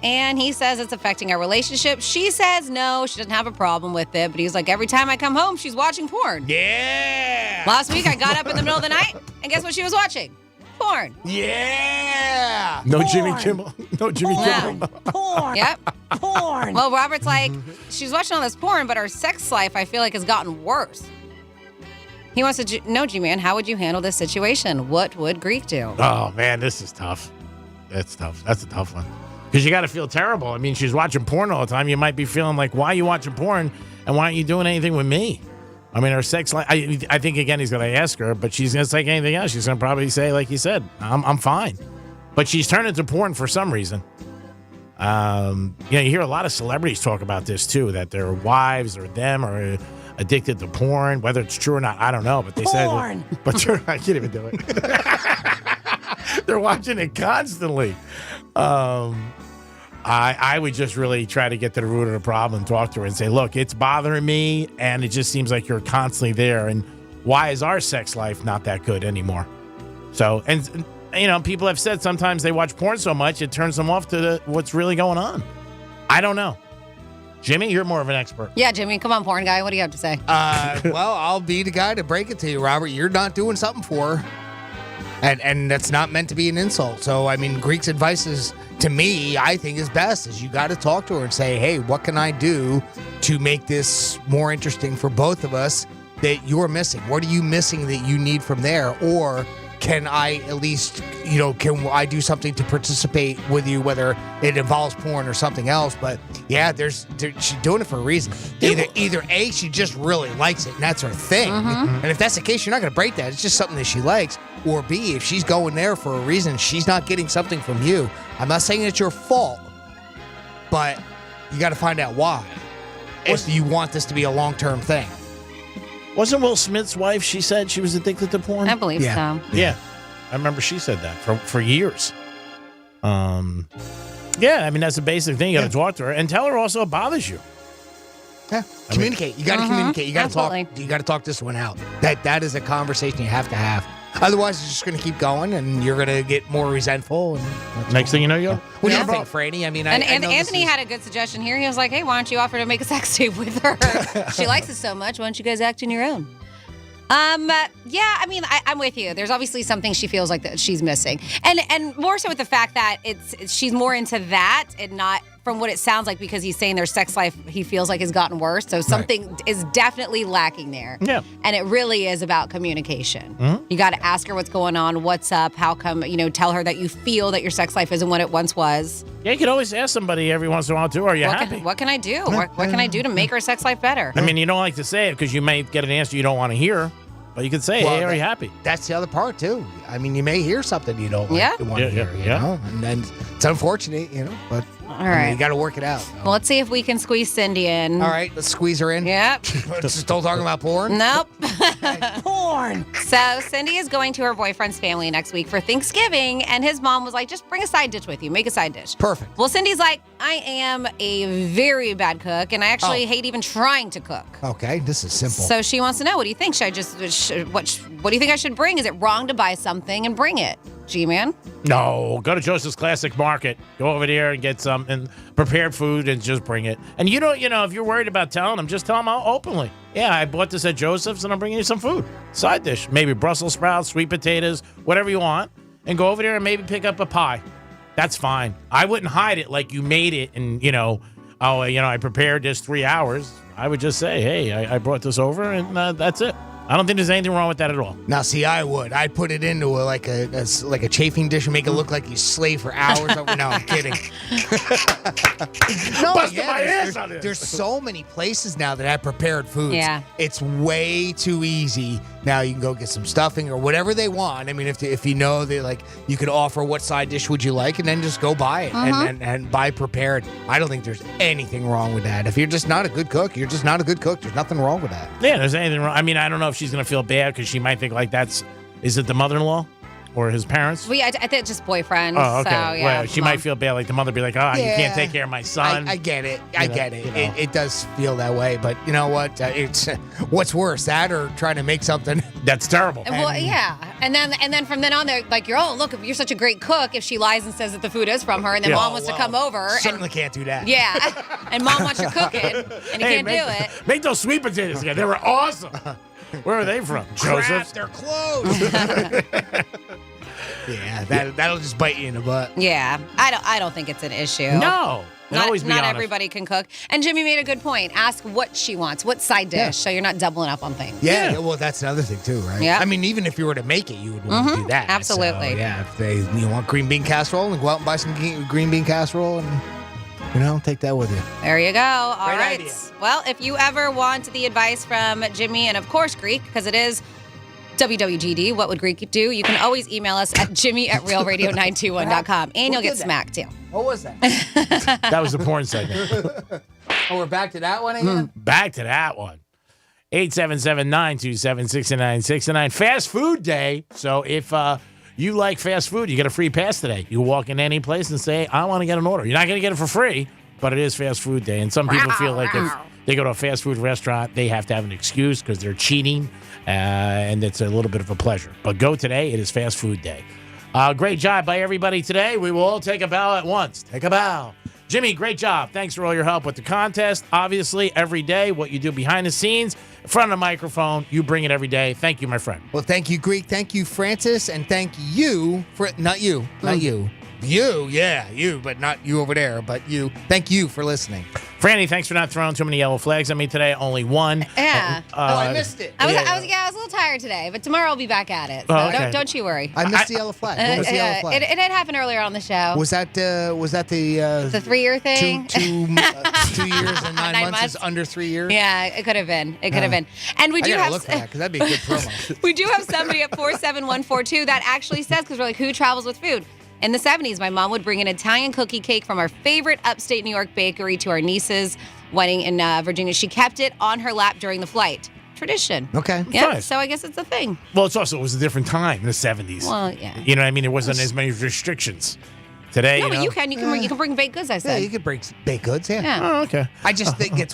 And he says it's affecting our relationship. She says no, she doesn't have a problem with it. But he's like, every time I come home, she's watching porn. Yeah. Last week, I got up in the middle of the night, and guess what she was watching? Porn. Yeah. No porn. Jimmy Kimmel. No Jimmy Kimmel. Porn. Yep. Porn. Well, Robert's like, she's watching all this porn, but her sex life, I feel like, has gotten worse. He wants to know, G-Man, how would you handle this situation? What would Greek do? Oh, man, this is tough. That's tough. That's a tough one. Because you got to feel terrible. I mean, she's watching porn all the time. You might be feeling like, why are you watching porn? And why aren't you doing anything with me? I mean, her sex life, I think, again, he's going to ask her, but she's going to say anything else. She's going to probably say, like you said, I'm fine. But she's turned into porn for some reason. You hear a lot of celebrities talk about this too, that their wives or them are addicted to porn. Whether it's true or not, I don't know. But they said, but I can't even do it. They're watching it constantly. I would just really try to get to the root of the problem and talk to her and say, look, it's bothering me, and it just seems like you're constantly there. And why is our sex life not that good anymore? So, and people have said sometimes they watch porn so much, it turns them off to what's really going on. I don't know. Jimmy, you're more of an expert. Yeah, Jimmy, come on, porn guy. What do you have to say? Well, I'll be the guy to break it to you, Robert. You're not doing something for her. And that's not meant to be an insult. So, I mean, Greek's advice is, to me, I think is best, is you got to talk to her and say, hey, what can I do to make this more interesting for both of us that you're missing? What are you missing that you need from there? Or can I at least, can I do something to participate with you, whether it involves porn or something else? But yeah, she's doing it for a reason. Either A, she just really likes it and that's her thing. Mm-hmm. And if that's the case, you're not going to break that. It's just something that she likes. Or B, if she's going there for a reason, she's not getting something from you. I'm not saying it's your fault, but you got to find out why. If you want this to be a long-term thing. Wasn't Will Smith's wife, she said she was addicted to porn? I believe so. Yeah. I remember she said that for years. Yeah, I mean, that's the basic thing. You got to talk to her and tell her also it bothers you. Yeah, communicate. You got to communicate. You got to talk. Absolutely. You got to talk this one out. That is a conversation you have to have. Otherwise, it's just going to keep going, and you're going to get more resentful. And next thing you know, you're. What do you think, Franny? I mean, And I know Anthony had a good suggestion here. He was like, hey, why don't you offer to make a sex tape with her? She likes it so much. Why don't you guys act on your own? Yeah, I mean, I'm with you. There's obviously something she feels like that she's missing. And more so with the fact that she's more into that and not from what it sounds like, because he's saying their sex life, he feels like has gotten worse. So something is definitely lacking there. Yeah. And it really is about communication. Mm-hmm. You got to ask her what's going on, what's up, how come, tell her that you feel that your sex life isn't what it once was. Yeah, you can always ask somebody every once in a while, too, are you happy? What can I do? What can I do to make her sex life better? I mean, you don't like to say it because you may get an answer you don't want to hear. But you could say, hey, are you happy? That's the other part, too. I mean, you may hear something you don't want to hear, you know? And then it's unfortunate, but all right. You got to work it out. Well, let's see if we can squeeze Cindy in. All right, let's squeeze her in. Yep. Still talking about porn? Nope. Porn. So Cindy is going to her boyfriend's family next week for Thanksgiving, and his mom was like, just bring a side dish with you. Make a side dish. Perfect. Well, Cindy's like, I am a very bad cook, and I actually hate even trying to cook. Okay, this is simple. So she wants to know, what do you think? Should I what do you think I should bring? Is it wrong to buy something and bring it? G-Man? No, go to Joseph's Classic Market. Go over there and get some and prepared food and just bring it. And you don't, if you're worried about telling them, just tell them openly. Yeah, I bought this at Joseph's and I'm bringing you some food. Side dish. Maybe Brussels sprouts, sweet potatoes, whatever you want. And go over there and maybe pick up a pie. That's fine. I wouldn't hide it like you made it and, I prepared this 3 hours. I would just say, hey, I brought this over and that's it. I don't think there's anything wrong with that at all. Now, see, I would. I'd put it into like a chafing dish and make it look like you slave for hours. No, I'm kidding. Busted my ass on it. There's so many places now that have prepared foods. Yeah. It's way too easy. Now you can go get some stuffing or whatever they want. I mean, if you know that you could offer what side dish would you like, and then just go buy it and buy prepared. I don't think there's anything wrong with that. If you're just not a good cook, you're just not a good cook. There's nothing wrong with that. Yeah, there's anything wrong. I mean, I don't know if she's going to feel bad because she might think is it the mother-in-law or his parents? Well, yeah, I think it's just boyfriend. Oh, okay. So, yeah, well, she might feel bad, like the mother be like, you can't take care of my son. I get it. I get it. It does feel that way. But you know what? It's what's worse, that or trying to make something that's terrible. Well, yeah. And then from then on, they're like, look, if you're such a great cook, if she lies and says that the food is from her, and then mom wants to come over. Certainly can't do that. Yeah. And mom wants you cooking, and you can't do it. Make those sweet potatoes again. They were awesome. Where are they from? Joseph? They're closed. Yeah, that'll just bite you in the butt. Yeah, I don't think it's an issue. No. Not everybody can cook. And Jimmy made a good point. Ask what she wants, what side dish, so you're not doubling up on things. Yeah, well, that's another thing too, right? Yeah. I mean, even if you were to make it, you would want to do that. Absolutely. So, yeah, if you want green bean casserole, and go out and buy some green bean casserole and take that with you. There you go. All Great right. idea. Well, if you ever want the advice from Jimmy and, of course, Greek, because it is WWGD, what would Greek do? You can always email us at jimmy@realradio921.com. And you'll get smacked, too. What was that? That was the porn segment. Oh, we're back to that one again? Back to that one. 877-927-6969. Fast food day. So if you like fast food, you get a free pass today. You walk in any place and say, I want to get an order. You're not going to get it for free, but it is fast food day. And some people feel like if they go to a fast food restaurant, they have to have an excuse because they're cheating, and it's a little bit of a pleasure. But go today. It is fast food day. Great job by everybody today. We will all take a bow at once. Take a bow. Jimmy, great job. Thanks for all your help with the contest. Obviously, every day, what you do behind the scenes, in front of the microphone, you bring it every day. Thank you, my friend. Well, thank you, Greek. Thank you, Francis. And thank you for, not you, not you. You, yeah, you, but not you over there, but you. Thank you for listening. Franny, thanks for not throwing too many yellow flags at me today. Only one. Yeah. I missed it. I was a little tired today, but tomorrow I'll be back at it. So don't you worry. I missed the yellow flag. What was the yellow flag? It had happened earlier on the show. Was that the the 3-year thing? 2 years and 9 months is under 3 years? Yeah, it could have been. It could have been. And we do have look for that because that'd be a good promo. We do have somebody at 47142 that actually says, because we're like, who travels with food? In the 70s, my mom would bring an Italian cookie cake from our favorite upstate New York bakery to our niece's wedding in Virginia. She kept it on her lap during the flight. Tradition. Okay. Yeah, Nice. so I guess it's a thing. Well, it was a different time in the 70s. Well, yeah. You know what I mean? There wasn't as many restrictions. Today, No, but you can bring baked goods, I said. Yeah, you could bring baked goods, yeah. Yeah. Oh, okay. I just think it's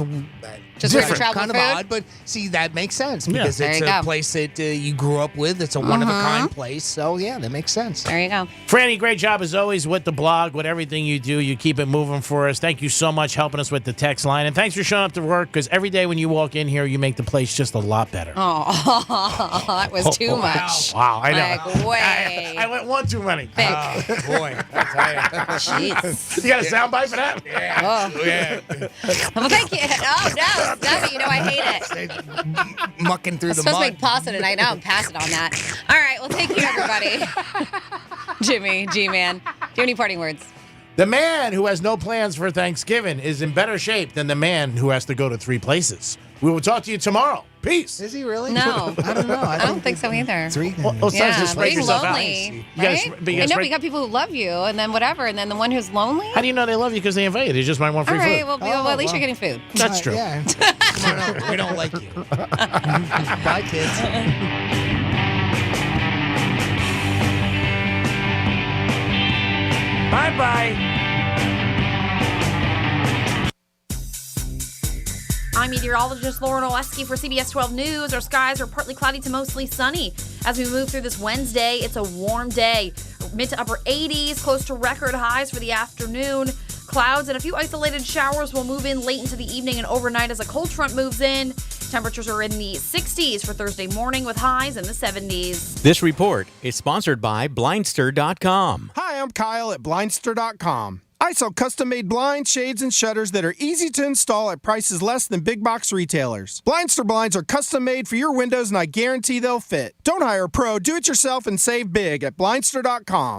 Just different, travel kind of food? odd, but see, that makes sense Yeah. because There it's you a go. place that you grew up with. It's a one-of-a-kind place, so yeah, that makes sense. There you go. Franny, great job as always with the blog, with everything you do. You keep it moving for us. Thank you so much helping us with the text line. And thanks for showing up to work because every day when you walk in here, you make the place just a lot better. Oh, that was too much. Wow, I know. Like, way. I went one too many. Thick. Oh, boy. Jeez. You got a soundbite for that? Yeah. Oh. Yeah. Well, thank you. Oh, no, stop it. You know I hate it. Mucking through I'm the supposed to mud. make pasta tonight. Now I'm passing on that. All right. Well, thank you, everybody. Jimmy, G-Man. Do you have any parting words? The man who has no plans for Thanksgiving is in better shape than the man who has to go to 3 places. We will talk to you tomorrow. Peace. Is he really? No. I don't know. I don't think so either. 3. Well, sometimes just spread being yourself out. lonely, You gotta right? sp- but you gotta I know, spread- but you got people who love you, and then whatever, and then the one who's lonely. How do you know they love you? Because they invite you. They just might want free All right, food. well, at least you're getting food. That's true. Yeah. Come on over. We don't like you. Bye, kids. Bye-bye. I'm meteorologist Lauren Oleski for CBS 12 News. Our skies are partly cloudy to mostly sunny. As we move through this Wednesday, it's a warm day. Mid to upper 80s, close to record highs for the afternoon. Clouds and a few isolated showers will move in late into the evening and overnight as a cold front moves in. Temperatures are in the 60s for Thursday morning with highs in the 70s. This report is sponsored by Blindster.com. Hi, I'm Kyle at Blindster.com. I sell custom-made blinds, shades, and shutters that are easy to install at prices less than big box retailers. Blindster blinds are custom-made for your windows, and I guarantee they'll fit. Don't hire a pro. Do it yourself and save big at Blindster.com.